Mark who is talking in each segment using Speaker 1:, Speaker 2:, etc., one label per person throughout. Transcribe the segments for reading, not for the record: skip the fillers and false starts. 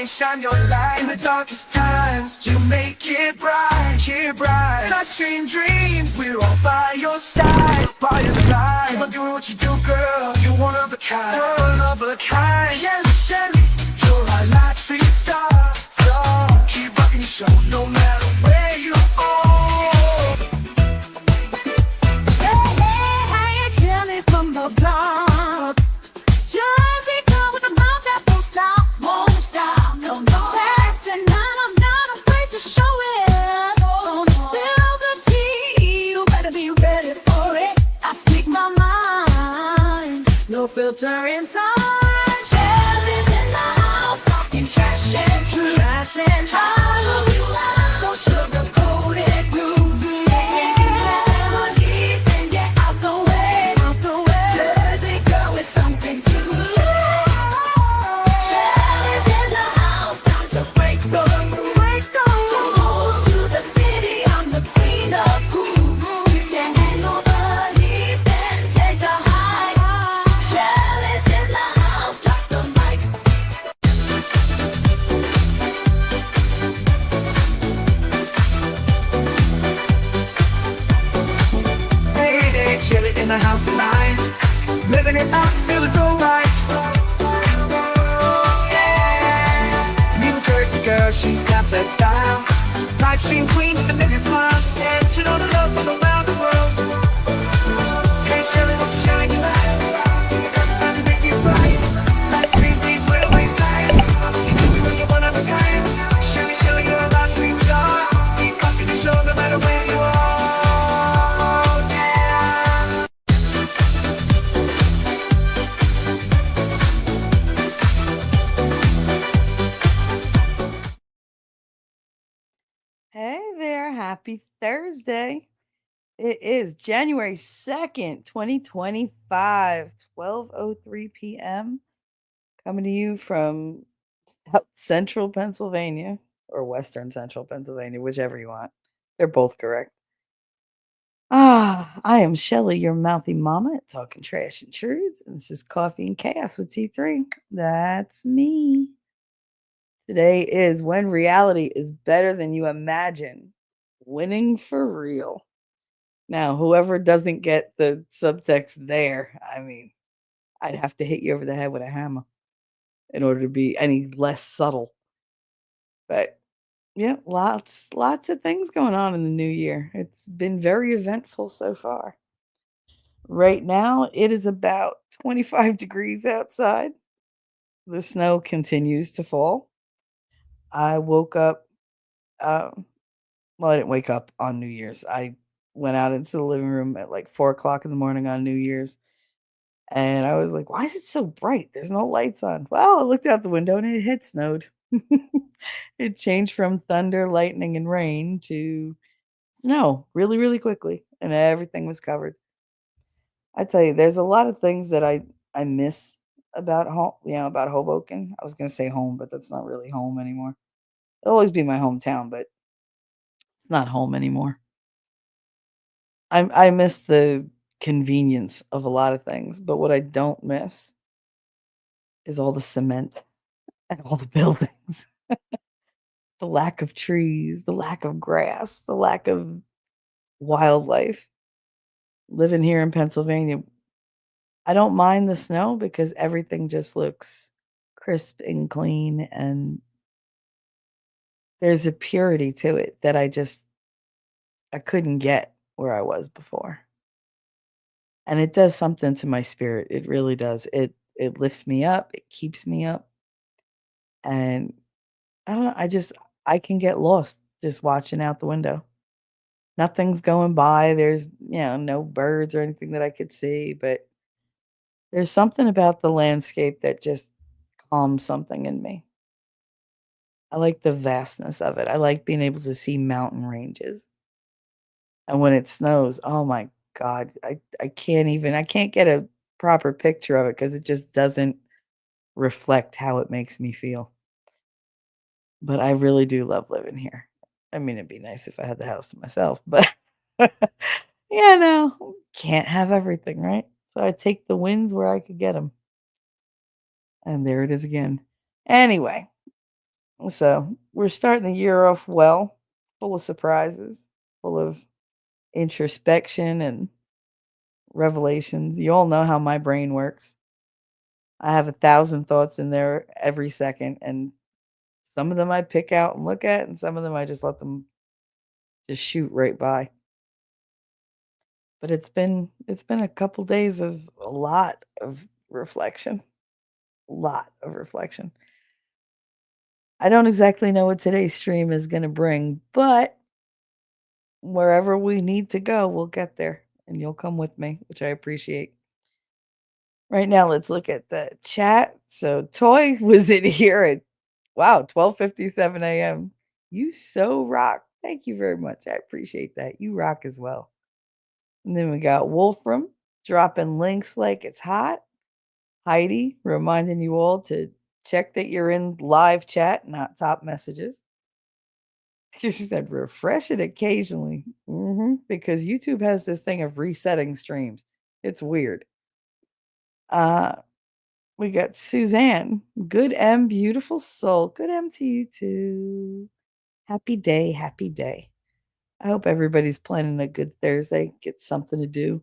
Speaker 1: shine your light in the darkest times. You make it bright, Life's dream dreams, we're all by your side, Keep on doing what you do, girl. You're one of a kind, Shelly, Shelly, you're our last street star. Keep rocking your show, no matter where you are.
Speaker 2: Hey, hey, hey, it's Shelly from the block. Jersey girl with a mouth that won't stop, no, no. Sassy, and I'm not afraid to show it. Gonna spill the tea, you better be ready for it. I speak my mind, no filter inside. Shelly's in the house, talking trash and truth. No sugar-coated grooves. Never leave, then get out the way. Jersey girl with something to say. Shelly's in the house, time to break the rules. From hoes to the city, I'm the queen of cool. You can handle the heat, then take a hike. Shelly's in the house, drop the mic.
Speaker 1: Hey, Shelly in the house tonight, living it up, feeling so right. Yeah, New Jersey girl, she's got that style. Live stream queen with a million smiles, and she know the love from around the world. Hey, Shelly, won't you shine your light? It's time to make it right. Live stream queens, we're wayside. You know you're one of a kind. Shelly, Shelly, you're a live stream star. Keep rocking the show no matter where you are. Yeah.
Speaker 3: Hey there, happy Thursday. It is January 2nd, 2025, 12:03 p.m. Coming to you from central Pennsylvania or western central Pennsylvania, whichever you want. They're both correct. I am Shelly, your mouthy mama, talking trash and truths, and this is Coffee and Chaos with T3. That's me. Today is when reality is better than you imagine. Winning for real. Now, whoever doesn't get the subtext there, I mean, I'd have to hit you over the head with a hammer in order to be any less subtle. But yeah, lots of things going on in the new year. It's been very eventful so far. Right now, it is about 25 degrees outside. The snow continues to fall. I woke up, well, I didn't wake up on New Year's. I went out into the living room at like 4 o'clock in the morning on New Year's. And I was like, why is it so bright? There's no lights on. Well, I looked out the window and it had snowed. It changed from thunder, lightning, and rain to snow really, really quickly. And everything was covered. I tell you, there's a lot of things that I miss about home, about Hoboken. I was gonna say home, but that's not really home anymore. It'll always be my hometown, but it's not home anymore. I miss the convenience of a lot of things, but what I don't miss is all the cement and all the buildings, the lack of trees, the lack of grass, the lack of wildlife. Living here in Pennsylvania, I don't mind the snow because everything just looks crisp and clean, and there's a purity to it that I couldn't get where I was before. And it does something to my spirit. It really does. It lifts me up, it keeps me up, and I don't know, I can get lost just watching out the window. Nothing's going by. There's, no birds or anything that I could see, but there's something about the landscape that just calms something in me. I like the vastness of it. I like being able to see mountain ranges. And when it snows, oh my god, I can't get a proper picture of it because it just doesn't reflect how it makes me feel. But I really do love living here. I mean, it'd be nice if I had the house to myself, but no, can't have everything, right? So I take the wins where I could get them. And there it is again. Anyway, so we're starting the year off well, full of surprises, full of introspection and revelations. You all know how my brain works. I have 1,000 thoughts in there every second, and some of them I pick out and look at, and some of them I just let them just shoot right by. But it's been a couple days of a lot of reflection. Lot of reflection. I don't exactly know what today's stream is gonna bring, but wherever we need to go, we'll get there, and you'll come with me, which I appreciate. Right now, let's look at the chat. So Toy was in here at wow, 12:57 AM. You so rock. Thank you very much. I appreciate that. You rock as well. And then we got Wolfram dropping links like it's hot. Heidi reminding you all to check that you're in live chat, not top messages. She said refresh it occasionally. Because YouTube has this thing of resetting streams. It's weird. We got Suzanne. Good M, beautiful soul. Good M to you too. Happy day, happy day. I hope everybody's planning a good Thursday. Get something to do.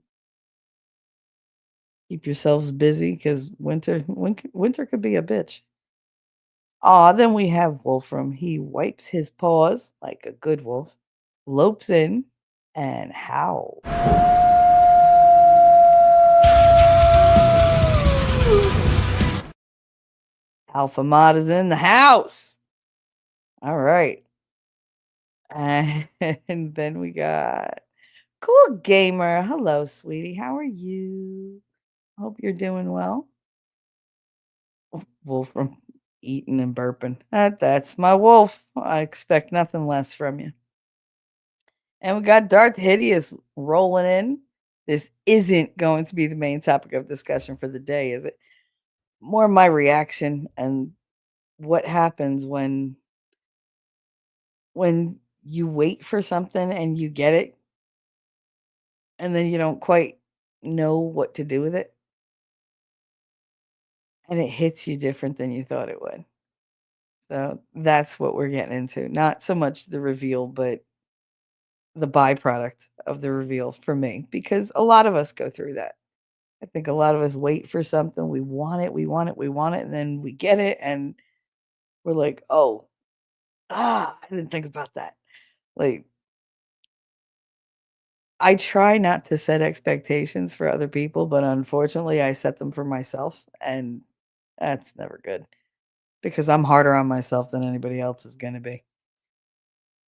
Speaker 3: Keep yourselves busy because winter could be a bitch. Then we have Wolfram. He wipes his paws like a good wolf, lopes in, and howls. Alpha Mod is in the house. All right. And then we got Cool Gamer. Hello, sweetie. How are you? Hope you're doing well. Wolfram eating and burping. That's my wolf. I expect nothing less from you. And we got Darth Hideous rolling in. This isn't going to be the main topic of discussion for the day, is it? More my reaction and what happens when you wait for something and you get it and then you don't quite know what to do with it and it hits you different than you thought it would. So that's what we're getting into. Not so much the reveal, but the byproduct of the reveal for me, because a lot of us go through that. I think a lot of us wait for something. We want it, we want it, we want it, and then we get it, and we're like, oh, I didn't think about that. Like, I try not to set expectations for other people, but unfortunately, I set them for myself, and that's never good because I'm harder on myself than anybody else is going to be.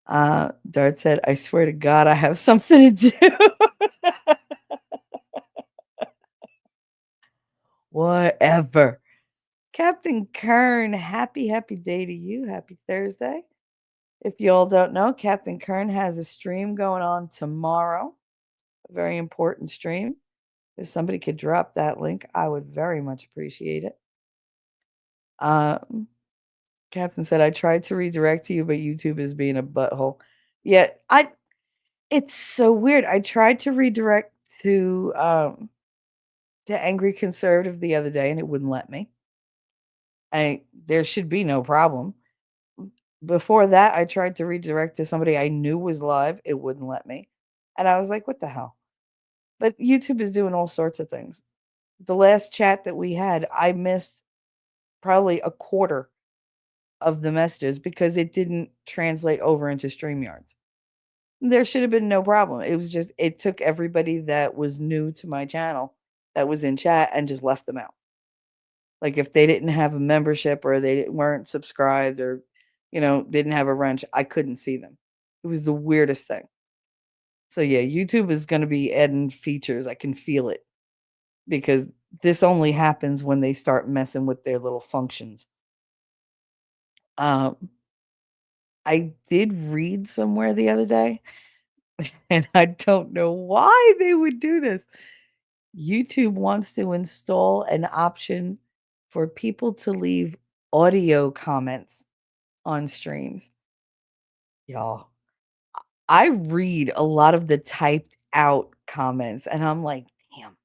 Speaker 3: Dart said, I swear to God, I have something to do. Whatever. Captain Kern, happy day to you. Happy Thursday. If you all don't know, Captain Kern has a stream going on tomorrow. A very important stream. If somebody could drop that link, I would very much appreciate it. Captain said, I tried to redirect to you, but YouTube is being a butthole. Yeah, it's so weird. I tried to redirect to Angry Conservative the other day and it wouldn't let me. There should be no problem. Before that, I tried to redirect to somebody I knew was live. It wouldn't let me. And I was like, what the hell? But YouTube is doing all sorts of things. The last chat that we had, I missed probably a quarter of the messages because it didn't translate over into StreamYards. There should have been no problem. It was just, it took everybody that was new to my channel that was in chat and just left them out. Like if they didn't have a membership or they weren't subscribed or, didn't have a wrench, I couldn't see them. It was the weirdest thing. So yeah, YouTube is going to be adding features. I can feel it because this only happens when they start messing with their little functions. I did read somewhere the other day, and I don't know why they would do this. YouTube wants to install an option for people to leave audio comments on streams. Y'all, I read a lot of the typed out comments, and I'm like, damn.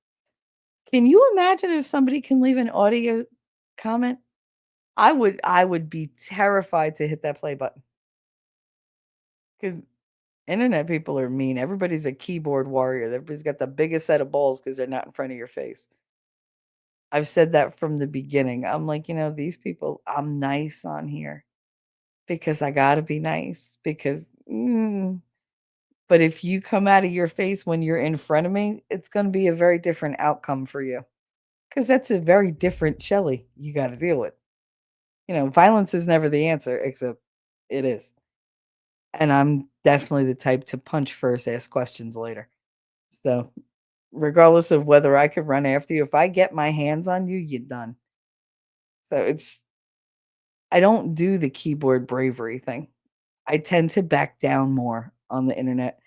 Speaker 3: Can you imagine if somebody can leave an audio comment? I would be terrified to hit that play button because internet people are mean. Everybody's a keyboard warrior. Everybody's got the biggest set of balls because they're not in front of your face. I've said that from the beginning. I'm like, these people, I'm nice on here because I gotta be nice because, but if you come out of your face when you're in front of me, it's gonna be a very different outcome for you because that's a very different Shelly you got to deal with. Violence is never the answer, except it is. And I'm definitely the type to punch first, ask questions later. So, regardless of whether I could run after you, if I get my hands on you, you're done. So, I don't do the keyboard bravery thing. I tend to back down more on the internet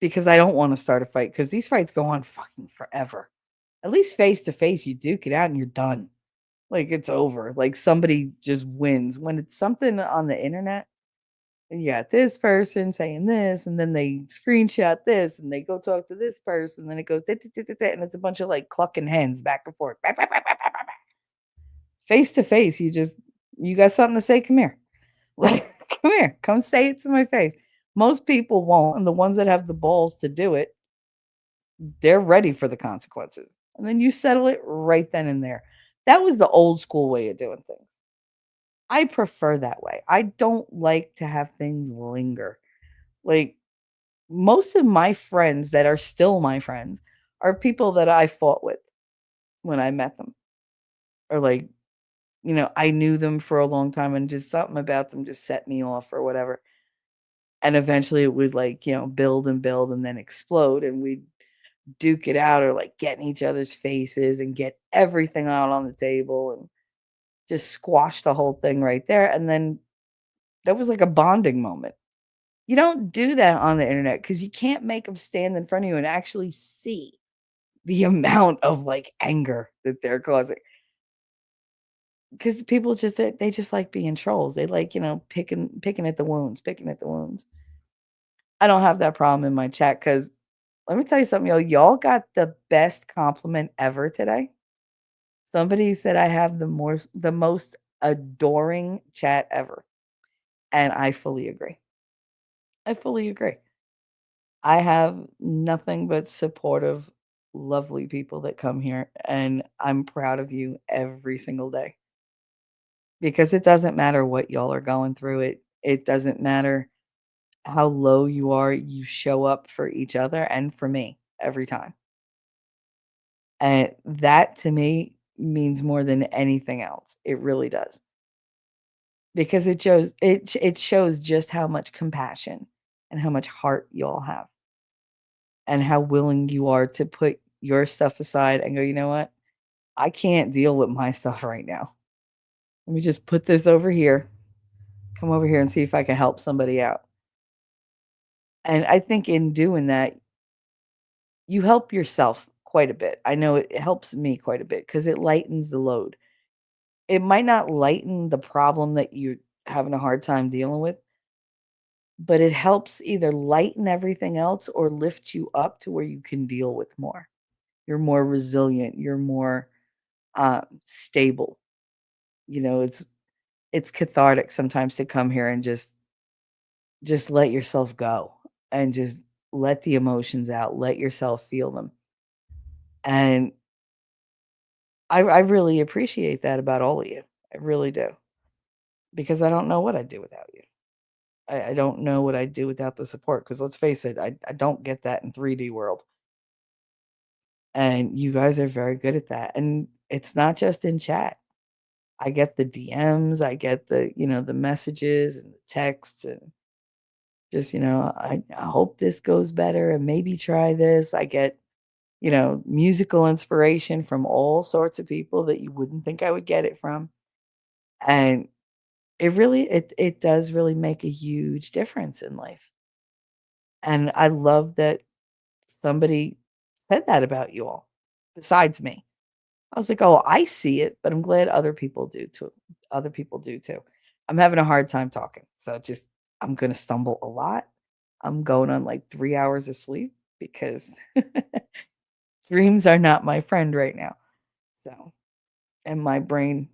Speaker 3: because I don't want to start a fight because these fights go on fucking forever. At least face to face, you duke it out and you're done. Like it's over. Like somebody just wins. When it's something on the internet, you got this person saying this, and then they screenshot this, and they go talk to this person, and then it goes, and it's a bunch of like clucking hens back and forth. Face to face, you got something to say? Come here. Like, come here. Come say it to my face. Most people won't, and the ones that have the balls to do it, they're ready for the consequences. And then you settle it right then and there. That was the old school way of doing things. I prefer that way. I don't like to have things linger. Like most of my friends that are still my friends are people that I fought with when I met them. Or like, I knew them for a long time and just something about them just set me off or whatever. And eventually it would like, build and build and then explode and we'd duke it out or like get in each other's faces and get everything out on the table and just squash the whole thing right there. And then that was like a bonding moment. You don't do that on the internet because you can't make them stand in front of you and actually see the amount of like anger that they're causing. Because people they just like being trolls. They like, picking at the wounds, picking at the wounds. I don't have that problem in my chat because let me tell you something, y'all got the best compliment ever today. Somebody said I have the most adoring chat ever. And I fully agree. I fully agree. I have nothing but supportive, lovely people that come here, and I'm proud of you every single day. Because it doesn't matter what y'all are going through. It doesn't matter how low you are, you show up for each other and for me every time. And that to me means more than anything else. It really does. Because it shows just how much compassion and how much heart y'all have and how willing you are to put your stuff aside and go, "You know what? I can't deal with my stuff right now. Let me just put this over here. Come over here and see if I can help somebody out." And I think in doing that, you help yourself quite a bit. I know it helps me quite a bit because it lightens the load. It might not lighten the problem that you're having a hard time dealing with, but it helps either lighten everything else or lift you up to where you can deal with more. You're more resilient. You're more stable. It's cathartic sometimes to come here and just let yourself go and just let the emotions out, let yourself feel them. And I really appreciate that about all of you. I really do. Because I don't know what I'd do without you. I don't know what I'd do without the support. Because let's face it, I don't get that in 3D world. And you guys are very good at that. And it's not just in chat. I get the DMs, I get the messages and the texts and just, I hope this goes better and maybe try this. I get, musical inspiration from all sorts of people that you wouldn't think I would get it from. And it does really make a huge difference in life. And I love that somebody said that about you all besides me. I was like, "Oh, I see it, but I'm glad other people do too." Other people do too. I'm having a hard time talking. So just I'm going to stumble a lot. I'm going on like 3 hours of sleep because dreams are not my friend right now. So, and my brain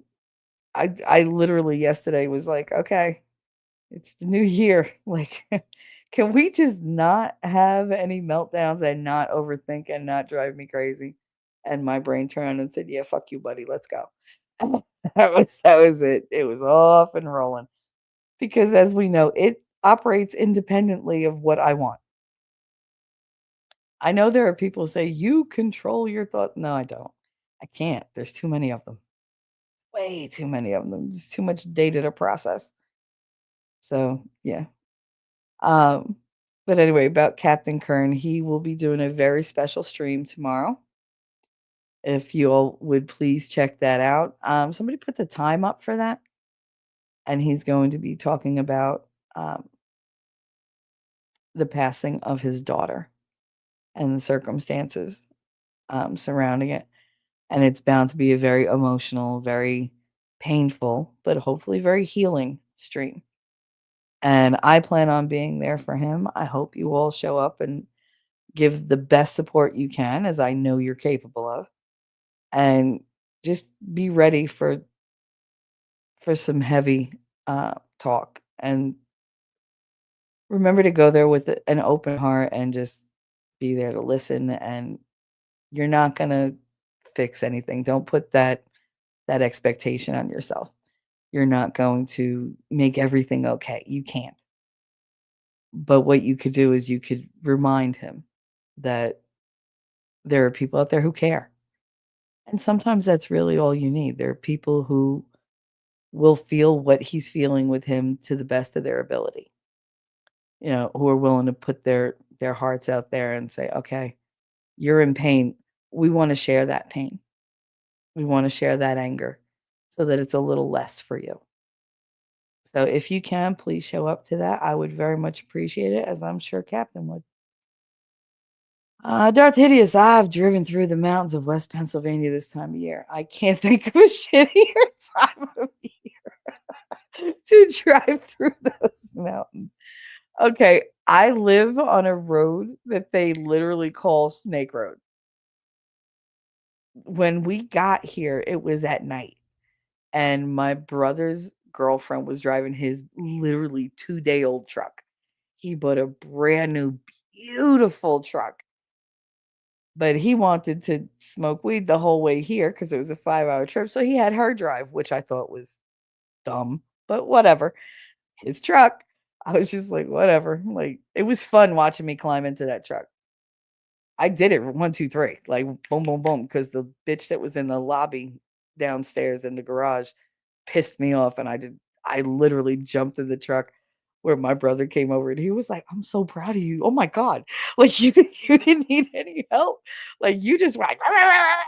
Speaker 3: I literally yesterday was like, "Okay, it's the new year. Like, can we just not have any meltdowns and not overthink and not drive me crazy?" And my brain turned and said, "Yeah, fuck you, buddy. Let's go." That was it. It was off and rolling because as we know, it operates independently of what I want. I know there are people who say, "You control your thoughts." No, I don't. I can't. There's too many of them. Way too many of them. There's too much data to process. So, yeah. Um, but anyway, about Captain Kern, he will be doing a very special stream tomorrow. If you all would please check that out. Somebody put the time up for that, and he's going to be talking about um, the passing of his daughter and the circumstances surrounding it. And it's bound to be a very emotional, very painful, but hopefully very healing stream. And I plan on being there for him. I hope you all show up and give the best support you can, as I know you're capable of, and just be ready for some heavy talk. And remember to go there with an open heart and just be there to listen. And you're not gonna fix anything. Don't put that expectation on yourself. You're not going to make everything okay. You can't. But what you could do is you could remind him that there are people out there who care. And sometimes that's really all you need. There are people who will feel what he's feeling with him to the best of their ability. Who are willing to put their hearts out there and say, "Okay, you're in pain. We want to share that pain. We want to share that anger so that it's a little less for you." So if you can, please show up to that. I would very much appreciate it, as I'm sure Captain would. Darth Hideous, I've driven through the mountains of West Pennsylvania this time of year. I can't think of a shittier time of year to drive through those mountains. Okay, I live on a road that they literally call Snake Road. When we got here, it was at night, and my brother's girlfriend was driving his literally 2-day-old truck. He bought a brand new, beautiful truck, but he wanted to smoke weed the whole way here because it was a 5-hour trip, so he had her drive, which I thought was dumb, but whatever. His truck. I was just like, "Whatever." Like, it was fun watching me climb into that truck. I did it 1, 2, 3, like, boom, boom, boom, because the bitch that was in the lobby downstairs in the garage pissed me off, and I literally jumped in the truck where my brother came over, and he was like, "I'm so proud of you. Oh my god. Like, you didn't need any help. Like, you just went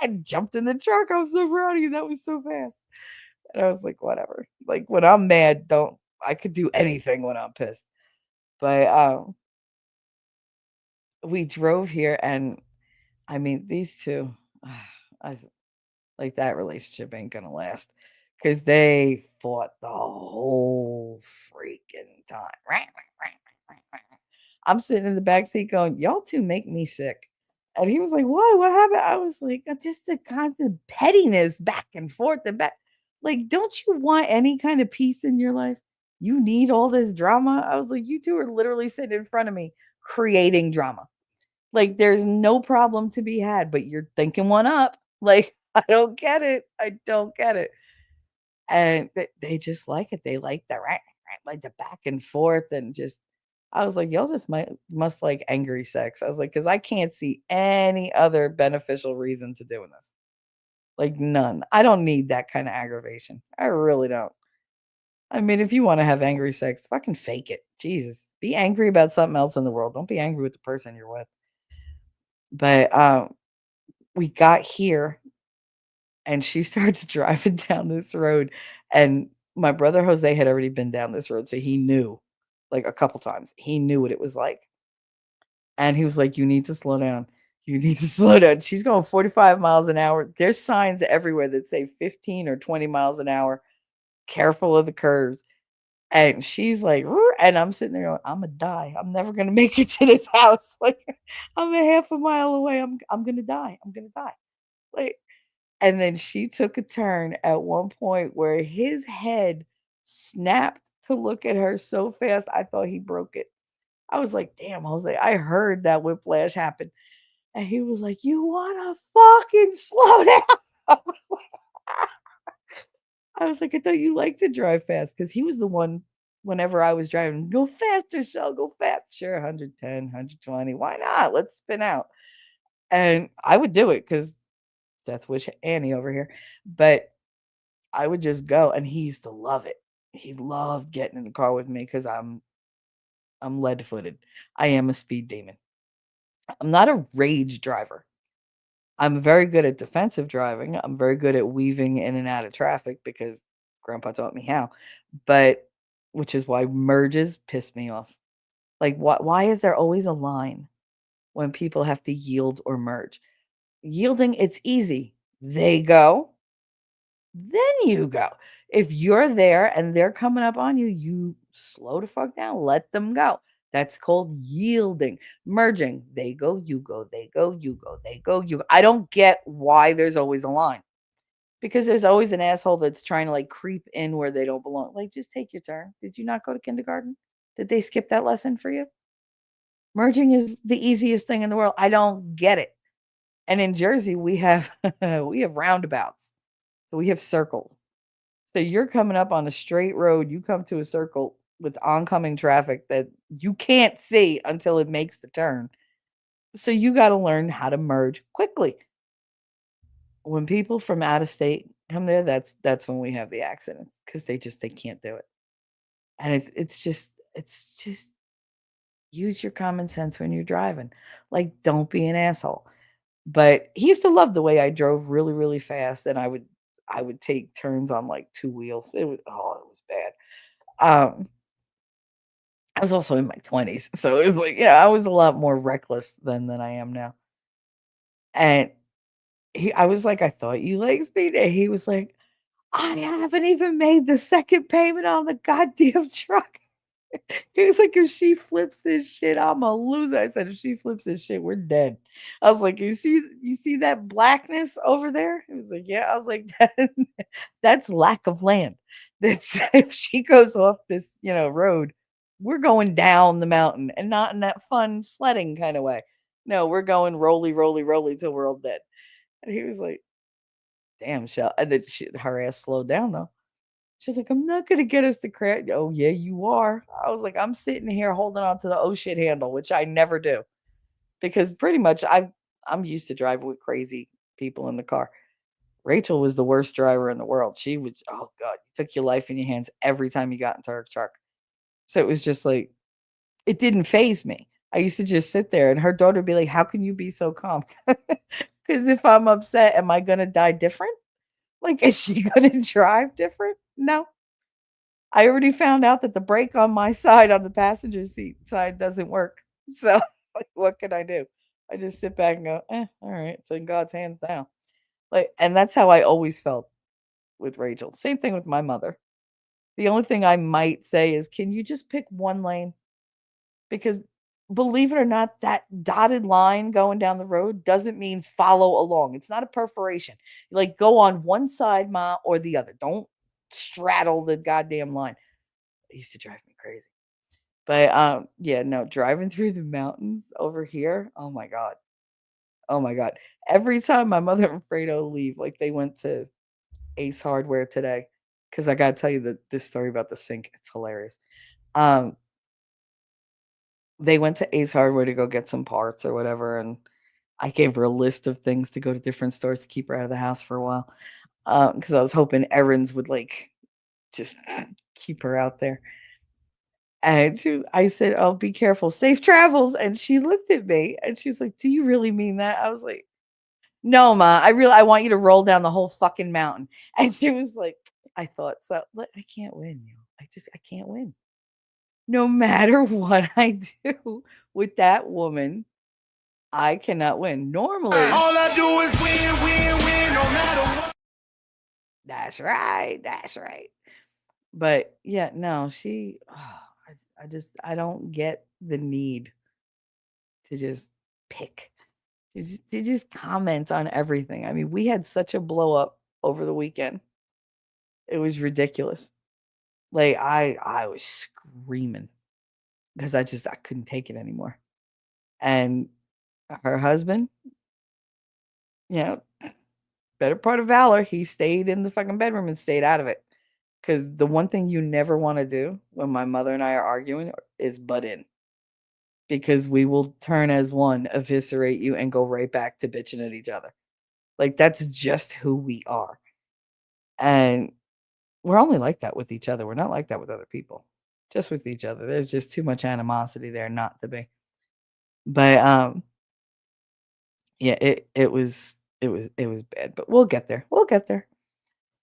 Speaker 3: and jumped in the truck. I'm so proud of you. That was so fast." And I was like, "Whatever." Like, when I'm mad, don't I could do anything when I'm pissed. But, we drove here, and I mean, these 2, I like, that relationship ain't gonna last because they fought the whole freaking time. I'm sitting in the back seat going, "Y'all 2 make me sick." And he was like, "Why? What happened?" I was like, Just the constant pettiness back and forth and back." Like, don't you want any kind of peace in your life? You need all this drama? I was like, "You 2 are literally sitting in front of me creating drama. Like, there's no problem to be had, but you're thinking one up." Like, I don't get it. I don't get it. And they just like it. They like the like the back and forth and just I was like, "Y'all just must like angry sex." I was like, "'Cause I can't see any other beneficial reason to doing this. Like, none. I don't need that kind of aggravation. I really don't. I mean, if you wanna have angry sex, fucking fake it. Jesus. Be angry about something else in the world. Don't be angry with the person you're with." But, we got here and she starts driving down this road, and my brother Jose had already been down this road, so he knew, like, a couple times. He knew what it was like, and he was like, "You need to slow down. You need to slow down." She's going 45 miles an hour. There's signs everywhere that say 15 or 20 miles an hour. Careful of the curves. And she's like, "Roo," and I'm sitting there going, "Imma die. I'm never gonna make it to this house. Like, I'm a half a mile away. I'm gonna die. I'm gonna die." Like, And then she took a turn at one point where his head snapped to look at her so fast, I thought he broke it. I was like, damn, I was like, I heard that whiplash happen. And he was like, you wanna fucking slow down? I was like, I was like, I thought you like to drive fast because he was the one whenever I was driving, go faster, Shell, go fast. Sure, 110, 120. Why not? Let's spin out. And I would do it because Death Wish Annie over here. But I would just go and he used to love it. He loved getting in the car with me because I'm lead footed. I am a speed demon. I'm not a rage driver. I'm very good at defensive driving. I'm very good at weaving in and out of traffic because grandpa taught me how. But which is why merges piss me off. Like why is there always a line when people have to yield or merge? Yielding, it's easy. They go, then you go. If you're there and they're coming up on you, you slow the fuck down, let them go. That's called yielding. Merging, they go, you go, they go, you go, they go, you go. I don't get why there's always a line because there's always an asshole that's trying to like creep in where they don't belong. Like, just take your turn. Did you not go to kindergarten? Did they skip that lesson for you? Merging is the easiest thing in the world. I don't get it. And in Jersey, we have we have roundabouts. So we have circles. So you're coming up on a straight road, you come to a circle with oncoming traffic that you can't see until it makes the turn. So you got to learn how to merge quickly. When people from out of state come there, that's when we have the accidents because they can't do it. And it's just use your common sense when you're driving. Like, don't be an asshole. But he used to love the way I drove really, really fast, and I would take turns on like two wheels. It was bad. I was also in my 20s, so it was like, yeah, I was a lot more reckless then than I am now. And I was like, I thought you like speed, and he was like, I haven't even made the second payment on the goddamn truck. He was like, "If she flips this shit, I'm a loser." I said, "If she flips this shit, we're dead." I was like, "You see that blackness over there?" He was like, "Yeah." I was like, "That's lack of land. That's if she goes off this, road, we're going down the mountain and not in that fun sledding kind of way. No, we're going roly, roly, roly till we're all dead." And he was like, "Damn, Shell." And then her ass slowed down though. She's like, "I'm not gonna get us to crash." Oh, yeah, you are. I was like, "I'm sitting here holding on to the oh shit handle," which I never do because pretty much I'm used to driving with crazy people in the car. Rachel was the worst driver in the world. She would, oh God, you took your life in your hands every time you got into her truck. So it was just like, it didn't phase me. I used to just sit there and her daughter would be like, "How can you be so calm?" Because if I'm upset, am I going to die different? Like, is she going to drive different? No. I already found out that the brake on my side, on the passenger seat side, doesn't work. So, like, what can I do? I just sit back and go, all right, it's in God's hands now. Like, and that's how I always felt with Rachel. Same thing with my mother. The only thing I might say is, can you just pick one lane? Because believe it or not, that dotted line going down the road doesn't mean follow along. It's not a perforation. Like, go on one side, ma, or the other. Don't straddle the goddamn line. It used to drive me crazy. But, yeah, no, driving through the mountains over here, oh my god. Oh my god. Every time my mother and Fredo leave, like, they went to Ace Hardware today, because I gotta tell you this story about the sink, it's hilarious. Um, they went to Ace Hardware to go get some parts or whatever, and I gave her a list of things to go to different stores to keep her out of the house for a while, because I was hoping errands would, like, just keep her out there. And I said, "Oh, be careful. Safe travels." And she looked at me and she's like, "Do you really mean that?" I was like, "No, ma. I want you to roll down the whole fucking mountain." And she was like, "I thought so." I can't win, you. I can't win. No matter what I do with that woman, I cannot win. Normally,
Speaker 1: All I do is win, win, win, no matter what.
Speaker 3: that's right. That's right. But yeah, no, I don't get the need to just pick. She just comments on everything. I mean, we had such a blow up over the weekend. It was ridiculous. Like I was screaming because I couldn't take it anymore. And her husband, you know, better part of valor, he stayed in the fucking bedroom and stayed out of it. Because the one thing you never want to do when my mother and I are arguing is butt in. Because we will turn as one, eviscerate you, and go right back to bitching at each other. Like that's just who we are. And we're only like that with each other. We're not like that with other people. Just with each other. There's just too much animosity there not to be. But yeah, it was bad, but we'll get there. We'll get there.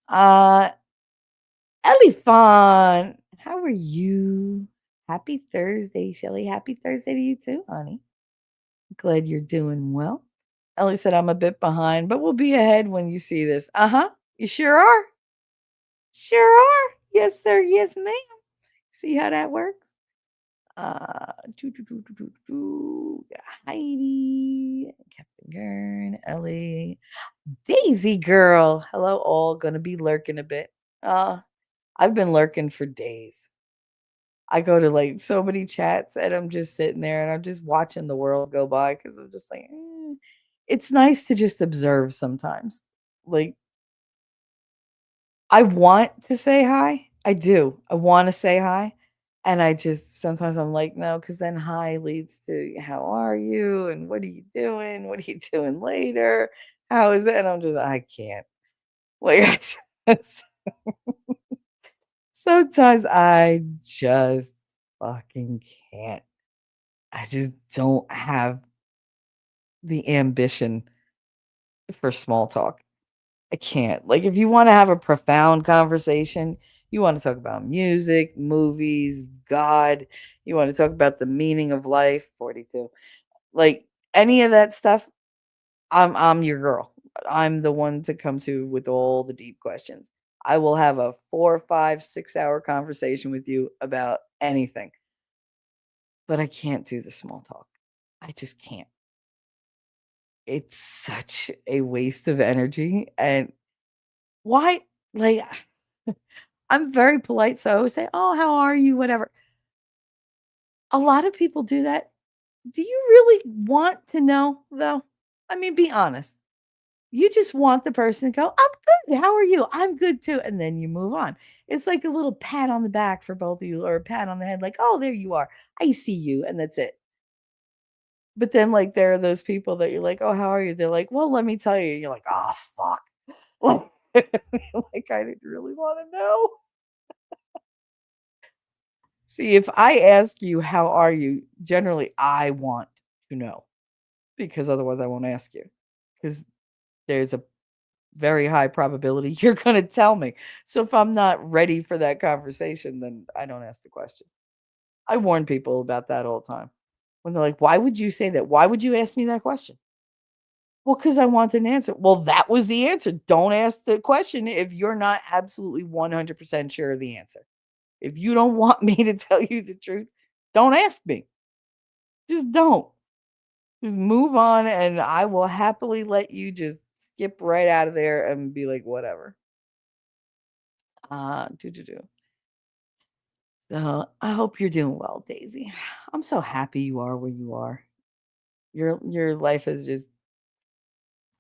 Speaker 3: Uh Elifon, how are you? Happy Thursday, Shelly. Happy Thursday to you too, honey. Glad you're doing well. Ellie said I'm a bit behind, but we'll be ahead when you see this. Uh-huh. You sure are? Sure are. Yes, sir. Yes, ma'am. See how that works? Got Heidi, Captain Gern, Ellie, Daisy girl. Hello, all. Gonna be lurking a bit. I've been lurking for days. I go to like so many chats and I'm just sitting there and I'm just watching the world go by because I'm just like, it's nice to just observe sometimes. Like, I want to say hi. I do. I want to say hi. And I just sometimes I'm like, no, because then hi leads to how are you and what are you doing? What are you doing later? How is it? And I'm just, I can't. Like, I just, sometimes I just fucking can't. I just don't have the ambition for small talk. I can't. Like, if you want to have a profound conversation, you want to talk about music, movies, God, you want to talk about the meaning of life, 42. Like any of that stuff, I'm your girl. I'm the one to come to with all the deep questions. I will have a 4, 5, 6 hour conversation with you about anything, but I can't do the small talk. I just can't. It's such a waste of energy. And why? Like, I'm very polite, so I always say, "Oh, how are you?" Whatever. A lot of people do that. Do you really want to know, though? I mean, be honest. You just want the person to go, "I'm good. How are you? I'm good too." And then you move on. It's like a little pat on the back for both of you or a pat on the head, like, "Oh, there you are. I see you." And that's it. But then, like, there are those people that you're like, "Oh, how are you?" They're like, "Well, let me tell you." You're like, "Oh, fuck." Like, I didn't really want to know. See, if I ask you, "How are you?" generally, I want to know because otherwise I won't ask you because there's a very high probability you're gonna tell me. So if I'm not ready for that conversation, then I don't ask the question. I warn people about that all the time. When they're like, "Why would you say that? Why would you ask me that question?" Well, because I want an answer. Well, that was the answer. Don't ask the question if you're not absolutely 100% sure of the answer. If you don't want me to tell you the truth, don't ask me. Just don't. Just move on, and I will happily let you just skip right out of there and be like, "Whatever." Do. So, I hope you're doing well, Daisy. I'm so happy you are where you are. Your life is just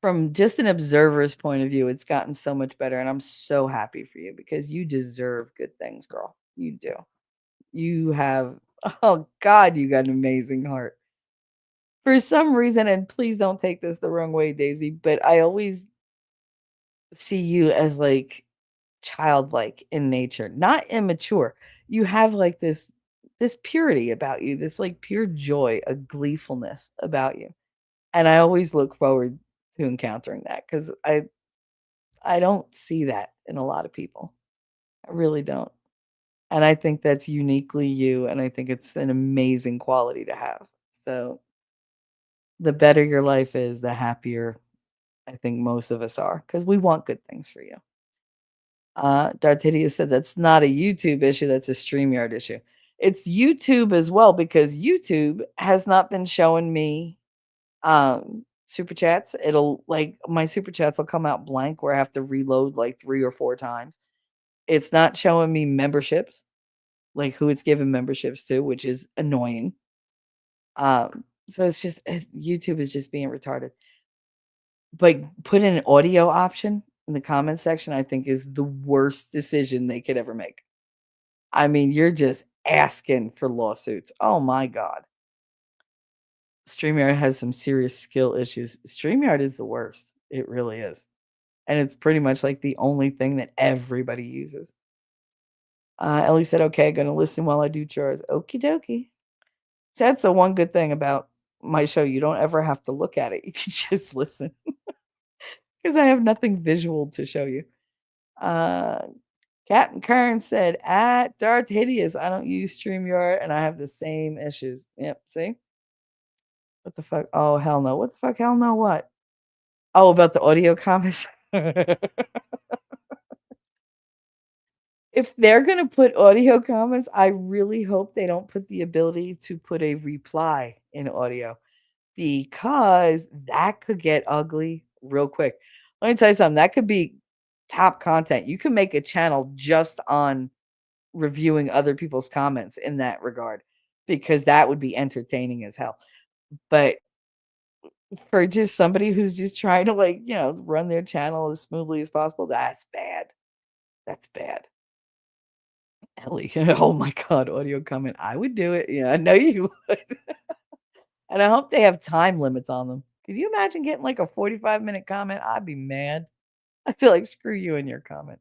Speaker 3: from just an observer's point of view, it's gotten so much better, and I'm so happy for you because you deserve good things, girl. You do. You have oh god, you got an amazing heart. For some reason, and please don't take this the wrong way, Daisy, but I always see you as, like, childlike in nature, not immature. You have, like, this purity about you, this, like, pure joy, a gleefulness about you, and I always look forward to encountering that because I don't see that in a lot of people. I really don't, and I think that's uniquely you, and I think it's an amazing quality to have. So, the better your life is, the happier I think most of us are because we want good things for you. Dartidia said that's not a YouTube issue, that's a StreamYard issue. It's YouTube as well because YouTube has not been showing me super chats. It'll like my super chats will come out blank where I have to reload like 3 or 4 times. It's not showing me memberships, like who it's given memberships to, which is annoying. So it's just YouTube is just being retarded. But put in an audio option in the comment section, I think is the worst decision they could ever make. I mean, you're just asking for lawsuits. Oh my god. StreamYard has some serious skill issues. StreamYard is the worst. It really is. And it's pretty much like the only thing that everybody uses. Ellie said, okay, gonna listen while I do chores. Okie dokie. So that's the one good thing about my show. You don't ever have to look at it. You can just listen because I have nothing visual to show you. Uh, Captain Kern said, at Darth Hideous, I don't use StreamYard and I have the same issues. Yep, see? What the fuck? Oh, hell no. What the fuck? Hell no, what? Oh, about the audio comments? If they're gonna put audio comments, I really hope they don't put the ability to put a reply in audio because that could get ugly real quick. Let me tell you something, that could be top content. You can make a channel just on reviewing other people's comments in that regard because that would be entertaining as hell. But for just somebody who's just trying to like, run their channel as smoothly as possible, that's bad. That's bad. Ellie, oh my god, audio comment. I would do it. Yeah, I know you would. And I hope they have time limits on them. Could you imagine getting like a 45-minute comment? I'd be mad. I feel like screw you and your comment.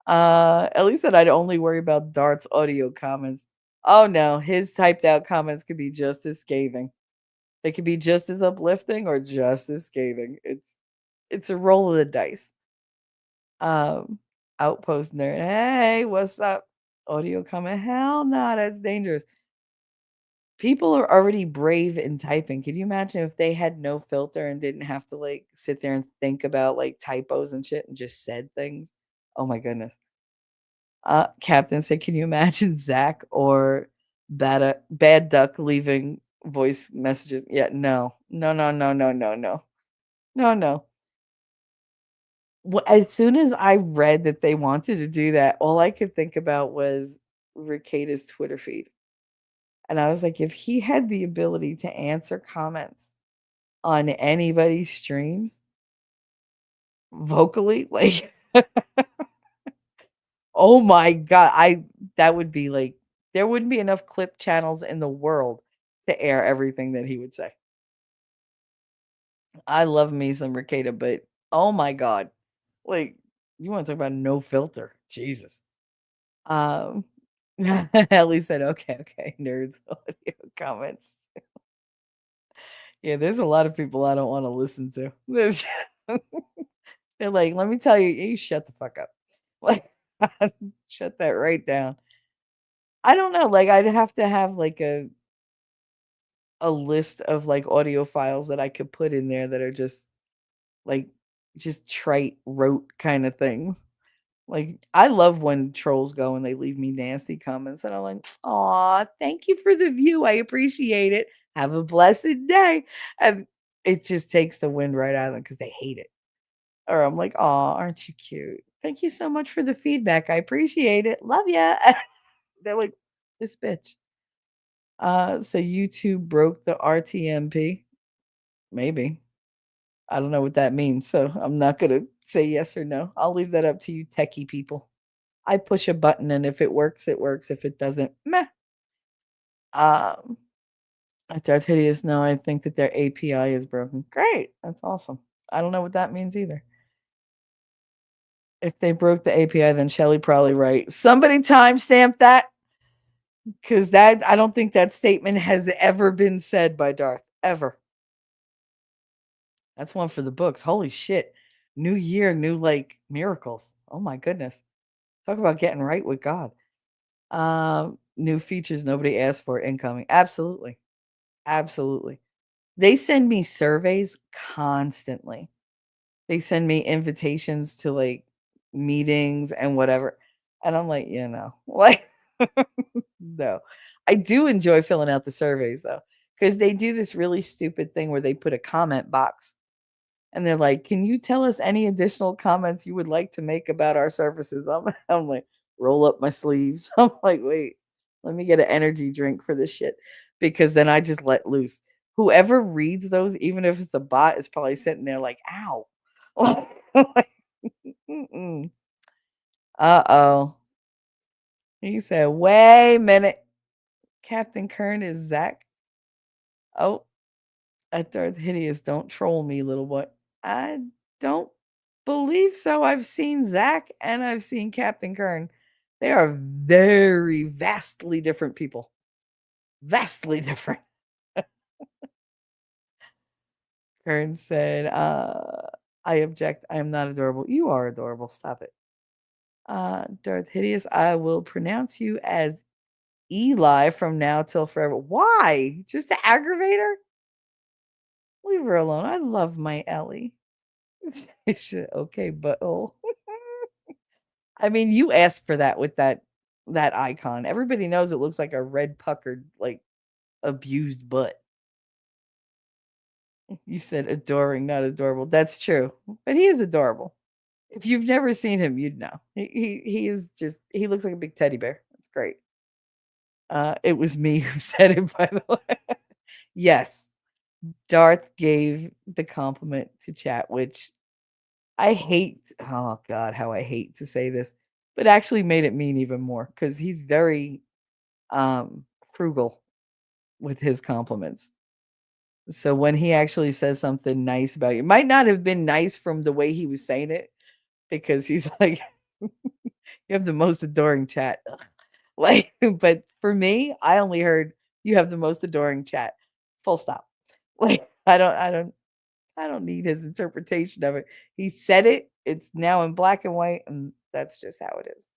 Speaker 3: Ellie said I'd only worry about Dart's audio comments. Oh no, his typed out comments could be just as scathing. They could be just as uplifting or just as scathing. It's a roll of the dice. Um, Outpost nerd. Hey, what's up? Audio comment. Hell no, that's dangerous. People are already brave in typing. Could you imagine if they had no filter and didn't have to like sit there and think about like typos and shit and just said things? Oh my goodness. Captain said, can you imagine Zach or Bad Duck leaving voice messages? Yeah, no. No, no, no, no, no, no. No, no. As soon as I read that they wanted to do that, all I could think about was Ricado's Twitter feed. And I was like, if he had the ability to answer comments on anybody's streams vocally, like, oh my god, that would be like there wouldn't be enough clip channels in the world to air everything that he would say. I love me some Ricada, but oh my god, like you want to talk about no filter? Jesus. Um, Ellie said, "Okay, okay, nerds audio comments." Yeah, there's a lot of people I don't want to listen to. They're like, "Let me tell you, you shut the fuck up." Like, shut that right down. I don't know, like, I'd have to have, like, a list of, like, audio files that I could put in there that are just, like, just trite, rote kinda things. Like, I love when trolls go and they leave me nasty comments, and I'm like, "Aw, thank you for the view, I appreciate it. Have a blessed day." And it just takes the wind right out of them because they hate it. Or I'm like, "Aw, aren't you cute? Thank you so much for the feedback, I appreciate it. Love ya." They're like, "This bitch." So YouTube broke the RTMP? Maybe. I don't know what that means, so I'm not gonna say yes or no. I'll leave that up to you techie people. I push a button, and if it works, it works. If it doesn't, meh. Um, at Darth Hideous, no, I think that their API is broken. Great, that's awesome. I don't know what that means either. If they broke the API, then Shelly probably right. Somebody timestamp that because that I don't think that statement has ever been said by Darth ever. That's one for the books. Holy shit! New year, new like miracles. Oh my goodness! Talk about getting right with God. New features nobody asked for incoming. Absolutely. Absolutely. They send me surveys constantly. They send me invitations to like meetings and whatever. And I'm like, like no. I do enjoy filling out the surveys though, because they do this really stupid thing where they put a comment box and they're like, "Can you tell us any additional comments you would like to make about our services?" I'm like, roll up my sleeves. I'm like, wait, let me get an energy drink for this shit because then I just let loose. Whoever reads those, even if it's the bot, is probably sitting there like, "Ow." Like, mm-mm. Uh-oh. He said, "Wait a minute. Captain Kern is Zach." Oh, at Darth Hideous, don't troll me, little boy. I don't believe so. I've seen Zach and I've seen Captain Kern. They are very vastly different people. Vastly different. Kern said, I object. I am not adorable. You are adorable. Stop it. Darth Hideous, I will pronounce you as Eli from now till forever. Why? Just to aggravate her? Leave her alone. I love my Ellie. She said, okay, butthole. I mean, you asked for that with that icon. Everybody knows it looks like a red puckered, like abused butt. You said adoring, not adorable. That's true, but he is adorable. If you've never seen him, you'd know. He is just he looks like a big teddy bear. It's great. It was me who said it, by the way. Yes, Darth gave the compliment to chat, which I hate. Oh God, how I hate to say this, but actually made it mean even more because he's very frugal with his compliments. So when he actually says something nice about you, might not have been nice from the way he was saying it, because he's like, "You have the most adoring chat." Ugh. Like, but for me, I only heard, "You have the most adoring chat." Full stop. Like, I don't need his interpretation of it. He said it. It's now in black and white, and that's just how it is.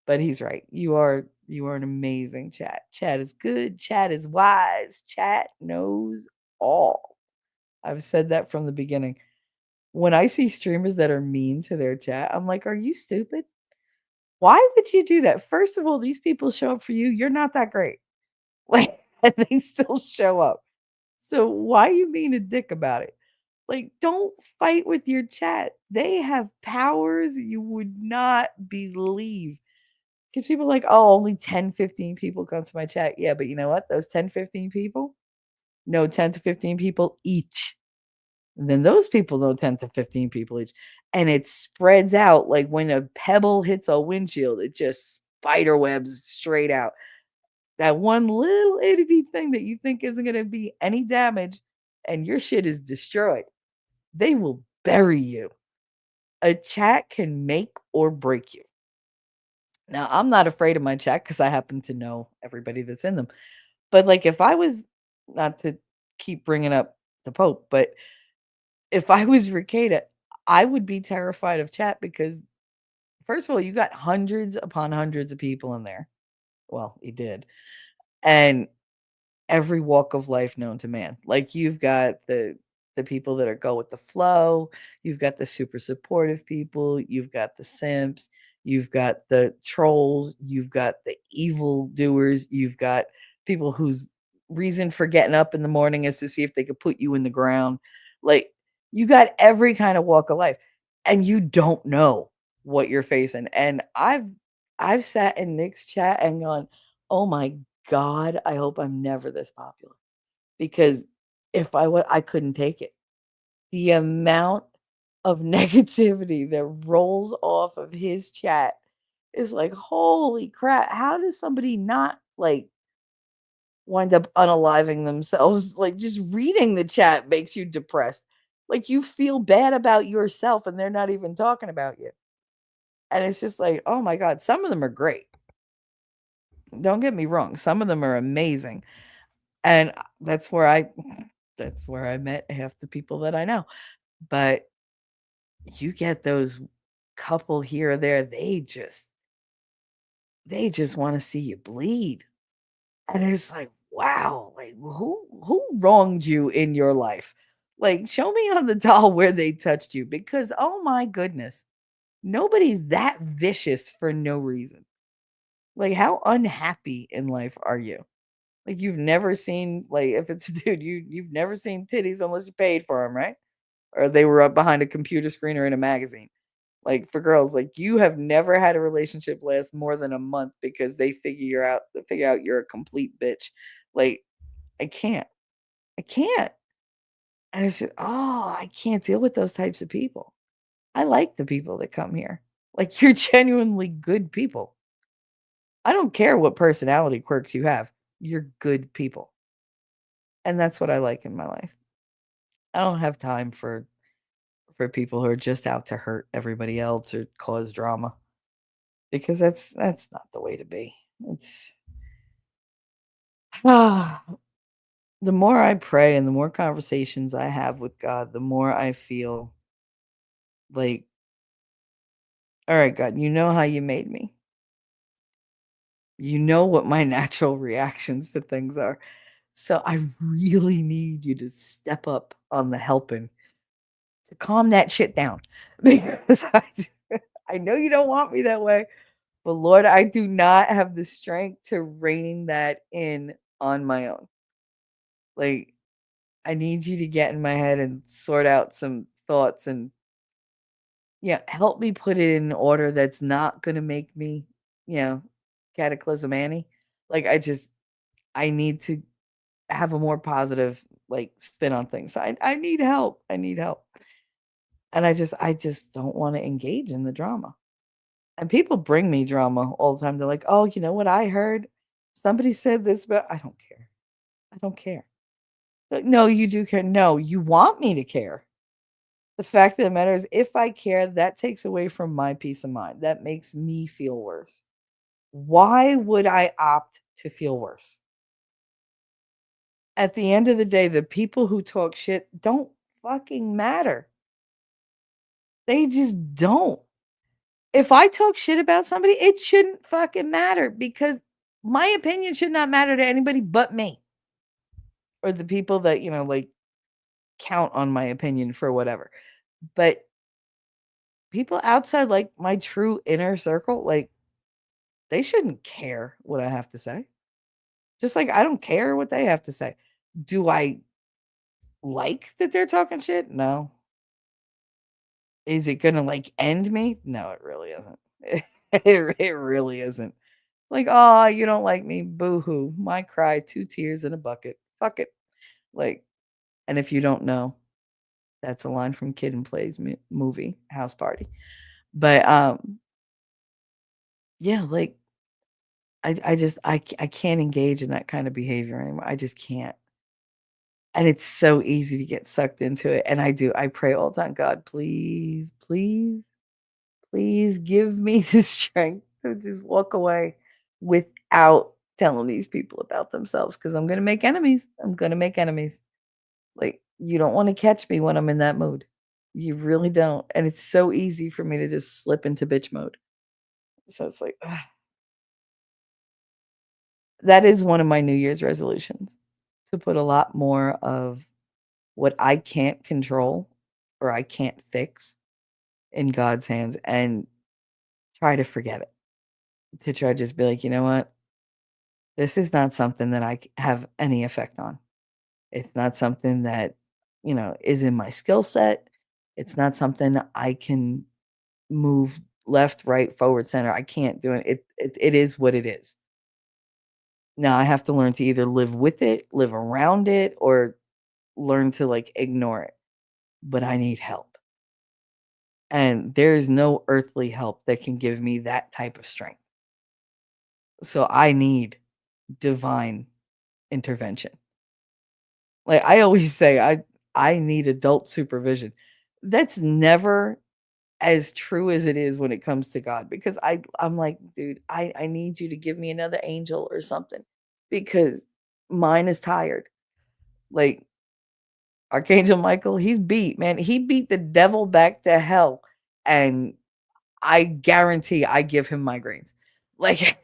Speaker 3: But he's right. You are an amazing chat. Chat is good. Chat is wise. Chat knows all. I've said that from the beginning. When I see streamers that are mean to their chat, I'm like, "Are you stupid? Why would you do that?" First of all, these people show up for you. You're not that great. Like, and they still show up. So why you being a dick about it? Like, don't fight with your chat. They have powers you would not believe. Because people are like, "Oh, only 10, 15 people come to my chat." Yeah, but you know what? Those 10, 15 people know 10 to 15 people each. And then those people know 10 to 15 people each. And it spreads out like when a pebble hits a windshield, it just spider webs straight out. That one little itty bitty thing that you think isn't going to be any damage, and your shit is destroyed. They will bury you. A chat can make or break you. Now, I'm not afraid of my chat because I happen to know everybody that's in them. But like, if I was, not to keep bringing up the Pope, but if I was Ricada, I would be terrified of chat because, first of all, you got hundreds upon hundreds of people in there. Well, he did. And every walk of life known to man. Like, you've got the people that are go with the flow, you've got the super supportive people, you've got the simps, you've got the trolls, you've got the evil doers, you've got people whose reason for getting up in the morning is to see if they could put you in the ground. Like, you got every kind of walk of life, and you don't know what you're facing. And I've sat in Nick's chat and gone, "Oh my God, I hope I'm never this popular." Because if I was, I couldn't take it. The amount of negativity that rolls off of his chat is like, holy crap, how does somebody not, like, wind up unaliving themselves? Like, just reading the chat makes you depressed. Like, you feel bad about yourself and they're not even talking about you. And it's just like, oh my God, some of them are great. Don't get me wrong, some of them are amazing. And that's where I met half the people that I know. But you get those couple here or there, they just wanna see you bleed. And it's like, wow, like, who wronged you in your life? Like, show me on the doll where they touched you, because, oh my goodness, nobody's that vicious for no reason. Like, how unhappy in life are you? Like you've never seen like if it's a dude, you've never seen titties unless you paid for them, right? Or they were up behind a computer screen or in a magazine. Like for girls, like you have never had a relationship last more than a month because they figure out you're a complete bitch. Like I can't. I can't. And it's just, oh, I can't deal with those types of people. I like the people that come here. Like you're genuinely good people. I don't care what personality quirks you have. You're good people. And that's what I like in my life. I don't have time for people who are just out to hurt everybody else or cause drama because that's not the way to be. It's ah, the more I pray and the more conversations I have with God, the more I feel like, all right, God, you know how you made me. You know what my natural reactions to things are. So I really need you to step up on the helping to calm that shit down because I know you don't want me that way, but Lord, I do not have the strength to rein that in on my own. Like, I need you to get in my head and sort out some thoughts and yeah, help me put it in order that's not gonna make me, you know, cataclysm Annie. Like I need to have a more positive like spin on things. So I need help. I need help. And I just don't want to engage in the drama. And people bring me drama all the time. They're like, "Oh, you know what I heard? Somebody said this, but I don't care. I don't care." Like, no, you do care. No, you want me to care. The fact of the matter is, if I care, that takes away from my peace of mind. That makes me feel worse. Why would I opt to feel worse? At the end of the day, the people who talk shit don't fucking matter. They just don't. If I talk shit about somebody, it shouldn't fucking matter because my opinion should not matter to anybody but me or the people that, like count on my opinion for whatever. But people outside like my true inner circle, like they shouldn't care what I have to say. Just like I don't care what they have to say. Do I like that they're talking shit? No. Is it gonna like end me? No, it really isn't. It really isn't. Like, "Oh, you don't like me, boo-hoo. My cry, 2 tears in a bucket. Fuck it." Like, and if you don't know, that's a line from Kid and Play's movie, House Party. But, yeah, like, I can't engage in that kind of behavior anymore. I just can't. And it's so easy to get sucked into it, and I do. I pray all the time, "God, please, please, please give me the strength to just walk away without telling these people about themselves because I'm gonna make enemies. I'm gonna make enemies. Like, you don't wanna catch me when I'm in that mood. You really don't, and it's so easy for me to just slip into bitch mode. So it's like, ugh. That is one of my New Year's resolutions, to put a lot more of what I can't control or I can't fix in God's hands and try to forget it. To try to just be like, "You know what? This is not something that have any effect on. It's not something that, is in my skill set. It's not something I can move left, right, forward, center. I can't do it. It is what it is. Now I have to learn to either live with it, live around it, or learn to like ignore it. But I need help. And there is no earthly help that can give me that type of strength. So I need divine intervention. Like, I always say, I need adult supervision. That's never as true as it is when it comes to God because I'm like, "Dude, I need you to give me another angel or something because mine is tired." Like, Archangel Michael, he's beat, man. He beat the devil back to hell, and I guarantee I give him migraines. Like,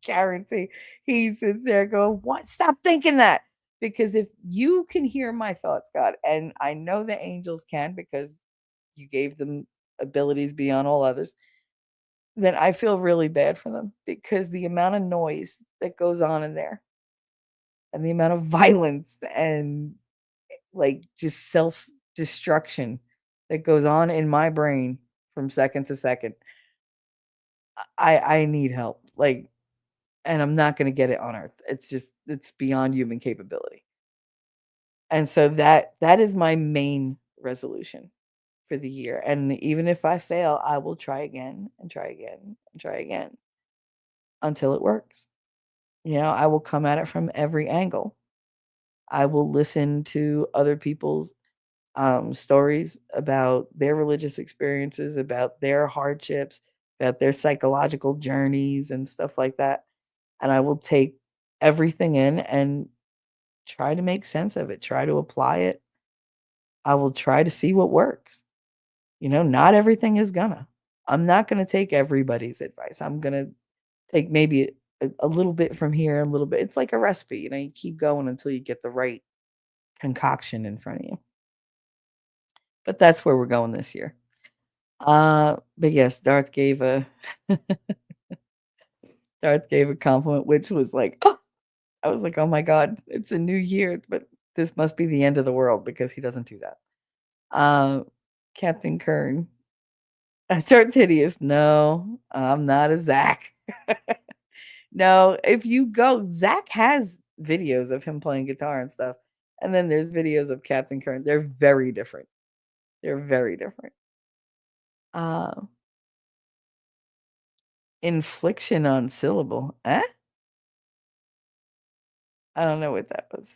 Speaker 3: guarantee. He sits there going, "What? Stop thinking that." Because if you can hear my thoughts, God, and I know the angels can because you gave them abilities beyond all others, then I feel really bad for them because the amount of noise that goes on in there. and the amount of violence and like just self destruction that goes on in my brain from second to second. I need help. Like, and I'm not going to get it on earth. It's beyond human capability. And so that is my main resolution for the year. And even if I fail, I will try again and try again and try again until it works. I will come at it from every angle. I will listen to other people's stories about their religious experiences, about their hardships, about their psychological journeys and stuff like that. And I will take everything in and try to make sense of it, try to apply it. I will try to see what works. Not everything is gonna. I'm not gonna take everybody's advice. I'm gonna take maybe a little bit from here, a little bit. It's like a recipe, you keep going until you get the right concoction in front of you. But that's where we're going this year. But yes, Darth gave a compliment, which was like, oh, I was like, oh my God, it's a new year, but this must be the end of the world because he doesn't do that. Captain Kern, Darth Hideous, no, I'm not a Zach. No, if you go, Zach has videos of him playing guitar and stuff. And then there's videos of Captain Kern. They're very different. They're very different. Uh, infliction on syllable. Eh? I don't know what that was.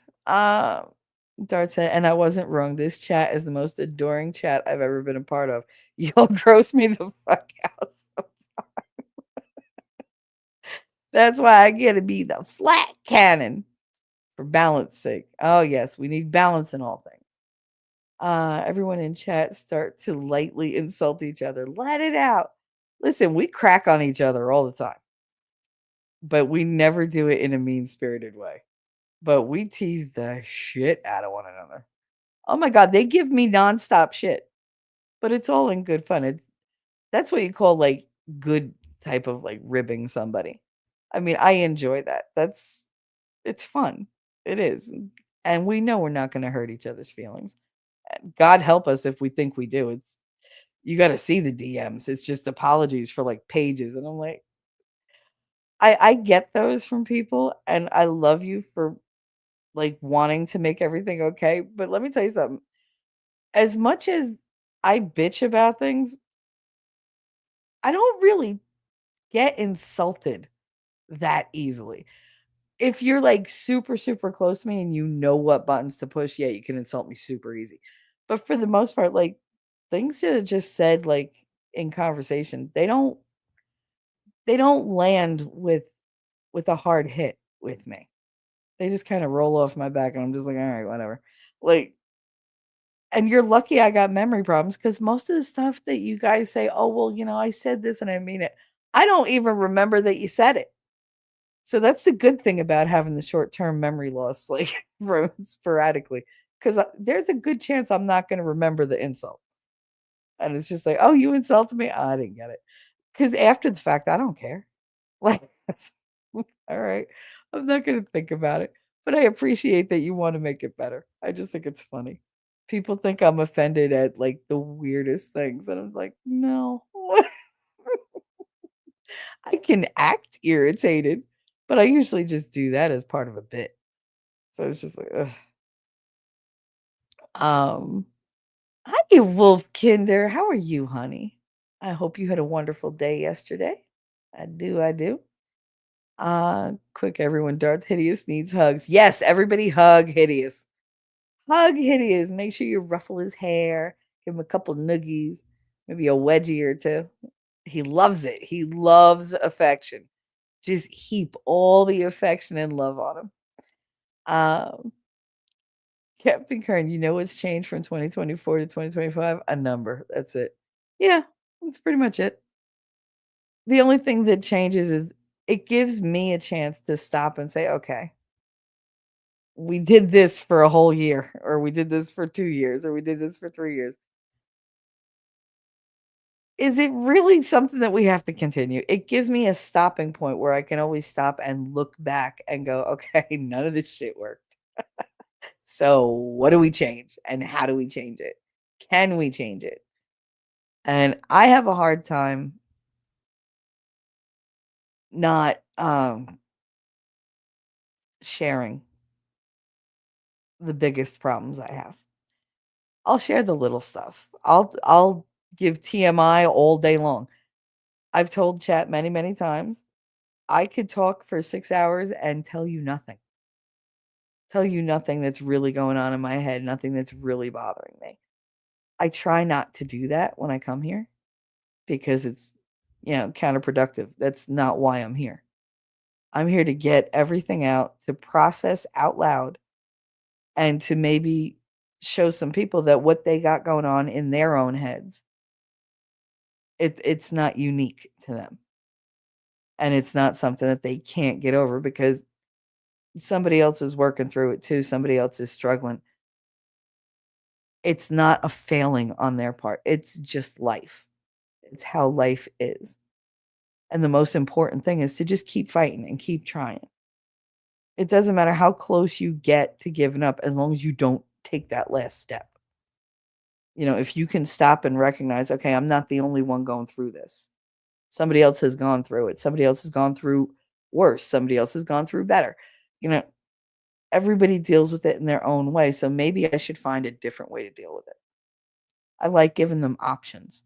Speaker 3: Dart said, and I wasn't wrong. This chat is the most adoring chat I've ever been a part of. Y'all gross me the fuck out. That's why I get to be the flat cannon for balance sake. Oh yes, we need balance in all things. Everyone in chat start to lightly insult each other. Let it out. Listen, we crack on each other all the time, but we never do it in a mean spirited way. But we tease the shit out of one another. Oh my God, they give me nonstop shit, but it's all in good fun. That's what you call like good type of like ribbing somebody. I mean, I enjoy that. It's fun. It is. And we know we're not going to hurt each other's feelings. God help us if we think we do. You got to see the DMs. It's just apologies for like pages. And I'm like, I get those from people and I love you for like wanting to make everything okay. But let me tell you something. As much as I bitch about things, I don't really get insulted that easily. If you're like super, super close to me and you know what buttons to push, yeah, you can insult me super easy. But for the most part, like things that are just said like in conversation, they don't land with a hard hit with me. They just kind of roll off my back and I'm just like, all right, whatever. Like, and you're lucky I got memory problems because most of the stuff that you guys say, oh, well, I said this and I mean it. I don't even remember that you said it. So that's the good thing about having the short-term memory loss, like sporadically, because there's a good chance I'm not going to remember the insult. And it's just like, oh, you insulted me. I didn't get it. Because after the fact, I don't care. Like, all right, I'm not going to think about it. But I appreciate that you want to make it better. I just think it's funny. People think I'm offended at like the weirdest things. And I'm like, no, I can act irritated, but I usually just do that as part of a bit. So it's just like, ugh. Um, Hi, Wolf Kinder. How are you, honey? I hope you had a wonderful day yesterday. I do, I do. Quick, everyone. Darth Hideous needs hugs. Yes, everybody hug Hideous. Hug Hideous. Make sure you ruffle his hair. Give him a couple noogies, maybe a wedgie or two. He loves it. He loves affection. Just heap all the affection and love on him. Um, Captain Kern, you know what's changed from 2024 to 2025? A number. That's it. Yeah, that's pretty much it. The only thing that changes is it gives me a chance to stop and say, okay, we did this for a whole year, or we did this for 2 years, or we did this for 3 years. is it really something that we have to continue? It gives me a stopping point where I can always stop and look back and go, okay, none of this shit worked. So what do we change and how do we change it? Can we change it? And I have a hard time not sharing the biggest problems I have. I'll share the little stuff. I'll give TMI all day long. I've told chat many, many times, I could talk for 6 hours and tell you nothing. Tell you nothing that's really going on in my head, nothing that's really bothering me. I try not to do that when I come here because it's, counterproductive. That's not why I'm here. I'm here to get everything out, to process out loud, and to maybe show some people that what they got going on in their own heads, it's not unique to them. And it's not something that they can't get over because somebody else is working through it too. Somebody else is struggling. It's not a failing on their part. It's just life. It's how life is. And the most important thing is to just keep fighting and keep trying. It doesn't matter how close you get to giving up as long as you don't take that last step. If you can stop and recognize, okay, I'm not the only one going through this. Somebody else has gone through it. Somebody else has gone through worse. Somebody else has gone through better. You know, everybody deals with it in their own way. So maybe I should find a different way to deal with it. I like giving them options,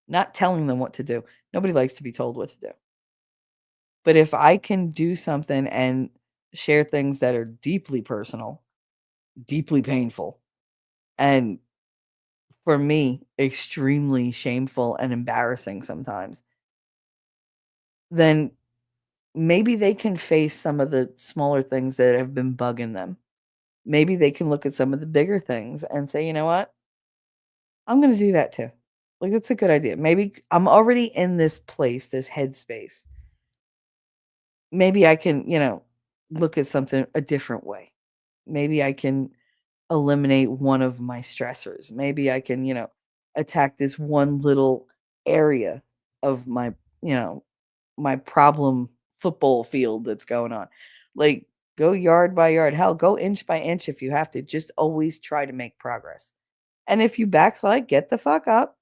Speaker 3: not telling them what to do. Nobody likes to be told what to do. But if I can do something and share things that are deeply personal, deeply painful, and for me, extremely shameful and embarrassing sometimes, then maybe they can face some of the smaller things that have been bugging them. Maybe they can look at some of the bigger things and say, you know what? I'm going to do that too. Like, that's a good idea. Maybe I'm already in this place, this headspace. Maybe I can, look at something a different way. Maybe I can eliminate one of my stressors. Maybe I can, attack this one little area of my problem football field that's going on. Like, go yard by yard. Hell, go inch by inch if you have to. Just always try to make progress. And if you backslide, get the fuck up,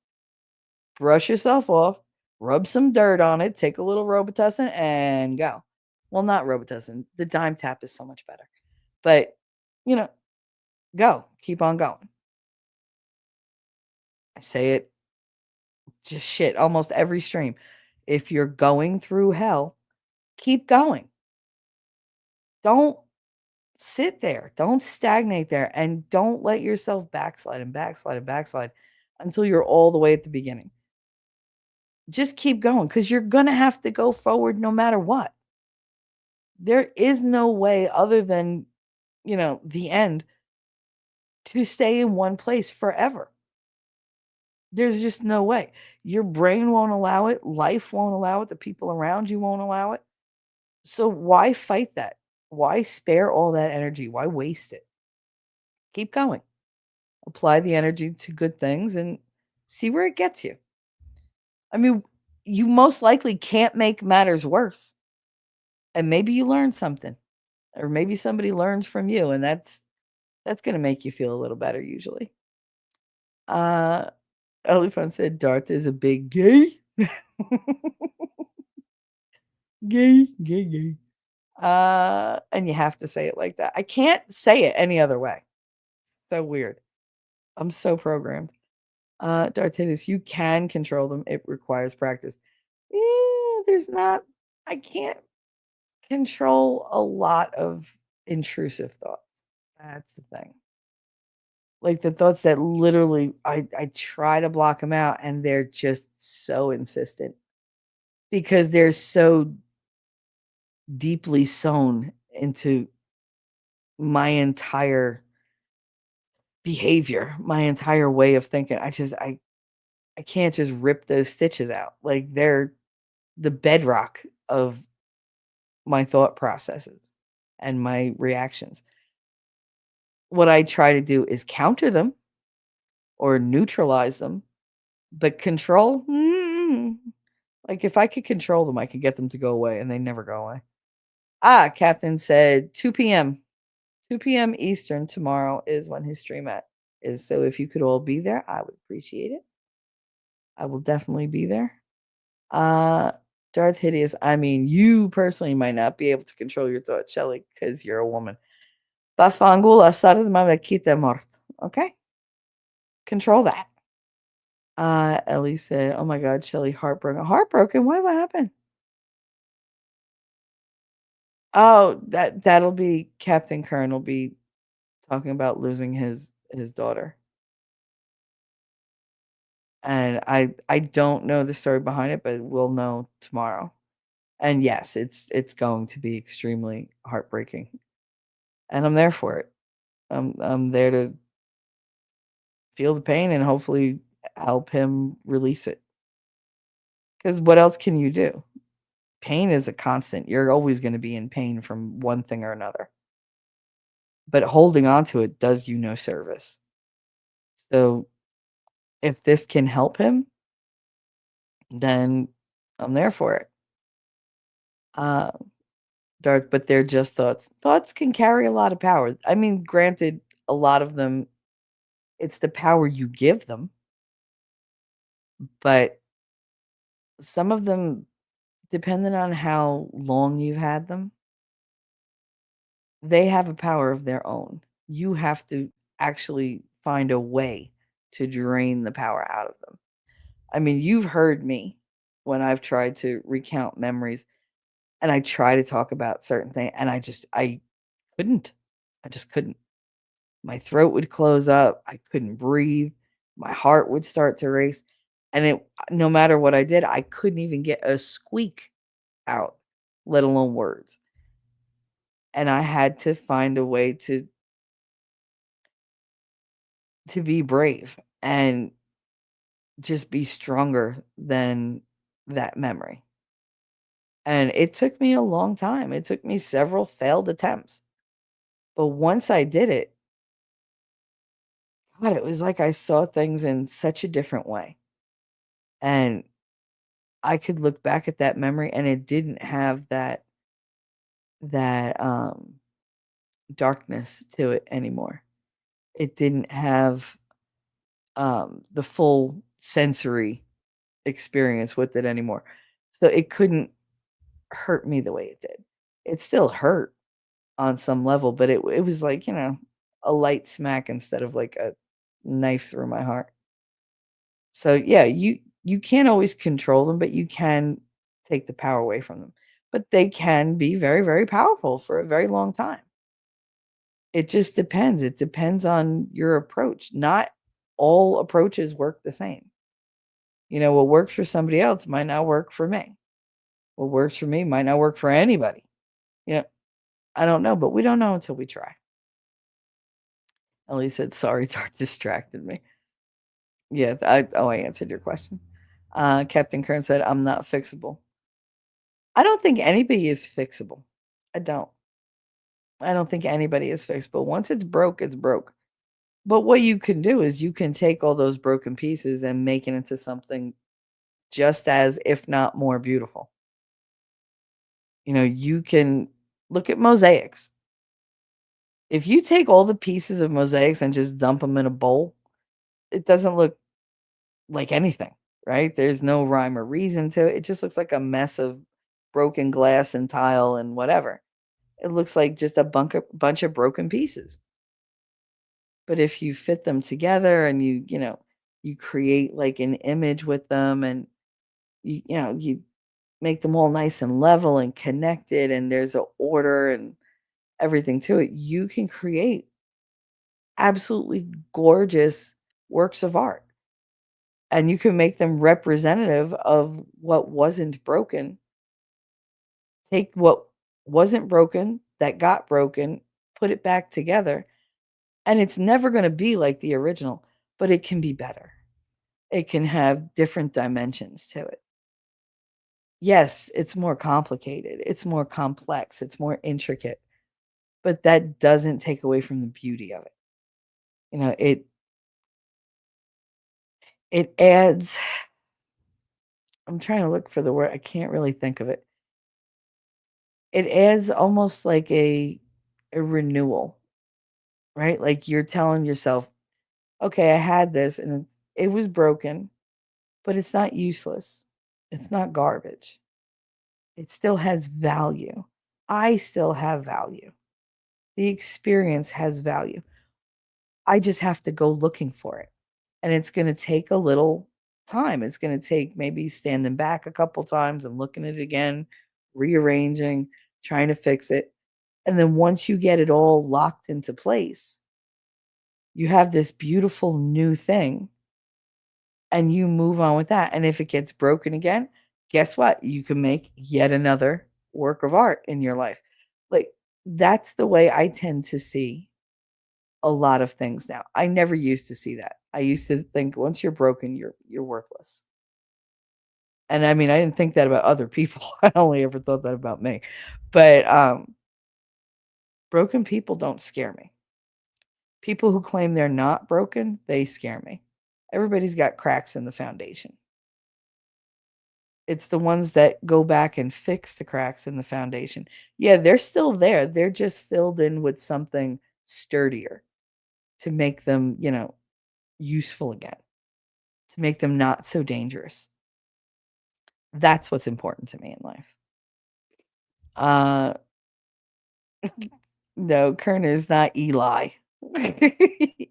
Speaker 3: brush yourself off, rub some dirt on it, take a little Robitussin, and go. Well, not Robitussin. The dime tap is so much better. But, you know, go. Keep on going. I say it just shit almost every stream. If you're going through hell, keep going. Don't sit there. Don't stagnate there. And don't let yourself backslide and backslide and backslide until you're all the way at the beginning. Just keep going because you're going to have to go forward no matter what. There is no way other than, the end to stay in one place forever. There's just no way. Your brain won't allow it. Life won't allow it. The people around you won't allow it. So why fight that? Why spare all that energy? Why waste it? Keep going. Apply the energy to good things and see where it gets you. I mean, you most likely can't make matters worse. And maybe you learn something. Or maybe somebody learns from you, and that's going to make you feel a little better usually. Elifant said Darth is a big gay. Gay, gay, gay. And you have to say it like that. I can't say it any other way. So weird. I'm so programmed. Dartitis, you can control them. It requires practice. There's not, I can't control a lot of intrusive thoughts. That's the thing. Like the thoughts that literally, I try to block them out and they're just so insistent because they're so deeply sewn into my entire behavior, my entire way of thinking. I can't just rip those stitches out. Like they're the bedrock of my thought processes and my reactions. What I try to do is counter them or neutralize them But control? Like, if I could control them, I could get them to go away, and they never go away. Captain said 2 p.m. 2 p.m. Eastern tomorrow is when his stream is. So if you could all be there, I would appreciate it. I will definitely be there. Darth Hideous, I mean, you personally might not be able to control your thoughts, Shelly, because you're a woman. Bafangula sarad mamakita mort. Okay? Control that. Ellie said, oh my God, Shelly, heartbroken. Heartbroken? Why? What happened? Oh, that'll be Captain Kern will be talking about losing his daughter. And I don't know the story behind it, but we'll know tomorrow. And yes, it's going to be extremely heartbreaking. And I'm there for it. I'm there to feel the pain and hopefully help him release it. Because what else can you do? Pain is a constant. You're always going to be in pain from one thing or another. But holding on to it does you no service. So if this can help him, then I'm there for it. Dark, but they're just thoughts. Thoughts can carry a lot of power. I mean, granted, a lot of them, it's the power you give them, but some of them, depending on how long you've had them, they have a power of their own. You have to actually find a way to drain the power out of them. I mean, you've heard me when I've tried to recount memories and I try to talk about certain things and I couldn't. I just couldn't. My throat would close up. I couldn't breathe. My heart would start to race. And no matter what I did, I couldn't even get a squeak out, let alone words. And I had to find a way to be brave and just be stronger than that memory. And it took me a long time. It took me several failed attempts. But once I did it, God, it was like I saw things in such a different way. And I could look back at that memory and it didn't have that darkness to it anymore. It didn't have the full sensory experience with it anymore. So it couldn't hurt me the way it did. It still hurt on some level, but it was like, a light smack instead of like a knife through my heart. So yeah, you can't always control them, but you can take the power away from them. But they can be very, very powerful for a very long time. It just depends. It depends on your approach. Not all approaches work the same. What works for somebody else might not work for me. What works for me might not work for anybody. You know, I don't know, but we don't know until we try. Ellie said, sorry, Tart distracted me. Yeah, I answered your question. Captain Kern said, I'm not fixable. I don't think anybody is fixable. I don't. I don't think anybody is fixable. Once it's broke, it's broke. But what you can do is you can take all those broken pieces and make it into something just as, if not more beautiful. You can look at mosaics. If you take all the pieces of mosaics and just dump them in a bowl, it doesn't look like anything, right? There's no rhyme or reason to it. It just looks like a mess of broken glass and tile and whatever. It looks like just a bunch of broken pieces. But if you fit them together and you create like an image with them and you make them all nice and level and connected and there's a order and everything to it, you can create absolutely gorgeous works of art. And you can make them representative of what wasn't broken. Take what wasn't broken, that got broken, put it back together, and it's never going to be like the original, but it can be better. It can have different dimensions to it. Yes, it's more complicated, it's more complex, it's more intricate, but that doesn't take away from the beauty of it. You know, It adds, I'm trying to look for the word, I can't really think of it. It adds almost like a renewal, right? Like you're telling yourself, okay, I had this and it was broken, but it's not useless. It's not garbage. It still has value. I still have value. The experience has value. I just have to go looking for it. And it's going to take a little time. It's going to take maybe standing back a couple times and looking at it again, rearranging, trying to fix it. And then once you get it all locked into place, you have this beautiful new thing and you move on with that. And if it gets broken again, guess what? You can make yet another work of art in your life. Like that's the way I tend to see a lot of things now. I never used to see that. I used to think once you're broken, you're worthless. And I mean, I didn't think that about other people. I only ever thought that about me. But broken people don't scare me. People who claim they're not broken, they scare me. Everybody's got cracks in the foundation. It's the ones that go back and fix the cracks in the foundation. Yeah, they're still there. They're just filled in with something sturdier to make them, useful again, to make them not so dangerous. That's what's important to me in life. Uh no, Kerner is not Eli.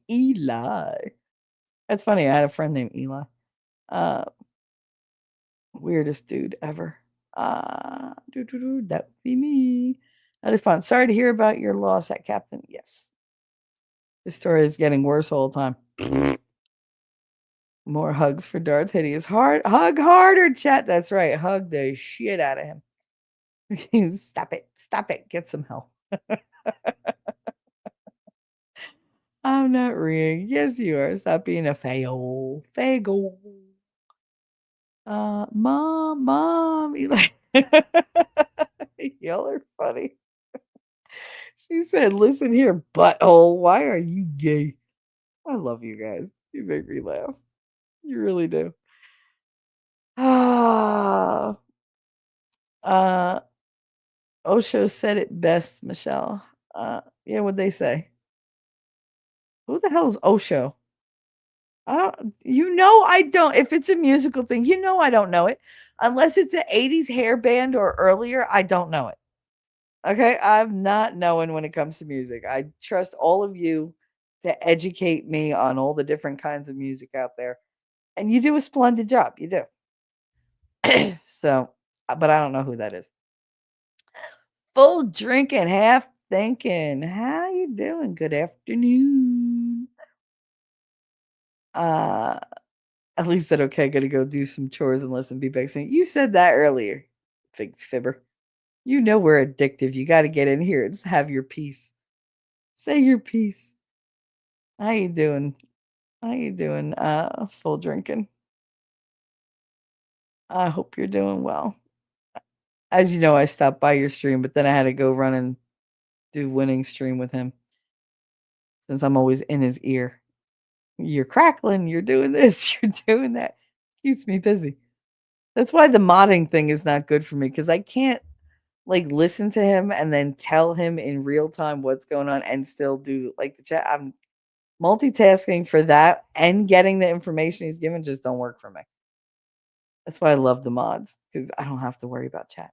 Speaker 3: Eli. That's funny. I had a friend named Eli. Uh Weirdest dude ever. That would be me. That is fun. Sorry to hear about your loss at Captain. Yes. This story is getting worse all the time. More hugs for Darth Hideous. Hug harder, chat. That's right. Hug the shit out of him. Stop it. Stop it. Get some help. I'm not rigged. Yes, you are. Stop being a fail. Fago. Mom. Eli. Y'all are funny. She said, listen here, butthole. Why are you gay? I love you guys. You make me laugh. You really do. Ah. Uh, Osho said it best, Michelle. Yeah, what'd they say? Who the hell is Osho? I don't, I don't. If it's a musical thing, I don't know it. Unless it's an 80s hair band or earlier, I don't know it. Okay, I'm not knowing when it comes to music. I trust all of you to educate me on all the different kinds of music out there. And you do a splendid job. You do. So, but I don't know who that is. Full drinking, half thinking. How you doing? Good afternoon. Uh At least said, okay, gotta go do some chores and listen, be back soon. You said that earlier, big fibber. You know we're addictive. You gotta get in here and just have your peace. Say your piece. How you doing? How you doing? Full drinking. I hope you're doing well. As you know, I stopped by your stream, but then I had to go run and do winning stream with him since I'm always in his ear. You're crackling, you're doing this, you're doing that. Keeps me busy. That's why the modding thing is not good for me because I can't like listen to him and then tell him in real time what's going on and still do like the chat. I'm multitasking for that and getting the information he's given just don't work for me. That's why I love the mods because I don't have to worry about chat.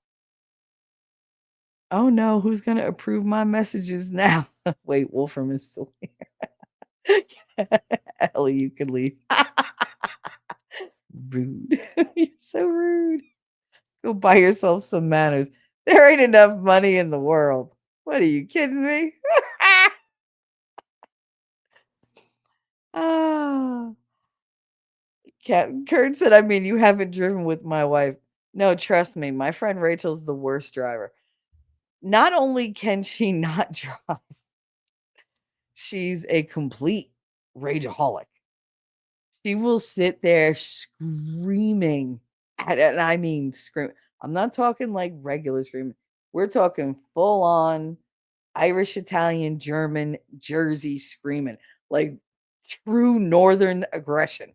Speaker 3: Oh no, who's gonna approve my messages now? Wait, Wolfram is still here. Ellie, you can leave. Rude. You're so rude. Go buy yourself some manners. There ain't enough money in the world. What are you kidding me? Ah. Kurt said, I mean, you haven't driven with my wife. No, trust me, my friend Rachel's the worst driver. Not only can she not drive, she's a complete rageaholic. She will sit there screaming at it, and I mean scream. I'm not talking like regular screaming. We're talking full on Irish, Italian, German, Jersey screaming, like true northern aggression.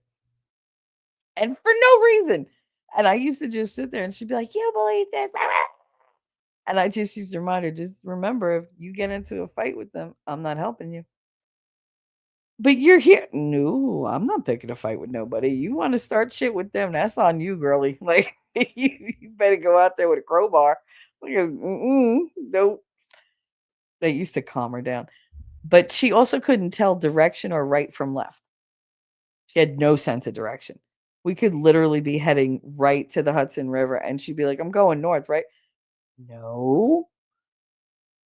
Speaker 3: and for no reason. And I used to just sit there and she'd be like, "You believe this?" And I just used to remind her, just remember, if you get into a fight with them, I'm not helping you. But you're here. No, I'm not picking a fight with nobody. You want to start shit with them? That's on you, girly. Like you better go out there with a crowbar. Because no, they used to calm her down. But she also couldn't tell direction or right from left. She had no sense of direction. We could literally be heading right to the Hudson River, and she'd be like, "I'm going north, right?" No,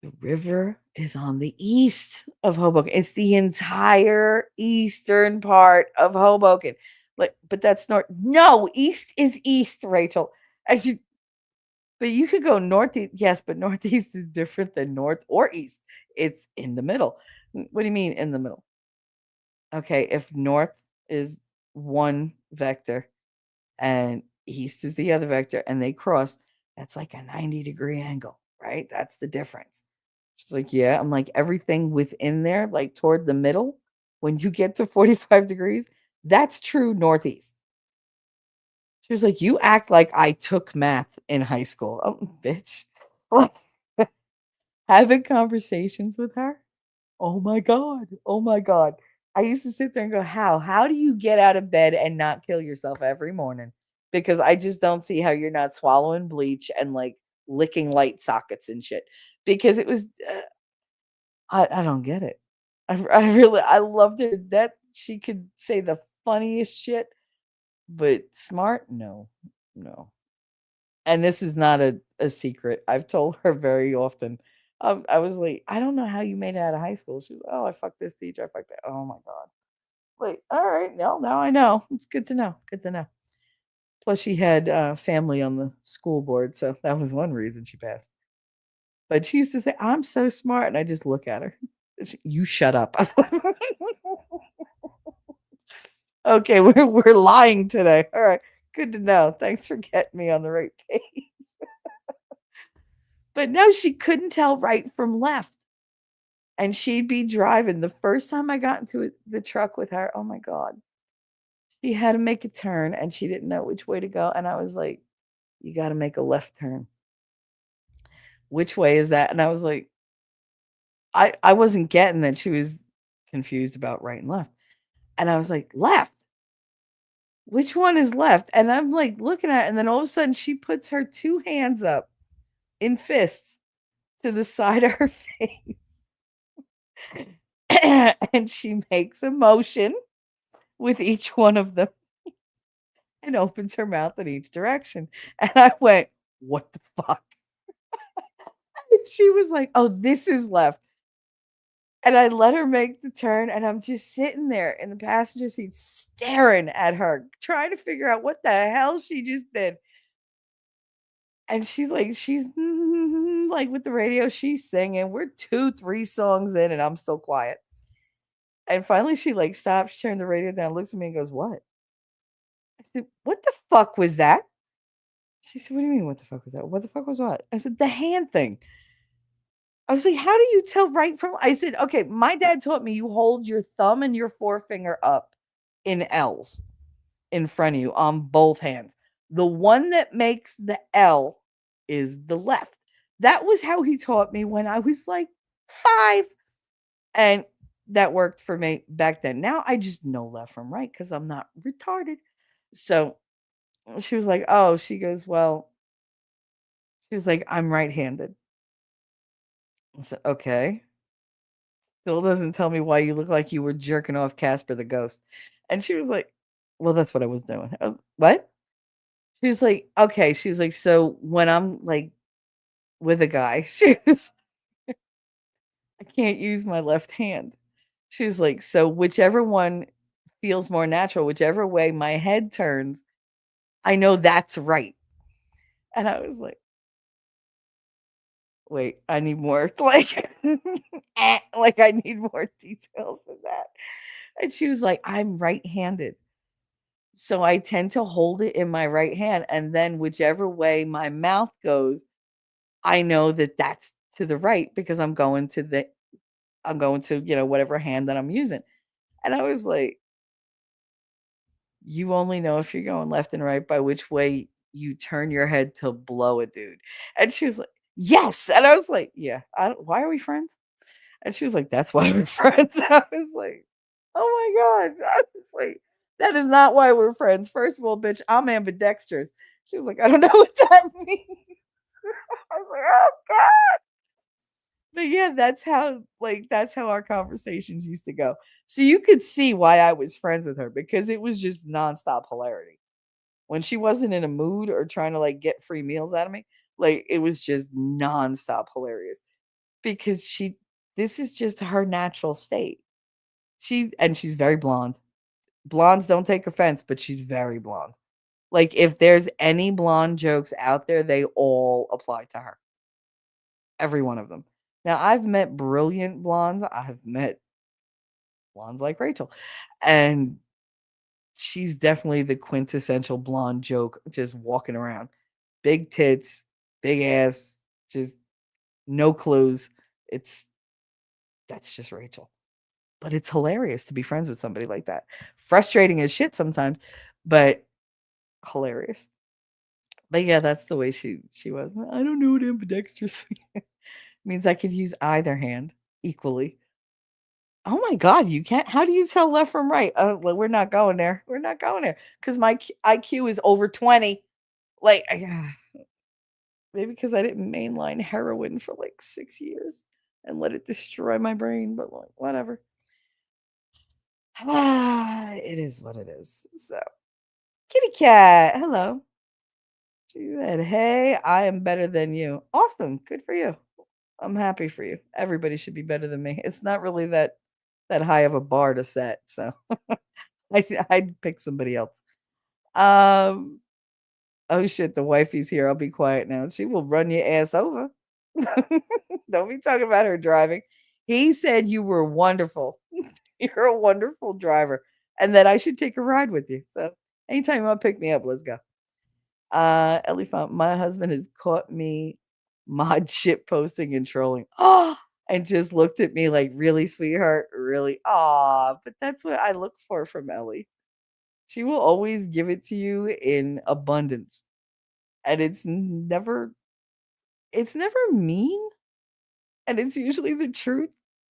Speaker 3: the river is on the east of Hoboken. It's the entire eastern part of Hoboken. Like, but that's north. No, east is east, Rachel. As you, but you could go northeast. Yes, but northeast is different than north or east. It's in the middle. What do you mean in the middle? Okay, if north is one vector and east is the other vector and they cross, that's like a 90-degree angle, right? That's the difference. She's like, yeah. I'm like, everything within there, like toward the middle, when you get to 45 degrees, that's true northeast. She was like, you act like I took math in high school. Oh, bitch. Like, having conversations with her. Oh my God. Oh my God. I used to sit there and go, how? How do you get out of bed and not kill yourself every morning? Because I just don't see how you're not swallowing bleach and like licking light sockets and shit. Because it was, I don't get it. I really, I loved her that she could say the funniest shit, but smart, no, no. And this is not a secret. I've told her very often. I was like, I don't know how you made it out of high school. She's like, oh, I fucked this teacher. I fucked that. Oh my God. Like, all right, now I know. It's good to know. Good to know. Plus, she had family on the school board, so that was one reason she passed. But she used to say, "I'm so smart," and I just look at her. You shut up. Okay, we're lying today. All right, good to know. Thanks for getting me on the right page. But no, she couldn't tell right from left. And she'd be driving. The first time I got into the truck with her, oh my God, she had to make a turn and she didn't know which way to go. And I was like, you got to make a left turn. Which way is that? And I was like, I wasn't getting that she was confused about right and left. And I was like, left. Which one is left? And I'm like looking at it, and then all of a sudden she puts her two hands up in fists to the side of her face. And she makes a motion with each one of them and opens her mouth in each direction. And I went, what the fuck? And she was like, oh, this is left. And I let her make the turn, and I'm just sitting there in the passenger seat staring at her, trying to figure out what the hell she just did. And she's like with the radio, she's singing. We're 2, 3 songs in, and I'm still quiet. And finally, she like stops, turned the radio down, looks at me, and goes, "What?" I said, "What the fuck was that?" She said, "What do you mean? What the fuck was that? What the fuck was what?" I said, "The hand thing." I was like, "How do you tell right from?" I said, "Okay, my dad taught me you hold your thumb and your forefinger up in L's in front of you on both hands. The one that makes the L is the left." That was how he taught me when I was like 5. And that worked for me back then. Now I just know left from right because I'm not retarded. So she was like, "Oh," she goes, "Well," she was like, "I'm right-handed." I said, "Okay." Still doesn't tell me why you look like you were jerking off Casper the ghost. And she was like, "Well, that's what I was doing." What? She was like, "Okay." She's like, "So when I'm like with a guy," she was, "I can't use my left hand." She was like, "So whichever one feels more natural, whichever way my head turns, I know that's right." And I was like, "Wait, I need more." Like, like I need more details than that. And she was like, "I'm right-handed. So I tend to hold it in my right hand, and then whichever way my mouth goes, I know that that's to the right because I'm going to, whatever hand that I'm using." And I was like, You only know if you're going left and right by which way you turn your head to blow a dude. And she was like, yes. And I was like, yeah, why are we friends? And she was like, that's why we're friends. I was like, oh my God. I was like, that is not why we're friends. First of all, bitch, I'm ambidextrous. She was like, I don't know what that means. I was like, oh God. But yeah, that's how our conversations used to go. So you could see why I was friends with her because it was just nonstop hilarity. When she wasn't in a mood or trying to like get free meals out of me, like it was just nonstop hilarious because this is just her natural state. She's very blonde. Blondes don't take offense, but she's very blonde. Like if there's any blonde jokes out there, they all apply to her. Every one of them. Now I've met brilliant blondes. I've met blondes like Rachel. And she's definitely the quintessential blonde joke just walking around. Big tits, big ass, just no clues. It's That's just Rachel. But it's hilarious to be friends with somebody like that. Frustrating as shit sometimes, but hilarious. But yeah, that's the way she was. I don't know what ambidextrous means. I could use either hand equally. Oh my god, you can't. How do you tell left from right? Well, we're not going there. We're not going there because my IQ is over 20. Like, maybe because I didn't mainline heroin for like 6 years and let it destroy my brain. But like, whatever. It is what it is. So, kitty cat, hello. She said, "Hey, I am better than you." Awesome, good for you. I'm happy for you. Everybody should be better than me. It's not really that high of a bar to set, so I'd pick somebody else. Um, oh shit, the wifey's here. I'll be quiet now. She will run your ass over. Don't be talking about her driving. He said you were wonderful. You're a wonderful driver, and that I should take a ride with you. So anytime you want to pick me up, let's go. Ellie found my husband has caught me mod shit posting and trolling. Oh, and just looked at me like, really, sweetheart, really. Aw, but that's what I look for from Ellie. She will always give it to you in abundance. And it's never mean, and it's usually the truth.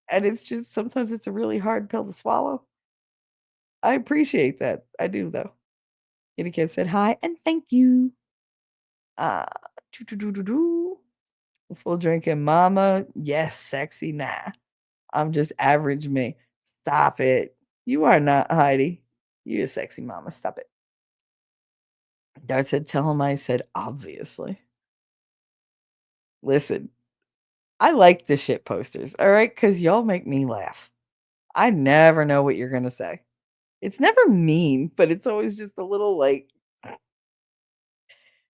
Speaker 3: And it's just sometimes it's a really hard pill to swallow. I appreciate that. I do though. Kitty Cat said hi and thank you. Uh doo-doo-doo-doo-doo. Full drinking mama. Yes, sexy. Nah. I'm just average me. Stop it. You are not Heidi. You a sexy mama. Stop it. Dart said, tell him I said obviously. Listen, I like the shit posters, all right? Because y'all make me laugh. I never know what you're gonna say. It's never mean, but it's always just a little like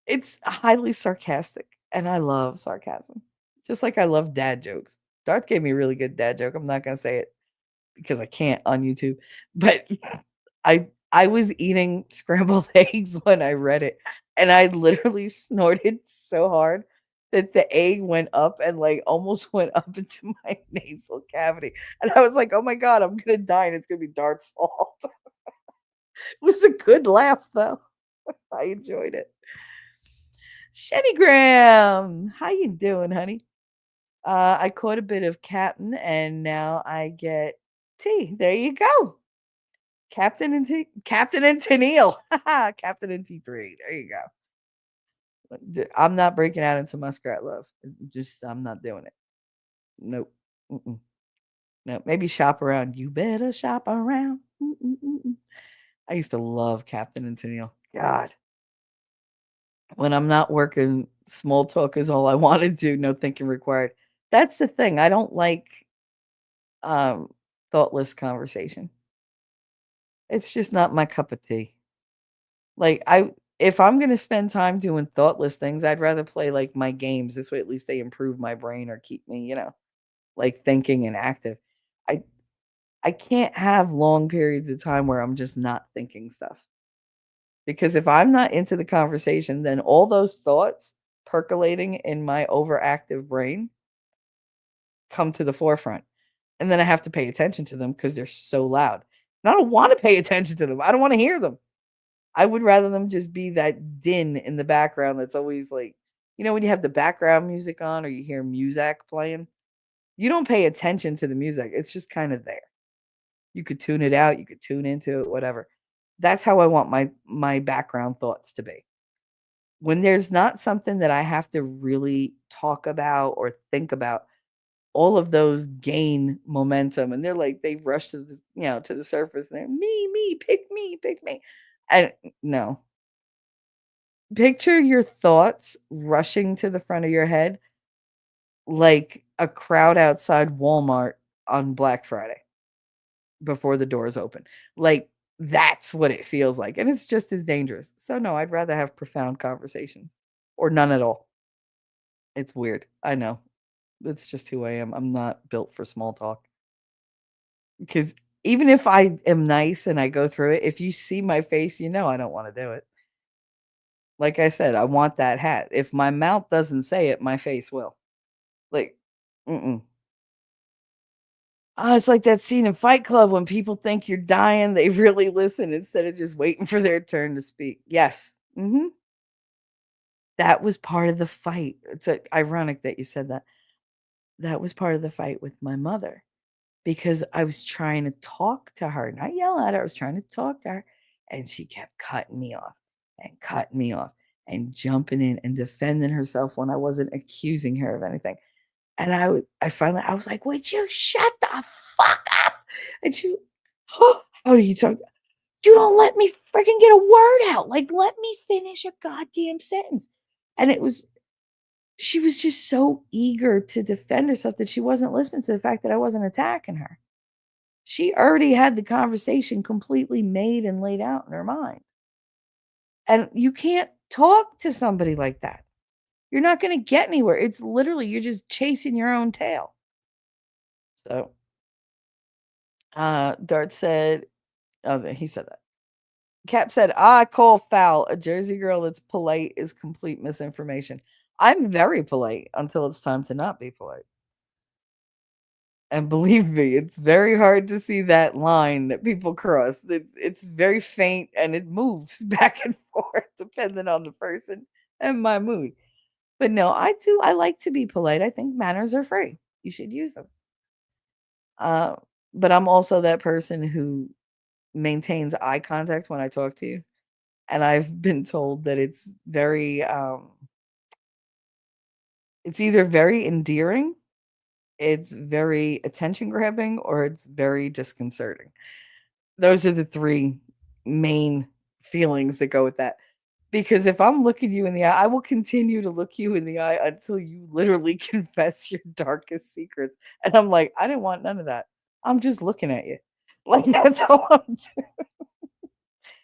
Speaker 3: it's highly sarcastic, and I love sarcasm. Just like I love dad jokes. Darth gave me a really good dad joke. I'm not gonna say it because I can't on YouTube, but I was eating scrambled eggs when I read it, and I literally snorted so hard that the egg went up and like almost went up into my nasal cavity. And I was like, "Oh my god, I'm gonna die, and it's gonna be Darth's fault." It was a good laugh though. I enjoyed it. Shenny Graham, how you doing, honey? I caught a bit of Captain, and now I get tea. There you go. Captain and Tennille. Captain and T3. There you go. I'm not breaking out into muskrat love. Just I'm not doing it. Nope. Mm-mm. No, maybe shop around. You better shop around. Mm-mm-mm-mm. I used to love Captain and Tennille. God, when I'm not working, small talk is all I want to do. No thinking required. That's the thing. I don't like um thoughtless conversation. It's just not my cup of tea. Like I if I'm gonna spend time doing thoughtless things, I'd rather play like my games. This way at least they improve my brain or keep me, like thinking and active. I I can't have long periods of time where I'm just not thinking stuff. Because if I'm not into the conversation, then all those thoughts percolating in my overactive brain come to the forefront. And then I have to pay attention to them because they're so loud. And I don't want to pay attention to them. I don't want to hear them. I would rather them just be that din in the background that's always like, when you have the background music on or you hear music playing, you don't pay attention to the music. It's just kind of there. You could tune it out, you could tune into it, whatever. That's how I want my background thoughts to be. When there's not something that I have to really talk about or think about, all of those gain momentum and they're like they rush to the surface and they're me, pick me. I no. Picture your thoughts rushing to the front of your head like a crowd outside Walmart on Black Friday before the doors open. Like that's what it feels like. And it's just as dangerous. So no, I'd rather have profound conversations or none at all. It's weird. I know. That's just who I am. I'm not built for small talk. Because even if I am nice and I go through it, if you see my face, I don't want to do it. Like I said, I want that hat. If my mouth doesn't say it, my face will. Like, mm-mm. It's like that scene in Fight Club when people think you're dying, they really listen instead of just waiting for their turn to speak. Yes. That was part of the fight. It's ironic that you said that. That was part of the fight with my mother because I was trying to talk to her, not yell at her. I was trying to talk to her, and she kept cutting me off and jumping in and defending herself when I wasn't accusing her of anything. And I was like, "Would you shut the fuck up?" And she, "Oh, how do you talk? You don't let me freaking get a word out. Like, let me finish a goddamn sentence." And she was just so eager to defend herself that she wasn't listening to the fact that I wasn't attacking her. She already had the conversation completely made and laid out in her mind. And you can't talk to somebody like that. You're not going to get anywhere. It's literally you're just chasing your own tail. So, Dart said, oh, he said that. Cap said, I call foul. A Jersey girl that's polite is complete misinformation. I'm very polite until it's time to not be polite. And believe me, it's very hard to see that line that people cross. It's very faint and it moves back and forth depending on the person and my mood. But no, I do. I like to be polite. I think manners are free. You should use them. Uh, but I'm also that person who maintains eye contact when I talk to you. And I've been told that it's either very endearing, it's very attention grabbing, or it's very disconcerting. Those are the 3 main feelings that go with that. Because if I'm looking you in the eye, I will continue to look you in the eye until you literally confess your darkest secrets. And I'm like, I didn't want none of that. I'm just looking at you. Like that's all I'm doing.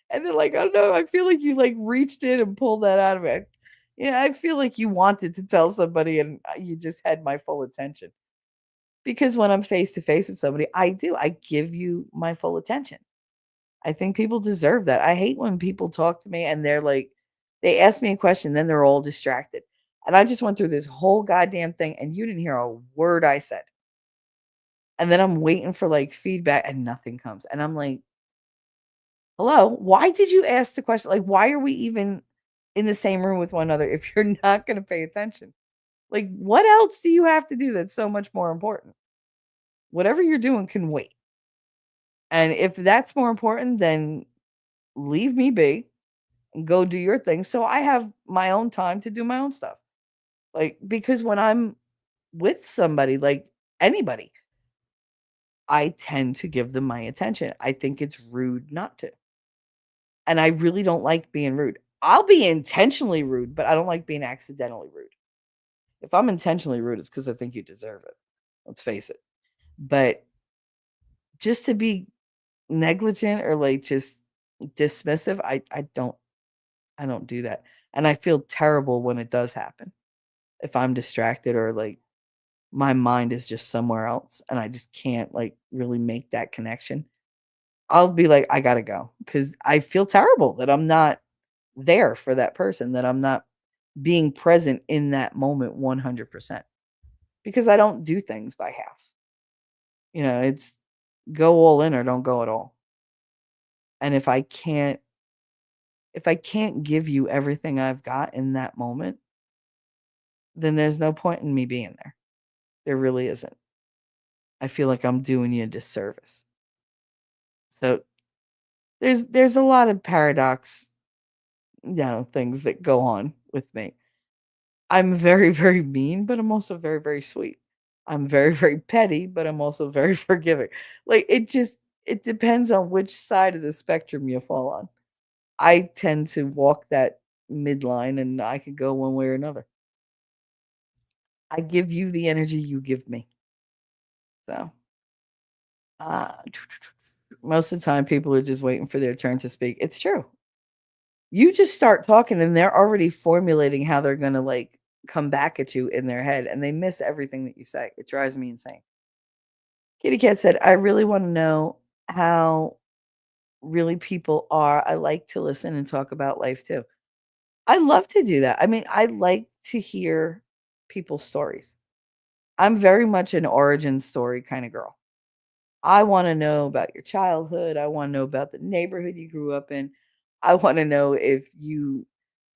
Speaker 3: And they're like, I don't know. I feel like you like reached in and pulled that out of me. Yeah, I feel like you wanted to tell somebody and you just had my full attention. Because when I'm face to face with somebody, I do. I give you my full attention. I think people deserve that. I hate when people talk to me and they're like, they ask me a question, then they're all distracted. And I just went through this whole goddamn thing and you didn't hear a word I said. And then I'm waiting for like feedback and nothing comes. And I'm like, hello, why did you ask the question? Like, why are we even in the same room with one another if you're not going to pay attention? Like, what else do you have to do that's so much more important? Whatever you're doing can wait. And if that's more important, then leave me be and go do your thing. So I have my own time to do my own stuff. Like, because when I'm with somebody, like anybody, I tend to give them my attention. I think it's rude not to. And I really don't like being rude. I'll be intentionally rude, but I don't like being accidentally rude. If I'm intentionally rude, it's because I think you deserve it. Let's face it. But just to be negligent or like just dismissive, I don't do that. And I feel terrible when it does happen. If I'm distracted or like my mind is just somewhere else and I just can't like really make that connection. I'll be like, I gotta go because I feel terrible that I'm not there for that person, that I'm not being present in that moment 100% because I don't do things by half. It's go all in or don't go at all. And if I can't If I can't give you everything I've got in that moment, then there's no point in me being there. There really isn't. I feel like I'm doing you a disservice. So there's a lot of paradox, things that go on with me. I'm very, very mean, but I'm also very, very sweet. I'm very, very petty, but I'm also very forgiving. Like it depends on which side of the spectrum you fall on. I tend to walk that midline and I could go one way or another. I give you the energy you give me. So, uh, most of the time people are just waiting for their turn to speak. It's true. You just start talking and they're already formulating how they're going to like come back at you in their head and they miss everything that you say. It drives me insane. Kitty Cat said, I really want to know how really people are. I like to listen and talk about life too. I love to do that. I mean, I like to hear people's stories. I'm very much an origin story kind of girl. I want to know about your childhood. I want to know about the neighborhood you grew up in. I want to know if you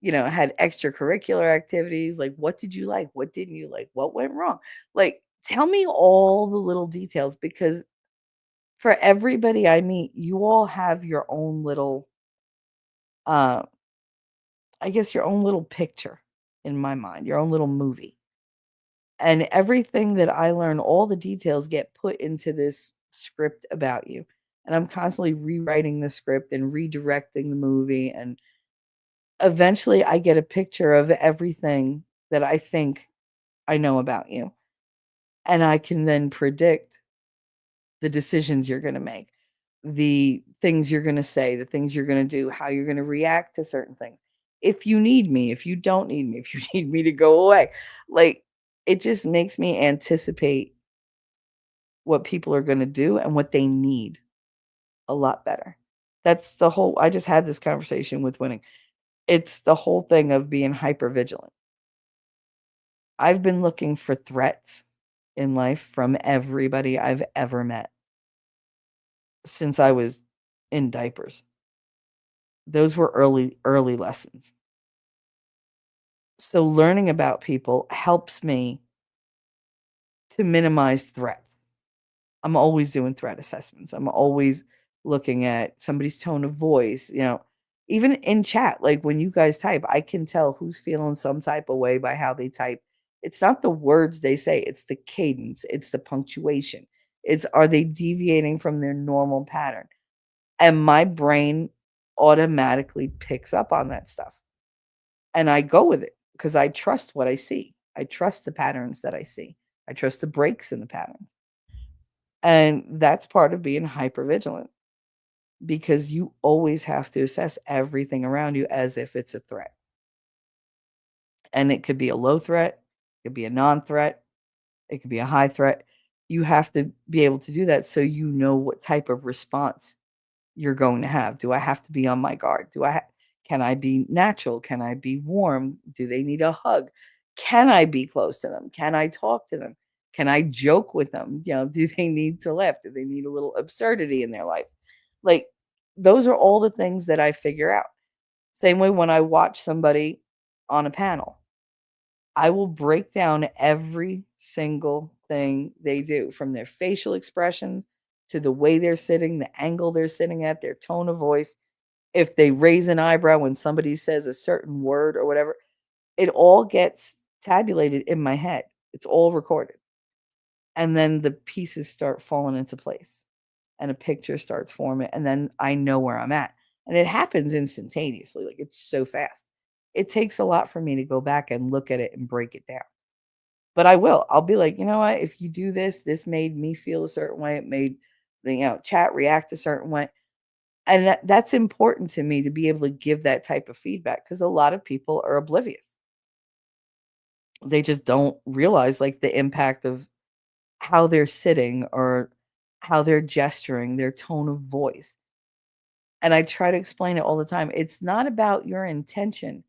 Speaker 3: had extracurricular activities. Like, what did you like? What didn't you like? What went wrong? Like, tell me all the little details because for everybody I meet, you all have your own little, uh, I guess, your own little picture in my mind, your own little movie. And everything that I learn, all the details get put into this script about you. And I'm constantly rewriting the script and redirecting the movie. And eventually I get a picture of everything that I think I know about you. And I can then predict the decisions you're going to make, the things you're going to say, the things you're going to do, how you're going to react to certain things. If you need me, if you don't need me, if you need me to go away, like it just makes me anticipate what people are going to do and what they need a lot better. That's the whole I just had this conversation with winning. It's the whole thing of being hyper vigilant. I've been looking for threats in life from everybody I've ever met since I was in diapers. Those were early lessons. So learning about people helps me to minimize threats. I'm always doing threat assessments. I'm always looking at somebody's tone of voice, even in chat, like when you guys type, I can tell who's feeling some type of way by how they type. It's not the words they say, it's the cadence, it's the punctuation. It's are they deviating from their normal pattern? And my brain automatically picks up on that stuff. And I go with it because I trust what I see. I trust the patterns that I see. I trust the breaks in the patterns. And that's part of being hyper vigilant because you always have to assess everything around you as if it's a threat. And it could be a low threat, it could be a non threat, it could be a high threat. You have to be able to do that so you know what type of response you're going to have. Do I have to be on my guard? Can I be natural? Can I be warm? Do they need a hug? Can I be close to them? Can I talk to them? Can I joke with them? Do they need to laugh? Do they need a little absurdity in their life? Like those are all the things that I figure out. Same way when I watch somebody on a panel, I will break down every single thing they do from their facial expressions to the way they're sitting, the angle they're sitting at, their tone of voice. If they raise an eyebrow when somebody says a certain word or whatever, it all gets tabulated in my head. It's all recorded. And then the pieces start falling into place and a picture starts forming. And then I know where I'm at. And it happens instantaneously. Like it's so fast. It takes a lot for me to go back and look at it and break it down. But I will. I'll be like, you know what? If you do this, this made me feel a certain way. It made the chat react a certain way. And that's important to me to be able to give that type of feedback because a lot of people are oblivious. They just don't realize like the impact of how they're sitting or how they're gesturing, their tone of voice. And I try to explain it all the time. It's not about your intention.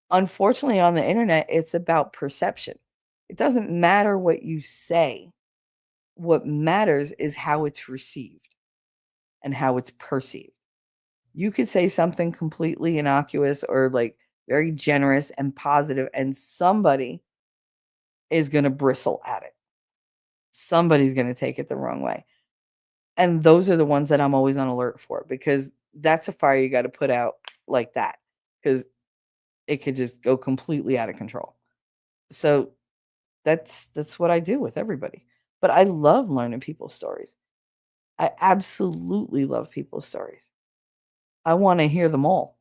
Speaker 3: Unfortunately, on the internet, it's about perception. It doesn't matter what you say. What matters is how it's received and how it's perceived. You could say something completely innocuous or like very generous and positive, and somebody is going to bristle at it. Somebody's going to take it the wrong way. And those are the ones that I'm always on alert for, because that's a fire you got to put out like that, because it could just go completely out of control. So that's what I do with everybody. But I love learning people's stories. I absolutely love people's stories. I want to hear them all.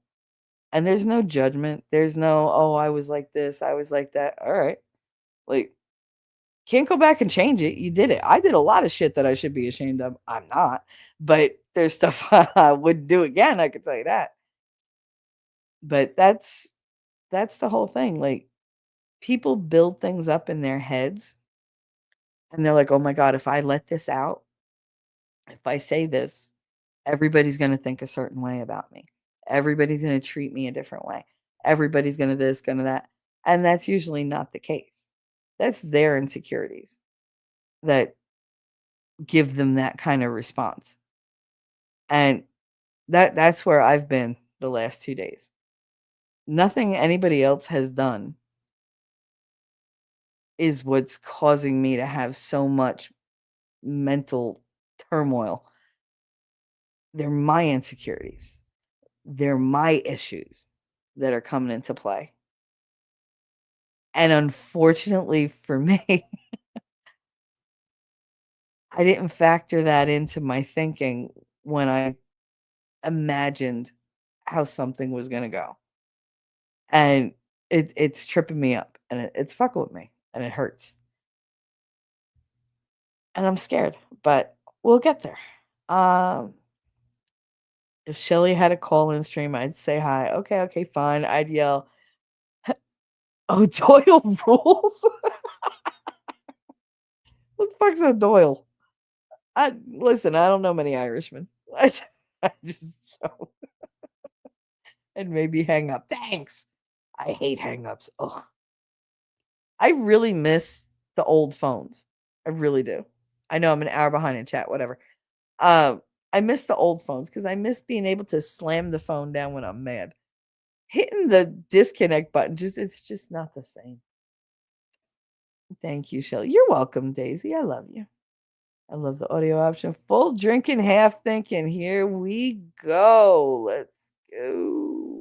Speaker 3: And there's no judgment. There's no, oh, I was like this, I was like that. All right. Like, can't go back and change it. You did it. I did a lot of shit that I should be ashamed of. I'm not. But there's stuff I wouldn't do again, I can tell you that. But that's the whole thing. Like, people build things up in their heads and they're like, "Oh my god, if I let this out, if I say this, everybody's going to think a certain way about me. Everybody's going to treat me a different way. Everybody's going to this, going to that." And that's usually not the case. That's their insecurities that give them that kind of response. And that's where I've been the last 2 days. Nothing anybody else has done is what's causing me to have so much mental turmoil. They're my insecurities. They're my issues that are coming into play. And unfortunately for me, I didn't factor that into my thinking when I imagined how something was going to go. And it's tripping me up, and it's fucking with me, and it hurts. And I'm scared, but we'll get there. If Shelly had a call-in stream, I'd say hi. Okay, okay, fine. I'd yell, "Oh, Doyle rules." What the fuck's a Doyle? Listen, I don't know many Irishmen. I just so and maybe hang up. Thanks. I hate hang-ups. Ugh. I really miss the old phones. I really do. I know I'm an hour behind in chat, whatever. I miss the old phones because I miss being able to slam the phone down when I'm mad. Hitting the disconnect button, it's just not the same. Thank you, Shelly. You're welcome, Daisy. I love you. I love the audio option. Full drinking, half thinking. Here we go. Let's go.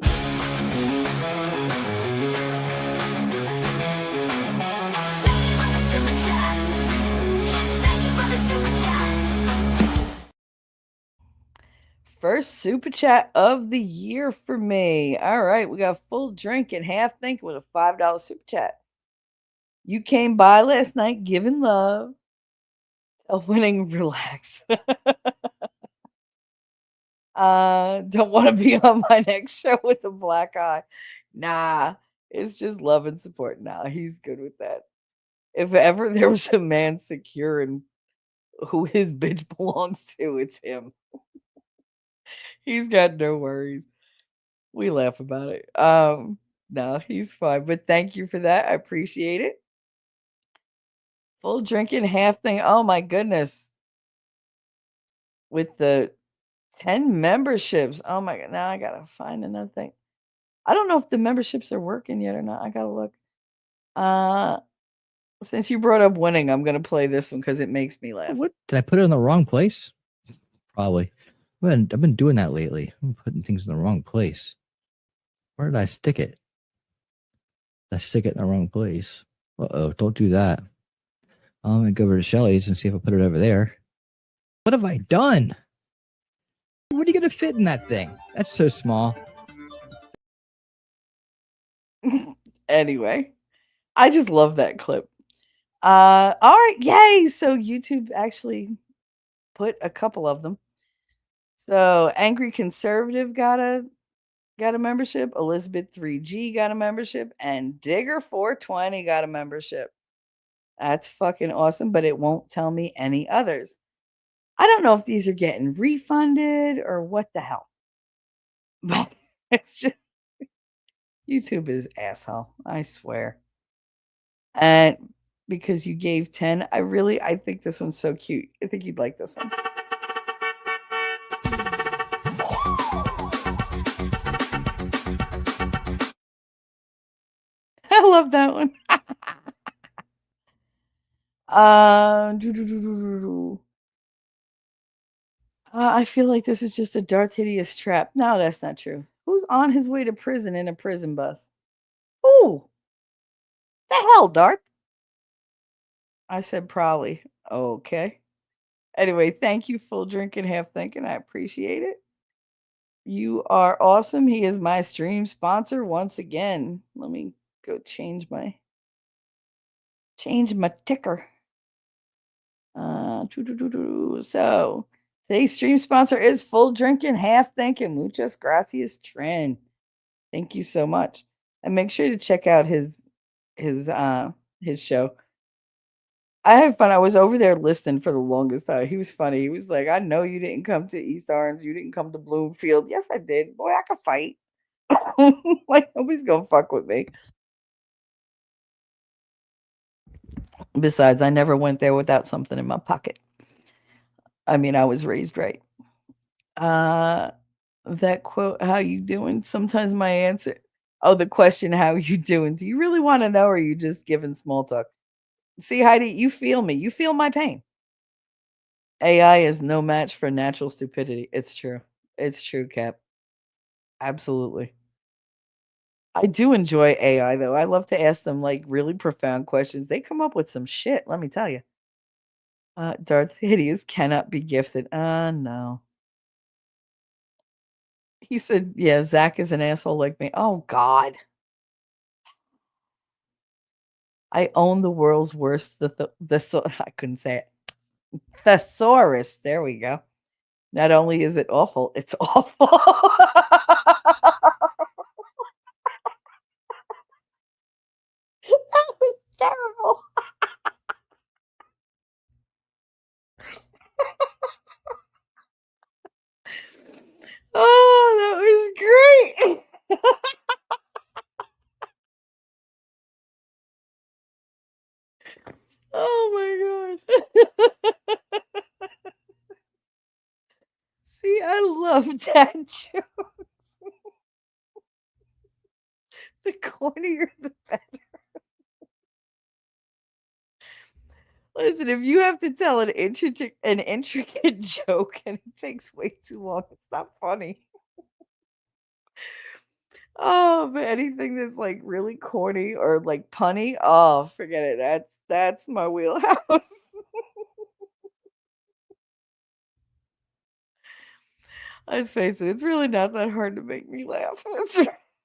Speaker 3: First super chat of the year for me. All right, we got full drink and half thinking with a $5 super chat. You came by last night giving love. Winning, relax. Don't want to be on my next show with a black eye. Nah, it's just love and support. Nah, he's good with that. If ever there was a man secure in who his bitch belongs to, it's him. He's got no worries. We laugh about it. No, he's fine. But thank you for that. I appreciate it. Full drinking half thing. Oh my goodness. With the 10 memberships. Oh my god. Now I gotta find another thing. I don't know if the memberships are working yet or not. I gotta look. Since you brought up winning, I'm gonna play this one because it makes me laugh.
Speaker 4: What did I put it in the wrong place? Probably. I've been doing that lately. I'm putting things in the wrong place. Where did I stick it? Did I stick it in the wrong place? Uh-oh, don't do that. I'm gonna go over to Shelly's and see if I put it over there. What have I done? What are you gonna fit in that thing? That's so small.
Speaker 3: Anyway, I just love that clip. All right, yay! So YouTube actually put a couple of them. So Angry Conservative got a membership, Elizabeth 3G got a membership, and Digger 420 got a membership. That's fucking awesome, but it won't tell me any others. I don't know if these are getting refunded or what the hell. But it's just YouTube is asshole, I swear. And because you gave 10, I think this one's so cute. I think you'd like this one. love that one. Uh, I feel like this is just a Darth Hideous trap. No, that's not true. Who's on his way to prison in a prison bus? Who? The hell, Darth? I said probably. Okay. Anyway, thank you, full drinking, half thinking. I appreciate it. You are awesome. He is my stream sponsor once again. Let me go change my ticker. So today's stream sponsor is Full Drinking, Half Thinking. Muchas gracias, Trent. Thank you so much. And make sure to check out his show. I have fun. I was over there listening for the longest time. He was funny. He was like, I know you didn't come to East Orange. You didn't come to Bloomfield. Yes, I did. Boy, I could fight. Like, nobody's gonna fuck with me. Besides, I never went there without something in my pocket. I mean, I was raised right. Uh that quote, how you doing? Sometimes my answer, oh, the question, how you doing? Do you really want to know, or are you just giving small talk? See, Heidi, you feel me. You feel my pain. AI is no match for natural stupidity. It's true. It's true, Cap. Absolutely. I do enjoy AI though. I love to ask them like really profound questions. They come up with some shit, let me tell you. Darth Hideous cannot be gifted. No. He said, yeah, Zach is an asshole like me. Oh God. I own the world's worst I couldn't say it. Thesaurus. There we go. Not only is it awful, it's awful. That was terrible. Oh, that was great. Oh my god. See, I love dad jokes. The cornier the better. Listen, if you have to tell an intricate joke and it takes way too long, it's not funny. Oh, but anything that's like really corny or like punny, oh, forget it. That's my wheelhouse. Let's face it, it's really not that hard to make me laugh.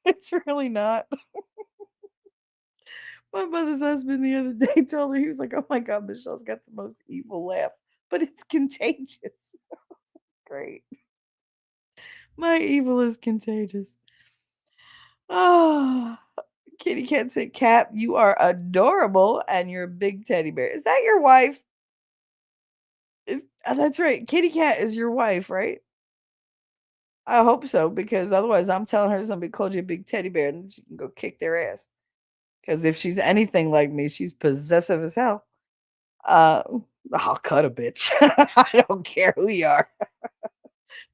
Speaker 3: It's really not. My mother's husband the other day told her, he was like, "Oh my god, Michelle's got the most evil laugh, but it's contagious." Great. My evil is contagious. Oh, Kitty Cat said, Cap, you are adorable and you're a big teddy bear. Is that your wife? That's right. Kitty Cat is your wife, right? I hope so, because otherwise I'm telling her somebody called you a big teddy bear and she can go kick their ass. Because if she's anything like me, she's possessive as hell. Uh, I'll cut a bitch. I don't care who you are.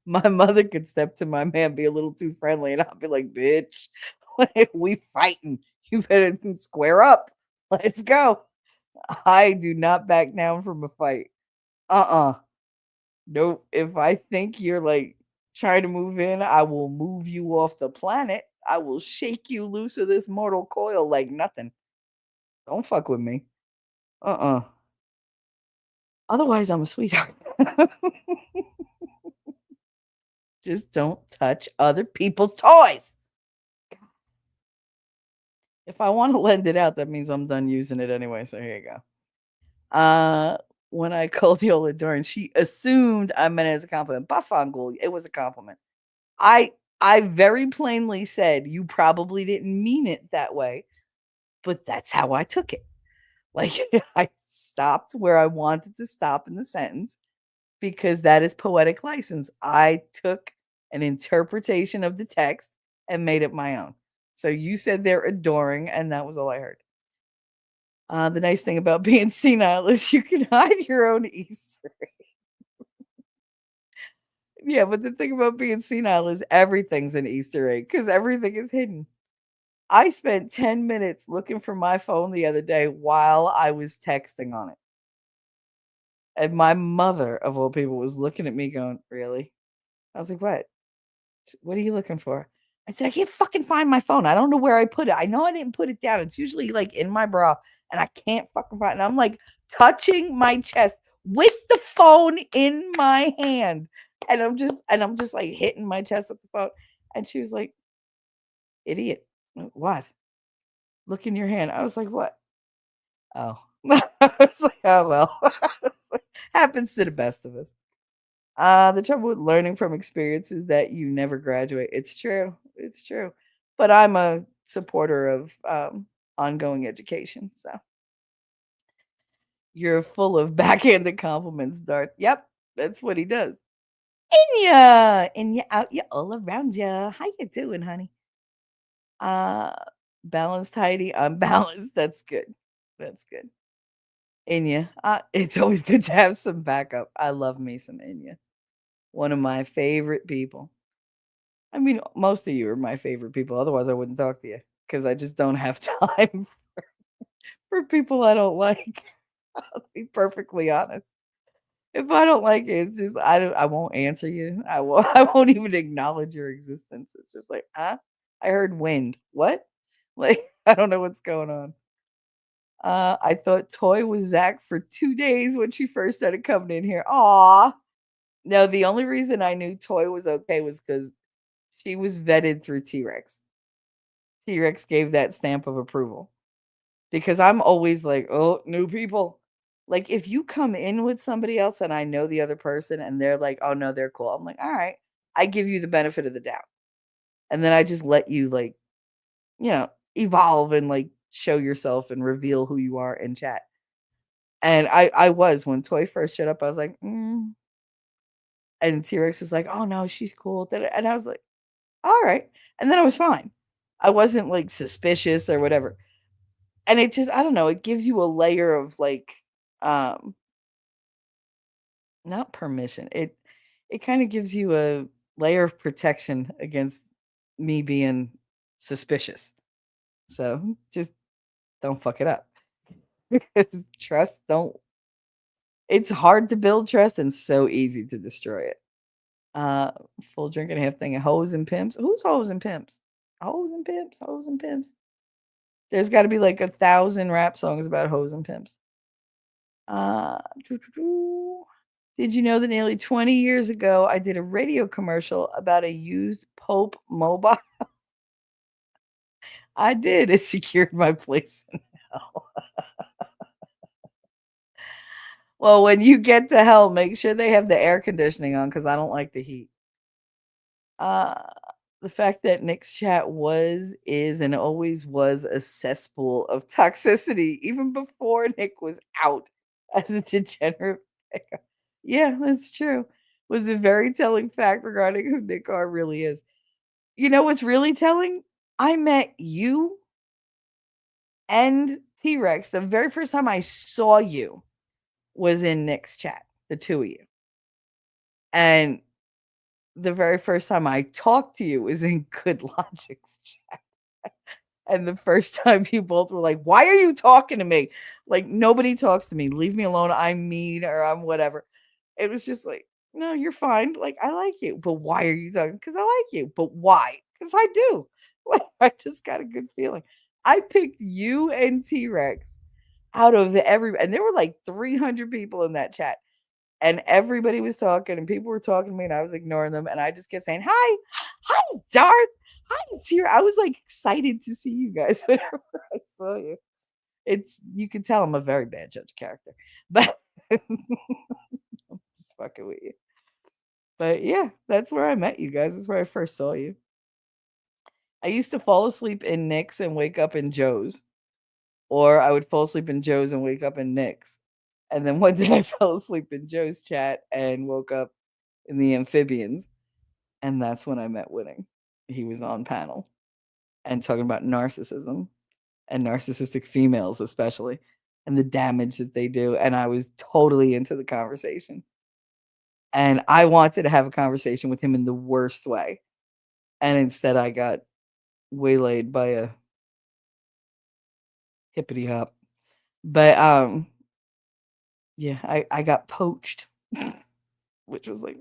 Speaker 3: My mother could step to my man, be a little too friendly, and I'll be like, bitch, we fighting. You better square up. Let's go. I do not back down from a fight. Uh-uh. Nope. If I think you're like trying to move in, I will move you off the planet. I will shake you loose of this mortal coil like nothing. Don't fuck with me. Uh-uh. Otherwise, I'm a sweetheart. Just don't touch other people's toys. If I want to lend it out, that means I'm done using it anyway. So here you go. When I called Yola Dorn, she assumed I meant it as a compliment. Bafangul, it was a compliment. I very plainly said you probably didn't mean it that way, but that's how I took it. Like I stopped where I wanted to stop in the sentence because that is poetic license. I took an interpretation of the text and made it my own. So you said they're adoring, and that was all I heard. The nice thing about being senile is you can hide your own Easter egg. Yeah, but the thing about being senile is everything's an Easter egg because everything is hidden. I spent 10 minutes looking for my phone the other day while I was texting on it. And my mother, of all people, was looking at me going, "Really?" I was like, "What? What are you looking for?" I said, "I can't fucking find my phone. I don't know where I put it. I know I didn't put it down. It's usually like in my bra, and I can't fucking find it." And I'm like touching my chest with the phone in my hand. And I'm just like hitting my chest with the phone. And she was like, "Idiot. What? Look in your hand." I was like, "What?" Oh. I was like, "Oh well." I was like, happens to the best of us. The trouble with learning from experience is that you never graduate. It's true. It's true. But I'm a supporter of ongoing education. So you're full of backhanded compliments, Darth. Yep, that's what he does. In ya, out ya, all around ya. How you doing, honey? Uh, balanced, tidy, unbalanced. That's good. That's good. Inya. It's always good to have some backup. I love me some Inya. One of my favorite people. I mean, most of you are my favorite people. Otherwise, I wouldn't talk to you because I just don't have time for people I don't like. I'll be perfectly honest. If I don't like it, it's just I won't answer you. I won't even acknowledge your existence. It's just like, huh? I heard wind. What? Like I don't know what's going on. I thought Toy was Zach for 2 days when she first started coming in here. Aw. No, the only reason I knew Toy was okay was because she was vetted through T Rex. T Rex gave that stamp of approval because I'm always like, oh, new people. Like, if you come in with somebody else and I know the other person and they're like, oh, no, they're cool. I'm like, all right, I give you the benefit of the doubt. And then I just let you, like, evolve and like show yourself and reveal who you are in chat. And I was, when Toy first showed up, I was like, and T Rex was like, oh, no, she's cool. And I was like, all right. And then I was fine. I wasn't like suspicious or whatever. And it just, I don't know, it gives you a layer of like, um, not permission. It kind of gives you a layer of protection against me being suspicious. So just don't fuck it up. Because trust don't it's hard to build trust and so easy to destroy it. Uh Full drink and a half thing of hoes and pimps. Who's hoes and pimps? Hoes and pimps, hoes and pimps. There's got to be like 1,000 rap songs about hoes and pimps. Uh, doo, doo, doo. Did you know that nearly 20 years ago, I did a radio commercial about a used Pope mobile? I did. It secured my place in hell. Well, when you get to hell, make sure they have the air conditioning on because I don't like the heat. Uh, the fact that Nick's chat was, is, and always was a cesspool of toxicity, even before Nick was out as a degenerate. Yeah, that's true. Was a very telling fact regarding who Nick Carr really is. You know what's really telling? I met you and T Rex. The very first time I saw you was in Nick's chat, the two of you. And the very first time I talked to you was in Good Logic's chat. And the first time you both were like, "Why are you talking to me? Like, nobody talks to me. Leave me alone. I'm mean or I'm whatever." It was just like, "No, you're fine. Like, I like you. But why are you talking? Because I like you. But why? Because I do." Like, I just got a good feeling. I picked you and T Rex out of and there were like 300 people in that chat. And everybody was talking, and people were talking to me, and I was ignoring them. And I just kept saying, "Hi, hi, Darth. Hi, Tyr." I was like excited to see you guys whenever I saw you. You can tell I'm a very bad judge of character, but just fucking with you. But yeah, that's where I met you guys. That's where I first saw you. I used to fall asleep in Nick's and wake up in Joe's, or I would fall asleep in Joe's and wake up in Nick's. And then one day I fell asleep in Joe's chat and woke up in the amphibians. And that's when I met Winning. He was on panel and talking about narcissism and narcissistic females, especially, and the damage that they do. And I was totally into the conversation. And I wanted to have a conversation with him in the worst way. And instead, I got waylaid by a hippity hop. But yeah, I got poached, which was like,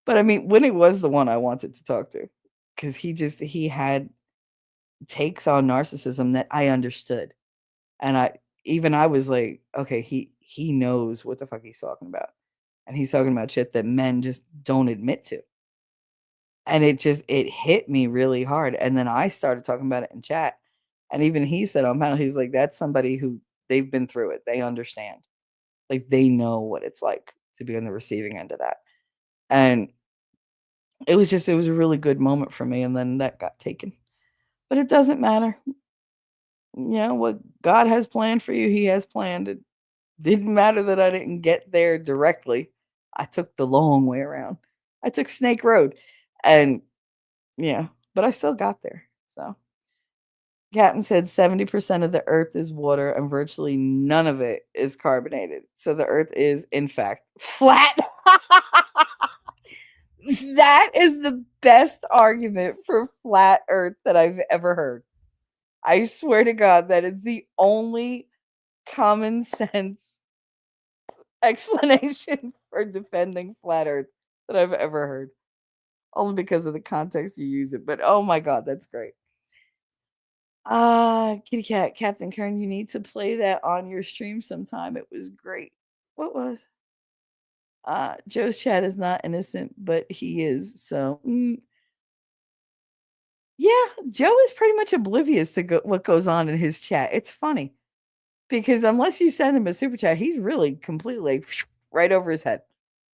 Speaker 3: but I mean, when it was the one I wanted to talk to, because he had takes on narcissism that I understood, and I was like, okay, he knows what the fuck he's talking about, and he's talking about shit that men just don't admit to, and it hit me really hard, and then I started talking about it in chat, and even he said on panel, he was like, that's somebody who they've been through it, they understand, like they know what it's like to be on the receiving end of that, and it was a really good moment for me, and then that got taken. But it doesn't matter. What God has planned for you, He has planned. It didn't matter that I didn't get there directly. I took the long way around. I took Snake Road. And yeah, but I still got there. So Captain said 70% of the earth is water and virtually none of it is carbonated. So the earth is, in fact, flat. That is the best argument for flat earth that I've ever heard. I swear to God, that is the only common sense explanation for defending flat earth that I've ever heard. Only because of the context you use it. But oh my God, that's great. Kitty Cat, Captain Kern, you need to play that on your stream sometime. It was great. What was? Joe's chat is not innocent, but he is. So, yeah, Joe is pretty much oblivious to what goes on in his chat. It's funny because unless you send him a super chat, he's really completely right over his head.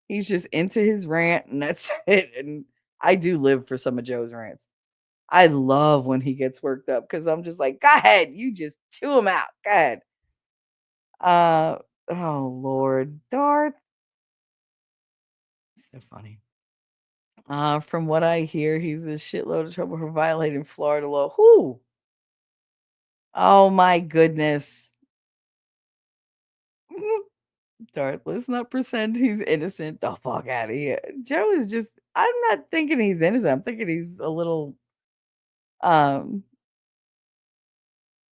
Speaker 3: He's just into his rant, and that's it. And I do live for some of Joe's rants. I love when he gets worked up because I'm just like, go ahead, you just chew him out. Go ahead. Oh Lord, Darth. So funny. From what I hear, he's a shitload of trouble for violating Florida law. Who? Oh my goodness. Darth, let's not pretend he's innocent. The fuck out of here. Joe is just, I'm not thinking he's innocent. I'm thinking he's a little um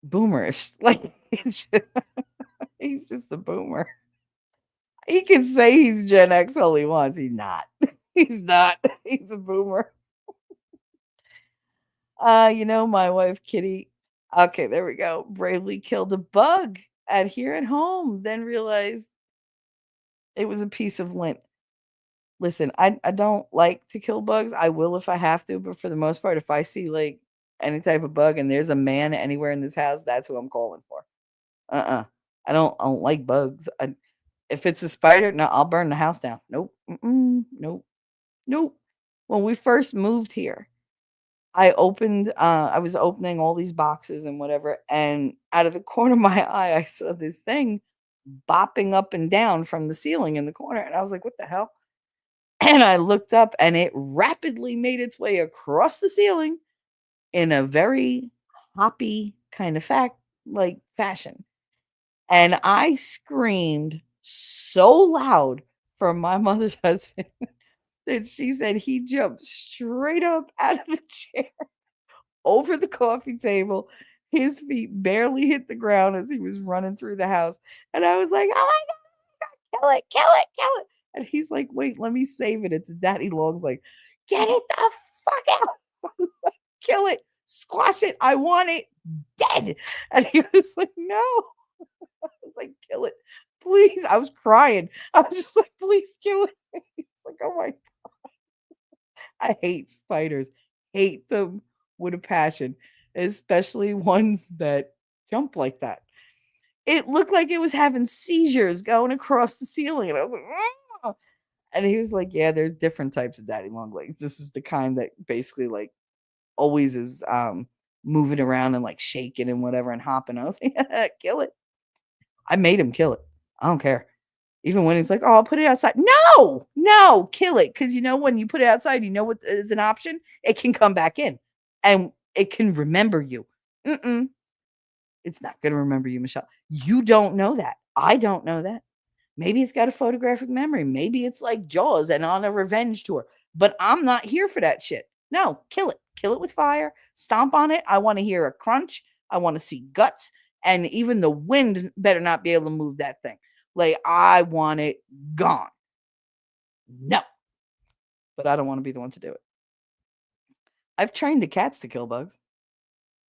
Speaker 3: boomerish. Like he's just a boomer. He can say he's Gen X all he wants. He's not. He's not. He's a boomer. My wife Kitty. Okay, there we go. Bravely killed a bug here at home, then realized it was a piece of lint. Listen, I don't like to kill bugs. I will if I have to, but for the most part, if I see like any type of bug and there's a man anywhere in this house, that's who I'm calling for. I don't like bugs. If it's a spider, no, I'll burn the house down. Nope. Nope. Nope. When we first moved here, I was opening all these boxes and whatever, and out of the corner of my eye, I saw this thing bopping up and down from the ceiling in the corner. And I was like, what the hell? And I looked up and it rapidly made its way across the ceiling in a very hoppy kind of fashion. And I screamed so loud for my mother's husband that she said he jumped straight up out of the chair over the coffee table. His feet barely hit the ground as he was running through the house. And I was like, oh my God, kill it, kill it, kill it. And he's like, wait, let me save it. It's Daddy Long's like, get it the fuck out. I was like, kill it, squash it. I want it dead. And he was like, no. I was like, kill it, please. I was crying. I was just like, please kill it. He's like, oh my God. I hate spiders. Hate them with a passion, especially ones that jump like that. It looked like it was having seizures going across the ceiling. And I was like, ah! And he was like, yeah, there's different types of daddy long legs. This is the kind that basically like always is moving around and like shaking and whatever and hopping. I was like, kill it. I made him kill it. I don't care. Even when he's like, oh, I'll put it outside. No, kill it. Because when you put it outside, what is an option? It can come back in and it can remember you. It's not going to remember you, Michelle. You don't know that. I don't know that. Maybe it's got a photographic memory. Maybe it's like Jaws and on a revenge tour. But I'm not here for that shit. No, kill it. Kill it with fire. Stomp on it. I want to hear a crunch. I want to see guts. And even the wind better not be able to move that thing. Like, I want it gone. No. But I don't want to be the one to do it. I've trained the cats to kill bugs.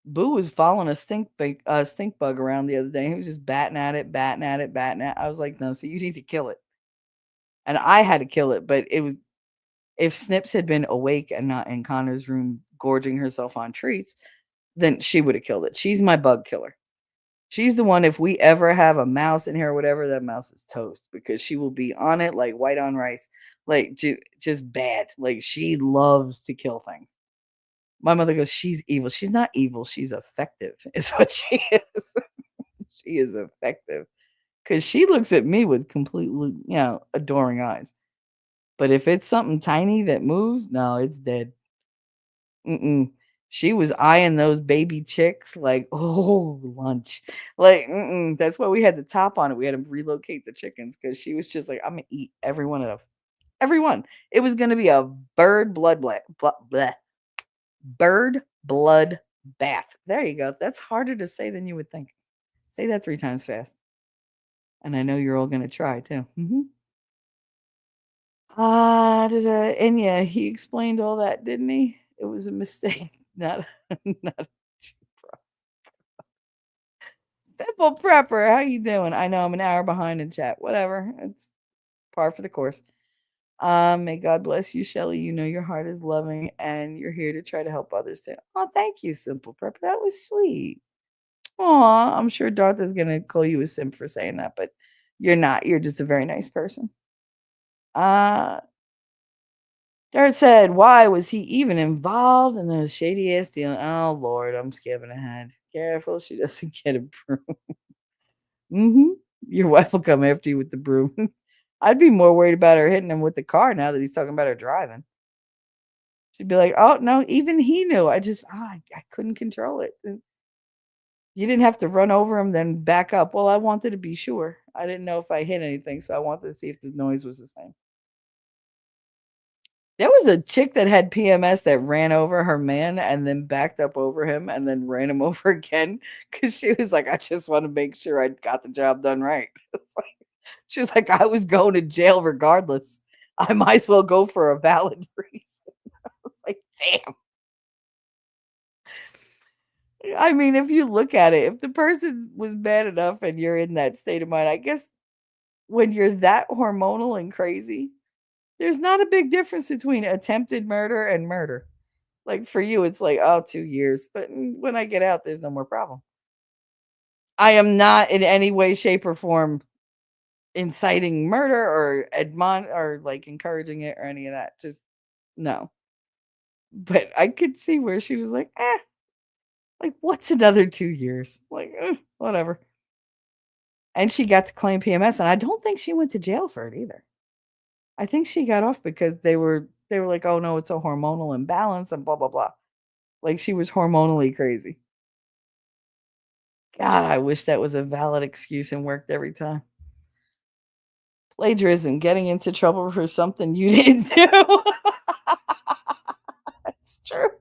Speaker 3: Boo was following a stink bug around the other day. He was just batting at it, batting at it, batting at it. I was like, no, so you need to kill it. And I had to kill it, but it was if Snips had been awake and not in Connor's room gorging herself on treats, then she would have killed it. She's my bug killer. She's the one, if we ever have a mouse in here or whatever, that mouse is toast because she will be on it like white on rice, like just bad. Like, she loves to kill things. My mother goes, she's evil. She's not evil. She's effective, is what she is. She is effective because she looks at me with completely, adoring eyes. But if it's something tiny that moves, no, it's dead. Mm-mm. She was eyeing those baby chicks like, oh, lunch. Like, that's why we had the top on it. We had to relocate the chickens because she was just like, I'm gonna eat every one of those. Every one. It was gonna be a bird blood bird blood bath. There you go. That's harder to say than you would think. Say that 3 times fast. And I know you're all gonna try too. And yeah, he explained all that, didn't he? It was a mistake, not not a simple prepper. How you doing? I know I'm an hour behind in chat. Whatever. It's par for the course. May God bless you, Shelly. You know your heart is loving and you're here to try to help others too. Oh, thank you, Simple Prepper. That was sweet. Aw, I'm sure Darth is gonna call you a simp for saying that, but you're not. You're just a very nice person. Uh Darth said, why was he even involved in those shady ass deal? Oh Lord, I'm skipping ahead. Careful, she doesn't get a broom. Your wife will come after you with the broom. I'd be more worried about her hitting him with the car now that he's talking about her driving. She'd be like, oh no, even he knew. I couldn't control it. You didn't have to run over him, then back up. Well, I wanted to be sure. I didn't know if I hit anything, so I wanted to see if the noise was the same. There was a chick that had PMS that ran over her man and then backed up over him and then ran him over again because she was like, I just want to make sure I got the job done right. She was like, I was going to jail regardless. I might as well go for a valid reason. I was like, damn. I mean, if you look at it, if the person was bad enough and you're in that state of mind, I guess when you're that hormonal and crazy, there's not a big difference between attempted murder and murder. Like, for you, it's like, oh, 2 years. But when I get out, there's no more problem. I am not in any way, shape, or form inciting murder or like encouraging it or any of that. Just no. But I could see where she was like, like, what's another 2 years? Like, whatever. And she got to claim PMS, and I don't think she went to jail for it either. I think she got off because they were like, "Oh, no, it's a hormonal imbalance," and blah, blah, blah. Like, she was hormonally crazy. God, I wish that was a valid excuse and worked every time. Plagiarism, getting into trouble for something you didn't do. That's true.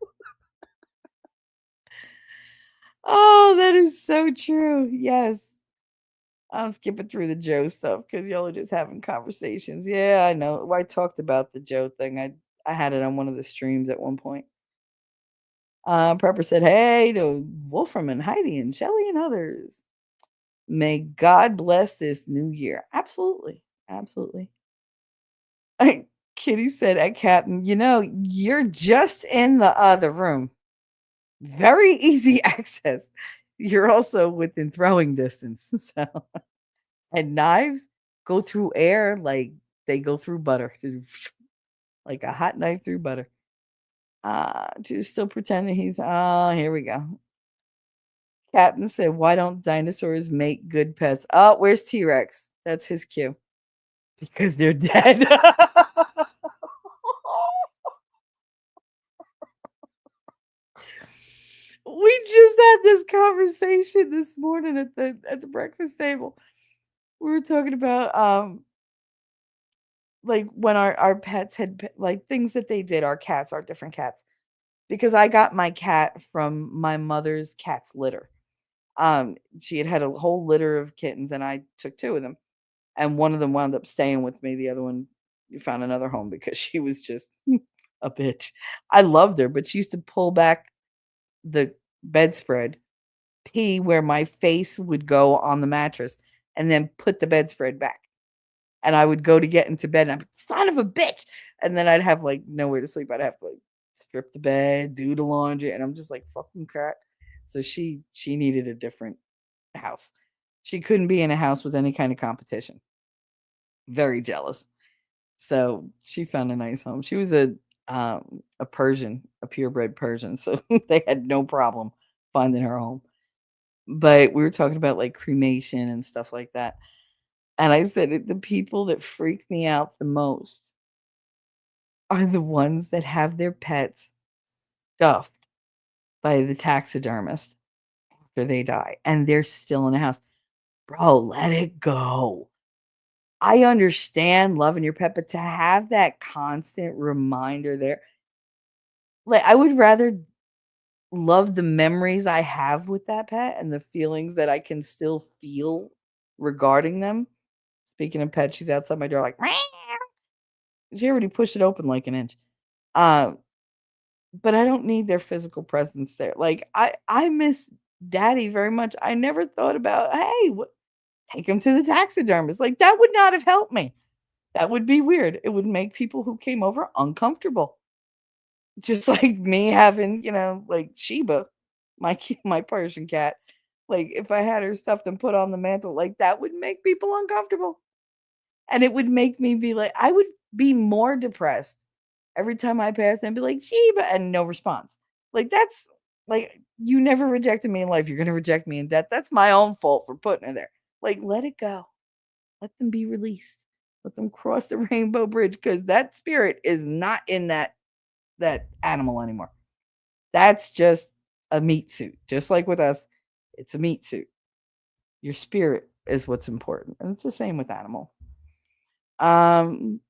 Speaker 3: Oh, that is so true. Yes. I'm skipping through the Joe stuff because y'all are just having conversations. Yeah, I know. I talked about the Joe thing. I had it on one of the streams at one point. Prepper said, hey to Wolfram and Heidi and Shelly and others. May God bless this new year. Absolutely. Absolutely. Kitty said at Captain, you're just in the other room. Very easy access. You're also within throwing distance. So, and knives go through air like they go through butter, like a hot knife through butter. Just still pretending he's. Oh, here we go. Captain said, "Why don't dinosaurs make good pets?" Oh, where's T-Rex? That's his cue. Because they're dead. We just had this conversation this morning at the breakfast table. We were talking about like when our pets had like things that they did, our cats, our different cats. Because I got my cat from my mother's cat's litter. She had a whole litter of kittens, and I took 2 of them, and one of them wound up staying with me. The other one, we found another home because she was just a bitch. I loved her, but she used to pull back the bedspread, pee where my face would go on the mattress, and then put the bedspread back. And I would go to get into bed, and I'd be, "Son of a bitch!" And then I'd have, like, nowhere to sleep. I'd have to, like, strip the bed, do the laundry, and I'm just like, "Fucking crap." So she needed a different house. She couldn't be in a house with any kind of competition. Very jealous. So she found a nice home. She was a Persian, a purebred Persian, so they had no problem finding her home. But we were talking about, like, cremation and stuff like that. And I said the people that freak me out the most are the ones that have their pets stuffed by the taxidermist after they die, and they're still in the house. Bro, let it go. I understand loving your pet, but to have that constant reminder there, like, I would rather love the memories I have with that pet and the feelings that I can still feel regarding them. Speaking of pets, she's outside my door like, "Meow." She already pushed it open like an inch. Um, but I don't need their physical presence there. Like, I miss daddy very much. I never thought about, "Hey, take him to the taxidermist." Like, that would not have helped me. That would be weird. It would make people who came over uncomfortable. Just like me having, like, Sheba, my Persian cat. Like, if I had her stuffed and put on the mantle, like, that would make people uncomfortable. And it would make me be like I would be more depressed every time I passed and be like, "Sheba," and no response. Like, that's like, you never rejected me in life, you're gonna reject me in death. That's my own fault for putting her there. Like, let it go. Let them be released. Let them cross the rainbow bridge because that spirit is not in that animal anymore. That's just a meat suit. Just like with us, it's a meat suit. Your spirit is what's important, and it's the same with animals. Um,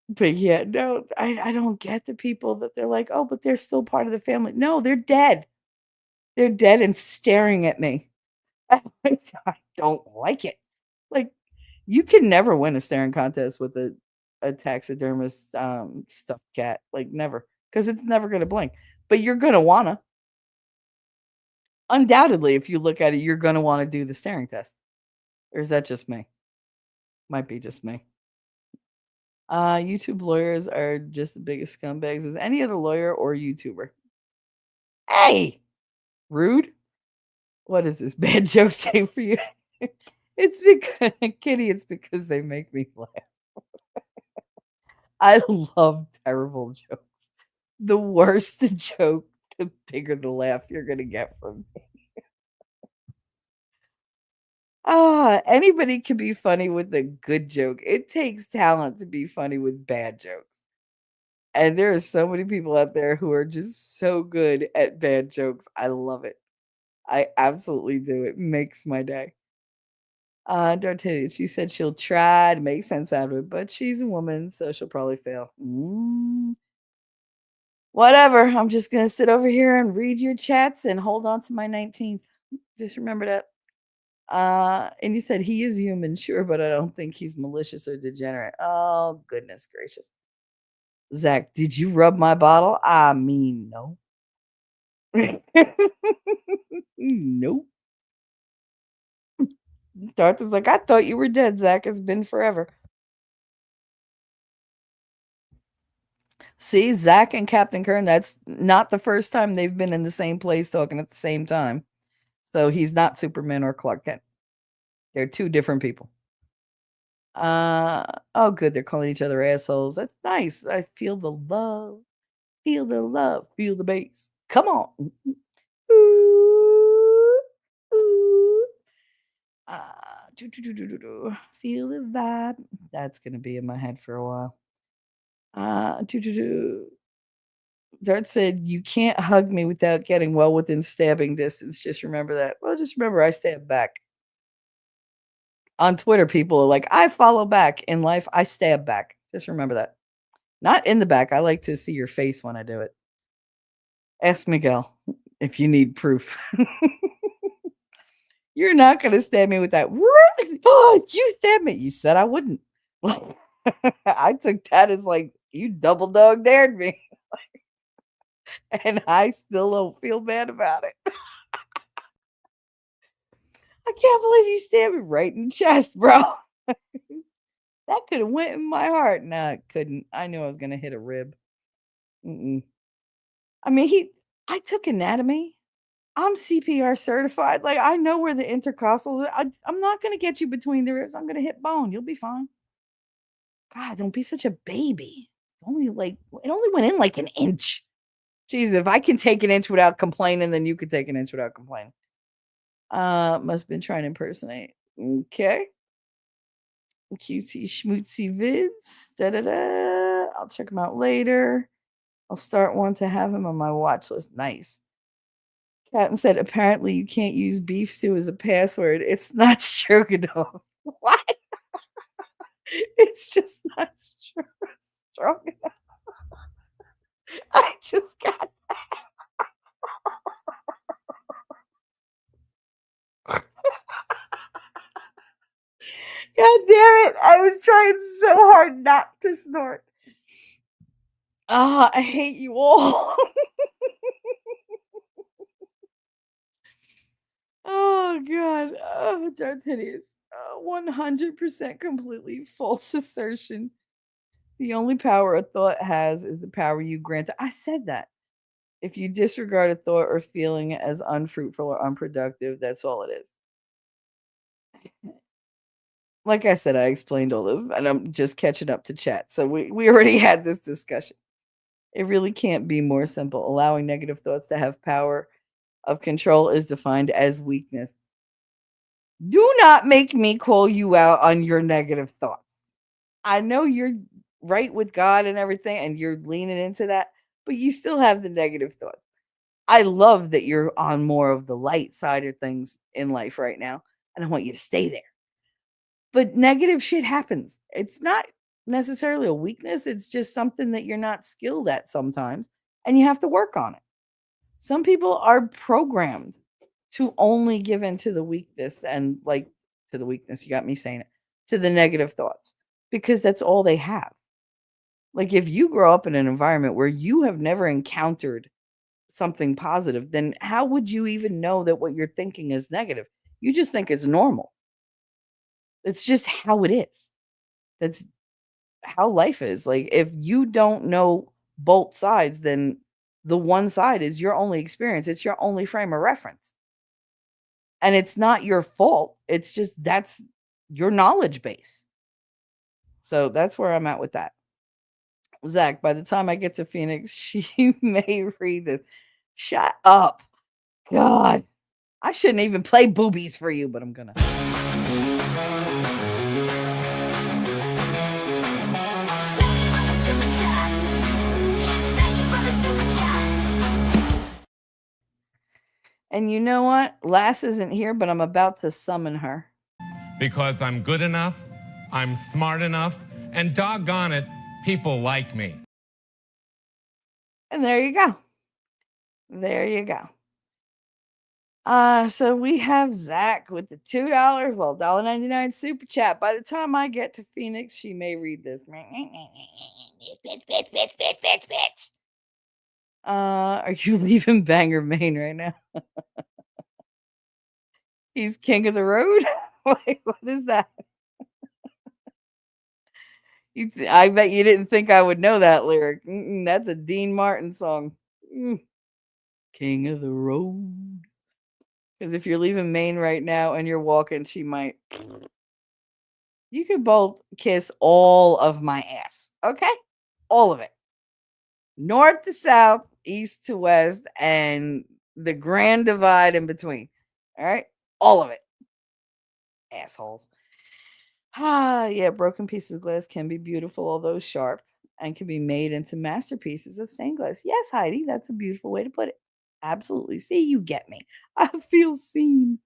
Speaker 3: but yeah, no, I don't get the people that they're like, "Oh, but they're still part of the family." No, they're dead. They're dead and staring at me. I don't like it. Like, you can never win a staring contest with a taxidermist, stuffed cat, like, never, because it's never gonna blink, but you're gonna wanna. Undoubtedly, if you look at it, you're gonna wanna do the staring test. Or is that just me? Might be just me. YouTube lawyers are just the biggest scumbags as any other lawyer or YouTuber. Hey! Rude? What is this, bad joke day for you? It's because Kitty, it's because they make me laugh. I love terrible jokes. The worse the joke, the bigger the laugh you're gonna get from me. Anybody can be funny with a good joke. It takes talent to be funny with bad jokes. And there are so many people out there who are just so good at bad jokes. I love it. I absolutely do. It makes my day. Dorothy, she said she'll try to make sense out of it, but she's a woman, so she'll probably fail. Whatever. I'm just gonna sit over here and read your chats and hold on to my 19th. Just remember that. And you said he is human, sure, but I don't think he's malicious or degenerate. Oh, goodness gracious. Zach, did you rub my bottle? I mean, no. Nope. Darth like, I thought you were dead, Zach. It's been forever. See, Zach and Captain Kern, that's not the first time they've been in the same place talking at the same time. So he's not Superman or Clark Kent. They're two different people. Oh, good. They're calling each other assholes. That's nice. I feel the love. Feel the love. Feel the bass. Come on. Ooh, ooh. Feel the vibe. That's gonna be in my head for a while. Doo, doo, doo. Dart said, "You can't hug me without getting well within stabbing distance. Just remember that." Well, just remember I stab back. On Twitter, people are like, "I follow back." In life, I stab back. Just remember that. Not in the back. I like to see your face when I do it. Ask Miguel if you need proof. You're not going to stab me with that. Oh, you stabbed me. You said I wouldn't. I took that as like, you double dog dared me. And I still don't feel bad about it. I can't believe you stabbed me right in the chest, bro. That could have went in my heart. No, it couldn't. I knew I was going to hit a rib. Mm-mm. I mean, I took anatomy. I'm CPR certified. Like, I know where the intercostals are. I'm not going to get you between the ribs. I'm going to hit bone. You'll be fine. God, don't be such a baby. It only went in like an inch. Jesus, if I can take an inch without complaining, then you could take an inch without complaining. Must have been trying to impersonate. Okay. Cutesy schmootsy vids. Da da da. I'll check them out later. I'll start one to have him on my watch list. Nice. Captain said, apparently you can't use beef stew as a password. It's not stroganoff. What? It's just not strong enough. I just got God damn it. I was trying so hard not to snort. I hate you all. Oh, God. Oh, Darth Hideous. 100% completely false assertion. The only power a thought has is the power you grant it. I said that. If you disregard a thought or feeling as unfruitful or unproductive, that's all it is. Like I said, I explained all this, and I'm just catching up to chat. So we already had this discussion. It really can't be more simple. Allowing negative thoughts to have power of control is defined as weakness. Do not make me call you out on your negative thoughts. I know you're right with God and everything, and you're leaning into that, but you still have the negative thoughts. I love that you're on more of the light side of things in life right now, and I want you to stay there. But negative shit happens. It's not necessarily a weakness, it's just something that you're not skilled at sometimes, and you have to work on it. Some people are programmed to only give in to the weakness and like to the weakness, you got me saying it, to the negative thoughts because that's all they have. Like if you grow up in an environment where you have never encountered something positive, then how would you even know that what you're thinking is negative? You just think it's normal. It's just how it is. That's how life is. Like if you don't know both sides, then the one side is your only experience. It's your only frame of reference. And it's not your fault. It's just that's your knowledge base. So that's where I'm at with that. Zach, by the time I get to Phoenix, she may read this. Shut up. God. I shouldn't even play boobies for you, but I'm gonna. And you know what? Lass isn't here, but I'm about to summon her.
Speaker 5: Because I'm good enough, I'm smart enough, and doggone it, people like me.
Speaker 3: And there you go. There you go. So we have Zach with the $2, well, $1.99 super chat. By the time I get to Phoenix, she may read this. Are you leaving Bangor, Maine right now? He's king of the road? Like, what is that? I bet you didn't think I would know that lyric. That's a Dean Martin song. King of the road. Because if you're leaving Maine right now and you're walking, she might. You could both kiss all of my ass. Okay? All of it. North to south, east to west, and the grand divide in between. All right? All of it. Assholes. Yeah, broken pieces of glass can be beautiful, although sharp, and can be made into masterpieces of stained glass. Yes, Heidi, that's a beautiful way to put it. Absolutely. See, you get me. I feel seen.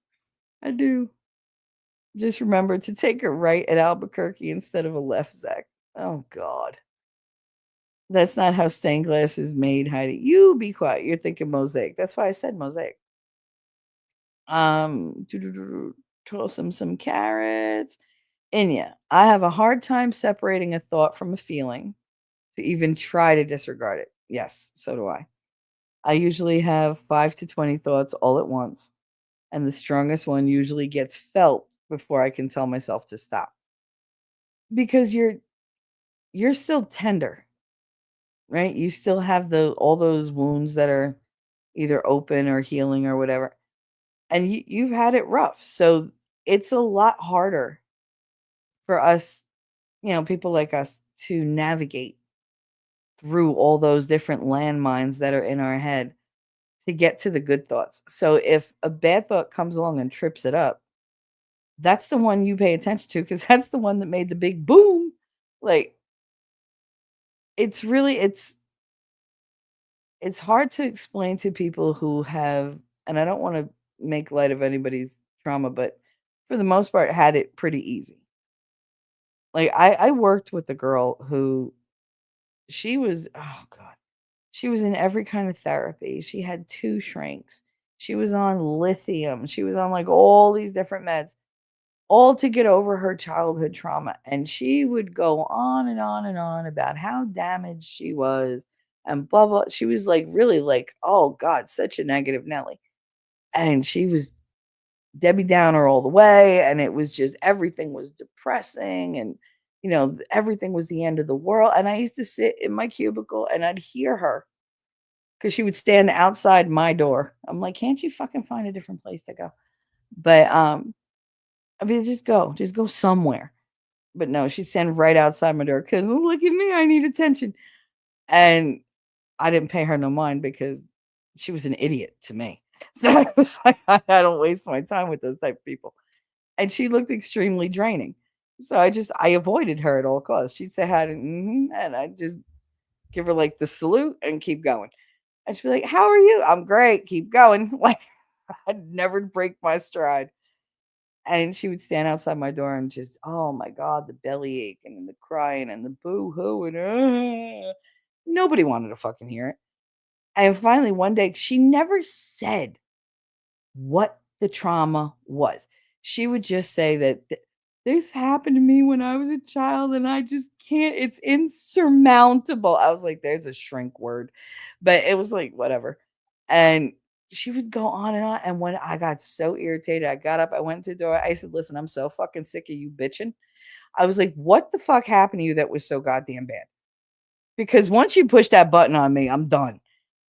Speaker 3: I do. Just remember to take a right at Albuquerque instead of a left, Zach. Oh, God. That's not how stained glass is made, Heidi. You be quiet. You're thinking mosaic. That's why I said mosaic. Toss him some carrots. And yeah, I have a hard time separating a thought from a feeling to even try to disregard it. Yes, so do I. I usually have 5 to 20 thoughts all at once, and the strongest one usually gets felt before I can tell myself to stop. Because you're still tender, right? You still have the all those wounds that are either open or healing or whatever. And you've had it rough. So it's a lot harder for us, people like us to navigate through all those different landmines that are in our head to get to the good thoughts. So if a bad thought comes along and trips it up, that's the one you pay attention to because that's the one that made the big boom. Like it's hard to explain to people who have, and I don't want to make light of anybody's trauma, but for the most part had it pretty easy. Like I worked with a girl who she was, oh god, she was in every kind of therapy. She had 2 shrinks. She was on lithium. She was on like all these different meds, all to get over her childhood trauma. And she would go on and on and on about how damaged she was and blah blah. She was like really like, oh God, such a negative Nelly. And she was Debbie Downer all the way. And it was just everything was depressing and everything was the end of the world. And I used to sit in my cubicle and I'd hear her because she would stand outside my door. I'm like, can't you fucking find a different place to go? But I mean, just go somewhere. But no, she'd stand right outside my door because look at me, I need attention. And I didn't pay her no mind because she was an idiot to me. So I was like, I don't waste my time with those type of people. And she looked extremely draining. So I avoided her at all costs. She'd say hi to, and I'd just give her like the salute and keep going. And she'd be like, "How are you?" "I'm great. Keep going." Like I'd never break my stride. And she would stand outside my door and just, oh my God, the belly aching and the crying and the boo hoo and nobody wanted to fucking hear it. And finally, one day, she never said what the trauma was. She would just say that this happened to me when I was a child and I just can't, it's insurmountable. I was like, there's a shrink word, but it was like, whatever. And she would go on and on. And when I got so irritated, I got up, I went to the door. I said, listen, I'm so fucking sick of you bitching. I was like, what the fuck happened to you that was so goddamn bad? Because once you push that button on me, I'm done.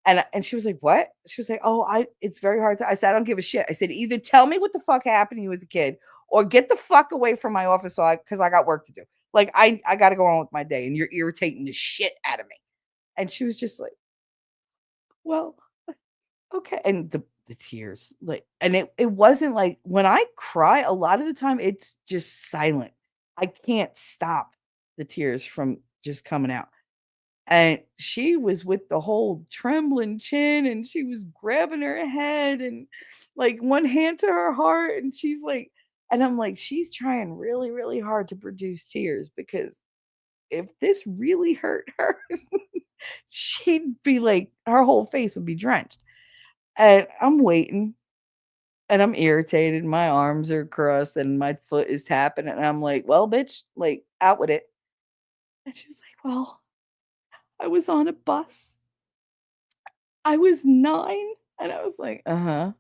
Speaker 3: And she was like, "What?" She was like, "Oh, it's very hard to." I said, "I don't give a shit." I said, "Either tell me what the fuck happened to you as a kid or get the fuck away from my office cuz I got work to do. Like I got to go on with my day and you're irritating the shit out of me." And she was just like, "Well, okay." And the tears like and it wasn't like when I cry a lot of the time it's just silent. I can't stop the tears from just coming out. And she was with the whole trembling chin and she was grabbing her head and like one hand to her heart. And she's like, and I'm like, she's trying really, really hard to produce tears because if this really hurt her, she'd be like, her whole face would be drenched. And I'm waiting and I'm irritated. My arms are crossed and my foot is tapping. And I'm like, well, bitch, like out with it. And she was like, well, I was on a bus. I was 9, and I was like, "Uh-huh."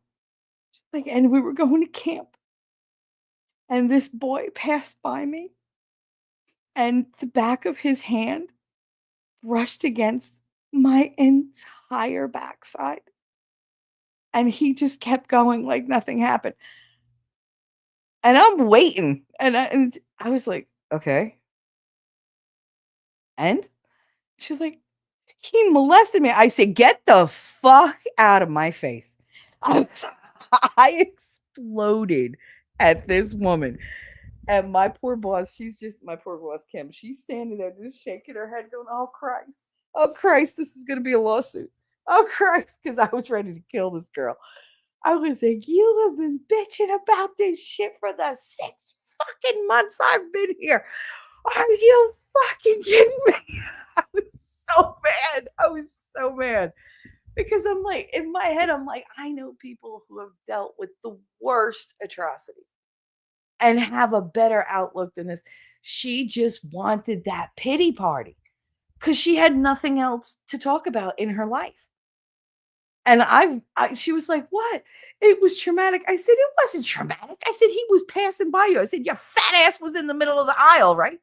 Speaker 3: She's like, "And we were going to camp, and this boy passed by me, and the back of his hand brushed against my entire backside, and he just kept going like nothing happened." And I'm waiting, and I was like, "Okay, and?" She was like, "He molested me." I said, "Get the fuck out of my face." I was I exploded at this woman. And my poor boss, my poor boss, Kim, she's standing there just shaking her head, going, "Oh, Christ. Oh, Christ, this is going to be a lawsuit. Oh, Christ," because I was ready to kill this girl. I was like, "You have been bitching about this shit for the 6 fucking months I've been here. Are you fucking kidding me?" I was so mad. I was so mad. Because I'm like, in my head, I'm like, I know people who have dealt with the worst atrocities and have a better outlook than this. She just wanted that pity party because she had nothing else to talk about in her life. And she was like, "What? It was traumatic." I said, "It wasn't traumatic." I said, "He was passing by you." I said, "Your fat ass was in the middle of the aisle, right?"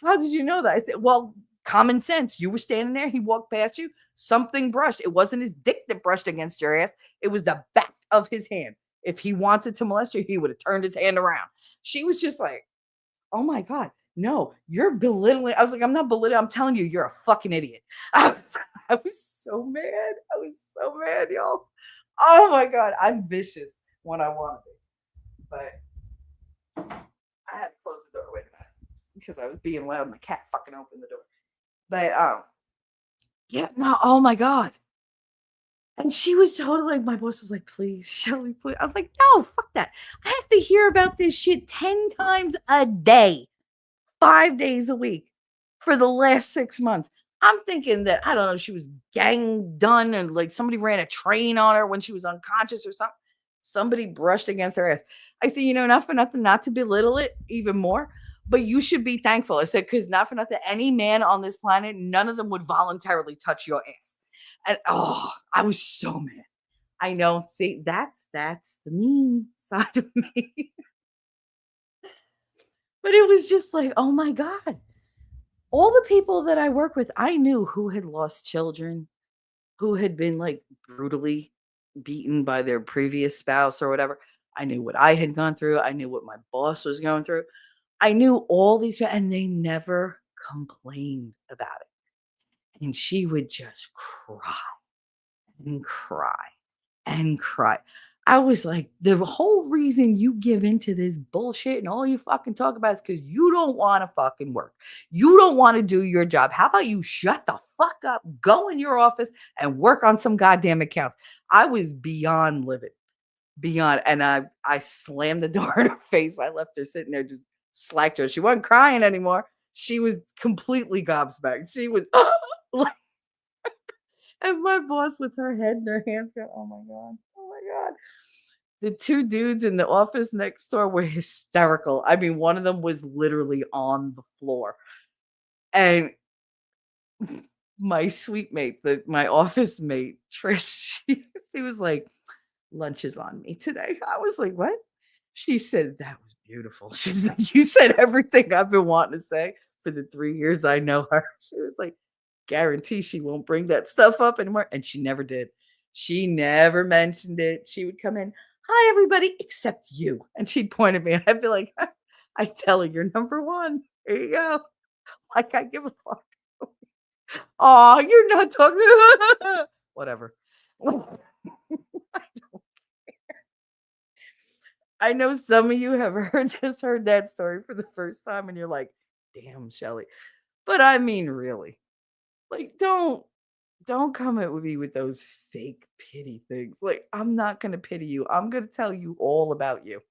Speaker 3: "How did you know that?" I said, "Well, common sense. You were standing there. He walked past you. Something brushed. It wasn't his dick that brushed against your ass. It was the back of his hand. If he wanted to molest you, he would have turned his hand around." She was just like, "Oh my God, no, you're belittling." I was like, "I'm not belittling. I'm telling you, you're a fucking idiot." I was so mad. I was so mad, y'all. Oh my God, I'm vicious when I want to be. But I had to close the door. Wait a minute. Because I was being loud and the cat fucking opened the door. But yeah, no, oh my God. And she was totally my boss was like, "Please, Shelly, please." I was like, "No, fuck that. I have to hear about this shit 10 times a day. 5 days a week for the last 6 months." I'm thinking that, I don't know, she was gang done and like somebody ran a train on her when she was unconscious or something. Somebody brushed against her ass. I said, not for nothing, not to belittle it even more, but you should be thankful. I said, because not for nothing, any man on this planet, none of them would voluntarily touch your ass. And I was so mad. I know. See, that's the mean side of me. But it was just like, oh my God. All the people that I work with, I knew who had lost children, who had been like brutally beaten by their previous spouse or whatever. I knew what I had gone through. I knew what my boss was going through. I knew all these, and they never complained about it. And she would just cry and cry and cry. I was like, the whole reason you give into this bullshit and all you fucking talk about is because you don't want to fucking work. You don't want to do your job. How about you shut the fuck up, go in your office and work on some goddamn accounts? I was beyond livid, beyond. And I slammed the door in her face. I left her sitting there, just slacked her. She wasn't crying anymore. She was completely gobsmacked. She was like, and my boss with her head in her hands going, "Oh my God. Oh my God." The 2 dudes in the office next door were hysterical. I mean, one of them was literally on the floor. And my sweet mate, my office mate, Trish, she was like, "Lunch is on me today." I was like, "What?" She said, "That was beautiful." She's like, "You said everything I've been wanting to say for the 3 years I know her." She was like, "Guarantee she won't bring that stuff up anymore." And she never did. She never mentioned it. She would come in, "Hi, everybody, except you." And she'd point at me, and I'd be like, I tell her, "You're number one. There you go." Like, I give a fuck. Oh, you're not talking. Whatever. I know some of you have just heard that story for the first time, and you're like, "Damn, Shelly." But I mean, really, like, don't come at me with those fake pity things. Like, I'm not gonna pity you. I'm gonna tell you all about you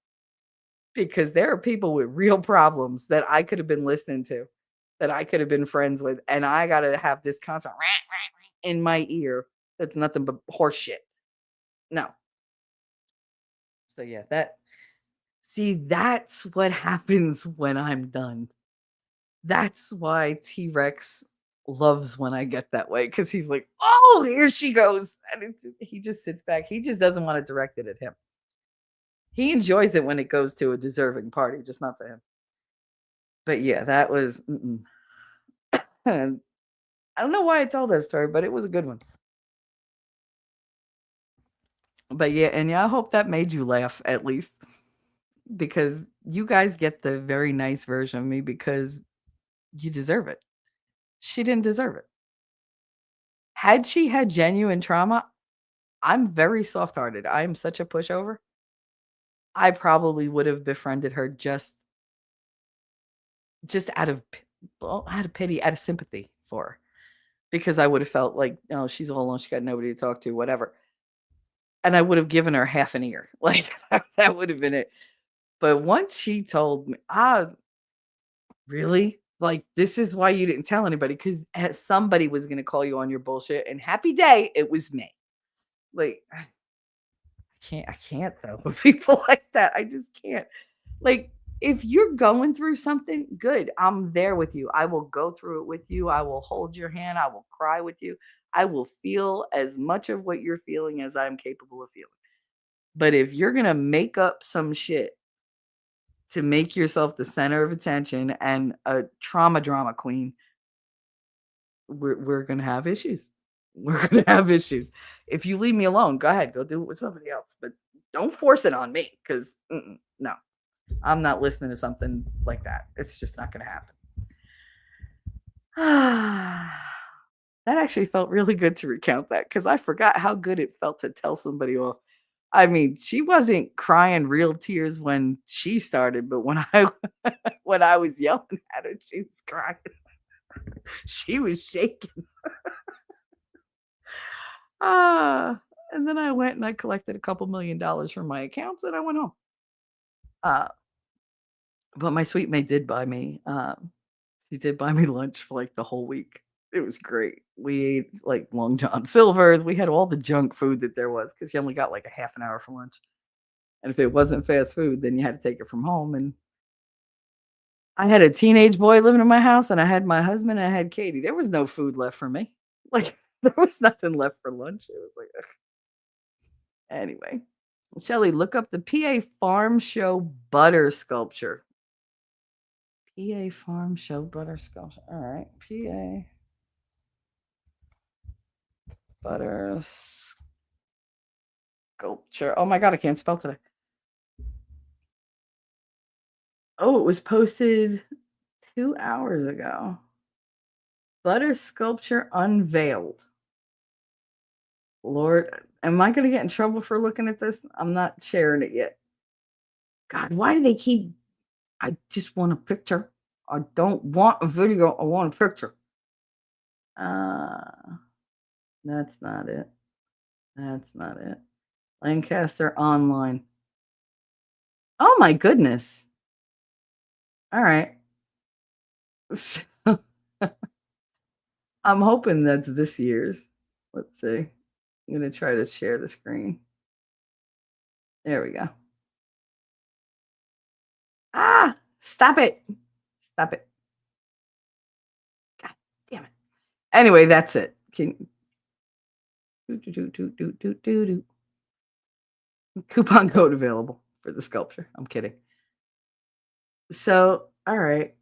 Speaker 3: because there are people with real problems that I could have been listening to, that I could have been friends with, and I gotta have this constant in my ear that's nothing but horse shit. No. So yeah, that's what happens when I'm done. That's why T-Rex loves when I get that way because he's like, "Oh, here she goes." And he just sits back. He just doesn't want it directed at him. He enjoys it when it goes to a deserving party, just not to him. But yeah, that was and I don't know why I told that story, but it was a good one. But yeah, and yeah, I hope that made you laugh at least because you guys get the very nice version of me because you deserve it. She didn't deserve it. Had she had genuine trauma, I'm very soft-hearted. I am such a pushover. I probably would have befriended her just out of pity, out of sympathy for her, because I would have felt like, "Oh, she's all alone. She got nobody to talk to, whatever." And I would have given her half an ear. Like that would have been it. But once she told me, really? Like, this is why you didn't tell anybody because somebody was going to call you on your bullshit. And happy day, it was me. Like, I can't though. With people like that, I just can't. Like, if you're going through something, good. I'm there with you. I will go through it with you. I will hold your hand. I will cry with you. I will feel as much of what you're feeling as I'm capable of feeling. But if you're gonna make up some shit to make yourself the center of attention and a trauma drama queen, we're gonna have issues. We're gonna have issues. If you leave me alone, go ahead, go do it with somebody else. But don't force it on me, because no, I'm not listening to something like that. It's just not gonna happen. That actually felt really good to recount that, because I forgot how good it felt to tell somebody off. I mean, she wasn't crying real tears when she started, but when I when I was yelling at her, she was crying. She was shaking. Ah, and then I went and I collected a couple $1,000,000 from my accounts and I went home. Uh, but my sweet mate did buy me. She did buy me lunch for like the whole week. It was great. We ate like Long John Silver's. We had all the junk food that there was, because you only got like a half an hour for lunch. And if it wasn't fast food, then you had to take it from home. And I had a teenage boy living in my house, and I had my husband, and I had Katie. There was no food left for me. Like, there was nothing left for lunch. It was like, ugh. Anyway, Shelly, look up the PA Farm Show butter sculpture. PA Farm Show butter sculpture. All right, PA butter sculpture. Oh my God, I can't spell today. Oh, it was posted 2 hours ago. Butter sculpture unveiled. Lord, am I going to get in trouble for looking at this? I'm not sharing it yet. God, why do they keep? I just want a picture. I don't want a video. I want a picture. That's not it. That's not it. Lancaster Online. Oh my goodness. All right. I'm hoping that's this year's. Let's see. I'm going to try to share the screen. There we go. Ah, stop it. Stop it. God damn it. Anyway, that's it. Coupon code available for the sculpture. I'm kidding. So, all right.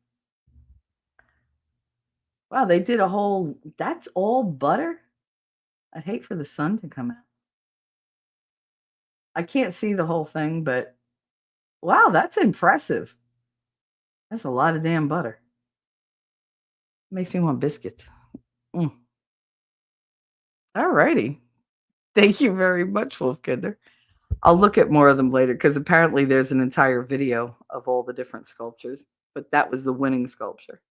Speaker 3: Wow, they did a whole, that's all butter? I'd hate for the sun to come out. I can't see the whole thing, but wow, that's impressive. That's a lot of damn butter. Makes me want biscuits. All righty. Thank you very much, Wolfkinder. I'll look at more of them later, because apparently there's an entire video of all the different sculptures, but that was the winning sculpture.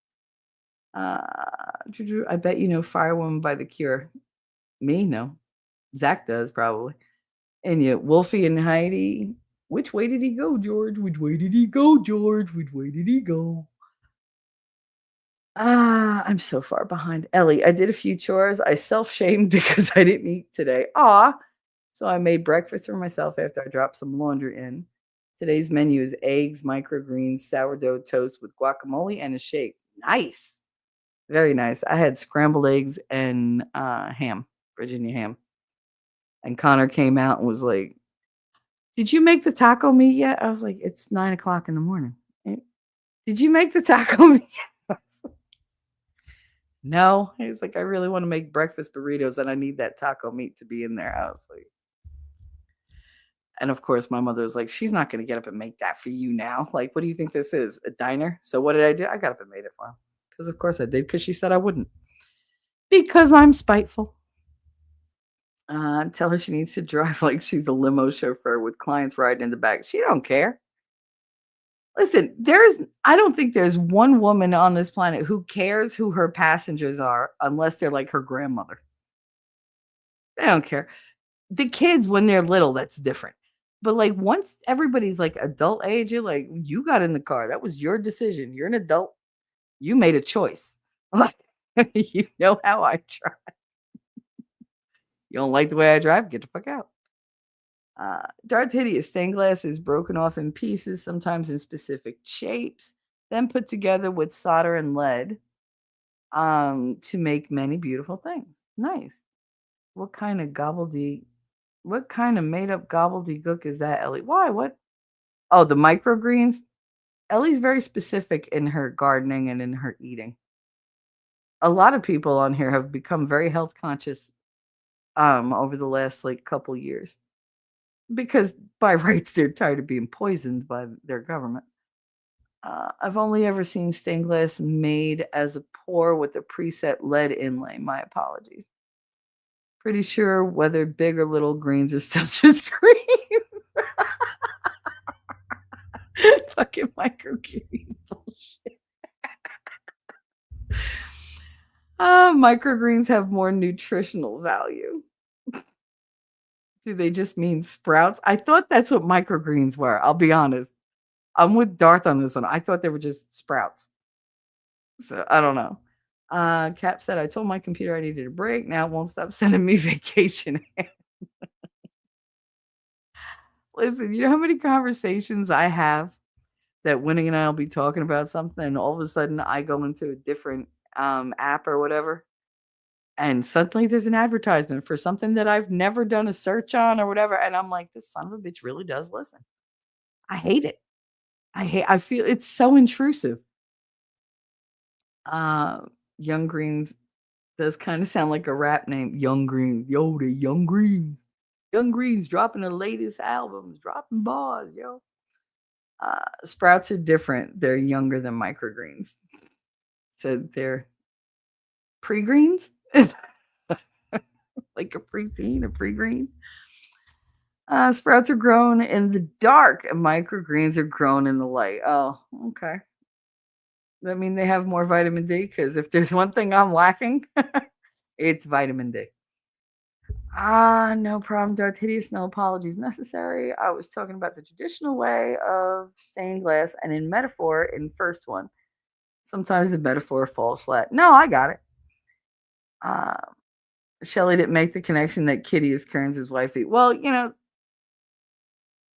Speaker 3: I bet you know Firewoman by The Cure. Me? No. Zach does, probably. And yet, Wolfie and Heidi. Which way did he go, George? Which way did he go, George? Which way did he go? I'm so far behind. Ellie, I did a few chores. I self-shamed because I didn't eat today. So I made breakfast for myself after I dropped some laundry in. Today's menu is eggs, microgreens, sourdough toast with guacamole, and a shake. Nice. Very nice. I had scrambled eggs and ham, Virginia ham. And Connor came out and was like, "Did you make the taco meat yet?" I was like, "It's 9:00 in the morning." "Did you make the taco meat yet?" No. He was like, "I really want to make breakfast burritos and I need that taco meat to be in there." I was like, and of course, my mother was like, "She's not going to get up and make that for you now. Like, what do you think this is? A diner?" So what did I do? I got up and made it for him. Because of course I did, because she said I wouldn't. Because I'm spiteful. Tell her she needs to drive like she's a limo chauffeur with clients riding in the back. She don't care. Listen, I don't think there's one woman on this planet who cares who her passengers are unless they're like her grandmother. They don't care. The kids, when they're little, that's different. But like once everybody's like adult age, you're like, you got in the car. That was your decision. You're an adult. You made a choice. Like, you know how I try. You don't like the way I drive? Get the fuck out. Darth Hideous stained glass is broken off in pieces, sometimes in specific shapes, then put together with solder and lead to make many beautiful things. Nice. What kind of made up gobbledygook is that, Ellie? Why? What? Oh, the microgreens? Ellie's very specific in her gardening and in her eating. A lot of people on here have become very health conscious over the last like couple years because by rights they're tired of being poisoned by their government. I've only ever seen stained glass made as a pour with a preset lead inlay. My apologies. Pretty sure whether big or little greens are still just green. Fucking microgreens bullshit. Microgreens have more nutritional value. Do they just mean sprouts? I thought that's what microgreens were. I'll be honest. I'm with Darth on this one. I thought they were just sprouts. So I don't know. Cap said, I told my computer I needed a break. Now it won't stop sending me vacation. Listen, you know how many conversations I have that Winnie and I will be talking about something, and all of a sudden I go into a different app or whatever, and suddenly there's an advertisement for something that I've never done a search on or whatever, and I'm like, this son of a bitch really does listen. I hate it. I feel it's so intrusive. Young Greens does kind of sound like a rap name. Young Greens. Yo, the Young Greens. Young Greens dropping the latest albums, dropping bars, yo. Sprouts are different. They're younger than microgreens. So they're pre-greens? Like a preteen, a pre-green? Sprouts are grown in the dark and microgreens are grown in the light. Oh, okay. That mean they have more vitamin D? Because if there's one thing I'm lacking, it's vitamin D. No problem, Darth Hideous. No apologies necessary. I was talking about the traditional way of stained glass and in metaphor in first one. Sometimes the metaphor falls flat. No, I got it. Shelley didn't make the connection that Kitty is Kearns' wifey. Well, you know,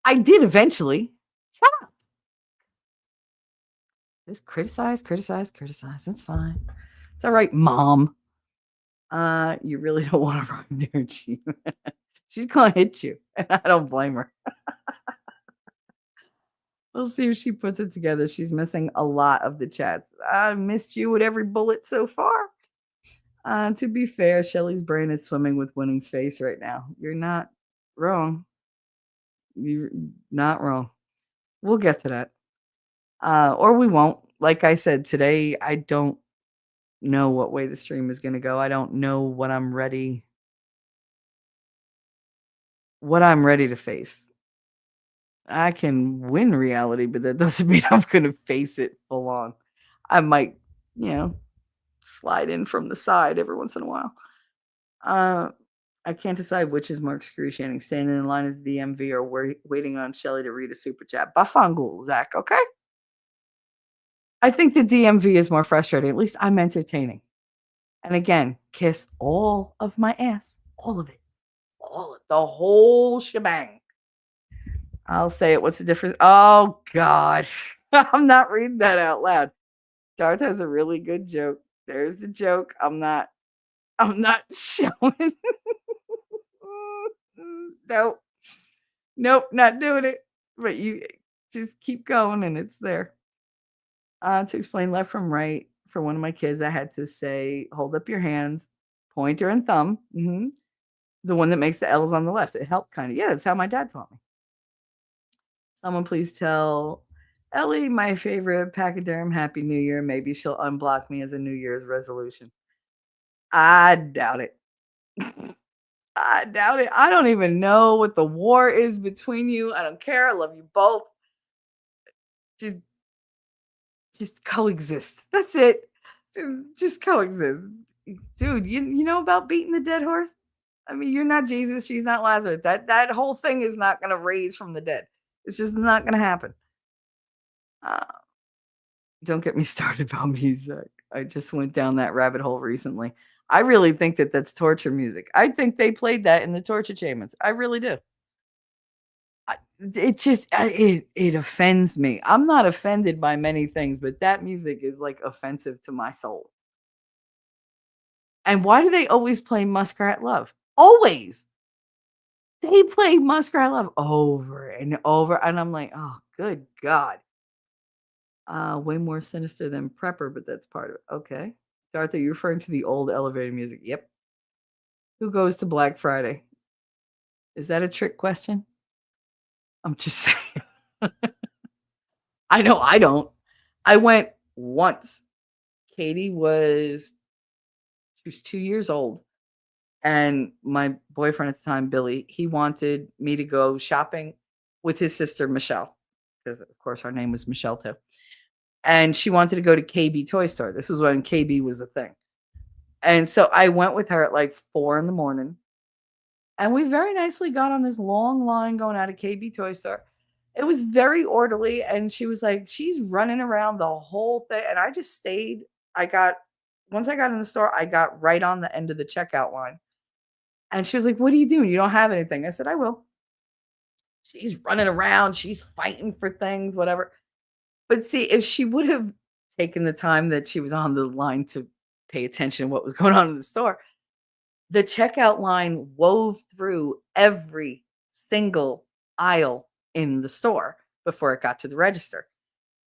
Speaker 3: I did eventually. Shut up. Just criticize. It's fine. It's all right, Mom. You really don't want to run near you. She's gonna hit you, and I don't blame her. We'll see if she puts it together. She's missing a lot of the chats. I missed you with every bullet so far. To be fair, Shelly's brain is swimming with Winning's face right now. You're not wrong. You're not wrong. We'll get to that. Or we won't. Like I said, today, I don't know what way the stream is going to go. I don't know what I'm ready to face. I can win reality, but that doesn't mean I'm going to face it full on. I might, slide in from the side every once in a while. I can't decide which is more excruciating, standing in line at the DMV or waiting on Shelly to read a super chat. Bafangul, Zach, okay? I think the DMV is more frustrating. At least I'm entertaining. And again, kiss all of my ass. All of it. The whole shebang. I'll say it. What's the difference? Oh, gosh. I'm not reading that out loud. Darth has a really good joke. There's the joke. I'm not showing. Nope, not doing it. But you just keep going and it's there. To explain left from right for one of my kids, I had to say, hold up your hands, pointer and thumb. Mm-hmm. The one that makes the L's on the left. It helped kind of. Yeah, that's how my dad taught me. Someone please tell Ellie, my favorite pachyderm, Happy New Year. Maybe she'll unblock me as a New Year's resolution. I doubt it. I doubt it. I don't even know what the war is between you. I don't care. I love you both. Just coexist. That's it. Just coexist. Dude, you know about beating the dead horse? I mean, you're not Jesus. She's not Lazarus. That whole thing is not going to raise from the dead. It's just not going to happen. Don't get me started about music. I just went down that rabbit hole recently. I really think that that's torture music. I think they played that in the torture chambers. I really do. It just it offends me. I'm not offended by many things, but that music is like offensive to my soul. And why do they always play Muskrat Love? Always. They play Muskrat Love over and over, and I'm like, "Oh, good God." Way more sinister than Prepper, but that's part of it. Okay. Darth, are you referring to the old elevator music? Yep. Who goes to Black Friday? Is that a trick question? I'm just saying. I know I don't. I went once. Katie was she was 2 years old, and my boyfriend at the time, Billy, he wanted me to go shopping with his sister, Michelle, because of course her name was Michelle too. And she wanted to go to KB Toy Store. This was when KB was a thing. And so I went with her at like 4 in the morning. And we very nicely got on this long line going out of KB Toy Store. It was very orderly. And she was like, she's running around the whole thing. And I just stayed. Once I got in the store, I got right on the end of the checkout line. And she was like, what are you doing? You don't have anything. I said, I will. She's running around. She's fighting for things, whatever. But see, if she would have taken the time that she was on the line to pay attention to what was going on in the store, the checkout line wove through every single aisle in the store before it got to the register.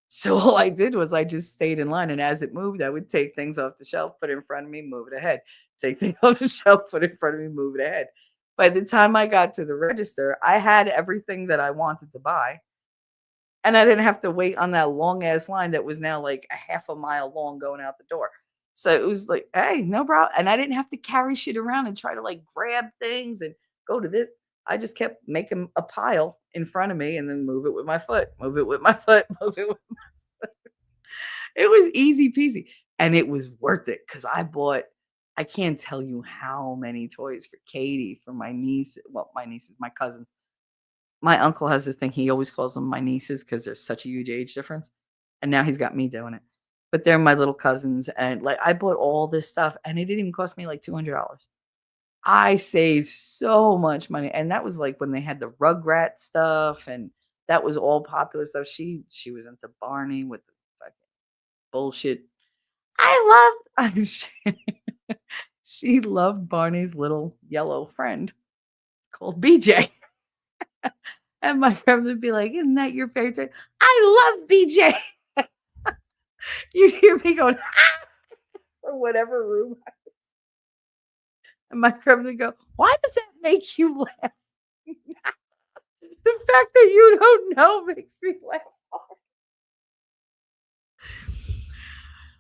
Speaker 3: So all I did was I just stayed in line, and as it moved, I would take things off the shelf, put it in front of me, move it ahead. Take things off the shelf, put it in front of me, move it ahead. By the time I got to the register, I had everything that I wanted to buy. And I didn't have to wait on that long ass line that was now like a half a mile long going out the door. So it was like, hey, no problem. And I didn't have to carry shit around and try to like grab things and go to this. I just kept making a pile in front of me and then move it with my foot, move it with my foot, move it with it was easy peasy. And it was worth it because I can't tell you how many toys for Katie, for my niece. Well, my nieces, my cousins. My uncle has this thing, he always calls them my nieces because there's such a huge age difference, and now he's got me doing it. But they're my little cousins, and, like, I bought all this stuff, and it didn't even cost me, like, $200. I saved so much money, and that was, like, when they had the Rugrat stuff, and that was all popular stuff. She was into Barney with the fucking bullshit. I loved she loved Barney's little yellow friend called BJ. And my friend would be like, "Isn't that your favorite toy?" I love BJ. You'd hear me going, "Ah!" or whatever room. And my friend would go, "Why does that make you laugh?" The fact that you don't know makes me laugh.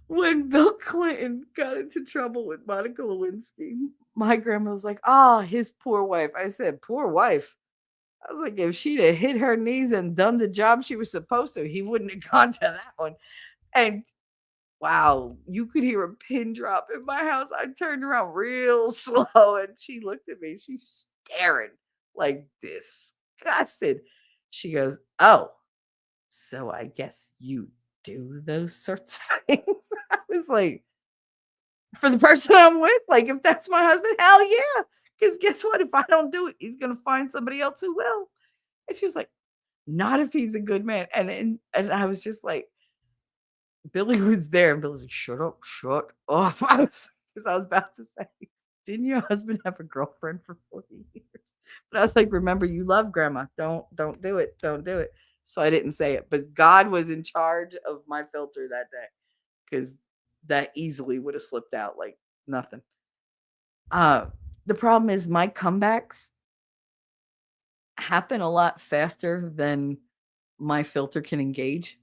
Speaker 3: When Bill Clinton got into trouble with Monica Lewinsky, my grandma was like, "Ah, his poor wife." I said, "Poor wife." I was like, if she'd have hit her knees and done the job she was supposed to, he wouldn't have gone to that one. And wow, you could hear a pin drop in my house. I turned around real slow and she looked at me. She's staring like disgusted. She goes, "Oh, so I guess you do those sorts of things." I was like, for the person I'm with, like if that's my husband, hell yeah. Because guess what? If I don't do it, he's gonna find somebody else who will. And she was like, not if he's a good man. And I was just like, Billy was there, and Billy was like, "Shut up, shut up." Because I was about to say, "Didn't your husband have a girlfriend for 40 years?" But I was like, "Remember, you love grandma. Don't do it. Don't do it." So I didn't say it. But God was in charge of my filter that day because that easily would have slipped out like nothing. Uh the problem is my comebacks happen a lot faster than my filter can engage.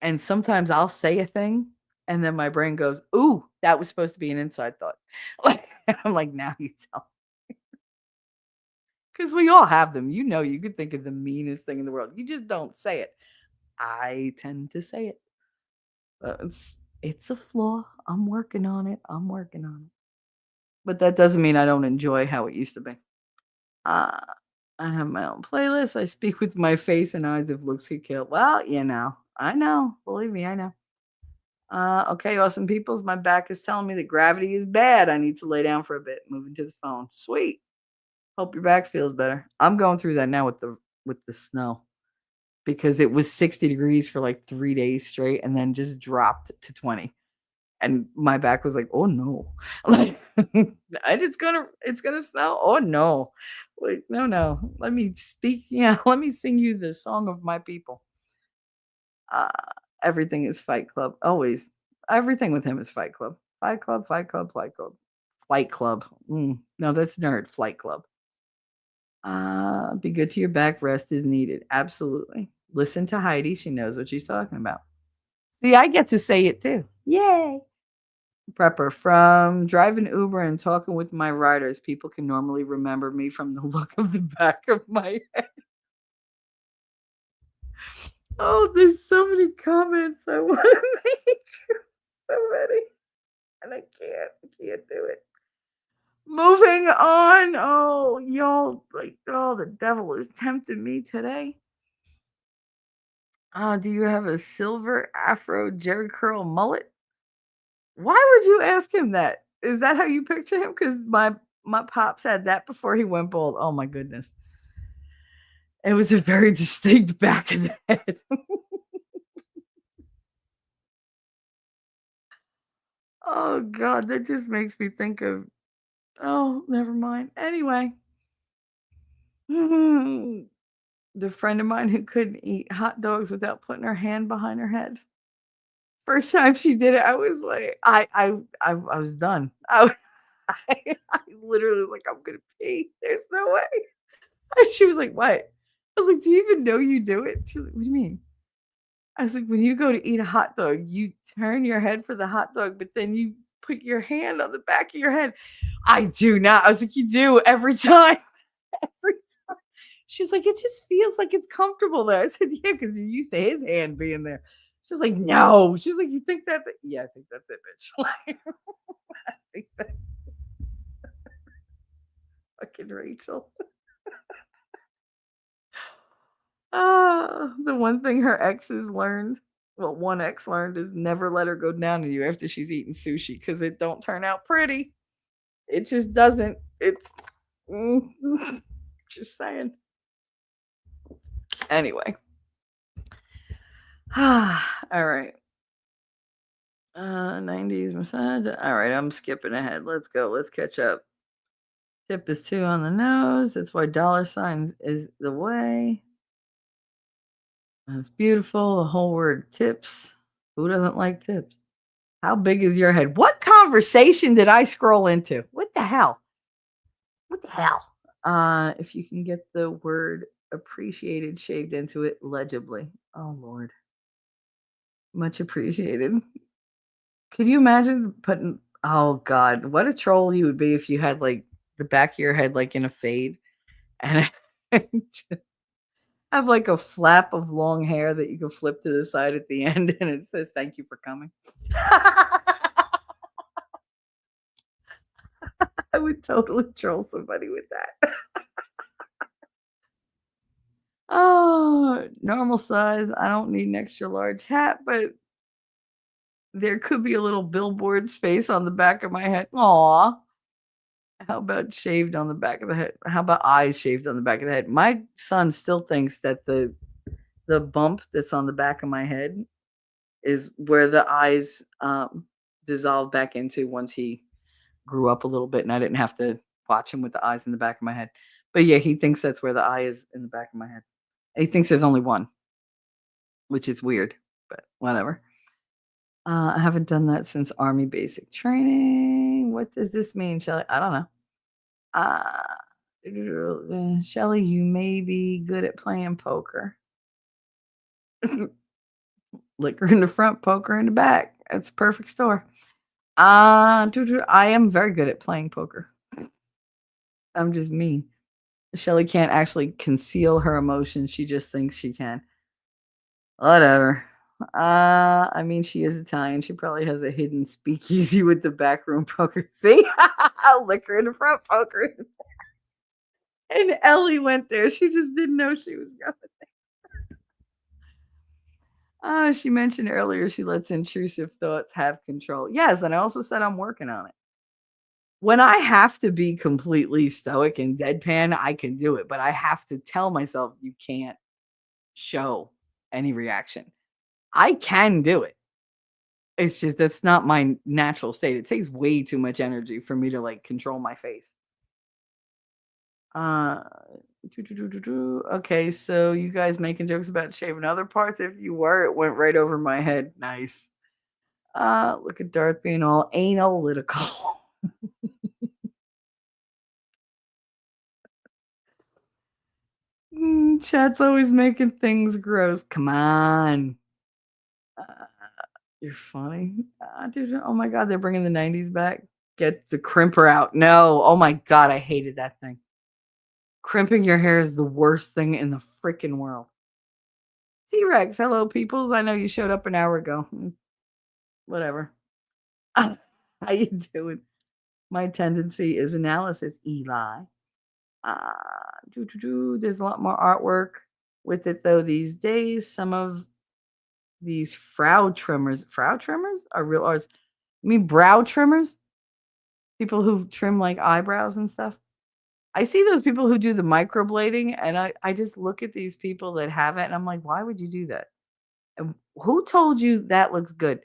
Speaker 3: And sometimes I'll say a thing and then my brain goes, "Ooh, that was supposed to be an inside thought." Like, I'm like, "Now you tell." Because we all have them. You know, you could think of the meanest thing in the world. You just don't say it. I tend to say it. It's a flaw. I'm working on it. I'm working on it. But that doesn't mean I don't enjoy how it used to be. Uh, I have my own playlist. I speak with my face and eyes if looks could kill. Well, I know. Believe me, I know. Okay, awesome peoples. My back is telling me that gravity is bad. I need to lay down for a bit. Moving to the phone. Sweet. Hope your back feels better. I'm going through that now with the snow because it was 60 degrees for like 3 days straight and then just dropped to 20. And my back was like, oh no. Like and it's gonna snow. Oh no. Like, no. Let me speak. Yeah, let me sing you the song of my people. Uh, everything is Fight Club. Always. Everything with him is Fight Club. Fight Club, Fight Club, Fight Club. Flight Club. No, that's nerd. Flight Club. Be good to your back. Rest is needed. Absolutely. Listen to Heidi. She knows what she's talking about. See, I get to say it too. Yay. Prepper. From driving Uber and talking with my riders, people can normally remember me from the look of the back of my head. Oh, there's so many comments I want to make. So many. And I can't do it. Moving on. Oh, y'all, like, oh, the devil is tempting me today. Do you have a silver afro Jerry curl mullet? Why would you ask him that? Is that how you picture him? Because my pops had that before he went bald. Oh my goodness. It was a very distinct back of the head. Oh God, that just makes me think of. Oh, never mind. Anyway, the friend of mine who couldn't eat hot dogs without putting her hand behind her head. First time she did it, I was like, I was done. I literally was like, I'm gonna pee. There's no way. And she was like, what? I was like, do you even know you do it? She was like, what do you mean? I was like, when you go to eat a hot dog, you turn your head for the hot dog, but then you put your hand on the back of your head. I do not. I was like, you do every time. Every time. She's like, it just feels like it's comfortable there. I said, yeah, because you're used to his hand being there. She's like, no. She's like, you think that's it? Yeah, I think that's it, bitch. Like, I think that's fucking Rachel. The one thing her exes learned, well, one ex learned is never let her go down to you after she's eating sushi because it don't turn out pretty. It just doesn't. It's just saying. Anyway. All right. 90s massage. All right, I'm skipping ahead. Let's go. Let's catch up. Tip is 2 on the nose. That's why dollar signs is the way. That's beautiful. The whole word tips. Who doesn't like tips? How big is your head? What conversation did I scroll into? What the hell? What the hell? If you can get the word appreciated shaved into it legibly. Oh Lord. Much appreciated. Could you imagine putting, oh God, what a troll you would be if you had like the back of your head like in a fade and just have like a flap of long hair that you can flip to the side at the end and it says thank you for coming. I would totally troll somebody with that. Oh, normal size. I don't need an extra large hat, but there could be a little billboard space on the back of my head. Aw. How about shaved on the back of the head? How about eyes shaved on the back of the head? My son still thinks that the bump that's on the back of my head is where the eyes dissolve back into once he grew up a little bit and I didn't have to watch him with the eyes in the back of my head. But yeah, he thinks that's where the eye is in the back of my head. And he thinks there's only one, which is weird, but whatever. I haven't done that since Army basic training. What does this mean, Shelly? I don't know. Shelly, you may be good at playing poker. Liquor in the front, poker in the back. That's a perfect store. I am very good at playing poker. I'm just mean. Shelly can't actually conceal her emotions. She just thinks she can. Whatever. I mean, she is Italian. She probably has a hidden speakeasy with the backroom poker. See? Liquor in the front, poker. And Ellie went there. She just didn't know she was going. She mentioned earlier she lets intrusive thoughts have control. Yes, and I also said I'm working on it. When I have to be completely stoic and deadpan, I can do it, but I have to tell myself you can't show any reaction. I can do it. It's just that's not my natural state. It takes way too much energy for me to like control my face. Uh okay, so you guys making jokes about shaving other parts? If you were, it went right over my head. Nice. Look at Darth being all analytical. Chat's always making things gross. Come on. Uh, you're funny. Dude, oh my god, they're bringing the 90s back. Get the crimper out. No. Oh my god, I hated that thing. Crimping your hair is the worst thing in the freaking world. T-Rex, hello peoples. I know you showed up an hour ago. Whatever. How you doing? My tendency is analysis, Eli. There's a lot more artwork with it though these days. Some of these Frau trimmers are real artists. You mean brow trimmers? People who trim like eyebrows and stuff. I see those people who do the microblading, and I just look at these people that have it, and I'm like, why would you do that? And who told you that looks good?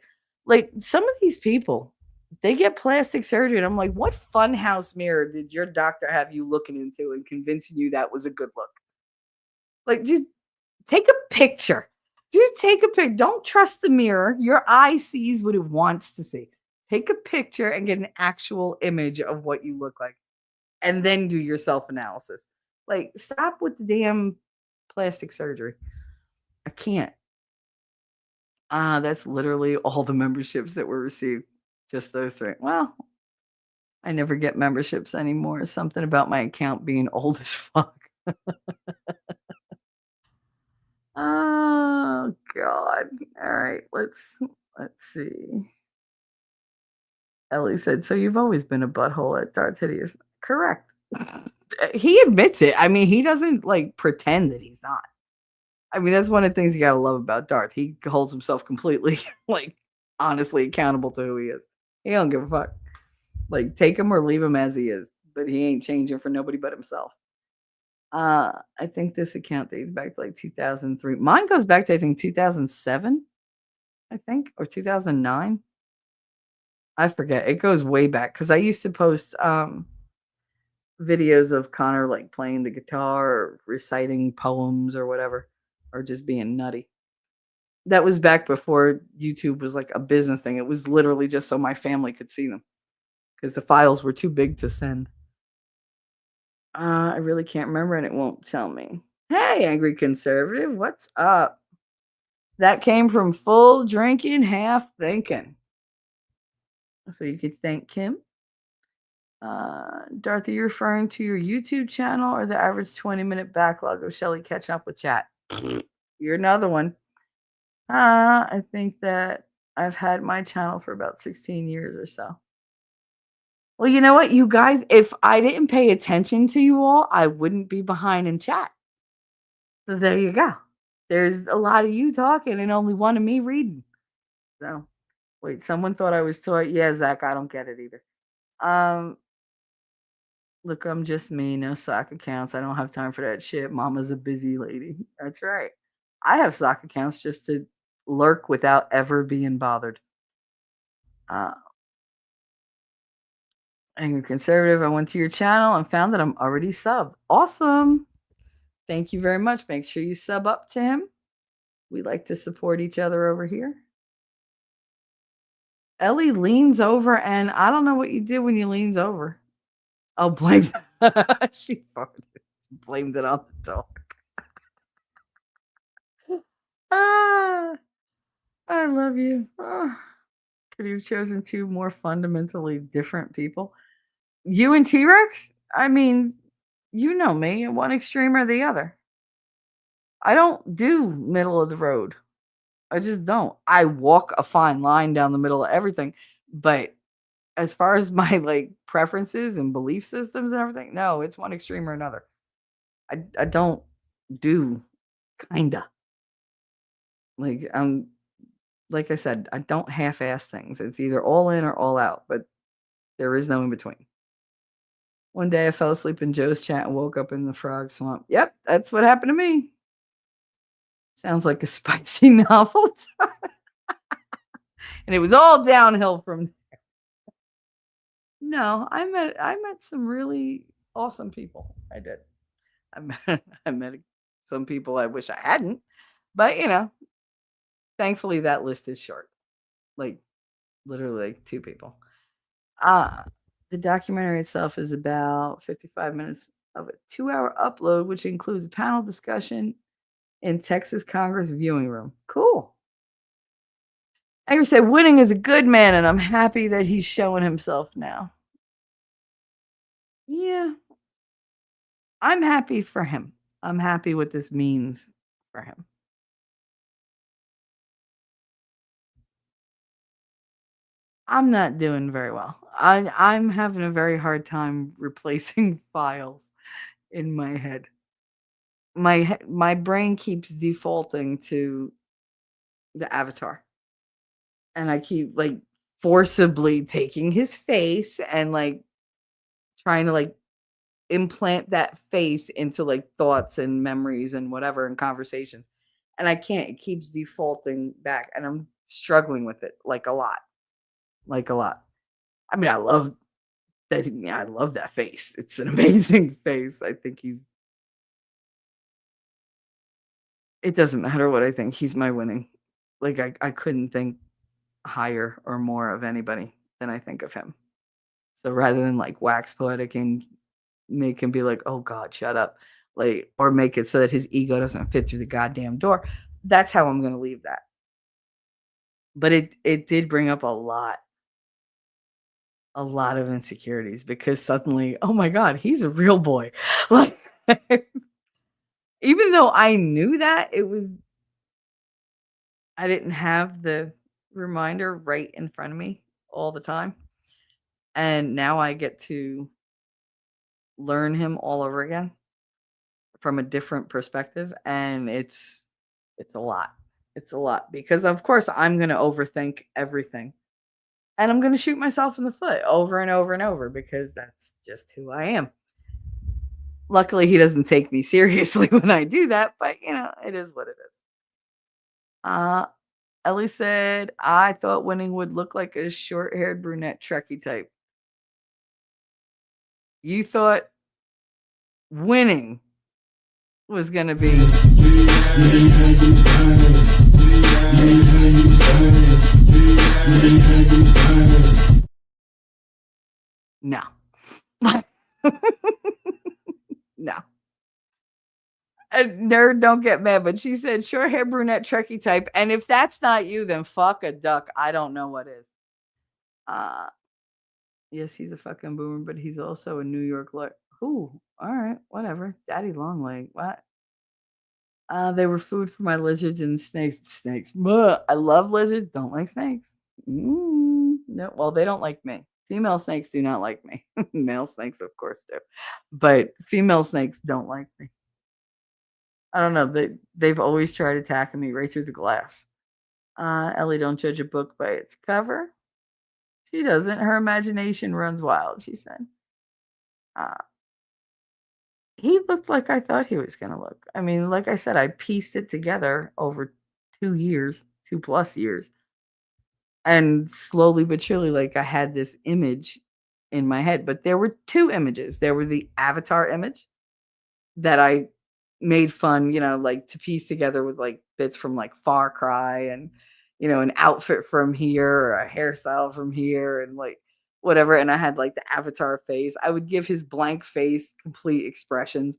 Speaker 3: Like some of these people, they get plastic surgery, and I'm like, what funhouse mirror did your doctor have you looking into and convincing you that was a good look? Like, just take a picture. Just take a pic. Don't trust the mirror. Your eye sees what it wants to see. Take a picture and get an actual image of what you look like, and then do your self analysis. Like, stop with the damn plastic surgery. I can't. That's literally all the memberships that were received. Just those three. Well, I never get memberships anymore. Something about my account being old as fuck. Oh god. All right, let's see. Ellie said, "So you've always been a butthole at Darth Hideous." Correct. He admits it. I mean, he doesn't like pretend that he's not. I mean, that's one of the things you gotta love about Darth. He holds himself completely, like, honestly accountable to who he is. He don't give a fuck. Like, take him or leave him as he is, but he ain't changing for nobody but himself. I think this account dates back to like 2003. Mine goes back to I think 2007, I think, or 2009. I forget. It goes way back because I used to post videos of Connor like playing the guitar or reciting poems or whatever, or just being nutty. That was back before YouTube was like a business thing. It was literally just so my family could see them because the files were too big to send. I really can't remember and it won't tell me. Hey, angry conservative, what's up? That came from full drinking, half thinking. So you could thank Kim. Dorothy, you're referring to your YouTube channel or the average 20-minute backlog of Shelly catching up with chat? You're another one. I think that I've had my channel for about 16 years or so. Well, you know what, you guys, if I didn't pay attention to you all, I wouldn't be behind in chat. So there you go. There's a lot of you talking and only one of me reading. So, wait, someone thought I was toy. Yeah, Zach, I don't get it either. Look, I'm just me, no sock accounts. I don't have time for that shit. Mama's a busy lady. That's right. I have sock accounts just to lurk without ever being bothered. Angry conservative, I went to your channel and found that I'm already subbed. Awesome. Thank you very much. Make sure you sub up to him. We like to support each other over here. Ellie leans over, and I don't know what you did when you leans over. Oh, blames. She blamed it on the dog. I love you. Could you have chosen two more fundamentally different people? You and T-Rex? I mean, you know me, one extreme or the other. I don't do middle of the road. I just don't. I walk a fine line down the middle of everything, but as far as my like preferences and belief systems and everything, no, it's one extreme or another. I don't do kinda. Like like I said, I don't half-ass things. It's either all in or all out, but there is no in between. One day I fell asleep in Joe's chat and woke up in the frog swamp. Yep, that's what happened to me. Sounds like a spicy novel. And it was all downhill from there. No, I met some really awesome people. I did. I met some people I wish I hadn't, but thankfully that list is short. Like literally like 2 people. Uh the documentary itself is about 55 minutes of a 2-hour upload, which includes a panel discussion in Texas Congress viewing room. Cool. Angry said, winning is a good man, and I'm happy that he's showing himself now. Yeah, I'm happy for him. I'm happy what this means for him. I'm not doing very well. I'm having a very hard time replacing files in my head. My brain keeps defaulting to the avatar, and I keep like forcibly taking his face and like trying to like implant that face into like thoughts and memories and whatever and conversations. And I can't. It keeps defaulting back, and I'm struggling with it like a lot. Like a lot. I mean, I love that. Yeah, I love that face. It's an amazing face. I think he's. It doesn't matter what I think. He's my winning. Like I couldn't think higher or more of anybody than I think of him. So rather than like wax poetic and make him be like, "Oh God, shut up," like, or make it so that his ego doesn't fit through the goddamn door. That's how I'm gonna leave that. But it did bring up a lot of insecurities because suddenly, oh my God, he's a real boy. Like, even though I knew that, I didn't have the reminder right in front of me all the time. And now I get to learn him all over again from a different perspective. And it's a lot. It's a lot because of course I'm gonna overthink everything. And I'm gonna shoot myself in the foot over and over and over because that's just who I am. Luckily, he doesn't take me seriously when I do that, but it is what it is. Uh, Ellie said, I thought winning would look like a short haired brunette Trekkie type. You thought winning was going to be. No. No. A nerd, don't get mad, but she said short hair brunette Trekkie type. And if that's not you, then fuck a duck. I don't know what is. Yes, he's a fucking boomer, but he's also a New York lawyer. Ooh, all right, whatever. Daddy Longleg. What? They were food for my lizards and snakes. Snakes. Buh. I love lizards. Don't like snakes. No, well, they don't like me. Female snakes do not like me. Male snakes, of course, do. But female snakes don't like me. I don't know. They've always tried attacking me right through the glass. Ellie, don't judge a book by its cover. She doesn't. Her imagination runs wild, she said. He looked like I thought he was going to look. I mean, like I said, I pieced it together over 2 years, 2+ years. And slowly but surely, like I had this image in my head. But there were 2 images. There were the avatar image that I made fun, like to piece together with like bits from like Far Cry and, an outfit from here or a hairstyle from here and like whatever. And I had like the avatar face. I would give his blank face complete expressions.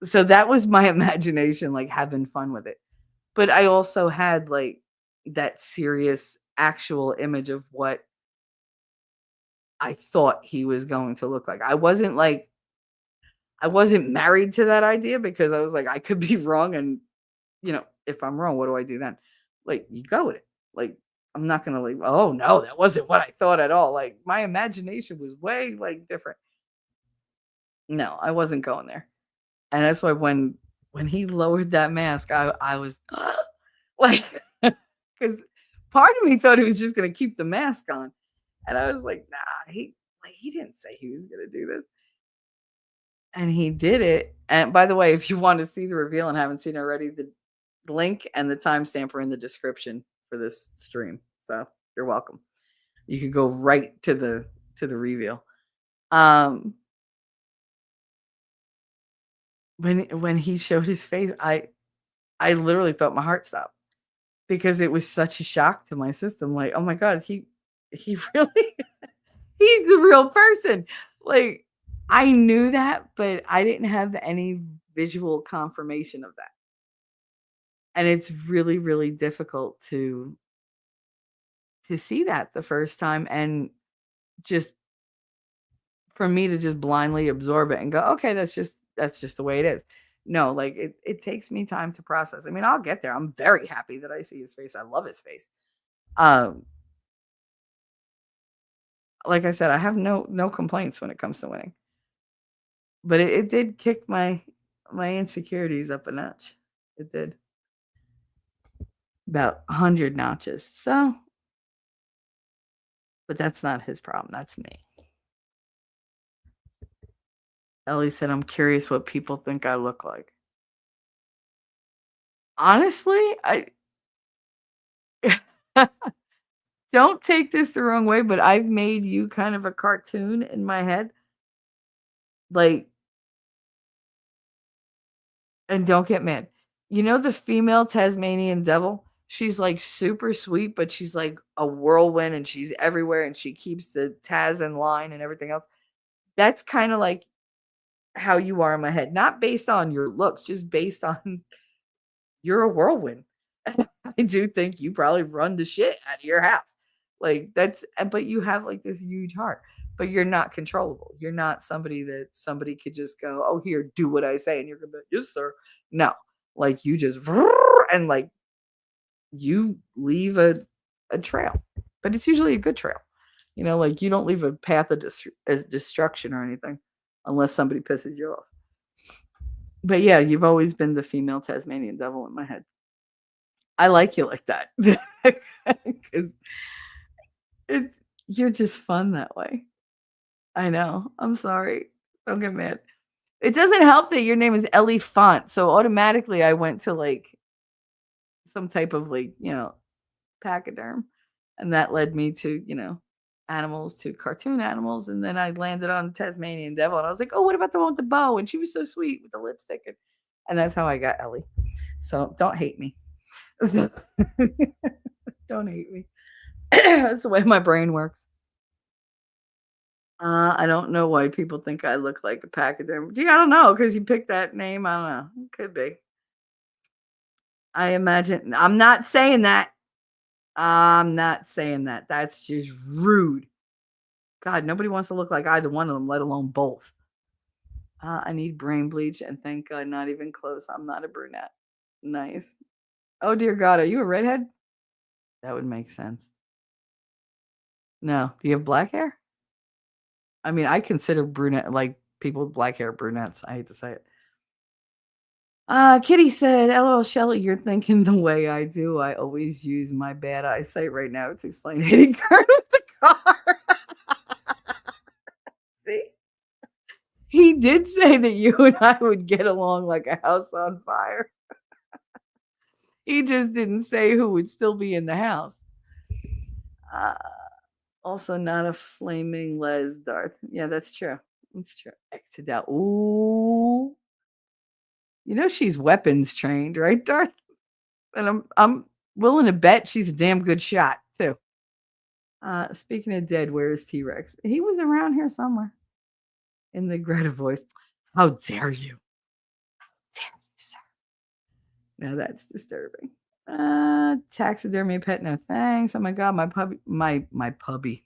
Speaker 3: So that was my imagination, like having fun with it. But I also had like that serious actual image of what I thought he was going to look like. I wasn't married to that idea because I was like, I could be wrong. And, if I'm wrong, what do I do then? Like, you go with it. Like, I'm not going to like, oh no, that wasn't what I thought at all. Like my imagination was way like different. No, I wasn't going there. And that's why when he lowered that mask, I was, Like, because part of me thought he was just going to keep the mask on. And I was like, nah, he didn't say he was going to do this. And he did it. And by the way, if you want to see the reveal and haven't seen it already, the link and the timestamp are in the description for this stream. So you're welcome. You can go right to the reveal. When he showed his face, I literally thought my heart stopped because it was such a shock to my system. Like, oh my God, he really he's the real person. Like, I knew that, but I didn't have any visual confirmation of that. And it's really, really difficult to see that the first time and just for me to just blindly absorb it and go, okay, that's just the way it is. No, like it takes me time to process. I mean, I'll get there. I'm very happy that I see his face. I love his face. Like I said, I have no complaints when it comes to winning. But it did kick my insecurities up a notch. It did. About 100 notches. So, but that's not his problem. That's me. Ellie said, I'm curious what people think I look like. Honestly, I don't take this the wrong way, but I've made you kind of a cartoon in my head. Like, and don't get mad. You know the female Tasmanian devil? She's like super sweet, but she's like a whirlwind and she's everywhere and she keeps the Taz in line and everything else. That's kind of like how you are in my head. Not based on your looks, just based on you're a whirlwind. I do think you probably run the shit out of your house. Like but you have like this huge heart, but you're not controllable. You're not somebody that somebody could just go, oh, here, do what I say. And you're going to be, yes, sir. No, like you just, and like you leave a trail, but it's usually a good trail. You know, like you don't leave a path of destruction or anything unless somebody pisses you off. But yeah, you've always been the female Tasmanian devil in my head. I like you like that because you're just fun that way. I know. I'm sorry. Don't get mad. It doesn't help that your name is Ellie Font, so automatically I went to like some type of like pachyderm, and that led me to animals, to cartoon animals, and then I landed on Tasmanian devil, and I was like, oh, what about the one with the bow? And she was so sweet with the lipstick, and that's how I got Ellie. So don't hate me. Don't hate me. That's the way my brain works. I don't know why people think I look like a pachyderm. Gee, I don't know, because you picked that name. I don't know. It could be. I imagine. I'm not saying that. I'm not saying that. That's just rude. God, nobody wants to look like either one of them, let alone both. I need brain bleach, and thank God, not even close. I'm not a brunette. Nice. Oh, dear God, are you a redhead? That would make sense. No. Do you have black hair? I mean, I consider brunette, like people with black hair, brunettes. I hate to say it. Kitty said, LOL, Shelly, you're thinking the way I do. I always use my bad eyesight right now to explain hitting Kurt with the car. See? He did say that you and I would get along like a house on fire. He just didn't say who would still be in the house. Also not a flaming Les Darth. Yeah, that's true. That's true. Exit out. Ooh. You know she's weapons trained, right, Darth? And I'm willing to bet she's a damn good shot, too. Speaking of dead, where's T-Rex? He was around here somewhere. In the Greta voice. How dare you? How dare you, sir? Now that's disturbing. Taxidermy pet, no thanks. Oh my God, my puppy, my puppy.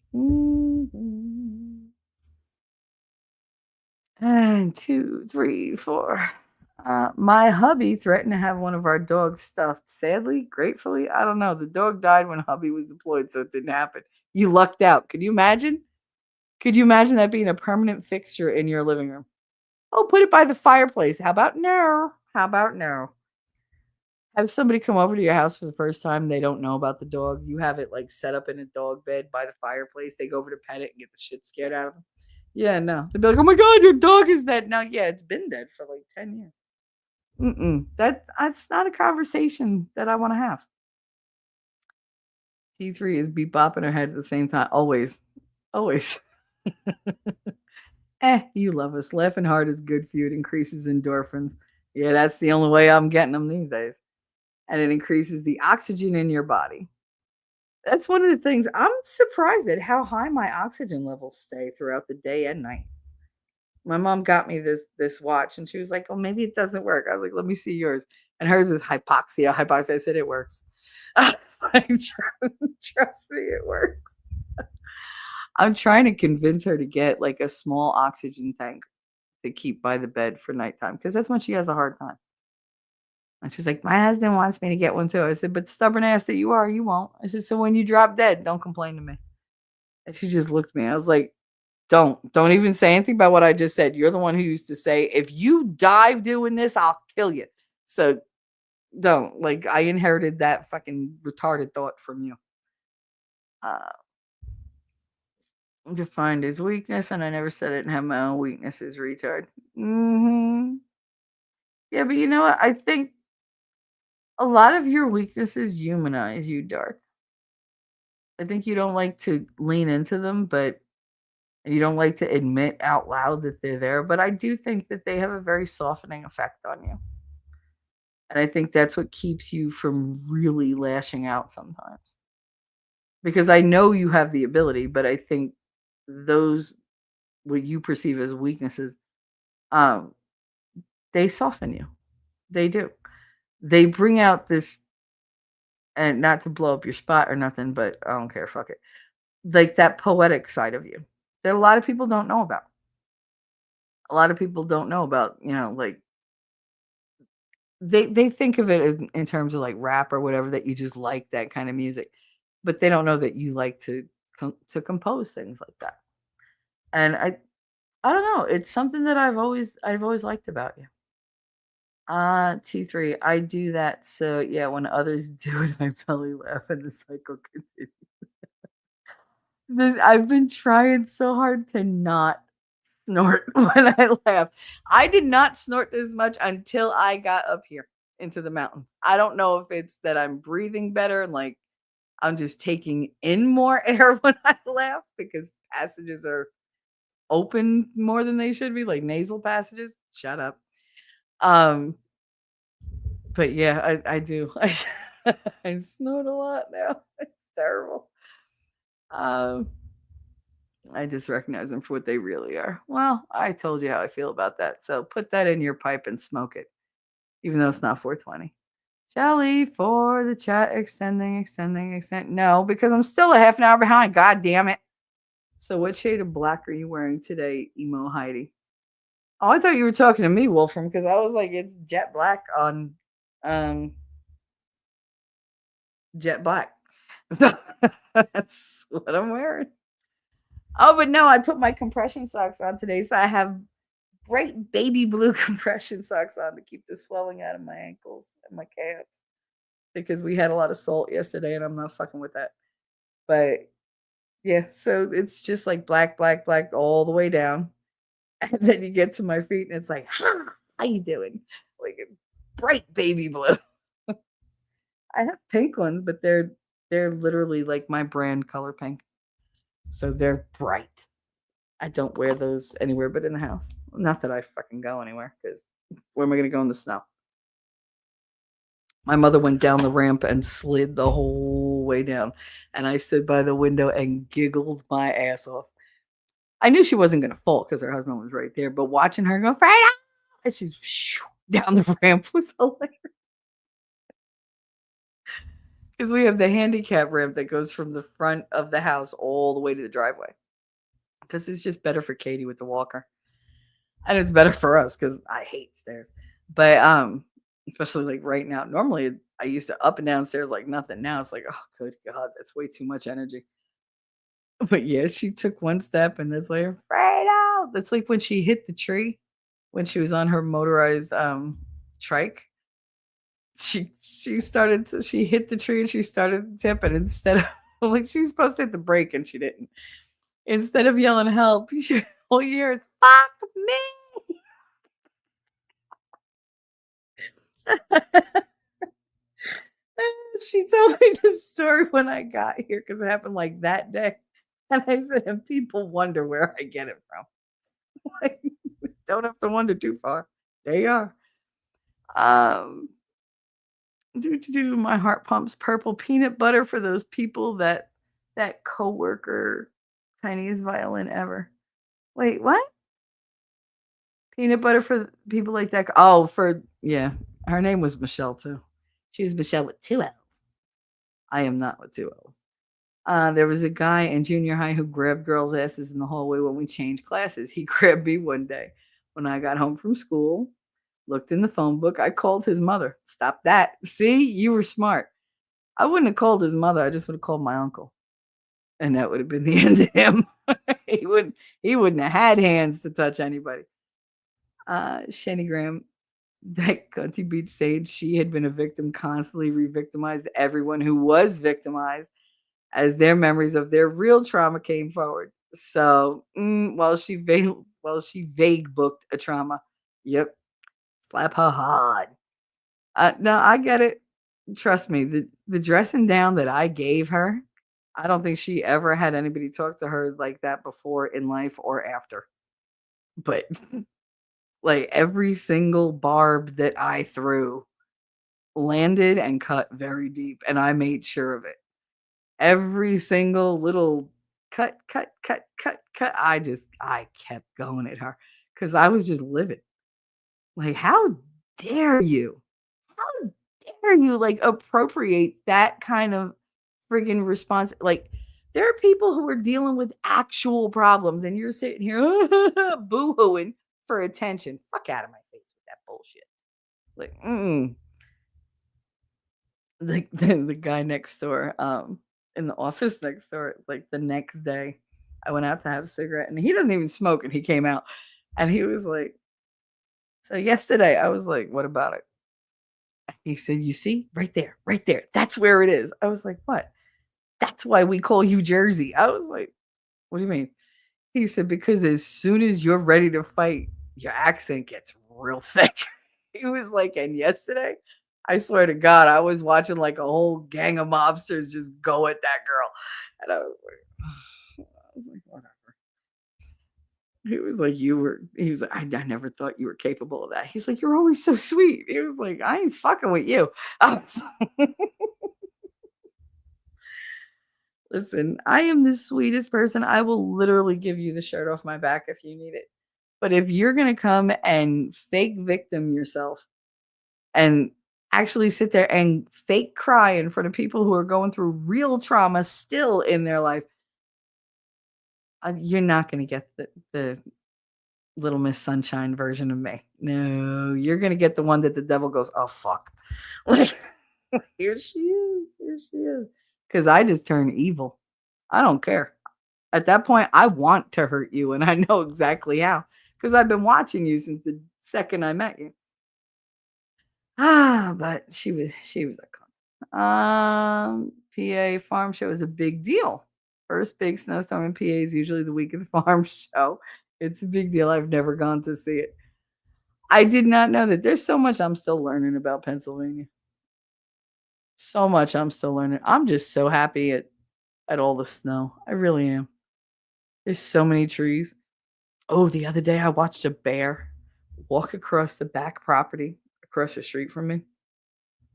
Speaker 3: And 2, 3, 4. My hubby threatened to have one of our dogs stuffed. Sadly, gratefully, I don't know. The dog died when hubby was deployed, so it didn't happen. You lucked out. Could you imagine? Could you imagine that being a permanent fixture in your living room? Oh, put it by the fireplace. How about no? How about no? have somebody come over to your house for the first time. They don't know about the dog. You have it like set up in a dog bed by the fireplace. They go over to pet it and get the shit scared out of them. Yeah, no. They'd be like, "Oh my god, your dog is dead." No, yeah, it's been dead for like 10 years. That's not a conversation that I want to have. T3 is be bopping her head at the same time. Always. Always. You love us. Laughing hard is good for you. It increases endorphins. Yeah, that's the only way I'm getting them these days. And it increases the oxygen in your body. That's one of the things. I'm surprised at how high my oxygen levels stay throughout the day and night. My mom got me this watch and she was like, "Oh, maybe it doesn't work." I was like, "Let me see yours." And hers is hypoxia. Hypoxia. I said it works. Trust me, it works. I'm trying to convince her to get like a small oxygen tank to keep by the bed for nighttime because that's when she has a hard time. And she's like, "My husband wants me to get one too." I said, "But stubborn ass that you are, you won't." I said, "So when you drop dead, don't complain to me." And she just looked at me. I was like, Don't even say anything about what I just said. You're the one who used to say, if you die doing this, I'll kill you. So don't. Like, I inherited that fucking retarded thought from you. Defined as weakness, and I never said it and have my own weaknesses, retard. Yeah, but you know what? I think a lot of your weaknesses humanize you, Dark. I think you don't like to lean into them, but you don't like to admit out loud that they're there. But I do think that they have a very softening effect on you. And I think that's what keeps you from really lashing out sometimes. Because I know you have the ability, but I think those what you perceive as weaknesses, they soften you. They do. They bring out this, and not to blow up your spot or nothing, but I don't care, fuck it. Like that poetic side of you that a lot of people don't know about. A lot of people don't know about, like they think of it in terms of like rap or whatever, that you just like that kind of music, but they don't know that you like to compose things like that. And I don't know, it's something that I've always liked about you. T3, I do that. So yeah, when others do it, I belly laugh and the cycle continues. I've been trying so hard to not snort when I laugh. I did not snort this much until I got up here into the mountains. I don't know if it's that I'm breathing better and like I'm just taking in more air when I laugh because passages are open more than they should be, like nasal passages. Shut up. Um, but yeah, I do. I snort a lot now. It's terrible. Um, I just recognize them for what they really are. Well, I told you how I feel about that. So put that in your pipe and smoke it, even though it's not 420. Shelly for the chat extending. No, because I'm still a half an hour behind. God damn it. So what shade of black are you wearing today, Emo Heidi? Oh, I thought you were talking to me, Wolfram, because I was like, it's jet black on jet black. That's what I'm wearing. Oh, but no, I put my compression socks on today, so I have bright baby blue compression socks on to keep the swelling out of my ankles and my calves because we had a lot of salt yesterday and I'm not fucking with that. But yeah, so it's just like black, black, black all the way down. And then you get to my feet and it's like, how you doing? Like a bright baby blue. I have pink ones, but they're literally like my brand color pink. So they're bright. I don't wear those anywhere but in the house. Not that I fucking go anywhere, because where am I going to go in the snow? My mother went down the ramp and slid the whole way down. And I stood by the window and giggled my ass off. I knew she wasn't going to fall because her husband was right there. But watching her go, Fredo! And she's down the ramp was hilarious. Because we have the handicap ramp that goes from the front of the house all the way to the driveway. Because it's just better for Katie with the walker. And it's better for us because I hate stairs. But especially like right now. Normally I used to up and down stairs like nothing. Now it's like, oh good God, that's way too much energy. But yeah, she took one step and it's like, Fredo! That's like when she hit the tree when she was on her motorized trike. she hit the tree and she started to tip, and instead of like she was supposed to hit the brake and she didn't. Instead of yelling help, all you hear is fuck me. She told me this story when I got here because it happened like that day. And I said, and people wonder where I get it from. Like, don't have to wonder too far. There you are. Um, my heart pumps purple peanut butter for those people that coworker tiniest violin ever. Wait, what? Peanut butter for people like that. Oh, for yeah. Her name was Michelle too. She was Michelle with two L's. I am not with two L's. There was a guy in junior high who grabbed girls' asses in the hallway when we changed classes. He grabbed me one day when I got home from school, looked in the phone book. I called his mother. Stop that. See, you were smart. I wouldn't have called his mother. I just would have called my uncle. And that would have been the end of him. he wouldn't have had hands to touch anybody. Shenny Graham, that Gunty Beach sage, she had been a victim, constantly re-victimized everyone who was victimized as their memories of their real trauma came forward. So while she vague booked a trauma, yep, slap her hard. No, I get it. Trust me, the dressing down that I gave her, I don't think she ever had anybody talk to her like that before in life or after. But like every single barb that I threw landed and cut very deep, and I made sure of it. Every single little cut, I kept going at her because I was just livid. Like, how dare you? How dare you like appropriate that kind of friggin' response? Like, there are people who are dealing with actual problems, and you're sitting here boo-hooing for attention. Fuck out of my face with that bullshit. Like, the guy next door, in the office next door, like the next day, I went out to have a cigarette, and he doesn't even smoke, and he came out, and he was like, "So yesterday," I was like, "What about it?" He said, "You see, right there, that's where it is." I was like, "What?" "That's why we call you Jersey." I was like, "What do you mean?" He said, "Because as soon as you're ready to fight, your accent gets real thick." He was like, "And yesterday, I swear to God, I was watching like a whole gang of mobsters just go at that girl." And I was like, whatever. He was like, I never thought you were capable of that. He's like, "You're always so sweet." He was like, "I ain't fucking with you." I was Listen, I am the sweetest person. I will literally give you the shirt off my back if you need it. But if you're going to come and fake victim yourself and actually sit there and fake cry in front of people who are going through real trauma still in their life, you're not going to get the Little Miss Sunshine version of me. No, you're going to get the one that the devil goes, "Oh, fuck." Like, here she is. Here she is. Because I just turn evil. I don't care. At that point, I want to hurt you, and I know exactly how because I've been watching you since the second I met you. But she was a con. PA farm show is a big deal. First big snowstorm in PA is usually the week of the farm show. It's a big deal. I've never gone to see it. I did not know that. There's so much I'm still learning about Pennsylvania. So much I'm still learning. I'm just so happy at all the snow. I really am. There's so many trees. Oh, the other day I watched a bear walk across the back property across the street from me.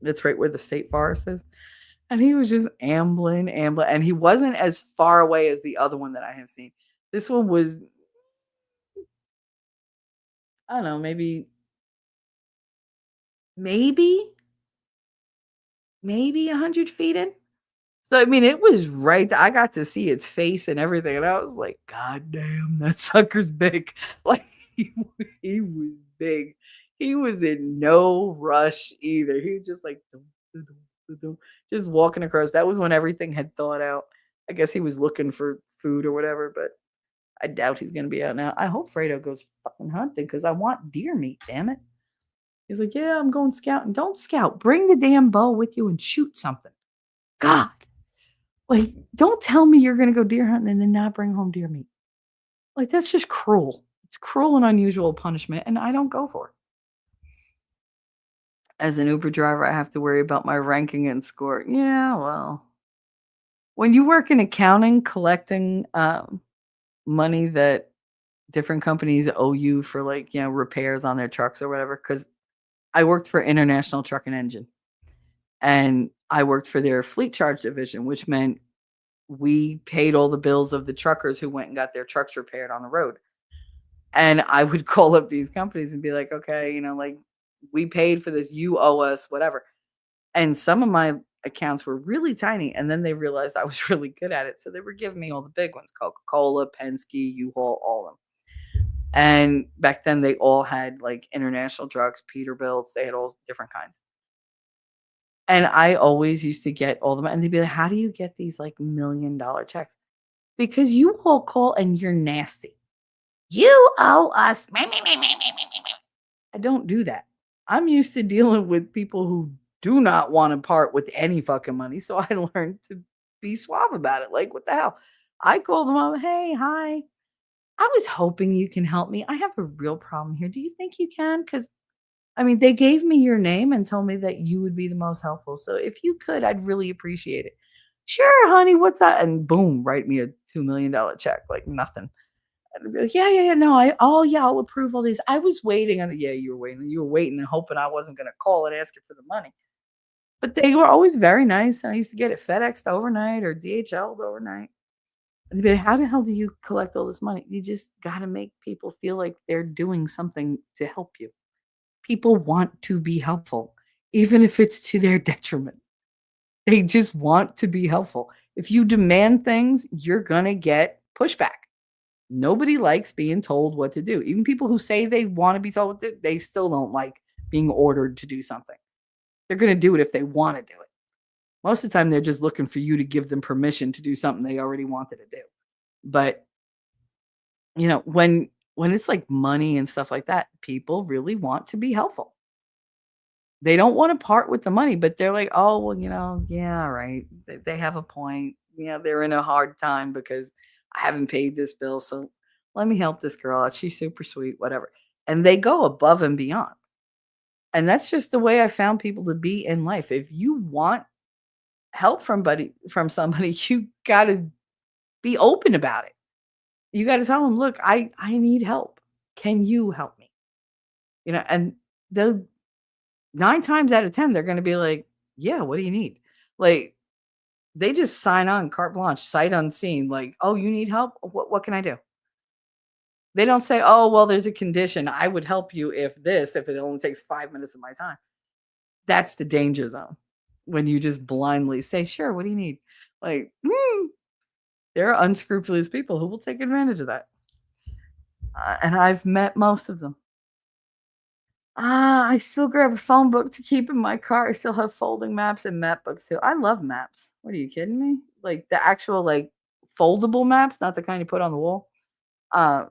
Speaker 3: That's right where the state forest is. And he was just ambling, ambling. And he wasn't as far away as the other one that I have seen. This one was, I don't know, maybe, maybe 100 feet in. So, I mean, it was right there. I got to see its face and everything. And I was like, "God damn, that sucker's big." Like, he was big. He was in no rush either. He was just like, dum, dum, dum, dum, just walking across. That was when everything had thawed out. I guess he was looking for food or whatever, but I doubt he's going to be out now. I hope Fredo goes fucking hunting because I want deer meat, damn it. He's like, "Yeah, I'm going scouting." Don't scout. Bring the damn bow with you and shoot something. God. Like, don't tell me you're gonna go deer hunting and then not bring home deer meat. Like, that's just cruel. It's cruel and unusual punishment, and I don't go for it. As an Uber driver, I have to worry about my ranking and score. Yeah, well, when you work in accounting, collecting money that different companies owe you for, like, repairs on their trucks or whatever, because I worked for International Truck and Engine, and I worked for their fleet charge division, which meant we paid all the bills of the truckers who went and got their trucks repaired on the road. And I would call up these companies and be like, okay, like, we paid for this, you owe us whatever. And some of my accounts were really tiny. And then they realized I was really good at it. So they were giving me all the big ones, Coca-Cola, Penske, U-Haul, all of them. And back then they all had like International Trucks, Peterbilts, they had all different kinds. And I always used to get all of them. And they'd be like, how do you get these like $1 million checks? Because you all call and you're nasty. You owe us. I don't do that. I'm used to dealing with people who do not want to part with any fucking money. So I learned to be suave about it. Like, what the hell? I called them up. Hey, hi. I was hoping you can help me. I have a real problem here. Do you think you can? Because, I mean, they gave me your name and told me that you would be the most helpful. So if you could, I'd really appreciate it. Sure, honey. What's that? And boom, write me a $2 million check. Like nothing. And I'd be like, yeah, no, I'll approve all these. I was waiting on yeah, you were waiting and hoping I wasn't gonna call and ask you for the money. But they were always very nice. And I used to get it FedExed overnight or DHL'd overnight. And they'd be like, how the hell do you collect all this money? You just gotta make people feel like they're doing something to help you. People want to be helpful, even if it's to their detriment. They just want to be helpful. If you demand things, you're gonna get pushback. Nobody likes being told what to do. Even people who say they want to be told what to do, they still don't like being ordered to do something. They're going to do it if they want to do it. Most of the time, they're just looking for you to give them permission to do something they already wanted to do. But, when it's like money and stuff like that, people really want to be helpful. They don't want to part with the money, but they're like, oh, well, yeah, right. They have a point. They're in a hard time because I haven't paid this bill. So let me help this girl out. She's super sweet, whatever. And they go above and beyond. And that's just the way I found people to be in life. If you want help from somebody, you got to be open about it. You got to tell them, look, I need help. Can you help me? And they'll 9 times out of 10, they're going to be like, yeah, what do you need? Like, they just sign on carte blanche, sight unseen. Like, oh, you need help? What can I do? They don't say, oh, well, there's a condition. I would help you if it only takes 5 minutes of my time. That's the danger zone. When you just blindly say, sure, what do you need? Like, there are unscrupulous people who will take advantage of that. And I've met most of them. I still grab a phone book to keep in my car. I still have folding maps and map books too. I love maps. What are you kidding me? Like the actual like foldable maps, not the kind you put on the wall. I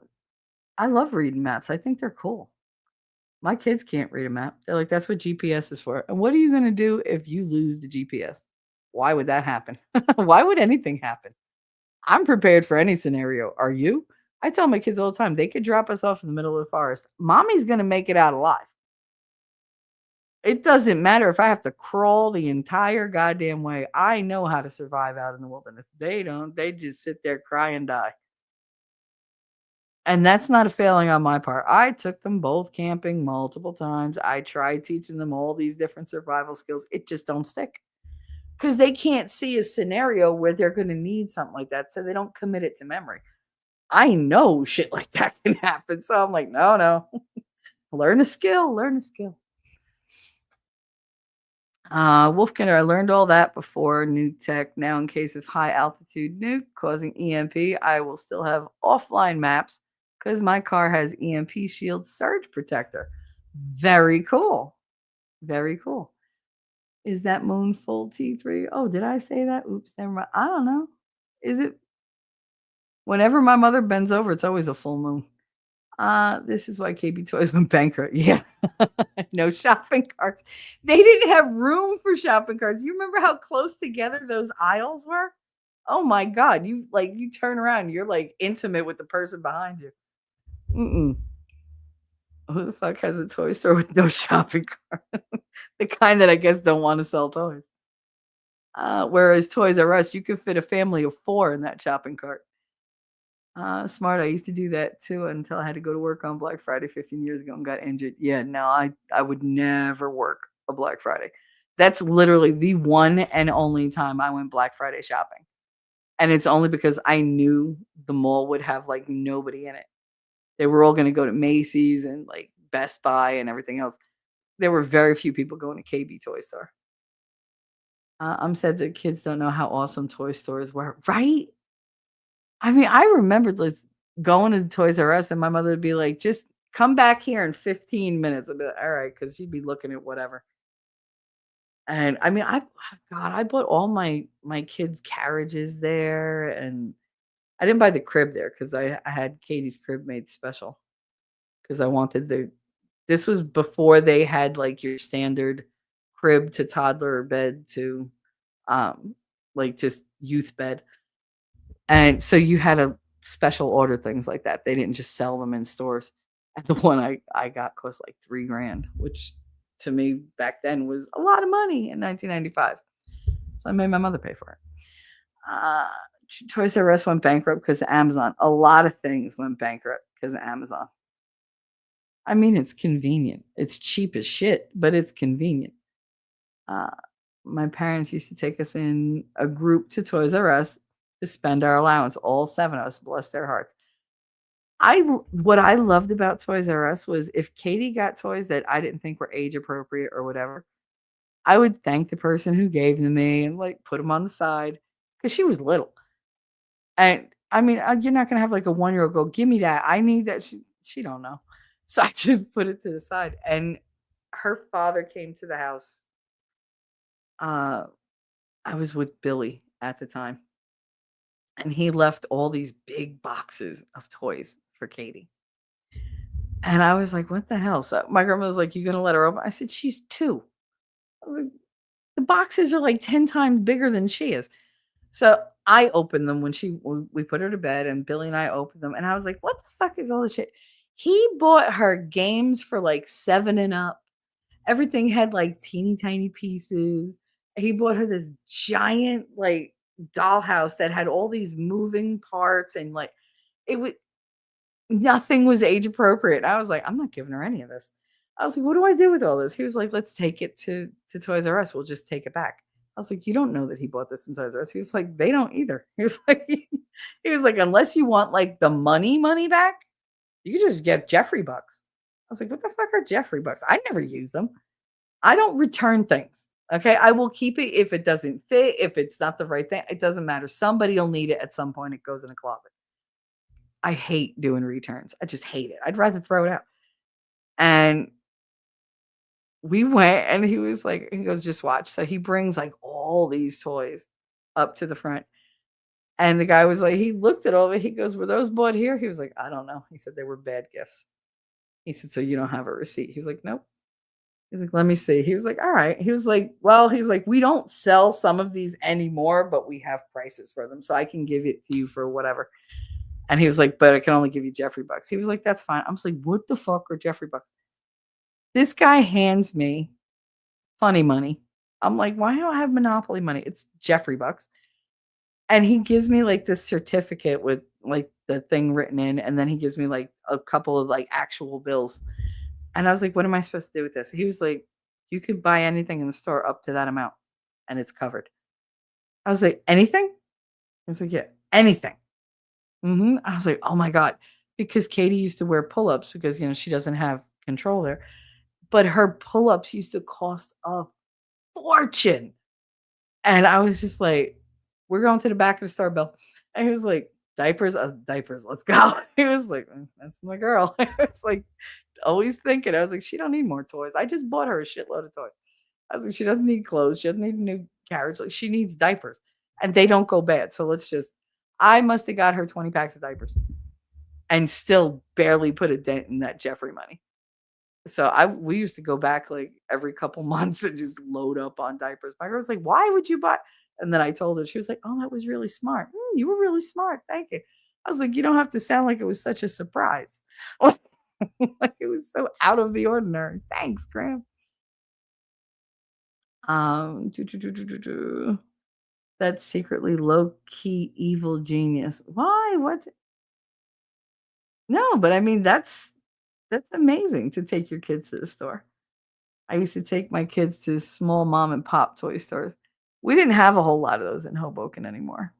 Speaker 3: love reading maps. I think they're cool. My kids can't read a map. They're like, that's what GPS is for. And what are you going to do if you lose the GPS? Why would that happen? Why would anything happen? I'm prepared for any scenario. Are you? I tell my kids all the time, they could drop us off in the middle of the forest. Mommy's going to make it out alive. It doesn't matter if I have to crawl the entire goddamn way. I know how to survive out in the wilderness. They don't. They just sit there, cry, and die. And that's not a failing on my part. I took them both camping multiple times. I tried teaching them all these different survival skills. It just don't stick. Because they can't see a scenario where they're going to need something like that. So they don't commit it to memory. I know shit like that can happen. So I'm like, no. Learn a skill. Wolfkinder, I learned all that before new tech. Now, in case of high altitude nuke causing EMP, I will still have offline maps because my car has EMP shield surge protector. Very cool. Very cool. Is that moon full T3? Oh, did I say that? Oops, never mind. I don't know. Is it? Whenever my mother bends over, it's always a full moon. This is why KB Toys went bankrupt. Yeah. No shopping carts. They didn't have room for shopping carts. You remember how close together those aisles were? Oh my God. You turn around, you're like intimate with the person behind you. Mm-mm. Who the fuck has a toy store with no shopping cart? The kind that I guess don't want to sell toys. Whereas Toys R Us, you could fit a family of 4 in that shopping cart. Smart. I used to do that too until I had to go to work on Black Friday 15 years ago and got injured. Yeah, no, I would never work a Black Friday. That's literally the one and only time I went Black Friday shopping. And it's only because I knew the mall would have like nobody in it. They were all going to go to Macy's and like Best Buy and everything else. There were very few people going to KB Toy Store. I'm sad that kids don't know how awesome toy stores were, right? I mean, I remembered going to the Toys R Us and my mother would be like, just come back here in 15 minutes. I'd be like, all right, because she'd be looking at whatever. And I mean, God, I bought all my kids' carriages there, and I didn't buy the crib there because I had Katie's crib made special because I wanted this was before they had like your standard crib to toddler bed to like just youth bed. And so you had to special order things like that. They didn't just sell them in stores. And the one I got cost like $3,000, which to me back then was a lot of money in 1995. So I made my mother pay for it. Toys R Us went bankrupt because of Amazon. A lot of things went bankrupt because of Amazon. I mean, it's convenient. It's cheap as shit, but it's convenient. My parents used to take us in a group to Toys R Us to spend our allowance, all 7 of us, bless their hearts. What I loved about Toys R Us was if Katie got toys that I didn't think were age appropriate or whatever, I would thank the person who gave them to me and like put them on the side because she was little. And I mean, you're not gonna have like a 1-year-old go, give me that. I need that. She don't know. So I just put it to the side. And her father came to the house. I was with Billy at the time. And he left all these big boxes of toys for Katie. And I was like, what the hell? So my grandma was like, you gonna let her open? I said, she's 2. I was like, the boxes are like 10 times bigger than she is. So I opened them when we put her to bed, and Billy and I opened them. And I was like, what the fuck is all this shit? He bought her games for like 7 and up. Everything had like teeny tiny pieces. He bought her this giant like dollhouse that had all these moving parts, and like it was nothing was age appropriate. I was like, I'm not giving her any of this. I was like, what do I do with all this? He was like, let's take it to Toys R Us. We'll just take it back. I was like, you don't know that he bought this in Toys R Us. He was like, they don't either. He was like, unless you want like the money back, you can just get Jeffrey bucks. I was like, what the fuck are Jeffrey bucks? I never use them. I don't return things. Okay. I will keep it if it doesn't fit, if it's not the right thing. It doesn't matter. Somebody will need it at some point. It goes in a closet. I hate doing returns. I just hate it. I'd rather throw it out. And we went, and he was like, he goes, just watch. So he brings like all these toys up to the front. And the guy was like, he looked at all of it. He goes, were those bought here? He was like, I don't know. He said they were bad gifts. He said, so you don't have a receipt? He was like, nope. He's like, let me see. He was like, all right. He was like, we don't sell some of these anymore, but we have prices for them. So I can give it to you for whatever. And he was like, but I can only give you Jeffrey bucks. He was like, that's fine. I'm just like, what the fuck are Jeffrey bucks? This guy hands me funny money. I'm like, why do I have Monopoly money? It's Jeffrey bucks. And he gives me like this certificate with like the thing written in. And then he gives me like a couple of like actual bills. And I was like, what am I supposed to do with this? He was like, you could buy anything in the store up to that amount and it's covered. I was like, anything? He was like, yeah, anything. I was like, oh my God. Because Katie used to wear pull-ups because, she doesn't have control there. But her pull-ups used to cost a fortune. And I was just like, we're going to the back of the store, Bill. And he was like, diapers? Diapers, let's go. He was like, that's my girl. I was like, always thinking. I was like, she don't need more toys. I just bought her a shitload of toys. I was like, she doesn't need clothes. She doesn't need a new carriage. Like, she needs diapers. And they don't go bad. So I must have got her 20 packs of diapers. and still barely put a dent in that Jeffrey money. So we used to go back like every couple months and just load up on diapers. My girl was like, "Why would you buy?" And then I told her, she was like, "Oh, that was really smart. You were really smart. Thank you." I was like, "You don't have to sound like it was such a surprise, like it was so out of the ordinary." Thanks, Graham. Do, do, do, do, do, do. That's secretly low key evil genius. Why? What? No, but I mean that's amazing to take your kids to the store. I used to take my kids to small mom and pop toy stores. We didn't have a whole lot of those in Hoboken anymore.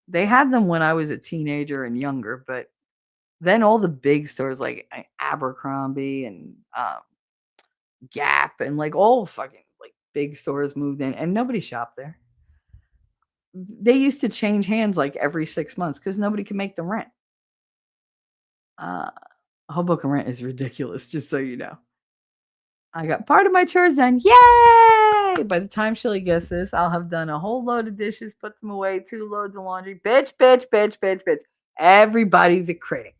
Speaker 3: They had them when I was a teenager and younger, but then all the big stores like Abercrombie and Gap and like all fucking like big stores moved in and nobody shopped there. They used to change hands like every 6 months because nobody could make the rent. Uh, Hoboken rent is ridiculous, just so you know. I got part of my chores done. Yay! By the time Shelly gets this, I'll have done a whole load of dishes, put them away, 2 loads of laundry. Bitch, bitch, bitch, bitch, bitch. Everybody's a critic.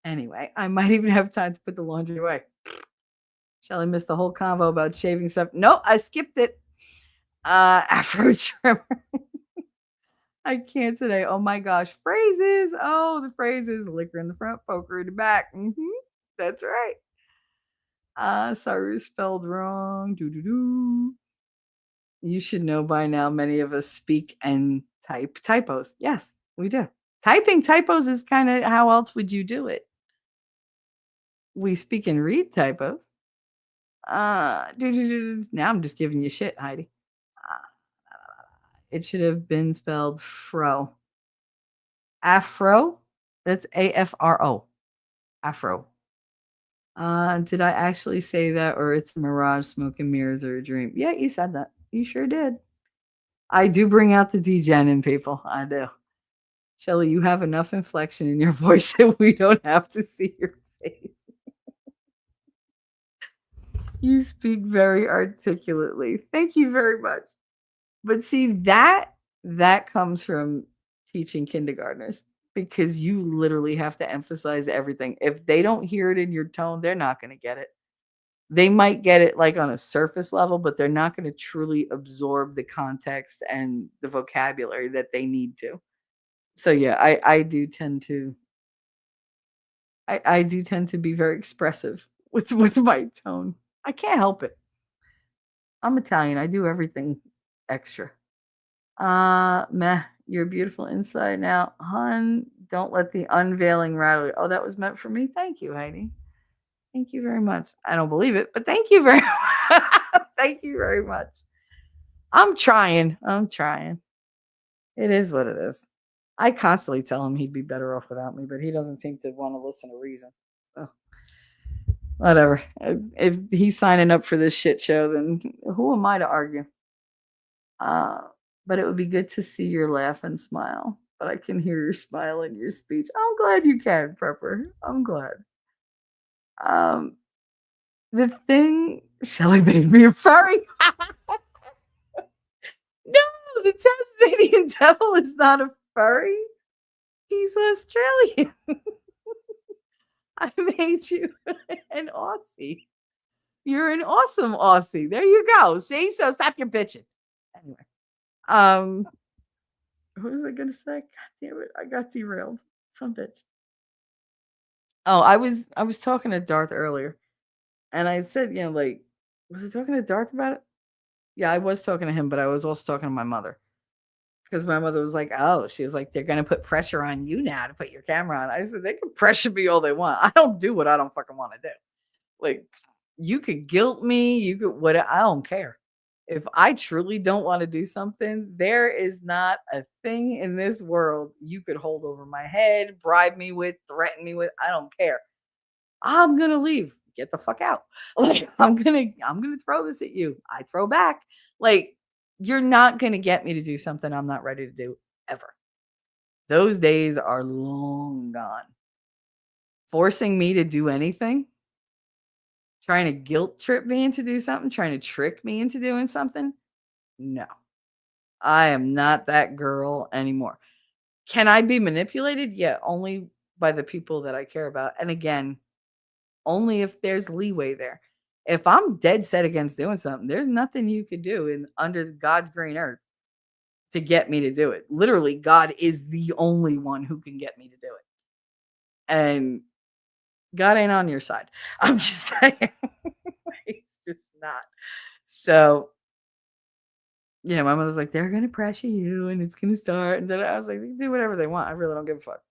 Speaker 3: Anyway, I might even have time to put the laundry away. Shelly missed the whole convo about shaving stuff. No, I skipped it. Afro trimmer. I can't today. Oh my gosh. Phrases. Oh, the phrases. Liquor in the front, poker in the back. That's right. Sorry, spelled wrong. Doo-doo-doo. You should know by now many of us speak and type typos. Yes, we do. Typing typos is kind of how else would you do it? We speak and read typos. Now I'm just giving you shit, Heidi. It should have been spelled fro. Afro? That's AFRO. Afro. Did I actually say that, or it's a mirage, smoke and mirrors, or a dream? Yeah, you said that. You sure did. I do bring out the degen in people. I do. Shelly, you have enough inflection in your voice that we don't have to see your face. You speak very articulately. Thank you very much. But see, that comes from teaching kindergartners because you literally have to emphasize everything. If they don't hear it in your tone, they're not going to get it. They might get it like on a surface level, but they're not going to truly absorb the context and the vocabulary that they need to. So yeah, I do tend to I do tend to be very expressive with my tone. I can't help it. I'm Italian. I do everything extra. Meh, you're beautiful inside now. Hun, don't let the unveiling rattle you. Oh, that was meant for me. Thank you, Heidi. Thank you very much. I don't believe it, but thank you very much. Thank you very much. I'm trying. It is what it is. I constantly tell him he'd be better off without me, but he doesn't seem to want to listen to reason. So, whatever. If he's signing up for this shit show, then who am I to argue? But it would be good to see your laugh and smile. But I can hear your smile in your speech. I'm glad you can, Prepper. I'm glad. The thing Shelly made me a furry. No, the Tasmanian devil is not a furry. He's Australian. I made you an Aussie. You're an awesome Aussie. There you go. See? So stop your bitching. Anyway. What was I gonna say? God damn it. I got derailed. Some bitch. Oh, I was talking to Darth earlier. And I said, like, was I talking to Darth about it? Yeah, I was talking to him, but I was also talking to my mother. Because my mother was like, oh, she was like, they're going to put pressure on you now to put your camera on. I said, they can pressure me all they want. I don't do what I don't fucking want to do. Like, you could guilt me. You could, what, I don't care. If I truly don't want to do something, there is not a thing in this world you could hold over my head, bribe me with, threaten me with. I don't care. I'm going to leave. Get the fuck out. Like, I'm going to throw this at you. I throw back. Like, you're not going to get me to do something I'm not ready to do ever. Those days are long gone. Forcing me to do anything, trying to guilt trip me into do something, trying to trick me into doing something. No, I am not that girl anymore. Can I be manipulated? Yeah, only by the people that I care about. And again, only if there's leeway there. If I'm dead set against doing something, there's nothing you could do in under God's green earth to get me to do it. Literally, God is the only one who can get me to do it. And God ain't on your side. I'm just saying. He's just not. So, yeah, my mother's like, they're gonna pressure you and it's gonna start. And then I was like, they can do whatever they want. I really don't give a fuck.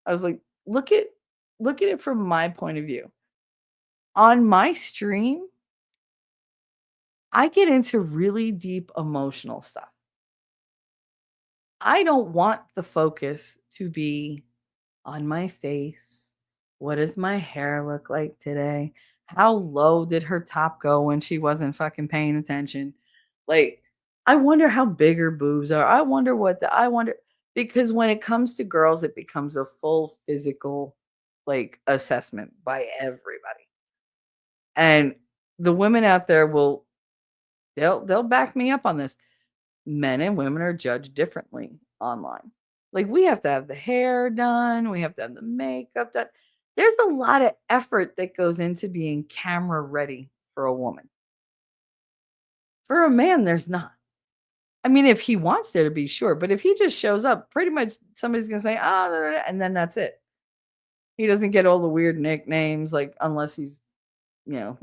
Speaker 3: I was like, look at it from my point of view. On my stream, I get into really deep emotional stuff. I don't want the focus to be on my face. What does my hair look like today? How low did her top go when she wasn't fucking paying attention? Like, I wonder how big her boobs are. I wonder because when it comes to girls, it becomes a full physical like assessment by everybody. And the women out there they'll back me up on this. Men and women are judged differently online. Like we have to have the hair done, we have to have the makeup done. There's a lot of effort that goes into being camera ready for a woman. For a man, there's not. I mean, if he wants there to be, sure, but if he just shows up, pretty much somebody's gonna say, "Ah," and then that's it. He doesn't get all the weird nicknames, like unless he's, you know,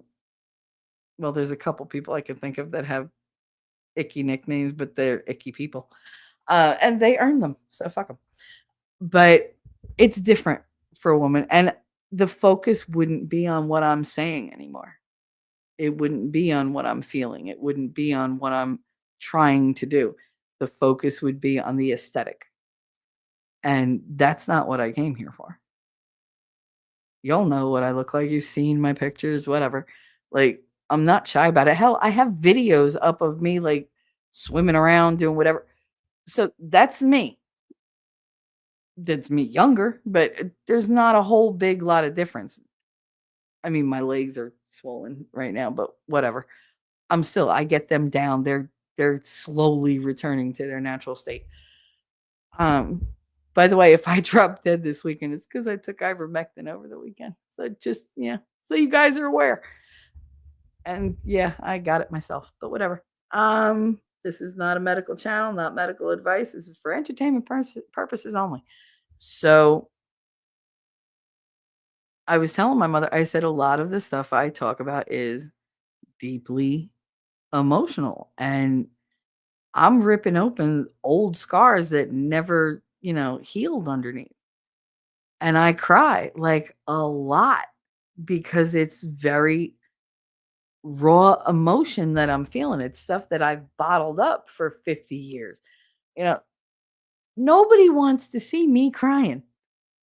Speaker 3: well, there's a couple people I can think of that have icky nicknames, but they're icky people. And they earn them, so fuck them. But it's different for a woman, and the focus wouldn't be on what I'm saying anymore. It wouldn't be on what I'm feeling. It wouldn't be on what I'm trying to do. The focus would be on the aesthetic, and that's not what I came here for. Y'all know what I look like. You've seen my pictures, whatever. Like, I'm not shy about it. Hell, I have videos up of me, like, swimming around, doing whatever. So that's me. That's me younger, but there's not a whole big lot of difference. I mean, my legs are swollen right now, but whatever. I get them down. They're slowly returning to their natural state. Um, by the way, if I drop dead this weekend, it's because I took ivermectin over the weekend. So just yeah, so you guys are aware. And yeah, I got it myself, but whatever. This is not a medical channel, not medical advice. This is for entertainment purposes only. So I was telling my mother, I said a lot of the stuff I talk about is deeply emotional. And I'm ripping open old scars that never, healed underneath. And I cry like a lot because it's very raw emotion that I'm feeling. It's stuff that I've bottled up for 50 years. You know, nobody wants to see me crying.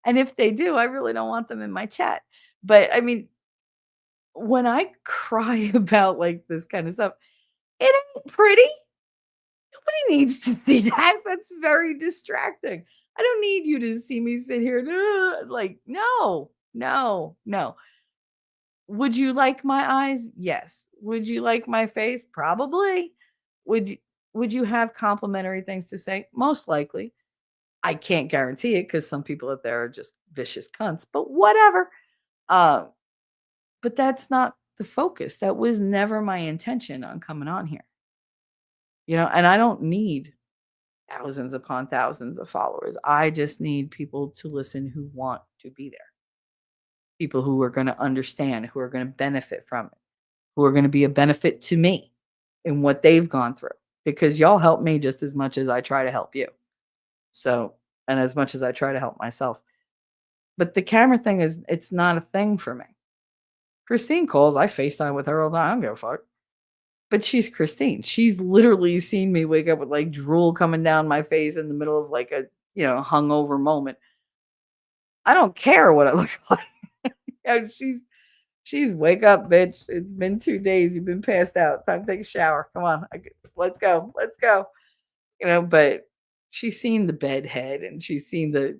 Speaker 3: And if they do, I really don't want them in my chat. But I mean, when I cry about like this kind of stuff, it ain't pretty. Nobody needs to see that. That's very distracting. I don't need you to see me sit here. Like, no, no, no. Would you like my eyes? Yes. Would you like my face? Probably. Would you would you have complimentary things to say? Most likely. I can't guarantee it because some people out there are just vicious cunts, but whatever. Uh, but that's not the focus. That was never my intention on coming on here. And I don't need thousands upon thousands of followers. I just need people to listen who want to be there. People who are going to understand, who are going to benefit from it, who are going to be a benefit to me in what they've gone through. Because y'all help me just as much as I try to help you. So, and as much as I try to help myself. But the camera thing it's not a thing for me. Christine calls, I FaceTime with her all the time. I don't give a fuck. But she's Christine. She's literally seen me wake up with like drool coming down my face in the middle of like a, hungover moment. I don't care what I look like. She's wake up, bitch. It's been 2 days. You've been passed out. Time to take a shower. Come on. Let's go. Let's go. But she's seen the bedhead and she's seen the,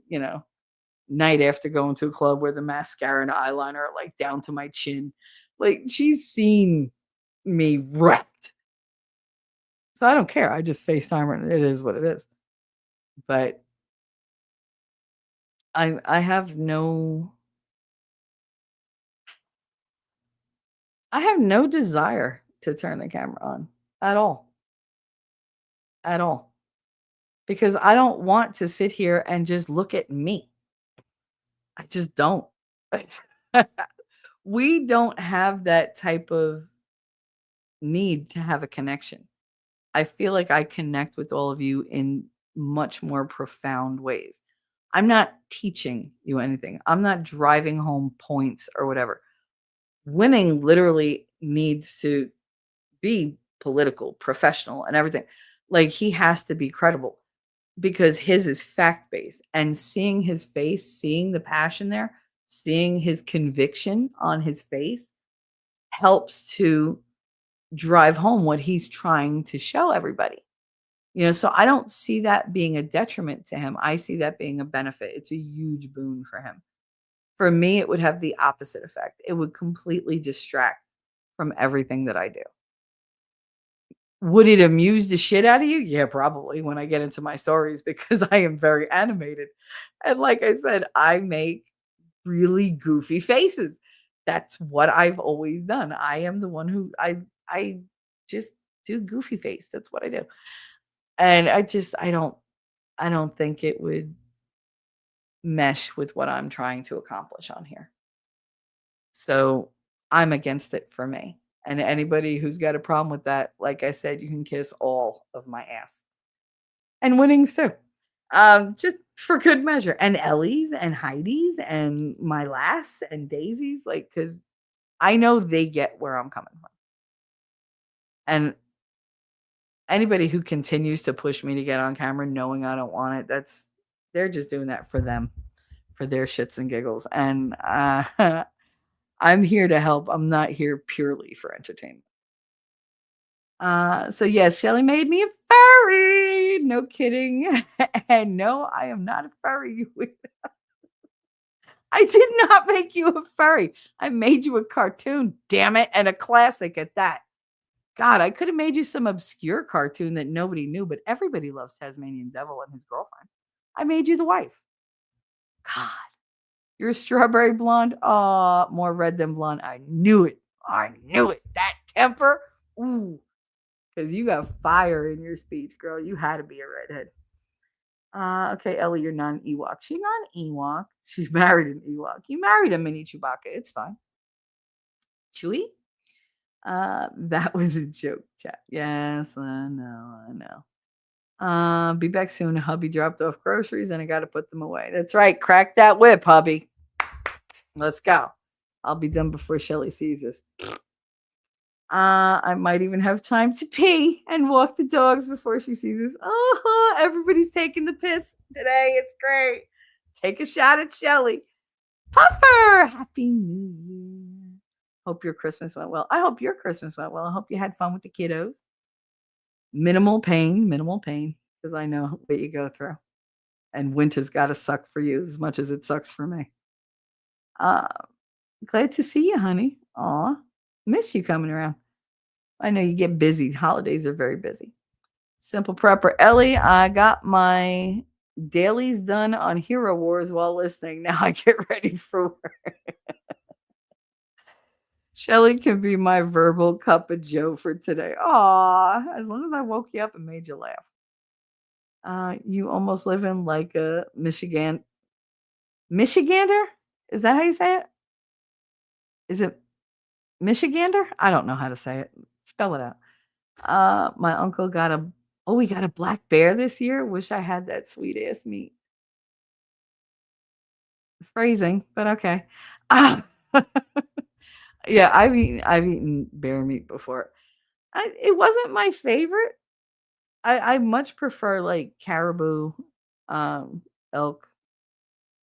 Speaker 3: night after going to a club where the mascara and eyeliner are like down to my chin. Like she's seen me wrecked. So I don't care. I just FaceTime her and it is what it is. But I have no desire to turn the camera on at all. At all. Because I don't want to sit here and just look at me. I just don't. We don't have that type of need to have a connection. I feel like I connect with all of you in much more profound ways. I'm not teaching you anything. I'm not driving home points or whatever. Winning literally needs to be political, professional, and everything. Like he has to be credible because his is fact based. And seeing his face, seeing the passion there, seeing his conviction on his face helps to drive home what he's trying to show everybody. So I don't see that being a detriment to him. I see that being a benefit. It's a huge boon for him. For me, it would have the opposite effect. It would completely distract from everything that I do. Would it amuse the shit out of you? Yeah, probably when I get into my stories because I am very animated. And like I said, I make really goofy faces. That's what I've always done. I am the one who I just do goofy face. That's what I do. And I don't think it would mesh with what I'm trying to accomplish on here. So I'm against it for me. And anybody who's got a problem with that, like I said, you can kiss all of my ass. And winnings too. Just for good measure. And Ellie's and Heidi's and my lass and Daisy's, like, because I know they get where I'm coming from. And anybody who continues to push me to get on camera knowing I don't want it, they're just doing that for them, for their shits and giggles. And I'm here to help. I'm not here purely for entertainment. So yes, Shelly made me a furry. No kidding. And no, I am not a furry. I did not make you a furry. I made you a cartoon, damn it, and a classic at that. God, I could have made you some obscure cartoon that nobody knew, but everybody loves Tasmanian Devil and his girlfriend. I made you the wife. God, you're a strawberry blonde. Oh, more red than blonde. I knew it. I knew it. That temper. Ooh, because you got fire in your speech, girl. You had to be a redhead. Okay, Ellie, you're not an Ewok. She's not an Ewok. She's married an Ewok. You married a mini Chewbacca. It's fine. Chewie? That was a joke, chat. Yes, I know. Be back soon. Hubby dropped off groceries and I got to put them away. That's right. Crack that whip, hubby. Let's go. I'll be done before Shelly sees us. I might even have time to pee and walk the dogs before she sees us. Oh, everybody's taking the piss today. It's great. Take a shot at Shelly. Puffer, Happy New Year. Hope your Christmas went well. I hope your Christmas went well. I hope you had fun with the kiddos. Minimal pain, because I know what you go through. And winter's got to suck for you as much as it sucks for me. Glad to see you, honey. Aw, miss you coming around. I know you get busy. Holidays are very busy. Simple Prepper Ellie, I got my dailies done on Hero Wars while listening. Now I get ready for work. Shelly can be my verbal cup of joe for today. Aw, as long as I woke you up and made you laugh. You almost live in like a Michigander? Is that how you say it? Is it Michigander? I don't know how to say it. Spell it out. My uncle got we got a black bear this year. Wish I had that sweet ass meat. Phrasing, but okay. Yeah, I've eaten bear meat before. It wasn't my favorite. I much prefer like caribou, elk,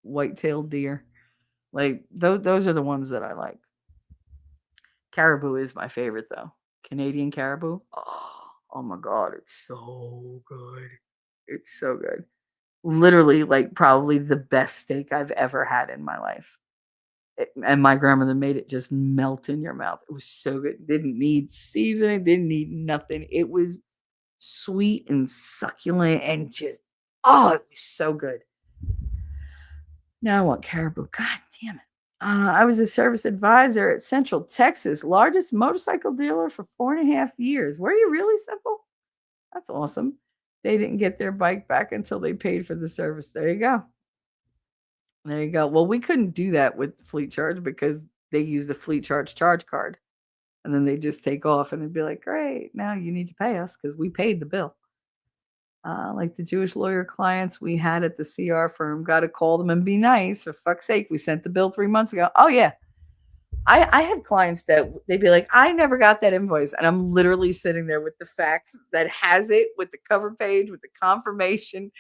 Speaker 3: white-tailed deer. Like those are the ones that I like. Caribou is my favorite though. Canadian caribou. Oh my god, it's so good. It's so good. Literally like probably the best steak I've ever had in my life. And my grandmother made it just melt in your mouth. It was so good. Didn't need seasoning, didn't need nothing. It was sweet and succulent and just it was so good. Now I want caribou. God damn it. I was a service advisor at Central Texas, largest motorcycle dealer for 4.5 years. Were you really, Simple? That's awesome. They didn't get their bike back until they paid for the service. There you go. There you go. Well, we couldn't do that with Fleet Charge because they use the Fleet Charge charge card. And then they just take off and it'd be like, great, now you need to pay us because we paid the bill. Like the Jewish lawyer clients we had at the CR firm, got to call them and be nice. For fuck's sake, we sent the bill 3 months ago. Oh, yeah. I had clients that they'd be like, I never got that invoice. And I'm literally sitting there with the fax that has it with the cover page, with the confirmation,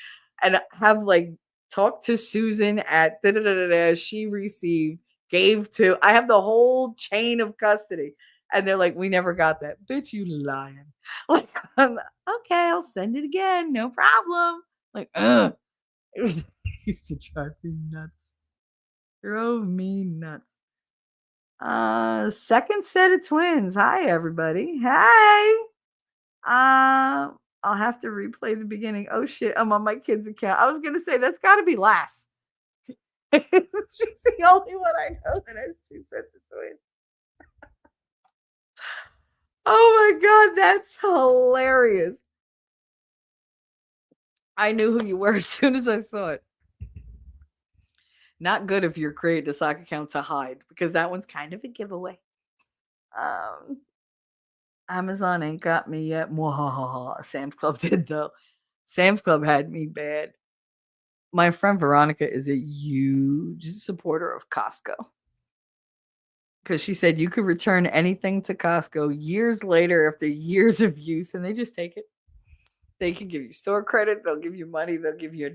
Speaker 3: and have like talked to Susan at da da da da da. She received, gave to, I have the whole chain of custody. And they're like, we never got that. Bitch, you lying. Like, okay, I'll send it again. No problem. Like, it was, it used to drive me nuts. Drove me nuts. Second set of twins. Hi, everybody. Hey. I'll have to replay the beginning. Oh shit, I'm on my kid's account. I was gonna say that's gotta be Lass. She's the only one I know that has 2 sets of twins. Oh my god, that's hilarious. I knew who you were as soon as I saw it. Not good if you're creating a sock account to hide, because that one's kind of a giveaway. Amazon ain't got me yet. Mwahaha. Sam's Club did though. Sam's Club had me bad. My friend Veronica is a huge supporter of Costco. Because she said you could return anything to Costco years later after years of use, and they just take it. They can give you store credit, they'll give you money, they'll give you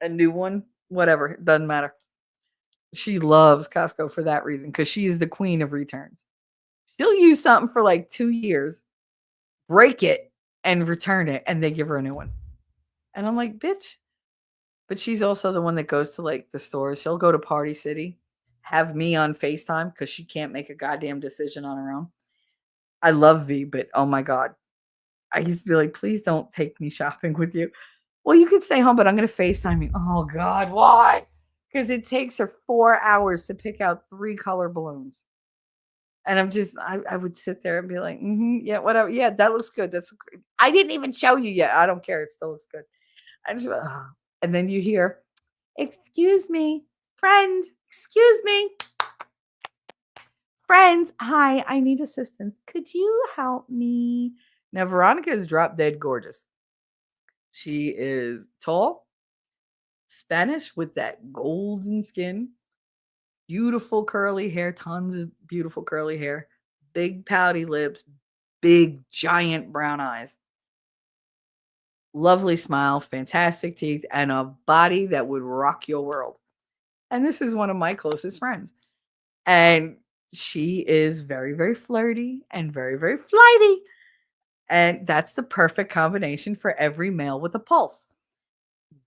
Speaker 3: a new one, whatever. It doesn't matter. She loves Costco for that reason, because she is the queen of returns. She'll use something for like 2 years, break it, and return it, and they give her a new one. And I'm like, bitch. But she's also the one that goes to like the stores. She'll go to Party City, have me on FaceTime because she can't make a goddamn decision on her own. I love V, but oh my God. I used to be like, please don't take me shopping with you. Well, you could stay home, but I'm going to FaceTime you. Oh God, why? Because it takes her 4 hours to pick out 3 color balloons. And I would sit there and be like, yeah, whatever. Yeah, that looks good. I didn't even show you yet. I don't care. It still looks good. And then you hear, excuse me, friend, excuse me. Friends, hi, I need assistance. Could you help me? Now, Veronica is drop dead gorgeous. She is tall, Spanish with that golden skin, beautiful curly hair, tons of beautiful curly hair, big pouty lips, big giant brown eyes, lovely smile, fantastic teeth, and a body that would rock your world. And this is one of my closest friends. And she is very, very flirty and very, very flighty. And that's the perfect combination for every male with a pulse.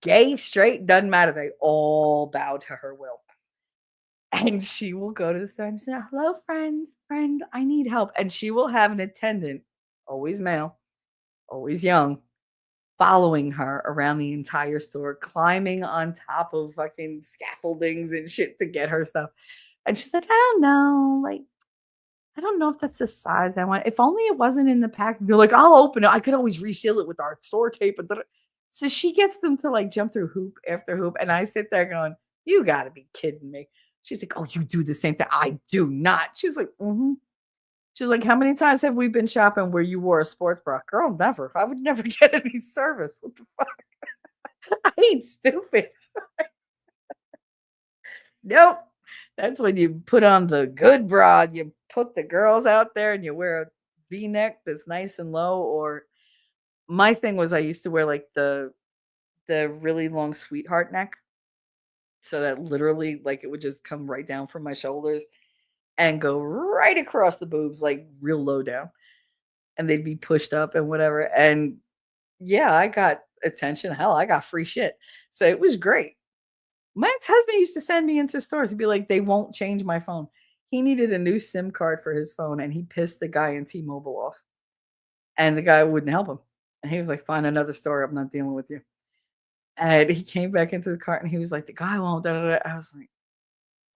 Speaker 3: Gay, straight, doesn't matter. They all bow to her will. And she will go to the store and say, hello, friend, I need help. And she will have an attendant, always male, always young, following her around the entire store, climbing on top of fucking scaffoldings and shit to get her stuff. And she's like, I don't know. Like, I don't know if that's the size I want. If only it wasn't in the pack. They're like, I'll open it. I could always reseal it with our store tape. So she gets them to like jump through hoop after hoop. And I sit there going, you got to be kidding me. She's like, oh, you do the same thing. I do not. She's like, She's like, how many times have we been shopping where you wore a sports bra? Girl, never. I would never get any service. What the fuck? I ain't stupid. Nope. That's when you put on the good bra. You put the girls out there and you wear a V-neck that's nice and low. Or my thing was I used to wear like the really long sweetheart neck. So that literally like it would just come right down from my shoulders and go right across the boobs, like real low down. And they'd be pushed up and whatever. And yeah, I got attention. Hell, I got free shit. So it was great. My ex-husband used to send me into stores. He'd be like, they won't change my phone. He needed a new SIM card for his phone, and he pissed the guy in T-Mobile off. And the guy wouldn't help him. And he was like, find another store. I'm not dealing with you. And he came back into the cart and he was like, the guy won't. Da, da, da. I was like,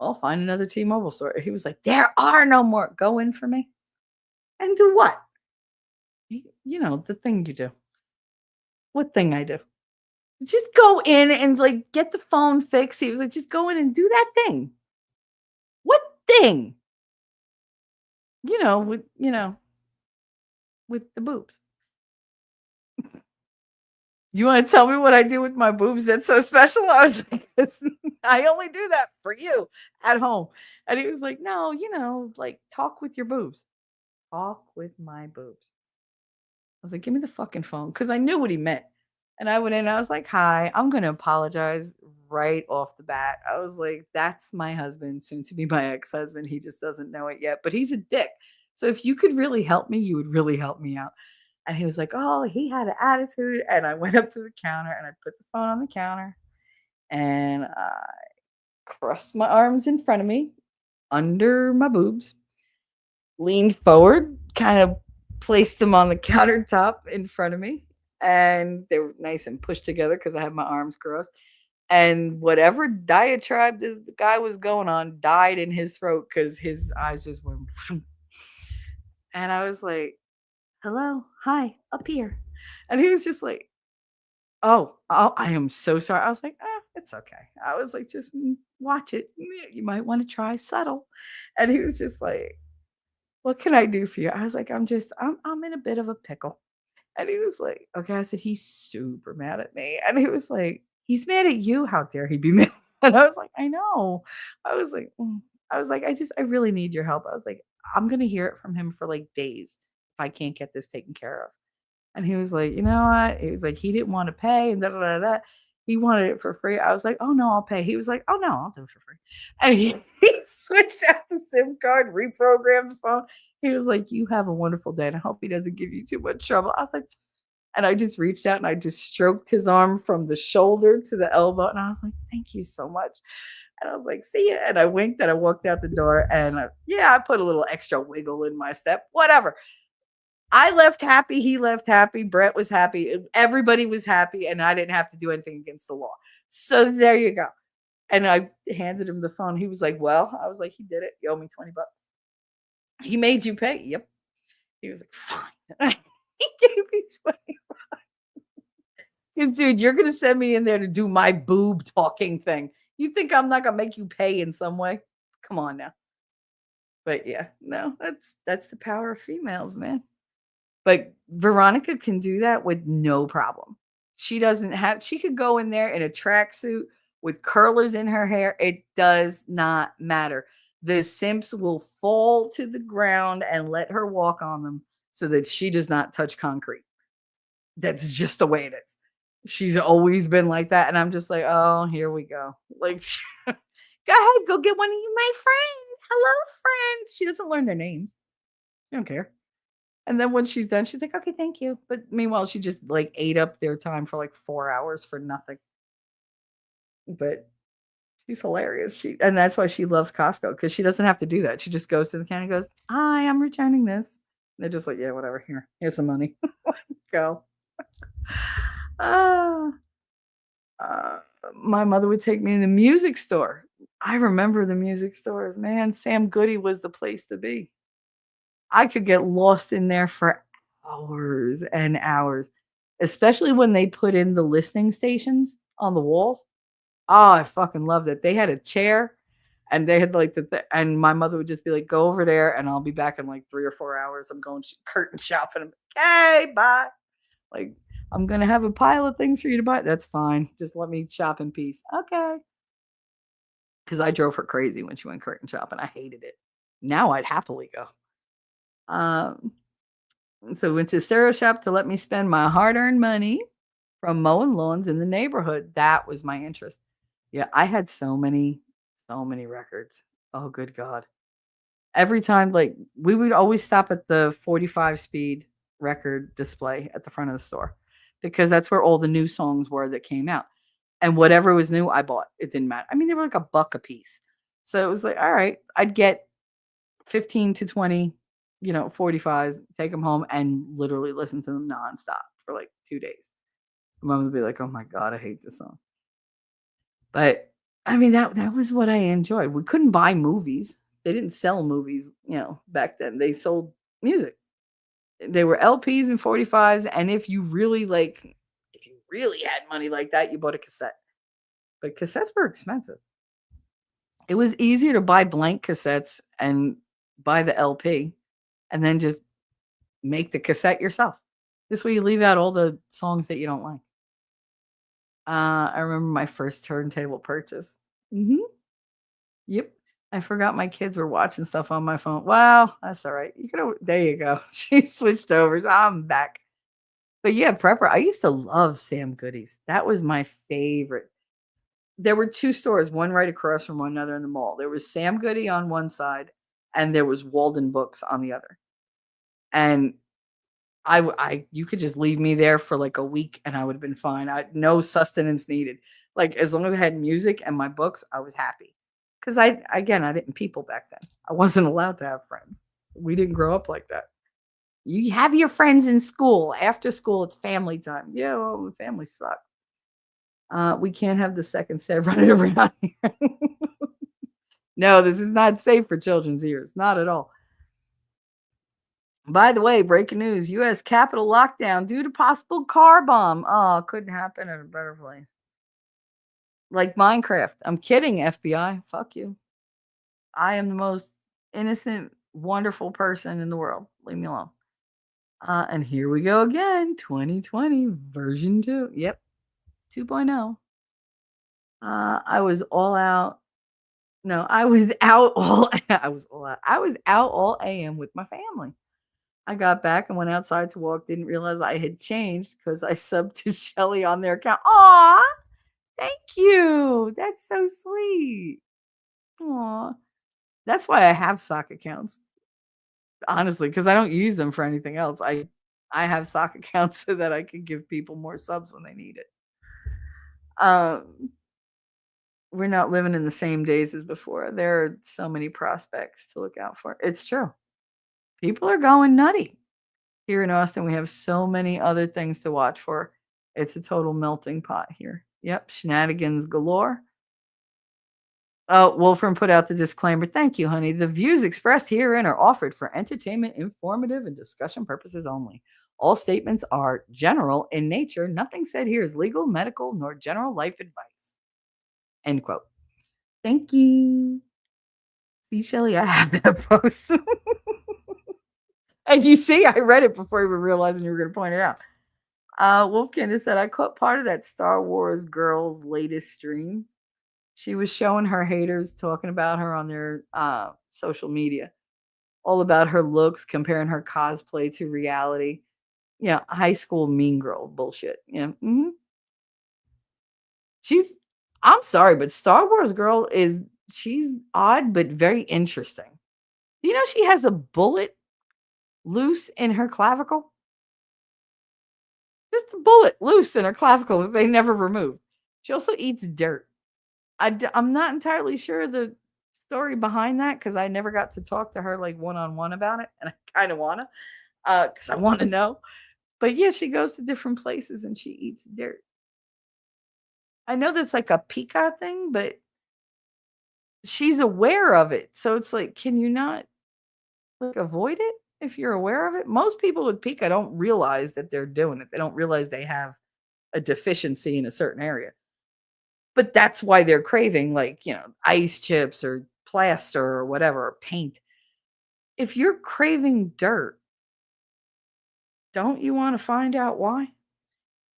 Speaker 3: I'll find another T-Mobile store. He was like, there are no more. Go in for me. And do what? You know, the thing you do. What thing I do? Just go in and like get the phone fixed. He was like, just go in and do that thing. What thing? With the boobs. You want to tell me what I do with my boobs that's so special? I was like, I only do that for you at home. And he was like, no, like talk with your boobs. Talk with my boobs. I was like, give me the fucking phone. Cause I knew what he meant. And I went in, I was like, hi, I'm going to apologize right off the bat. I was like, that's my husband, soon to be my ex husband. He just doesn't know it yet, but he's a dick. So if you could really help me, you would really help me out. And he was like, oh, he had an attitude. And I went up to the counter and I put the phone on the counter and I crossed my arms in front of me under my boobs, leaned forward, kind of placed them on the countertop in front of me. And they were nice and pushed together because I had my arms crossed. And whatever diatribe this guy was going on died in his throat because his eyes just went. And I was like, hello, hi, up here. And he was just like, oh, I am so sorry. I was like, it's okay. I was like, just watch it. You might want to try subtle. And he was just like, what can I do for you? I was like, I'm in a bit of a pickle. And he was like, okay. I said, he's super mad at me. And he was like, he's mad at you. How dare he be mad? And I was like, I know. I was like, I really need your help. I was like, I'm going to hear it from him for like days if I can't get this taken care of. And he was like, you know what? He was like, he didn't want to pay and da da da da. He wanted it for free. I was like, oh no, I'll pay. He was like, oh no, I'll do it for free. And he switched out the SIM card, reprogrammed the phone. He was like, you have a wonderful day. And I hope he doesn't give you too much trouble. I was like, and I just reached out and I just stroked his arm from the shoulder to the elbow. And I was like, thank you so much. And I was like, see ya. And I winked and I walked out the door. And I put a little extra wiggle in my step, whatever. I left happy. He left happy. Brett was happy. Everybody was happy. And I didn't have to do anything against the law. So there you go. And I handed him the phone. He was like, well, I was like, he did it. You owe me $20. He made you pay. Yep. He was like, fine. He gave me 20. Dude, you're going to send me in there to do my boob talking thing. You think I'm not going to make you pay in some way? Come on now. But yeah, no, that's the power of females, man. But Veronica can do that with no problem. She could go in there in a tracksuit with curlers in her hair. It does not matter. The simps will fall to the ground and let her walk on them so that she does not touch concrete. That's just the way it is. She's always been like that. And I'm just like, oh, here we go. Like, go ahead, go get one of you, my friends. Hello, friend. She doesn't learn their names. She don't care. And then when she's done, she's like, okay, thank you. But meanwhile, she just like ate up their time for like 4 hours for nothing. But she's hilarious. And that's why she loves Costco, because she doesn't have to do that. She just goes to the counter and goes, hi, I'm returning this. And they're just like, yeah, whatever. Here's some money. Go. My mother would take me in the music store. I remember the music stores, man. Sam Goody was the place to be. I could get lost in there for hours and hours, especially when they put in the listening stations on the walls. Oh, I fucking loved it. They had a chair and they had like and my mother would just be like, go over there and I'll be back in like 3 or 4 hours. I'm going curtain shopping. I'm like, okay, bye. Like, I'm going to have a pile of things for you to buy. That's fine. Just let me shop in peace. Okay. Because I drove her crazy when she went curtain shopping. I hated it. Now I'd happily go. So went to Sarah shop to let me spend my hard-earned money from mowing lawns in the neighborhood. That was my interest. Yeah, I had so many records. Oh, good God. Every time, like, we would always stop at the 45 speed record display at the front of the store because that's where all the new songs were that came out. And whatever was new, I bought. It didn't matter. I mean, they were like $1 a piece. So it was like, all right, I'd get 15 to 20, 45s, take them home and literally listen to them nonstop for like 2 days. Mom would be like, "Oh my god, I hate this song." But I mean, that was what I enjoyed. We couldn't buy movies. They didn't sell movies, back then. They sold music. They were LPs and 45s, and if you really had money like that, you bought a cassette. But cassettes were expensive. It was easier to buy blank cassettes and buy the LP and then just make the cassette yourself. This way you leave out all the songs that you don't like. I remember my first turntable purchase. Yep. I forgot my kids were watching stuff on my phone. Well, that's all right. There you go. She switched over. So I'm back. But yeah, prepper. I used to love Sam Goody's. That was my favorite. There were 2 stores, one right across from one another in the mall. There was Sam Goody on one side, and there was Walden Books on the other. And you could just leave me there for like a week, and I would have been fine. No sustenance needed. Like as long as I had music and my books, I was happy. Because I didn't people back then. I wasn't allowed to have friends. We didn't grow up like that. You have your friends in school. After school, it's family time. Yeah, well, the family sucks. We can't have the second set running around here. No, this is not safe for children's ears. Not at all. By the way, breaking news: U.S. Capitol lockdown due to possible car bomb. Oh, couldn't happen at a better place. Like Minecraft. I'm kidding, FBI. Fuck you. I am the most innocent, wonderful person in the world. Leave me alone. And here we go again. 2020 version 2. Yep. 2.0. I was all out. No, I was out all I was all out. I was out all AM with my family. I got back and went outside to walk, didn't realize I had changed because I subbed to Shelly on their account. Aw, thank you. That's so sweet. Aw. That's why I have sock accounts. Honestly, because I don't use them for anything else. I have sock accounts so that I can give people more subs when they need it. We're not living in the same days as before. There are so many prospects to look out for. It's true. People are going nutty. Here in Austin, we have so many other things to watch for. It's a total melting pot here. Yep, shenanigans galore. Oh, Wolfram put out the disclaimer. Thank you, honey. The views expressed herein are offered for entertainment, informative, and discussion purposes only. All statements are general in nature. Nothing said here is legal, medical, nor general life advice. End quote. Thank you. See, Shelly, I have that post. And you see, I read it before even realizing you were going to point it out. Wolfkin has said, I caught part of that Star Wars girl's latest stream. She was showing her haters, talking about her on their social media, all about her looks, comparing her cosplay to reality. Yeah, high school mean girl bullshit. Yeah. Mm-hmm. I'm sorry, but Star Wars girl she's odd, but very interesting. Do you know she has a bullet loose in her clavicle? Just a bullet loose in her clavicle that they never removed. She also eats dirt. I'm not entirely sure the story behind that because I never got to talk to her like one-on-one about it, and I kind of want to because I want to know. But yeah, she goes to different places and she eats dirt. I know that's like a Pika thing, but she's aware of it. So it's like, can you not like avoid it if you're aware of it? Most people with Pika don't realize that they're doing it. They don't realize they have a deficiency in a certain area. But that's why they're craving like, ice chips or plaster or whatever, or paint. If you're craving dirt, don't you want to find out why?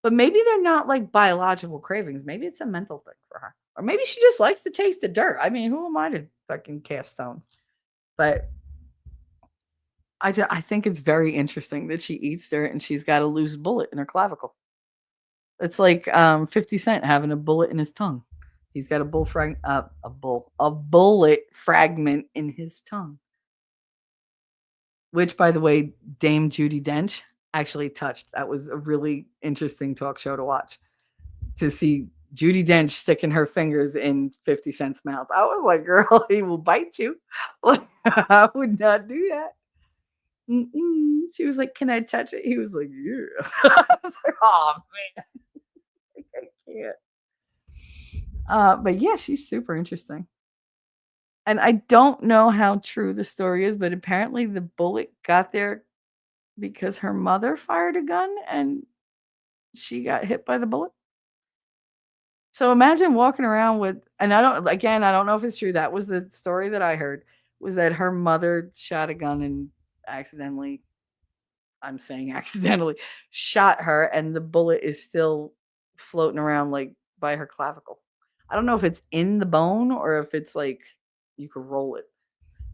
Speaker 3: But maybe they're not like biological cravings. Maybe it's a mental thing for her. Or maybe she just likes the taste of dirt. I mean, who am I to fucking cast stones? But I think it's very interesting that she eats dirt and she's got a loose bullet in her clavicle. It's like 50 Cent having a bullet in his tongue. He's got a bullet fragment in his tongue. Which, by the way, Dame Judi Dench actually touched. That was a really interesting talk show to watch. To see Judi Dench sticking her fingers in 50 Cent's mouth. I was like, girl, he will bite you. I would not do that. She was like, can I touch it? He was like, yeah. I was like, oh, man. can't. But yeah, she's super interesting. And I don't know how true the story is, but apparently the bullet got there because her mother fired a gun and she got hit by the bullet. So imagine walking around with, and I don't know if it's true. That was the story that I heard, was that her mother shot a gun and accidentally, I'm saying accidentally, shot her, and the bullet is still floating around like by her clavicle. I don't know if it's in the bone or if it's like you could roll it.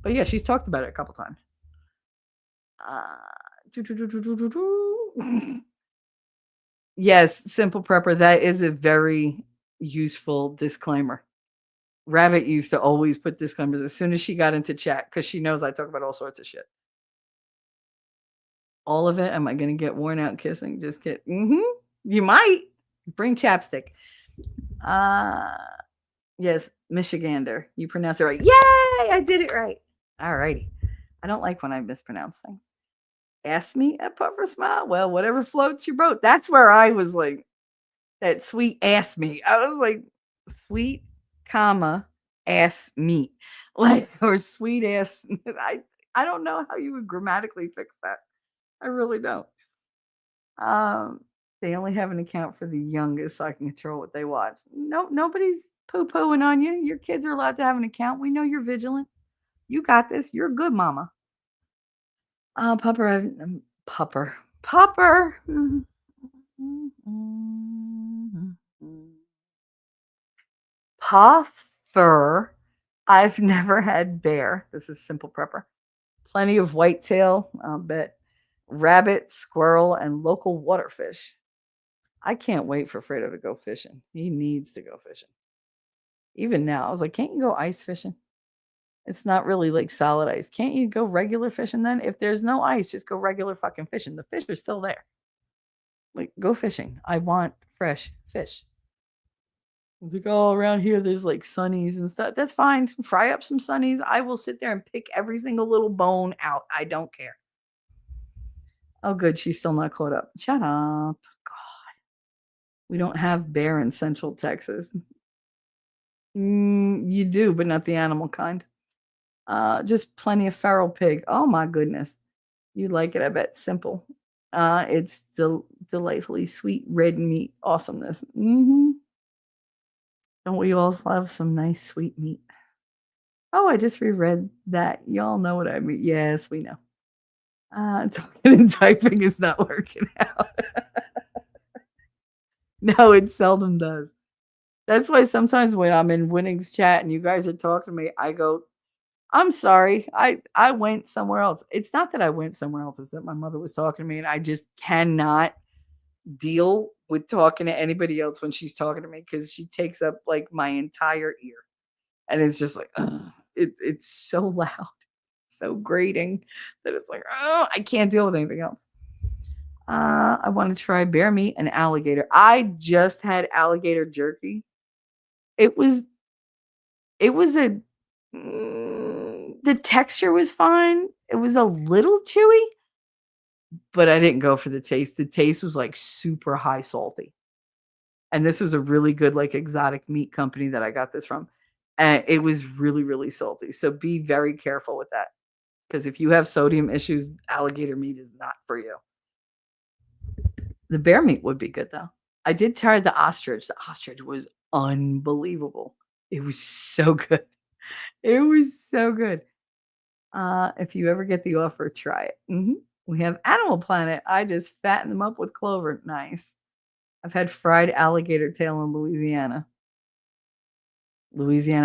Speaker 3: But yeah, she's talked about it a couple times. Yes, Simple Prepper, that is a very useful disclaimer. Rabbit used to always put disclaimers as soon as she got into chat because she knows I talk about all sorts of shit. All of it? Am I going to get worn out kissing? Just kidding. You might. Bring chapstick. Yes, Michigander. You pronounced it right. Yay! I did it right. All righty. I don't like when I mispronounce things. Ask me a puffer smile. Well, whatever floats your boat. That's where I was like, that sweet ass meat. I was like, sweet, comma, ass meat. Like, or sweet ass. I don't know how you would grammatically fix that. I really don't. They only have an account for the youngest, so I can control what they watch. No, nobody's poo-pooing on you. Your kids are allowed to have an account. We know you're vigilant. You got this. You're a good mama. Pupper. Puffer. I've never had bear. This is Simple Prepper. Plenty of whitetail, I'll bet. Rabbit, squirrel, and local waterfish. I can't wait for Fredo to go fishing. He needs to go fishing. Even now, I was like, can't you go ice fishing? It's not really like solid ice. Can't you go regular fishing then? If there's no ice, just go regular fucking fishing. The fish are still there. Like, go fishing. I want fresh fish. I was like, oh, around here there's like sunnies and stuff. That's fine. Fry up some sunnies. I will sit there and pick every single little bone out. I don't care. Oh, good. She's still not caught up. Shut up. God. We don't have bear in Central Texas. You do, but not the animal kind. Just plenty of feral pig. Oh my goodness. You like it, I bet. Simple. It's delightfully sweet red meat awesomeness. Don't we all love some nice sweet meat? Oh, I just reread that. Y'all know what I mean. Yes, we know. Talking and typing is not working out. No, it seldom does. That's why sometimes when I'm in Winning's chat and you guys are talking to me, I go, I'm sorry. I went somewhere else. It's not that I went somewhere else. It's that my mother was talking to me and I just cannot deal with talking to anybody else when she's talking to me because she takes up like my entire ear. And it's just like, it's so loud, so grating that it's like, I can't deal with anything else. I want to try bear meat and alligator. I just had alligator jerky. It was the texture was fine. It was a little chewy, but I didn't go for the taste. The taste was like super high salty. And this was a really good like exotic meat company that I got this from. And it was really, really salty. So be very careful with that. Because if you have sodium issues, alligator meat is not for you. The bear meat would be good though. I did try the ostrich. The ostrich was unbelievable. It was so good. It was so good. If you ever get the offer, try it. We have Animal Planet. I just fatten them up with clover. Nice. I've had fried alligator tail in Louisiana.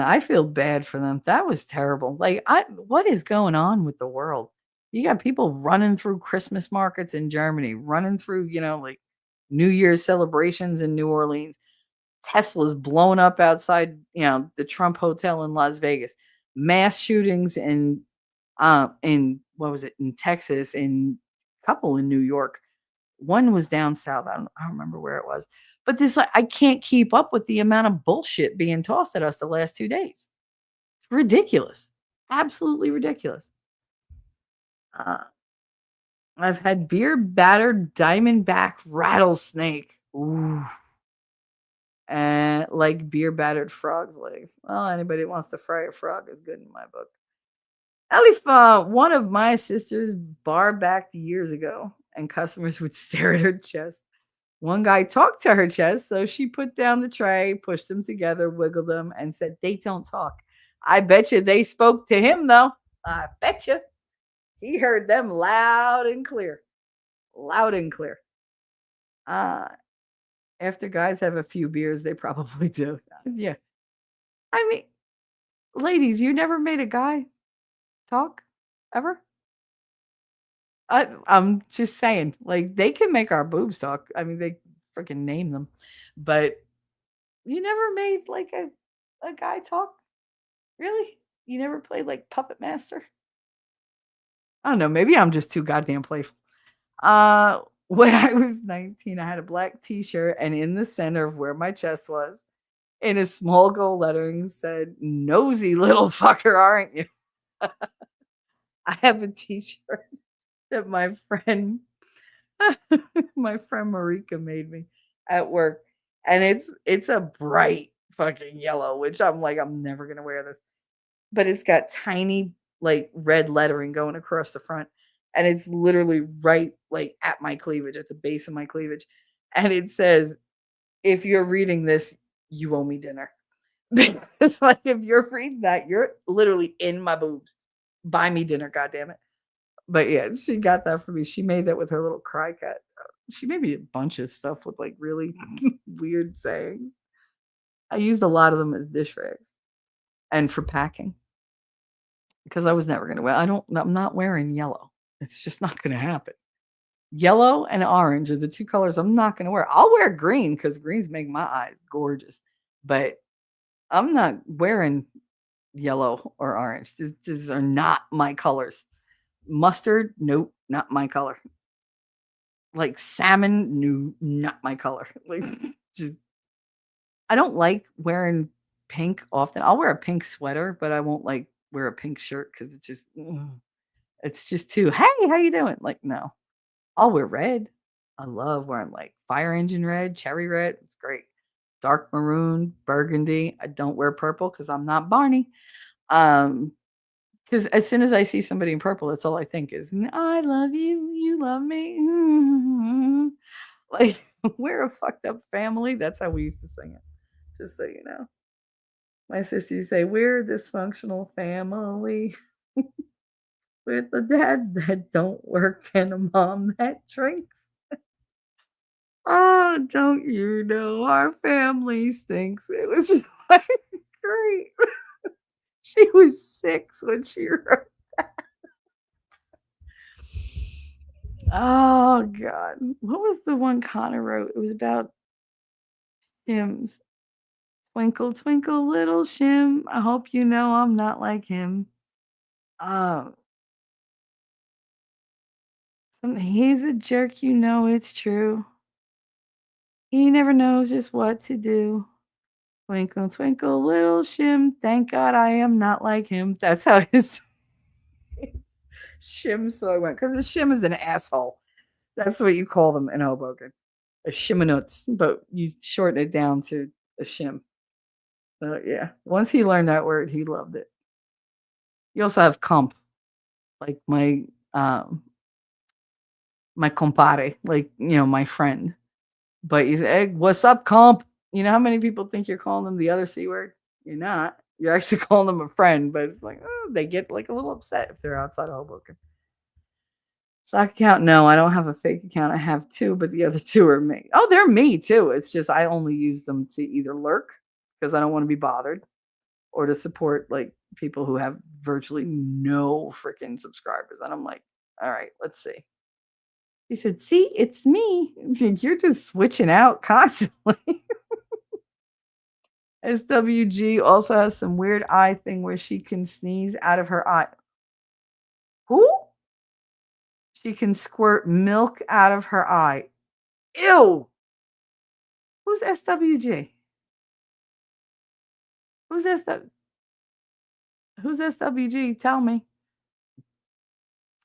Speaker 3: I feel bad for them. That was terrible. Like, what is going on with the world? You got people running through Christmas markets in Germany, running through, like New Year's celebrations in New Orleans. Tesla's blowing up outside, the Trump Hotel in Las Vegas. Mass shootings in what was it, in Texas, in a couple in New York. One was down south. I don't remember where it was. But this, like, I can't keep up with the amount of bullshit being tossed at us the last 2 days. It's ridiculous. Absolutely ridiculous. I've had beer battered diamondback rattlesnake. Ooh. and like beer battered frog's legs. Well, anybody who wants to fry a frog is good in my book. Ellie found one of my sister's bar back years ago, and customers would stare at her chest. One guy talked to her chest, so she put down the tray, pushed them together, wiggled them, and said, "They don't talk." I bet you they spoke to him, though. I bet you he heard them loud and clear. Loud and clear. Uh, After guys have a few beers, they probably do. Yeah. I mean, ladies, you never made a guy talk ever? I'm just saying, like, they can make our boobs talk. I mean, they freaking name them. But you never made like a guy talk? Really? You never played like Puppet Master? I don't know. Maybe I'm just too goddamn playful. When I was 19, I had a black t-shirt, and in the center of where my chest was, in a small gold lettering said, "Nosy little fucker, aren't you?" I have a t-shirt that my friend Marika made me at work, and it's a bright fucking yellow, which I'm like, I'm never gonna wear this. But it's got tiny like red lettering going across the front, and it's literally right like at my cleavage, at the base of my cleavage. And it says, "If you're reading this, you owe me dinner." It's like if you're reading that, you're literally in my boobs. Buy me dinner, goddamn it. But yeah, she got that for me. She made that with her little cry cat. She made me a bunch of stuff with like really weird sayings. I used a lot of them as dish rags and for packing because I was never gonna wear. I'm not wearing yellow. It's just not gonna happen. Yellow and orange are the two colors I'm not gonna wear. I'll wear green because greens make my eyes gorgeous, but I'm not wearing yellow or orange. These are not my colors. Mustard, nope, not my color. Like salmon, no, not my color. Like just I don't like wearing pink often. I'll wear a pink sweater, but I won't like wear a pink shirt because it's just too, hey, how you doing? Like, no. I'll wear red. I love wearing like fire engine red, cherry red. It's great. Dark maroon, burgundy. I don't wear purple because I'm not Barney. Because as soon as I see somebody in purple, that's all I think is, I love you, you love me. Like, we're a fucked up family. That's how we used to sing it. Just so you know. My sister used to say, we're a dysfunctional family with a dad that don't work and a mom that drinks. Oh, don't you know our family stinks? It was just like great. She was 6 when she wrote. Oh God. What was the one Connor wrote? It was about Shims. Twinkle, twinkle, little Shim. I hope you know I'm not like him. Um, he's a jerk, you know it's true. He never knows just what to do. Twinkle, twinkle, little Shim. Thank God I am not like him. That's how his Shim song went. Because a Shim is an asshole. That's what you call them in Hoboken. A Shimanuts, but you shorten it down to a Shim. So yeah, once he learned that word, he loved it. You also have comp, like my compadre, like my friend. But you say, "Hey, what's up, comp?" You know how many people think you're calling them the other C word? You're not. You're actually calling them a friend, but it's like, oh, they get like a little upset if they're outside of Hoboken. Stock account? No, I don't have a fake account. I have 2, but the other 2 are me. Oh, they're me too. It's just I only use them to either lurk because I don't want to be bothered, or to support like people who have virtually no freaking subscribers. And I'm like, all right, let's see. He said, see, it's me. You're just switching out constantly. SWG also has some weird eye thing where she can sneeze out of her eye. Who? She can squirt milk out of her eye. Ew. Who's SWG? Who's SW? Who's SWG? Tell me.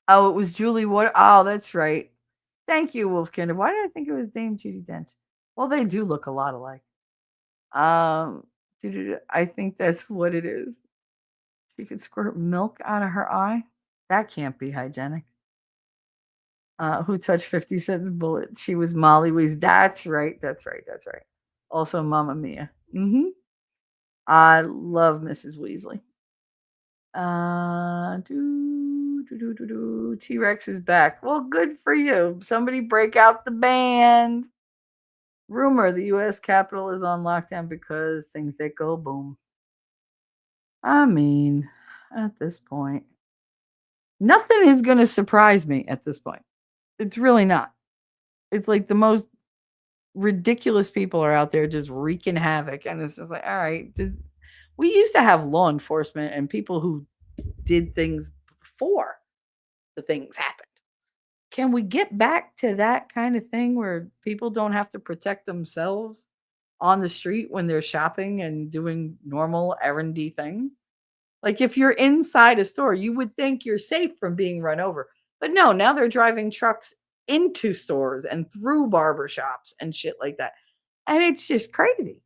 Speaker 3: Oh, it was Julie Water. Oh, that's right. Thank you, Wolfkinder. Why did I think it was Dame Judi Dench? Well, they do look a lot alike. I think that's what it is. She could squirt milk out of her eye. That can't be hygienic. Who touched 50 Cent's bullet? She was Molly Weasley. That's right. That's right. That's right. Also, Mamma Mia. I love Mrs. Weasley. T Rex is back. Well, good for you. Somebody break out the band. Rumor the U.S. Capitol is on lockdown because things that go boom. I mean, at this point, nothing is going to surprise me at this point. It's really not. It's like the most ridiculous people are out there just wreaking havoc. And it's just like, all right. We used to have law enforcement and people who did things before the things happened. Can we get back to that kind of thing where people don't have to protect themselves on the street when they're shopping and doing normal errandy things? Like if you're inside a store, you would think you're safe from being run over. But no, now they're driving trucks into stores and through barber shops and shit like that. And it's just crazy.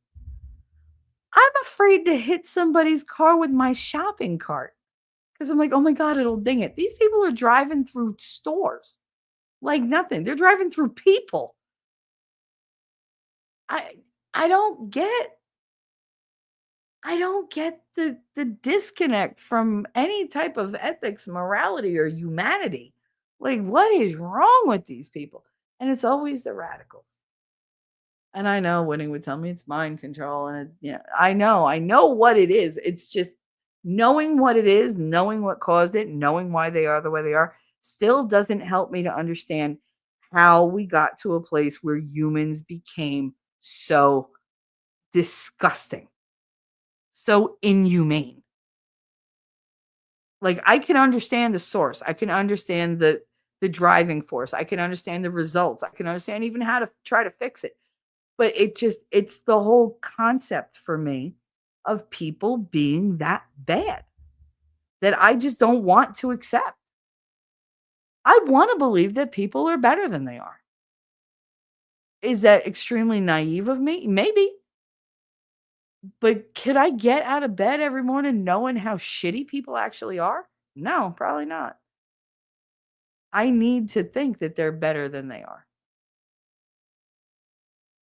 Speaker 3: I'm afraid to hit somebody's car with my shopping cart because I'm like, oh my God, it'll ding it. These people are driving through stores like nothing. They're driving through people. I don't get the disconnect from any type of ethics, morality, or humanity. Like, what is wrong with these people? And it's always the radicals. And I know Winning would tell me it's mind control, and I know what it is. It's just knowing what it is, knowing what caused it, knowing why they are the way they are, still doesn't help me to understand how we got to a place where humans became so disgusting, so inhumane. Like I can understand the source. I can understand the driving force. I can understand the results. I can understand even how to try to fix it. But it's the whole concept for me of people being that bad that I just don't want to accept. I want to believe that people are better than they are. Is that extremely naive of me? Maybe. But could I get out of bed every morning knowing how shitty people actually are? No, probably not. I need to think that they're better than they are.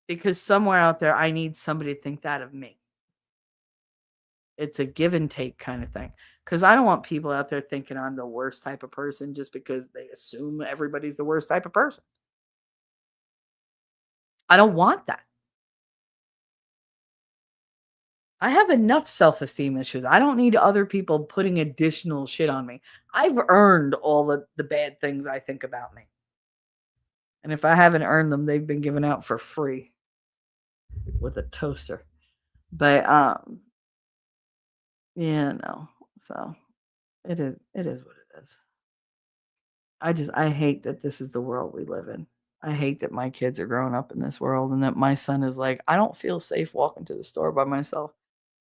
Speaker 3: Because somewhere out there, I need somebody to think that of me. It's a give and take kind of thing. Because I don't want people out there thinking I'm the worst type of person just because they assume everybody's the worst type of person. I don't want that. I have enough self-esteem issues. I don't need other people putting additional shit on me. I've earned all the bad things I think about me. And if I haven't earned them, they've been given out for free with a toaster. But yeah, no. So it is what it is. I hate that this is the world we live in. I hate that my kids are growing up in this world and that my son is like, I don't feel safe walking to the store by myself.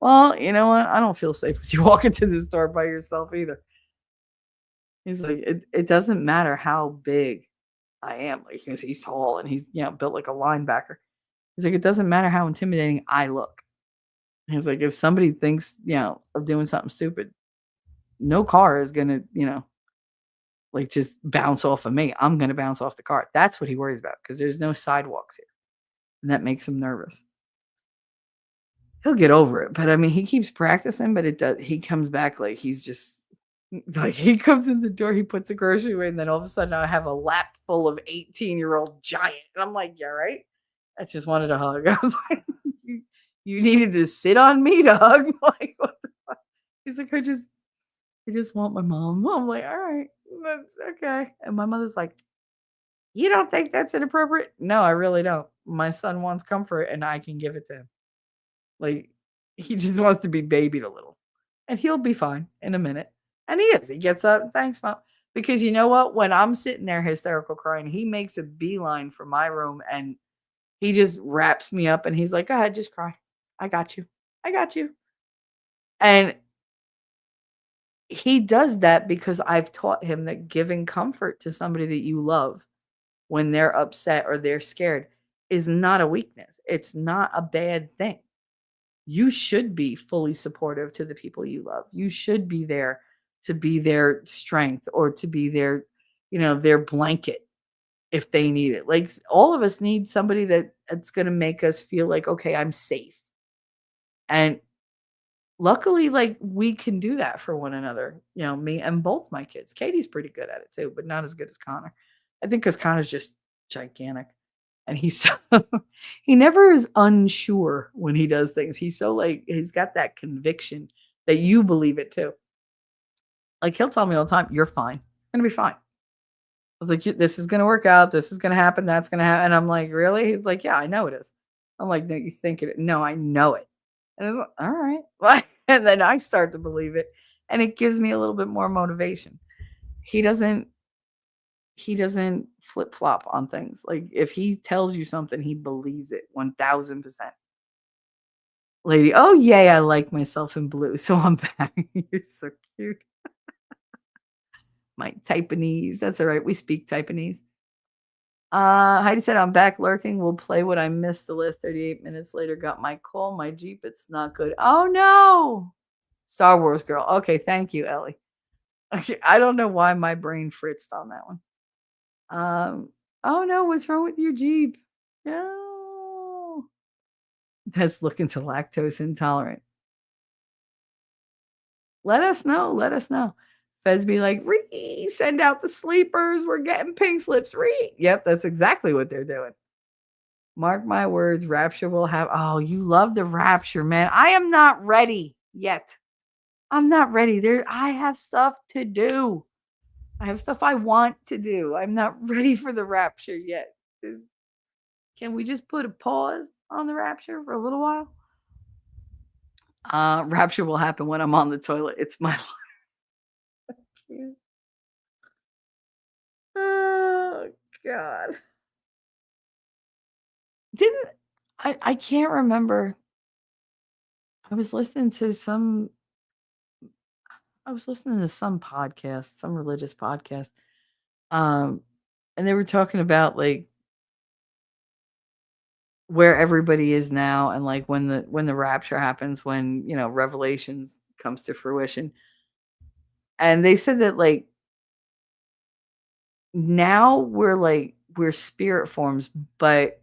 Speaker 3: Well, you know what? I don't feel safe with you walking to the store by yourself either. He's like, it doesn't matter how big I am. Like, because he's tall and he's, built like a linebacker. He's like, it doesn't matter how intimidating I look. He's like, if somebody thinks, of doing something stupid, no car is going to, like just bounce off of me. I'm going to bounce off the car. That's what he worries about because there's no sidewalks here. And that makes him nervous. He'll get over it. But I mean, he keeps practicing, but he comes back like he's just like he comes in the door, he puts a grocery away, and then all of a sudden I have a lap full of 18-year-old giant. And I'm like, yeah, right. I just wanted a hug. I'm like, you needed to sit on me to hug. Like, what the fuck? He's like, I just want my mom. I'm like, all right, that's okay. And my mother's like, you don't think that's inappropriate? No, I really don't. My son wants comfort and I can give it to him. Like, he just wants to be babied a little. And he'll be fine in a minute. And he is. He gets up, thanks, Mom. Because you know what? When I'm sitting there hysterical crying, he makes a beeline for my room and he just wraps me up and he's like, go ahead, just cry. I got you. I got you. And he does that because I've taught him that giving comfort to somebody that you love when they're upset or they're scared is not a weakness. It's not a bad thing. you should be fully supportive to the people you love. You should be there to be their strength or to be their, their blanket if they need it. Like all of us need somebody that's going to make us feel like, okay, I'm safe. And luckily, like we can do that for one another. Me and both my kids. Katie's pretty good at it too, but not as good as Connor. I think because Connor's just gigantic, and he's so he never is unsure when he does things. He's so like he's got that conviction that you believe it too. Like he'll tell me all the time, "You're fine. You're gonna be fine." I was like, "This is gonna work out. This is gonna happen. That's gonna happen." And I'm like, "Really?" He's like, "Yeah, I know it is." I'm like, "No, you think it? No, I know it." And I'm like, all right. And then I start to believe it. And it gives me a little bit more motivation. He doesn't flip flop on things. Like if he tells you something, he believes it 1000%. Lady, oh yay, I like myself in blue. So I'm back. You're so cute. My Taiwanese. That's all right. We speak Taiwanese. Heidi said, I'm back lurking. We'll play what I missed the last 38 minutes later. Got my call, my Jeep. It's not good. Oh, no. Star Wars girl. Okay, thank you, Ellie. Okay, I don't know why my brain fritzed on that one. Oh, no. What's wrong with your Jeep? No. That's looking to lactose intolerant. Let us know. Let us know. Feds be like, send out the sleepers. We're getting pink slips. Yep, that's exactly what they're doing. Mark my words, Rapture will have. Oh, you love the Rapture, man. I am not ready yet. I'm not ready. I have stuff to do. I have stuff I want to do. I'm not ready for the Rapture yet. Can we just put a pause on the Rapture for a little while? Rapture will happen when I'm on the toilet. It's my life. Oh God. Didn't I can't remember. I was listening to some podcast, some religious podcast. And they were talking about like where everybody is now and like when the rapture happens, when, Revelations comes to fruition. And they said that like now we're spirit forms, but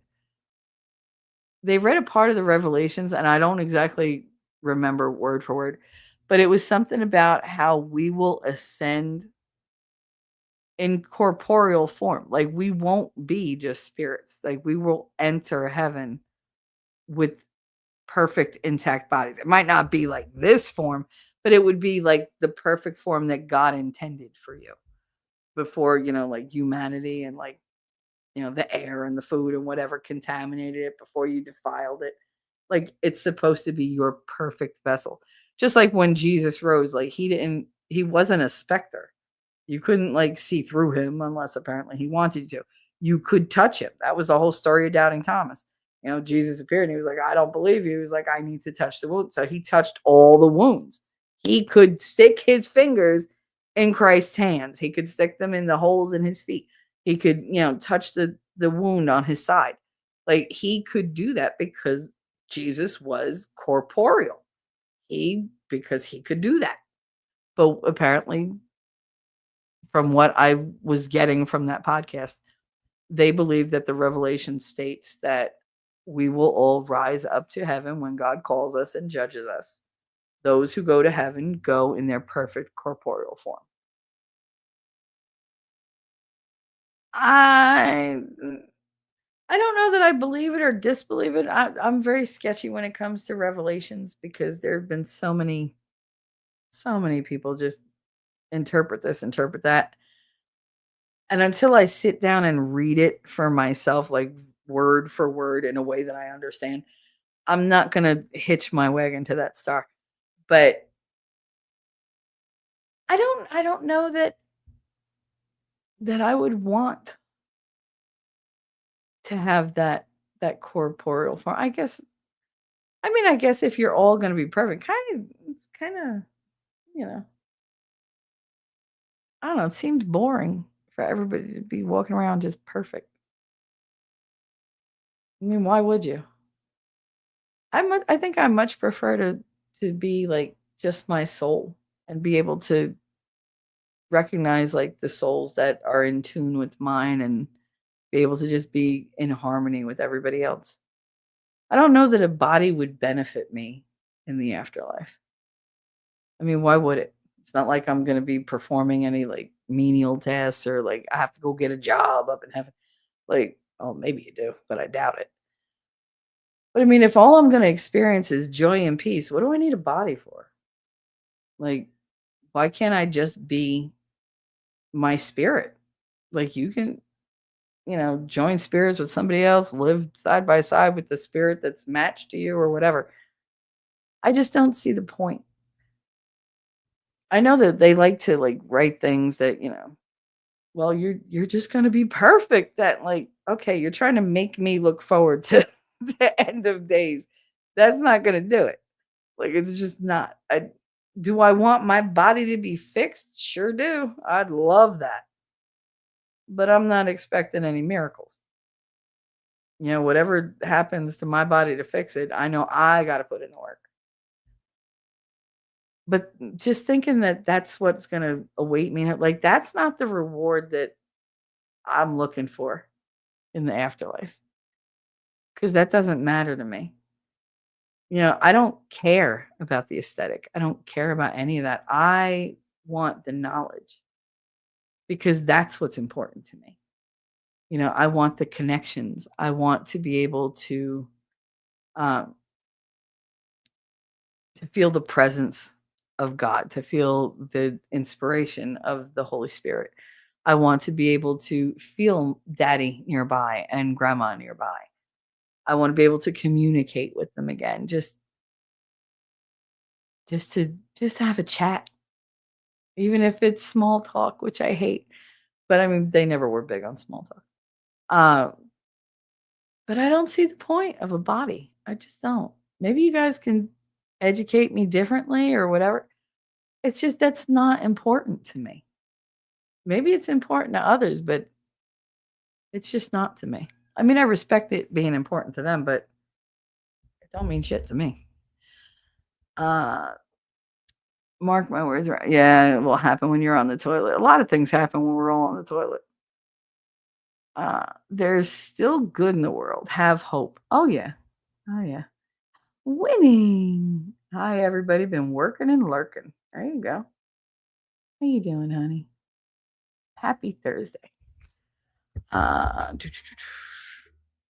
Speaker 3: they read a part of the Revelations, and I don't exactly remember word for word, but it was something about how we will ascend in corporeal form. Like we won't be just spirits. Like we will enter heaven with perfect intact bodies. It might not be like this form, but it would be like the perfect form that God intended for you before, like humanity and like, the air and the food and whatever contaminated it before you defiled it. Like it's supposed to be your perfect vessel. Just like when Jesus rose, like he wasn't a specter. You couldn't like see through him unless apparently he wanted you to. You could touch him. That was the whole story of doubting Thomas. Jesus appeared and he was like, I don't believe you. He was like, I need to touch the wound. So he touched all the wounds. He could stick his fingers in Christ's hands. He could stick them in the holes in his feet. He could, touch the wound on his side. Like he could do that because Jesus was corporeal. Because he could do that. But apparently, from what I was getting from that podcast, they believe that the revelation states that we will all rise up to heaven when God calls us and judges us. Those who go to heaven go in their perfect corporeal form. I don't know that I believe it or disbelieve it. I'm very sketchy when it comes to revelations because there have been so many people just interpret this, interpret that. And until I sit down and read it for myself, like word for word in a way that I understand, I'm not going to hitch my wagon to that star. But I don't know that I would want to have that corporeal form. I guess if you're all going to be perfect, it's kind of, I don't know, it seems boring for everybody to be walking around just perfect. I mean, why would you? I think I much prefer to be like just my soul and be able to recognize like the souls that are in tune with mine and be able to just be in harmony with everybody else. I don't know that a body would benefit me in the afterlife. I mean, why would it? It's not like I'm going to be performing any like menial tasks or like I have to go get a job up in heaven. Like, oh, maybe you do, but I doubt it. But I mean, if all I'm going to experience is joy and peace, what do I need a body for? Like, why can't I just be my spirit? Like, you can, join spirits with somebody else, live side by side with the spirit that's matched to you or whatever. I just don't see the point. I know that they like to like write things that, well, you're just going to be perfect. That like, okay, you're trying to make me look forward to the end of days. That's not going to do it. Like it's just not. Do I want my body to be fixed? Sure do. I'd love that. But I'm not expecting any miracles. Whatever happens to my body to fix it, I know I got to put in the work. But just thinking that that's what's going to await me, like that's not the reward that I'm looking for in the afterlife because that doesn't matter to me. I don't care about the aesthetic. I don't care about any of that. I want the knowledge because that's what's important to me. I want the connections. I want to be able um, to feel the presence of God, to feel the inspiration of the Holy Spirit. I want to be able to feel daddy nearby and grandma nearby. I want to be able to communicate with them again, just to have a chat, even if it's small talk, which I hate. But I mean, they never were big on small talk. Uh, but I don't see the point of a body. I just don't. Maybe you guys can educate me differently or whatever. It's just that's not important to me. Maybe it's important to others, but it's just not to me. I mean, I respect it being important to them, but it don't mean shit to me. Uh, Mark my words, right? Yeah, it will happen when you're on the toilet. A lot of things happen when we're all on the toilet. There's still good in the world. Have hope. Oh yeah. Oh yeah. Winning. Hi everybody. Been working and lurking. There you go. How you doing, honey? Happy Thursday.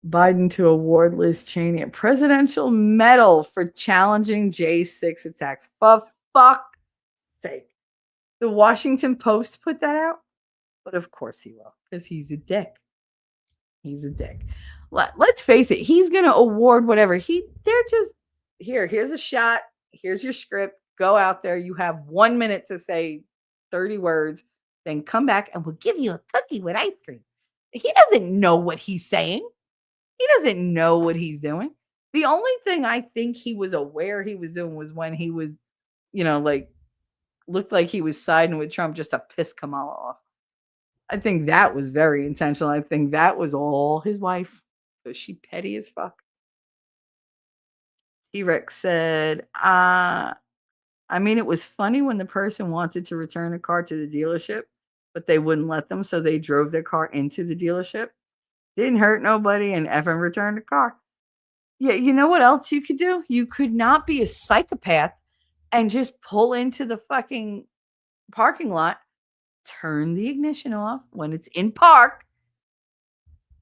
Speaker 3: Biden to award Liz Cheney a presidential medal for challenging J6 attacks. For fuck's sake. The Washington Post put that out? But of course he will, because he's a dick. He's a dick. Let's face it, he's gonna award whatever. They're just here's a shot, here's your script. Go out there. You have 1 minute to say 30 words, then come back and we'll give you a cookie with ice cream. He doesn't know what he's saying. He doesn't know what he's doing. The only thing I think he was aware he was doing was when he was, like looked like he was siding with Trump just to piss Kamala off. I think that was very intentional. I think that was all his wife. Was she petty as fuck? T-Rex said, I mean, it was funny when the person wanted to return a car to the dealership, but they wouldn't let them, so they drove their car into the dealership. Didn't hurt nobody and effing returned the car. Yeah, you know what else you could do? You could not be a psychopath and just pull into the fucking parking lot, turn the ignition off when it's in park,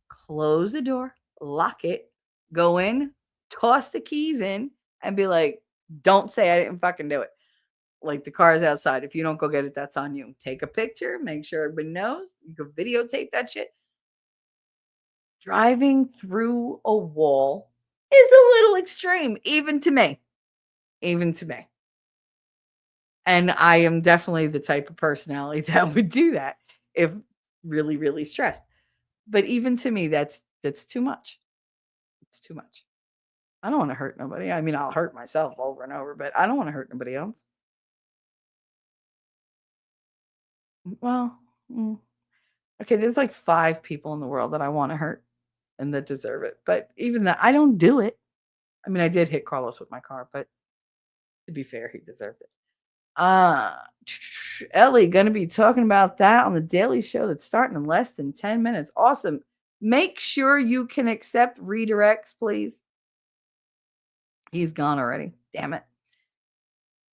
Speaker 3: close the door, lock it, go in, toss the keys in, and be like, don't say I didn't fucking do it. Like the car is outside. If you don't go get it, that's on you. Take a picture, make sure everybody knows. You can videotape that shit. Driving through a wall is a little extreme, even to me. Even to me. And I am definitely the type of personality that would do that if really, really stressed. But even to me, that's too much. It's too much. I don't want to hurt nobody. I mean, I'll hurt myself over and over, but I don't want to hurt nobody else. Well, okay, there's like 5 people in the world that I want to hurt and that deserve it. But even that, I don't do it. I mean, I did hit Carlos with my car, but to be fair, he deserved it. Ellie gonna be talking about that on the Daily Show that's starting in less than 10 minutes. Awesome. Make sure you can accept redirects, please. He's gone already. Damn it.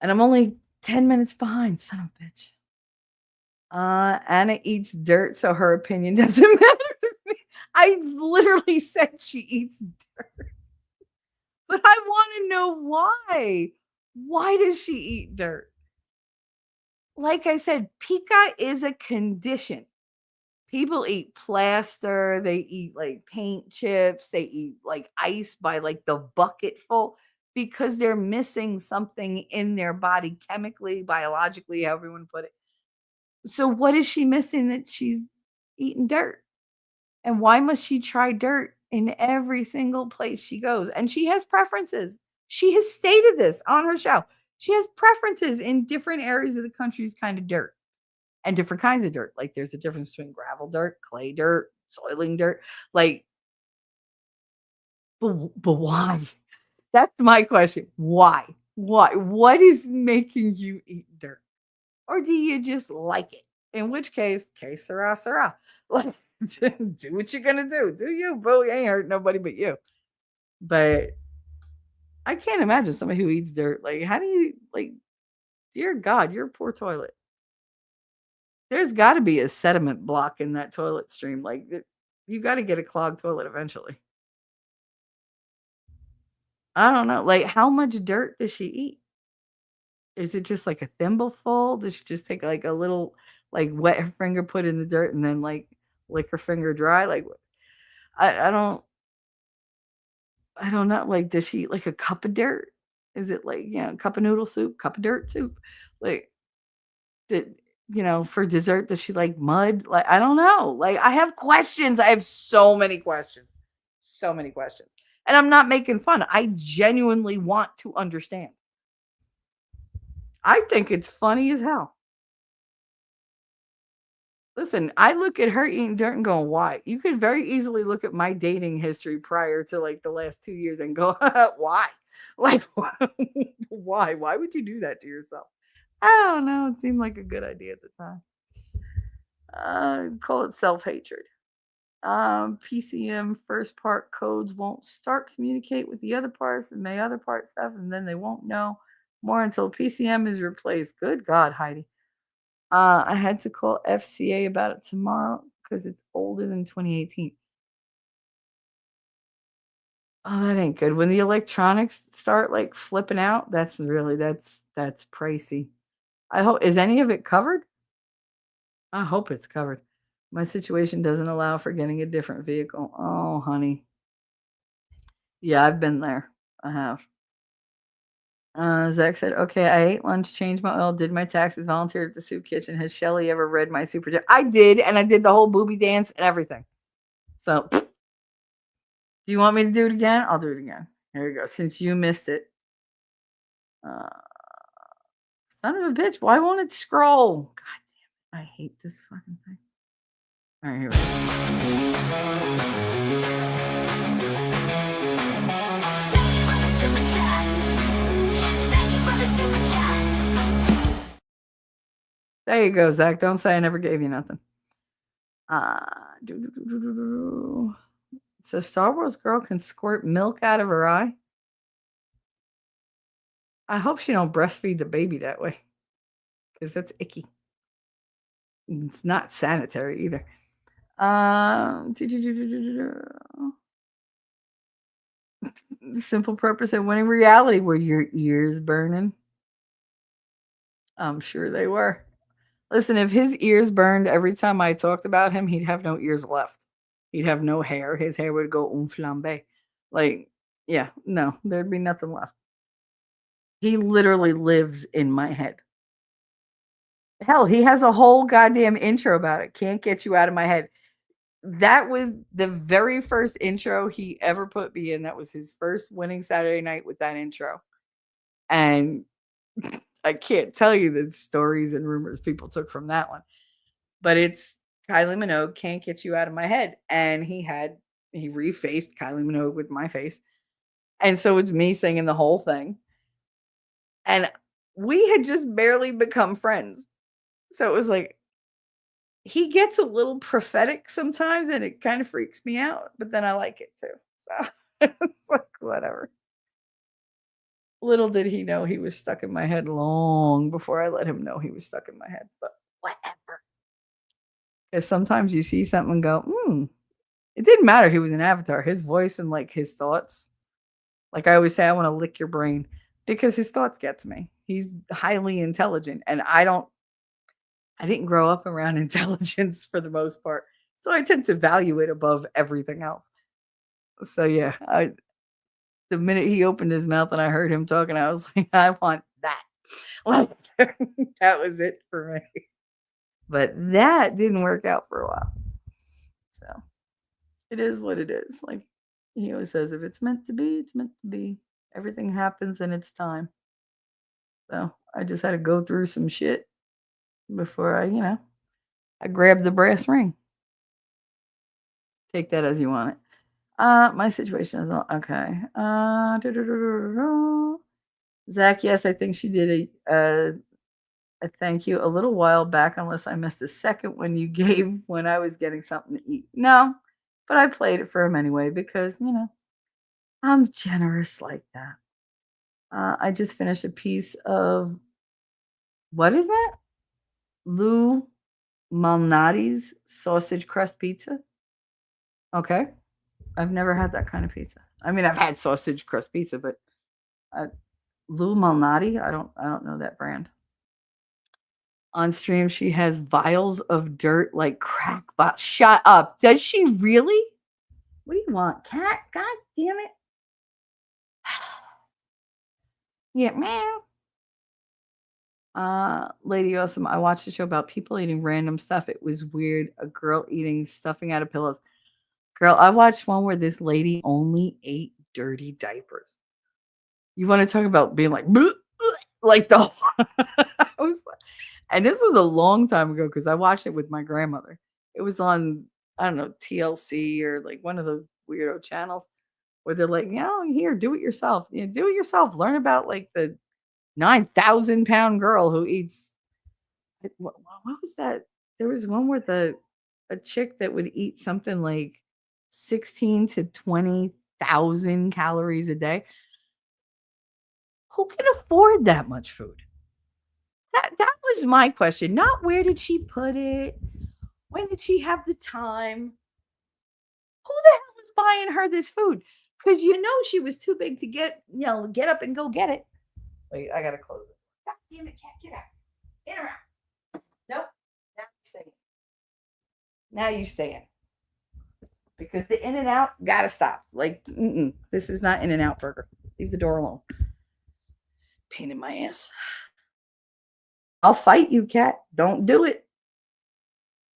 Speaker 3: And I'm only 10 minutes behind, son of a bitch. Anna eats dirt, so her opinion doesn't matter to me. I literally said she eats dirt. But I want to know why. Why does she eat dirt? Like I said, pica is a condition. People eat plaster, they eat like paint chips, they eat like ice by like the bucketful because they're missing something in their body chemically, biologically, however you want to put it. So what is she missing that she's eating dirt? And why must she try dirt in every single place she goes? And she has preferences. She has stated this on her show. She has preferences in different areas of the country's kind of dirt and different kinds of dirt. Like there's a difference between gravel dirt, clay dirt, soiling dirt. Like, but why? That's my question. Why? Why? What is making you eat dirt? Or do you just like it? In which case, sera, sera. Like, do what you're gonna do. Do you, boo? You ain't hurt nobody but you. But I can't imagine somebody who eats dirt. Like, how do you like? Dear God, you're a poor toilet. There's got to be a sediment block in that toilet stream. Like, you got to get a clogged toilet eventually. I don't know. Like, how much dirt does she eat? Is it just like a thimbleful? Does she just take like a little, like wet her finger, put in the dirt, and then like lick her finger dry? Like, I don't know. Like, does she eat like a cup of dirt? Is it like, cup of noodle soup, cup of dirt soup? Like, did for dessert, does she like mud? Like, I don't know. Like, I have questions. I have so many questions. So many questions. And I'm not making fun. I genuinely want to understand. I think it's funny as hell. Listen, I look at her eating dirt and going, why? You could very easily look at my dating history prior to like the last 2 years and go, why? Like, why? Why would you do that to yourself? I don't know. It seemed like a good idea at the time. Call it self-hatred. PCM first part codes won't start communicate with the other parts and the other part stuff, and then they won't know more until PCM is replaced. Good God, Heidi. I had to call FCA about it tomorrow because it's older than 2018. Oh, that ain't good. When the electronics start like flipping out, that's pricey. I hope, is any of it covered? I hope it's covered. My situation doesn't allow for getting a different vehicle. Oh, honey. Yeah, I've been there. I have. Zach said, okay, I ate lunch, changed my oil, did my taxes, volunteered at the soup kitchen. Has Shelly ever read my super chat? I did, and I did the whole booby dance and everything. So, do you want me to do it again? I'll do it again. Here we go. Since you missed it. Son of a bitch, why won't it scroll? God damn it. I hate this fucking thing. All right, here we go. There you go, Zach. Don't say I never gave you nothing. So Star Wars girl can squirt milk out of her eye. I hope she don't breastfeed the baby that way, because that's icky. It's not sanitary either. The simple purpose of winning reality. Were your ears burning? I'm sure they were. Listen, if his ears burned every time I talked about him, he'd have no ears left. He'd have no hair. His hair would go flambe. Like, yeah, no, there'd be nothing left. He literally lives in my head. Hell, he has a whole goddamn intro about it. Can't get you out of my head. That was the very first intro he ever put me in. That was his first winning Saturday night with that intro. And I can't tell you the stories and rumors people took from that one. But it's Kylie Minogue, Can't Get You Out of My Head. And he refaced Kylie Minogue with my face. And so it's me singing the whole thing. And we had just barely become friends. So it was like, he gets a little prophetic sometimes and it kind of freaks me out, but then I like it too. So it's like, whatever. Little did he know he was stuck in my head long before I let him know he was stuck in my head, but whatever. Because sometimes you see something and go, it didn't matter. He was an avatar. His voice and like his thoughts. Like I always say, I want to lick your brain because his thoughts get to me. He's highly intelligent and I didn't grow up around intelligence for the most part. So I tend to value it above everything else. So yeah, the minute he opened his mouth and I heard him talking, I was like, I want that. Like that was it for me. But that didn't work out for a while. So it is what it is. Like he always says, if it's meant to be, it's meant to be. Everything happens in its time. So I just had to go through some shit before I grabbed the brass ring. Take that as you want it. My situation is okay. Zach, yes, I think she did a thank you a little while back, unless I missed the second one you gave when I was getting something to eat. No, but I played it for him anyway because, I'm generous like that. I just finished a piece of, what is that? Lou Malnati's sausage crust pizza. Okay. I've never had that kind of pizza. I mean, I've had sausage crust pizza, but Lou Malnati, I don't know that brand. On stream, she has vials of dirt like crack box. Shut up. Does she really? What do you want, cat? God damn it. Yeah, meow. Lady Awesome, I watched a show about people eating random stuff. It was weird. A girl eating stuffing out of pillows. Girl, I watched one where this lady only ate dirty diapers. You want to talk about being like, like the I was like, and this was a long time ago because I watched it with my grandmother. It was on, I don't know, TLC or like one of those weirdo channels where they're like, here, do it yourself. Do it yourself. Learn about like the 9,000-pound girl who eats. What was that? There was one where a chick that would eat something like 16 to 20,000 calories a day. Who can afford that much food? That was my question. Not where did she put it? When did she have the time? Who the hell is buying her this food? Because she was too big to get up and go get it. Wait, I gotta close it. God damn it, cat, get out. In or out. Nope. Now you stay in. Now you stay in. Because the in and out gotta stop. Like, this is not In-N-Out burger. Leave the door alone. Pain in my ass. I'll fight you, cat. Don't do it.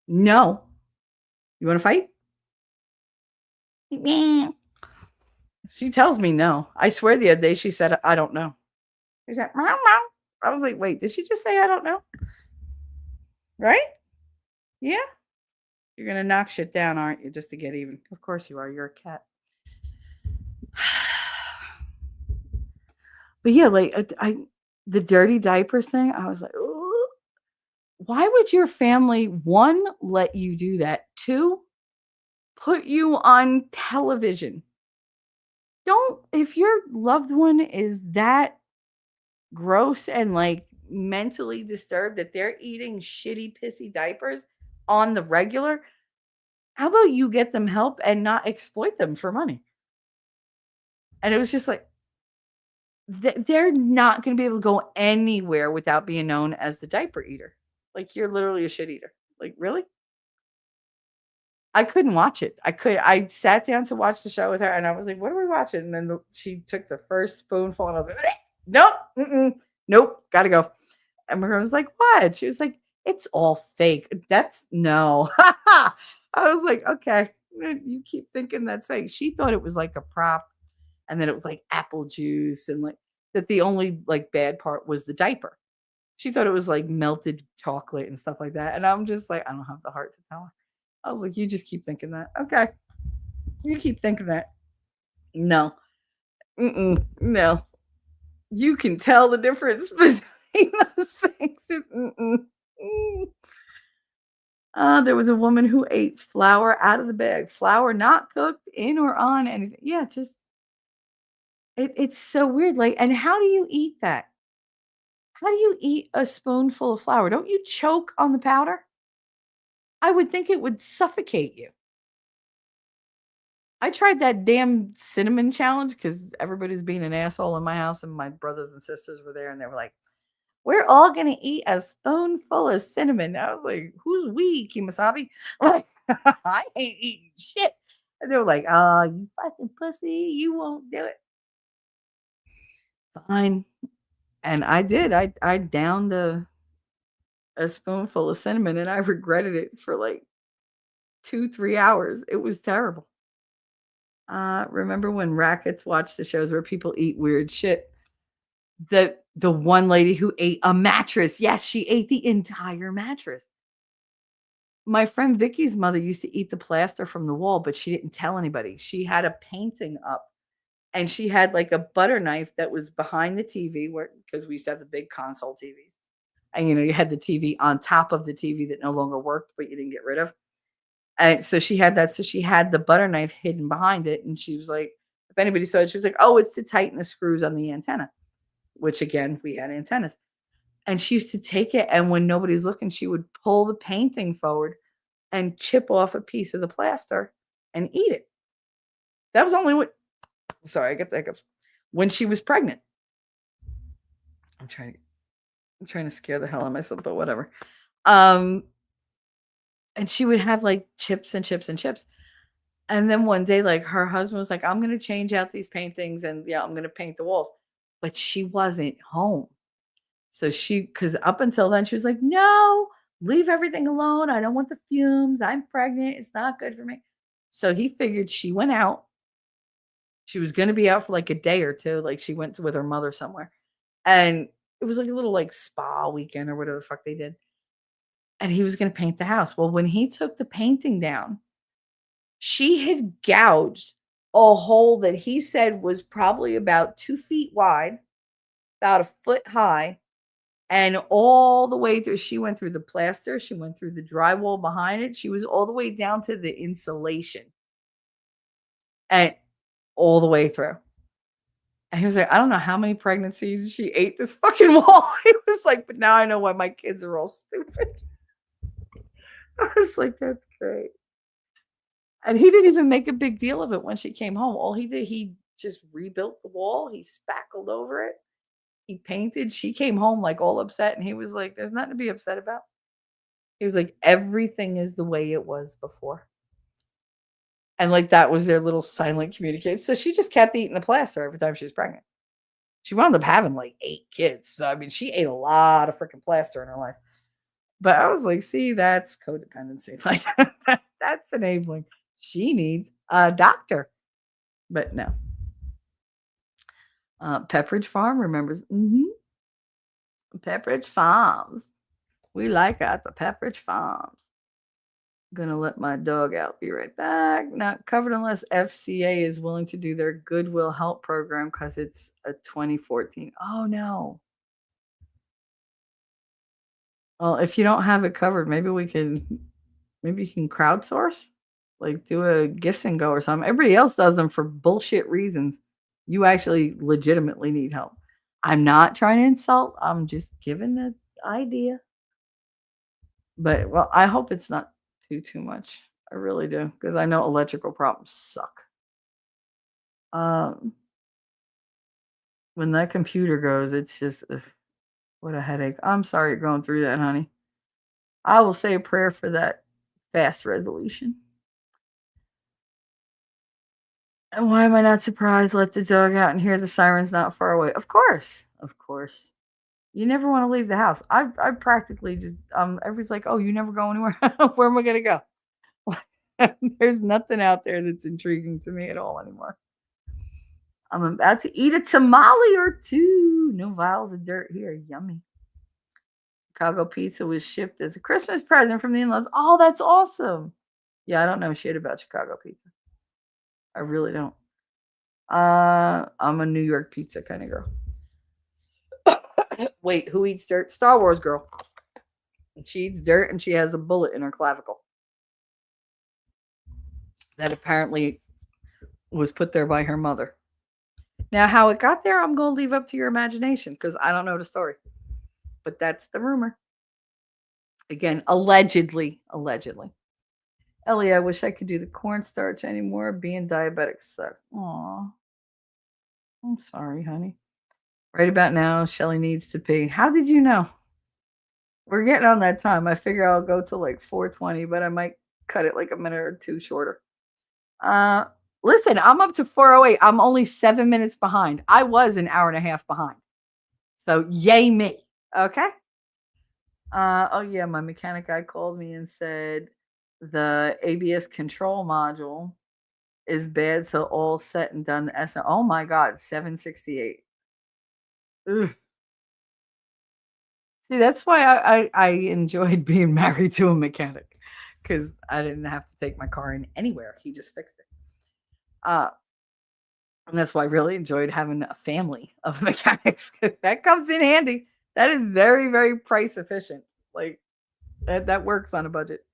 Speaker 3: No. You want to fight? She tells me no. I swear the other day she said, I don't know. She said, meow, meow. I was like, wait, did she just say I don't know? Right? Yeah. You're going to knock shit down, aren't you? Just to get even. Of course you are. You're a cat. But yeah, like the dirty diapers thing, I was like, ooh, why would your family, one, let you do that? Two, put you on television? If your loved one is that gross and like mentally disturbed that they're eating shitty, pissy diapers on the regular, how about you get them help and not exploit them for money? And it was just like, they're not going to be able to go anywhere without being known as the diaper eater. Like, you're literally a shit eater. Like, really? I couldn't watch it. I sat down to watch the show with her and I was like, what are we watching? And then she took the first spoonful and I was like, nope, nope, gotta go. And my girl was like, what? She was like, it's all fake. That's no. I was like, okay, you keep thinking that's fake. She thought it was like a prop. And then it was like apple juice and like that the only like bad part was the diaper. She thought it was like melted chocolate and stuff like that. And I'm just like, I don't have the heart to tell her. I was like, you just keep thinking that. Okay. You keep thinking that. No. No. You can tell the difference between those things. There was a woman who ate flour out of the bag. Flour not cooked in or on anything. Yeah, just it's so weird. Like, and how do you eat that? How do you eat a spoonful of flour? Don't you choke on the powder? I would think it would suffocate you. I tried that damn cinnamon challenge because everybody's being an asshole in my house, and my brothers and sisters were there, and they were like, "We're all gonna eat a spoonful of cinnamon." I was like, "Who's we, Kimasabi?" Like, I ain't eating shit. And they were like, "Oh, you fucking pussy, you won't do it." Fine. And I did. I downed a spoonful of cinnamon, and I regretted it for like 2, 3 hours. It was terrible. Remember when Rackets watched the shows where people eat weird shit? The one lady who ate a mattress. Yes, she ate the entire mattress. My friend Vicky's mother used to eat the plaster from the wall, but she didn't tell anybody. She had a painting up, and she had like a butter knife that was behind the TV, where because we used to have the big console TVs. And you had the TV on top of the TV that no longer worked, but you didn't get rid of. And so she had that. So she had the butter knife hidden behind it. And she was like, if anybody saw it, she was like, "Oh, it's to tighten the screws on the antenna," which again, we had antennas. And she used to take it. And when nobody's looking, she would pull the painting forward and chip off a piece of the plaster and eat it. That was only what, sorry, I get the hiccups. When she was pregnant. I'm trying to scare the hell out of myself, but whatever. And she would have like chips and chips and chips. And then one day, like her husband was like, "I'm going to change out these paintings and yeah, I'm going to paint the walls." But she wasn't home. So because up until then, she was like, "No, leave everything alone. I don't want the fumes. I'm pregnant. It's not good for me." So he figured she went out. She was going to be out for like a day or two. Like she went with her mother somewhere. And it was like a little like spa weekend or whatever the fuck they did. And he was going to paint the house. Well, when he took the painting down, she had gouged a hole that he said was probably about 2 feet wide, about a foot high, and all the way through. She went through the plaster, she went through the drywall behind it, she was all the way down to the insulation and all the way through. And he was like, "I don't know how many pregnancies she ate this fucking wall." He was like, "But now I know why my kids are all stupid." I was like, "That's great." And he didn't even make a big deal of it when she came home. All he did, he just rebuilt the wall. He spackled over it. He painted. She came home like all upset. And he was like, "There's nothing to be upset about." He was like, "Everything is the way it was before." And like that was their little silent communication. So she just kept eating the plaster every time she was pregnant. She wound up having like 8 kids. So I mean, she ate a lot of freaking plaster in her life. But I was like, see, that's codependency. Like that's enabling. She needs a doctor. But no. Pepperidge Farm remembers. Pepperidge Farms. We like at the Pepperidge Farms. Gonna let my dog out. Be right back. Not covered unless FCA is willing to do their Goodwill Help program because it's a 2014. Oh no. Well, if you don't have it covered, maybe you can crowdsource, like do a gifts and go or something. Everybody else does them for bullshit reasons. You actually legitimately need help. I'm not trying to insult. I'm just giving an idea. But well, I hope it's not too much. I really do, because I know electrical problems suck. When that computer goes, it's just what a headache. I'm sorry you're going through that, honey. I will say a prayer for that fast resolution. And why am I not surprised? Let the dog out and hear the sirens not far away. Of course. Of course. You never want to leave the house. I practically just everybody's like, "Oh, you never go anywhere." Where am I gonna go? There's nothing out there that's intriguing to me at all anymore. I'm about to eat a tamale or two. No vials of dirt here. Yummy. Chicago pizza was shipped as a Christmas present from the in-laws. Oh, that's awesome. Yeah, I don't know shit about Chicago pizza. I really don't. I'm a New York pizza kind of girl. Wait, who eats dirt? Star Wars girl. She eats dirt and she has a bullet in her clavicle that apparently was put there by her mother. Now, how it got there, I'm going to leave up to your imagination because I don't know the story. But that's the rumor. Again, allegedly. Ellie, I wish I could do the cornstarch anymore. Being diabetic sucks. Aw. I'm sorry, honey. Right about now, Shelly needs to pee. How did you know? We're getting on that time. I figure I'll go to like 4:20, but I might cut it like a minute or two shorter. Listen, I'm up to 4:08. I'm only 7 minutes behind. I was an hour and a half behind. So yay me. Okay. Oh yeah, my mechanic guy called me and said the ABS control module is bad, so all set and done. Oh my god, 768. Ugh. See, that's why I enjoyed being married to a mechanic because I didn't have to take my car in anywhere. He just fixed it. And that's why I really enjoyed having a family of mechanics. That comes in handy. That is very, very price efficient. Like that works on a budget.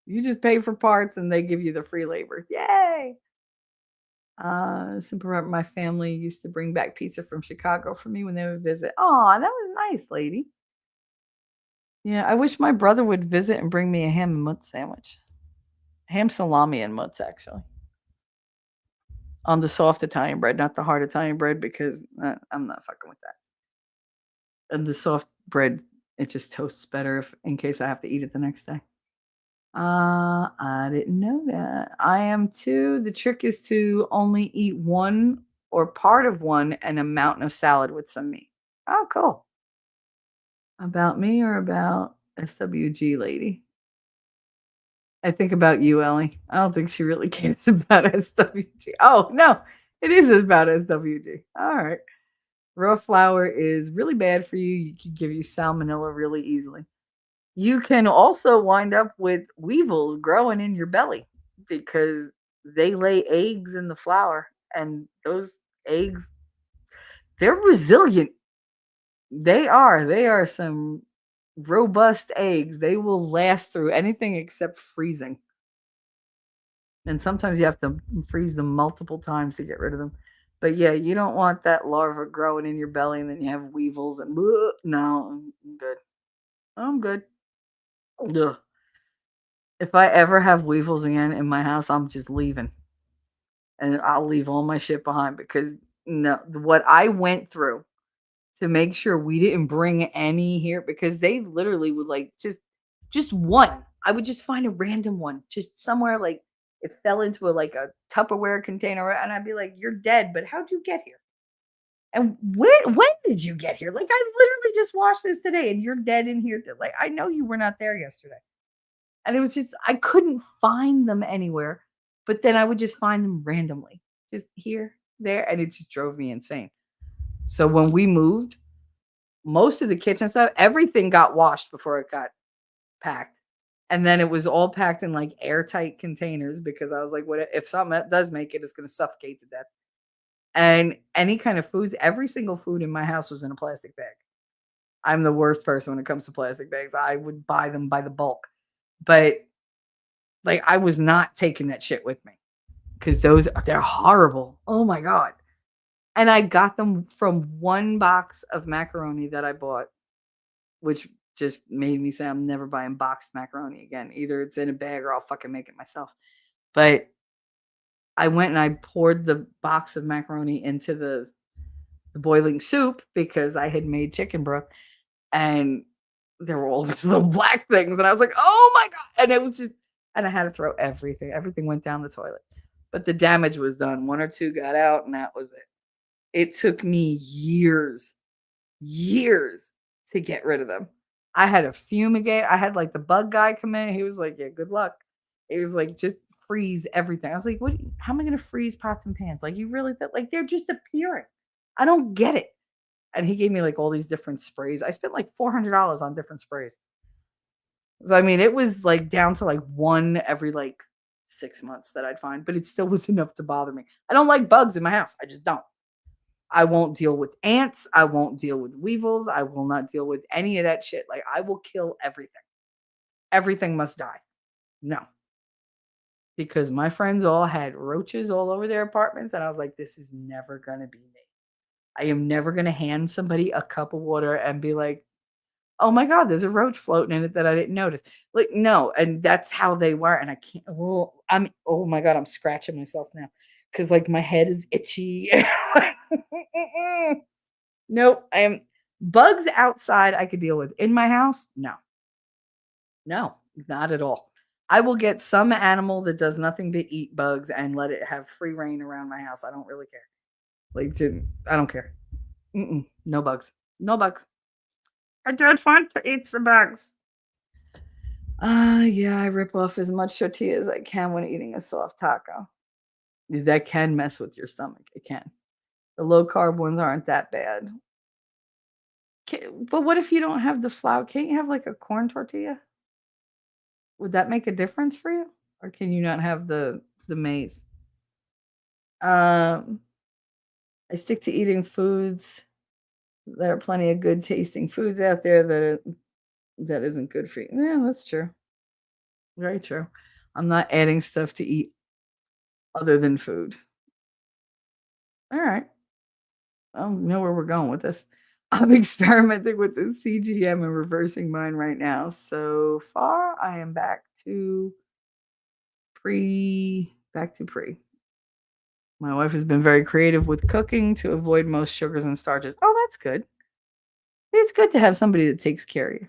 Speaker 3: You just pay for parts and they give you the free labor. Yay! My family used to bring back pizza from Chicago for me when they would visit. Oh, that was nice, lady. Yeah, I wish my brother would visit and bring me a ham and mutz sandwich. Ham salami and mutz, actually. On the soft Italian bread, not the hard Italian bread, because I'm not fucking with that. And the soft bread, it just toasts better in case I have to eat it the next day. I didn't know that. I am too. The trick is to only eat one or part of one and a mountain of salad with some meat. Oh, cool. About me or about SWG lady? I think about you, Ellie. I don't think she really cares about SWG. Oh, no, it is about SWG. All right. Raw flour is really bad for you. You can give you salmonella really easily. You can also wind up with weevils growing in your belly because they lay eggs in the flour, and those eggs, they're resilient. They are some robust eggs. They will last through anything except freezing. And sometimes you have to freeze them multiple times to get rid of them. But yeah, you don't want that larva growing in your belly and then you have weevils and no, I'm good. I'm good. Ugh. If I ever have weevils again in my house, I'm just leaving. And I'll leave all my shit behind because no, what I went through to make sure we didn't bring any here because they literally would like just one. I would just find a random one, just somewhere like it fell into a Tupperware container, and I'd be like, "You're dead, but how'd you get here? And when did you get here? Like I literally just washed this today, and you're dead in here. Like I know you were not there yesterday." And it was just I couldn't find them anywhere, but then I would just find them randomly, just here, there, and it just drove me insane. So when we moved, most of the kitchen stuff, everything got washed before it got packed. And then it was all packed in like airtight containers because I was like, what if something does make it, it's going to suffocate to death. And any kind of foods, every single food in my house was in a plastic bag. I'm the worst person when it comes to plastic bags. I would buy them by the bulk. But like I was not taking that shit with me because they're horrible. Oh my God. And I got them from one box of macaroni that I bought, which just made me say I'm never buying boxed macaroni again. Either it's in a bag or I'll fucking make it myself. But I went and I poured the box of macaroni into the boiling soup because I had made chicken broth. And there were all these little black things. And I was like, oh my God. And it was just, and I had to throw everything. Everything went down the toilet. But the damage was done. One or two got out, and that was it. It took me years to get rid of them. I had a fumigate. I had like the bug guy come in. He was like, yeah, good luck. He was like, just freeze everything. I was like, what? How am I going to freeze pots and pans? Like, you really thought, like, they're just appearing. I don't get it. And he gave me like all these different sprays. I spent like $400 on different sprays. So, I mean, it was like down to like one every like 6 months that I'd find, but it still was enough to bother me. I don't like bugs in my house. I just don't. I won't deal with ants. I won't deal with weevils. I will not deal with any of that shit. Like, I will kill everything. Everything must die. No. Because my friends all had roaches all over their apartments, and I was like, this is never going to be me. I am never going to hand somebody a cup of water and be like, oh my God, there's a roach floating in it that I didn't notice. Like, no. And that's how they were. And I can't, oh my God, I'm scratching myself now because like my head is itchy. Nope. I am bugs outside I could deal with. In my house, no. No, not at all. I will get some animal that does nothing but eat bugs and let it have free reign around my house. I don't really care. Like, I don't care. No bugs. No bugs. I don't want to eat the bugs. Yeah, I rip off as much tortilla as I can when eating a soft taco. That can mess with your stomach. It can. The low carb ones aren't that bad. But what if you don't have the flour? Can't you have like a corn tortilla? Would that make a difference for you? Or can you not have the maize? I stick to eating foods. There are plenty of good tasting foods out there that isn't good for you. Yeah, that's true. Very true. I'm not adding stuff to eat other than food. All right. I don't know where we're going with this. I'm experimenting with the CGM and reversing mine right now. So far, I am back to pre. My wife has been very creative with cooking to avoid most sugars and starches. Oh, that's good. It's good to have somebody that takes care of you.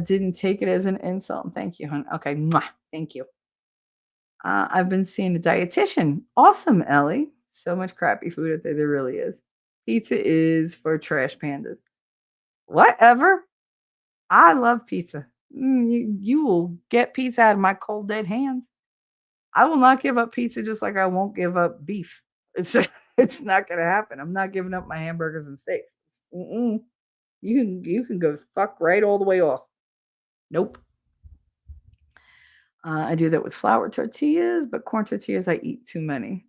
Speaker 3: Didn't take it as an insult. Thank you, hon. Okay, mwah. Thank you. I've been seeing a dietitian. Awesome, Ellie. So much crappy food out there. There really is. Pizza is for trash pandas. Whatever. I love pizza. You will get pizza out of my cold dead hands. I will not give up pizza just like I won't give up beef. It's not gonna happen. I'm not giving up my hamburgers and steaks. You can go fuck right all the way off. Nope. I do that with flour tortillas, but corn tortillas I eat too many.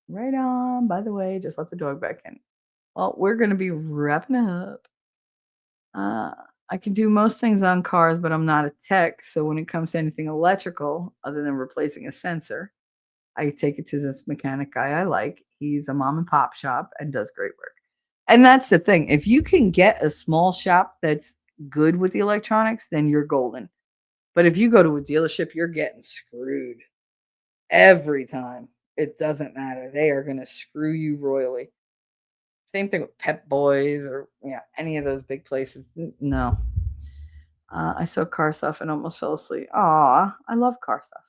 Speaker 3: Right on. By the way, just let the dog back in. Well, we're gonna be wrapping up. I can do most things on cars, but I'm not a tech. So when it comes to anything electrical, other than replacing a sensor, I take it to this mechanic guy I like. He's a mom and pop shop and does great work. And that's the thing. If you can get a small shop that's good with the electronics, then you're golden. But if you go to a dealership, you're getting screwed every time. It doesn't matter. They are going to screw you royally. Same thing with Pep Boys or any of those big places. No. I saw car stuff and almost fell asleep. Aw, I love car stuff.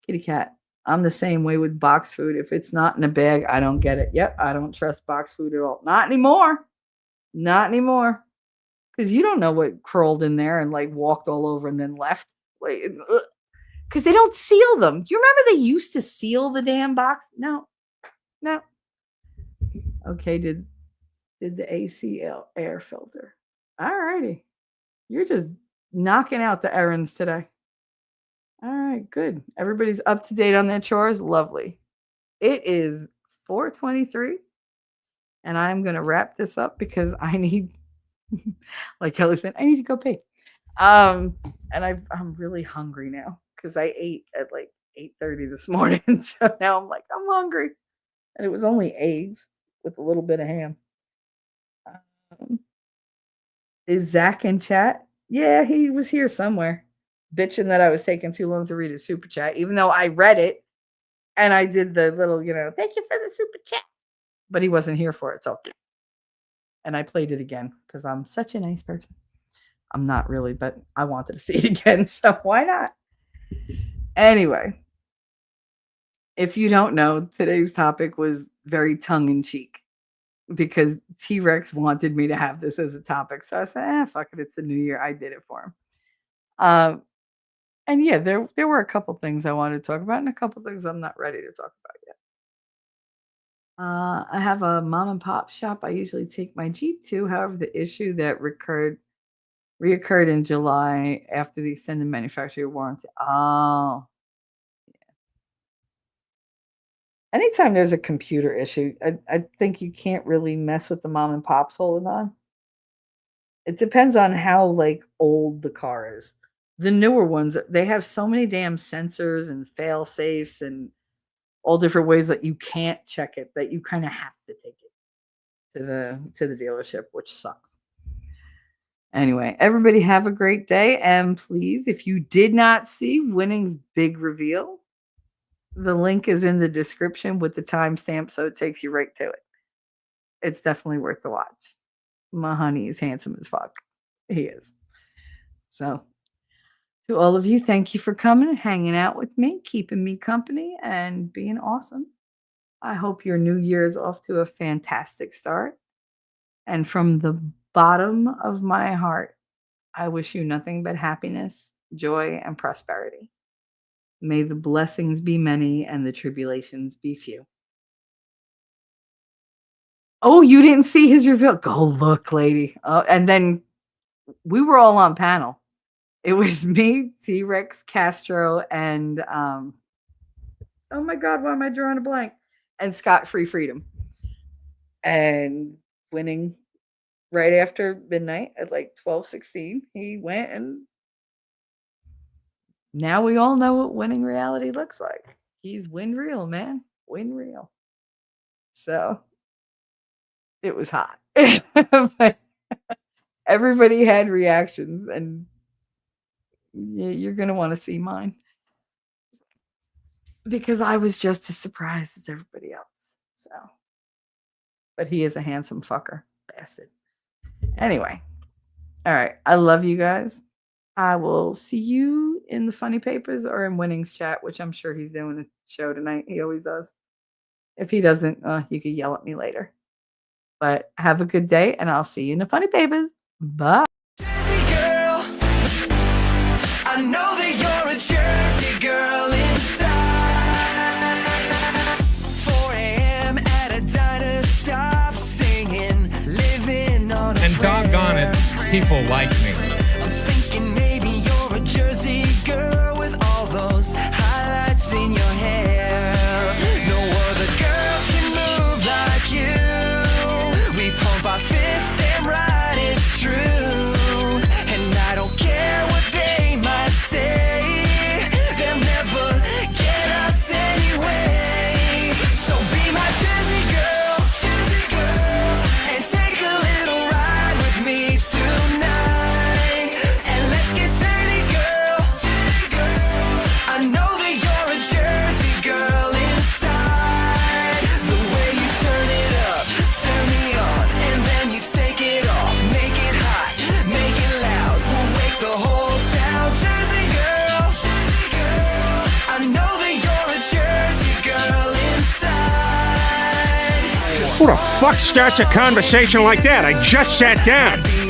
Speaker 3: Kitty cat. I'm the same way with box food. If it's not in a bag, I don't get it. Yep, I don't trust box food at all. Not anymore. Not anymore. Because you don't know what crawled in there and like walked all over and then left. Like, because they don't seal them. Do you remember they used to seal the damn box? No. Okay, did the ACL air filter. All righty. You're just knocking out the errands today. All right, good. Everybody's up to date on their chores. Lovely. It is 4:23, and I'm going to wrap this up because I need, like Kelly said, I need to go pee. And I'm really hungry now because I ate at like 8:30 this morning. So now I'm like, I'm hungry. And it was only eggs with a little bit of ham. Is Zach in chat? Yeah, he was here somewhere, bitching that I was taking too long to read his super chat, even though I read it and I did the little, thank you for the super chat. But he wasn't here for it, so. And I played it again because I'm such a nice person. I'm not really, but I wanted to see it again, so why not? Anyway, if you don't know, today's topic was very tongue-in-cheek because T-Rex wanted me to have this as a topic. So I said, fuck it, it's the new year. I did it for him. And yeah, there were a couple things I wanted to talk about and a couple things I'm not ready to talk about yet. I have a mom and pop shop I usually take my Jeep to. However, the issue that recurred Reoccurred in July after the extended manufacturer warranty. Oh. Anytime there's a computer issue, I think you can't really mess with the mom and pops holding on. It depends on how like old the car is. The newer ones, they have so many damn sensors and fail safes and all different ways that you can't check it, that you kind of have to take it to the dealership, which sucks. Anyway, everybody have a great day. And please, if you did not see Winning's big reveal, the link is in the description with the timestamp, so it takes you right to it. It's definitely worth the watch. My honey is handsome as fuck. He is. So, to all of you, thank you for coming and hanging out with me, keeping me company, and being awesome. I hope your new year is off to a fantastic start. And from the bottom of my heart, I wish you nothing but happiness, joy, and prosperity. May the blessings be many and the tribulations be few. Oh, you didn't see his reveal? Go look, lady. And then we were all on panel. It was me, T-Rex, Castro, and oh my God, why am I drawing a blank? And Scott Free Freedom. And Winning right after midnight at like 12:16, he went, and now we all know what winning reality looks like. He's win real, man. Win real. So it was hot. But everybody had reactions, and you're going to want to see mine. Because I was just as surprised as everybody else. So, but he is a handsome fucker. Bastard. Anyway. All right. I love you guys. I will see you in the funny papers or in Winning's chat, which I'm sure he's doing a show tonight. He always does. If he doesn't, you can yell at me later. But have a good day, and I'll see you in the funny papers. Bye.
Speaker 1: Jersey girl, I know that you're a Jersey girl inside. 4 a.m. at a diner, stop singing, living on a
Speaker 5: And doggone it, people like me.
Speaker 1: I'm thinking maybe you're a Jersey girl with all those highlights in your hair. No other girl can move like you. We pump our fists, damn right it's true. And I don't care what they might say, they'll never get us anyway. So be my Jersey girl, and take a little ride with me tonight. And let's get dirty, girl. I know that you're a Jersey girl inside. The way you turn it up, turn me on, and then you take it off. Make it hot, make it loud. We'll wake the whole town. Jersey girl, I know that you're a Jersey girl inside.
Speaker 6: Who the fuck starts a conversation like that? I just sat down.
Speaker 1: Be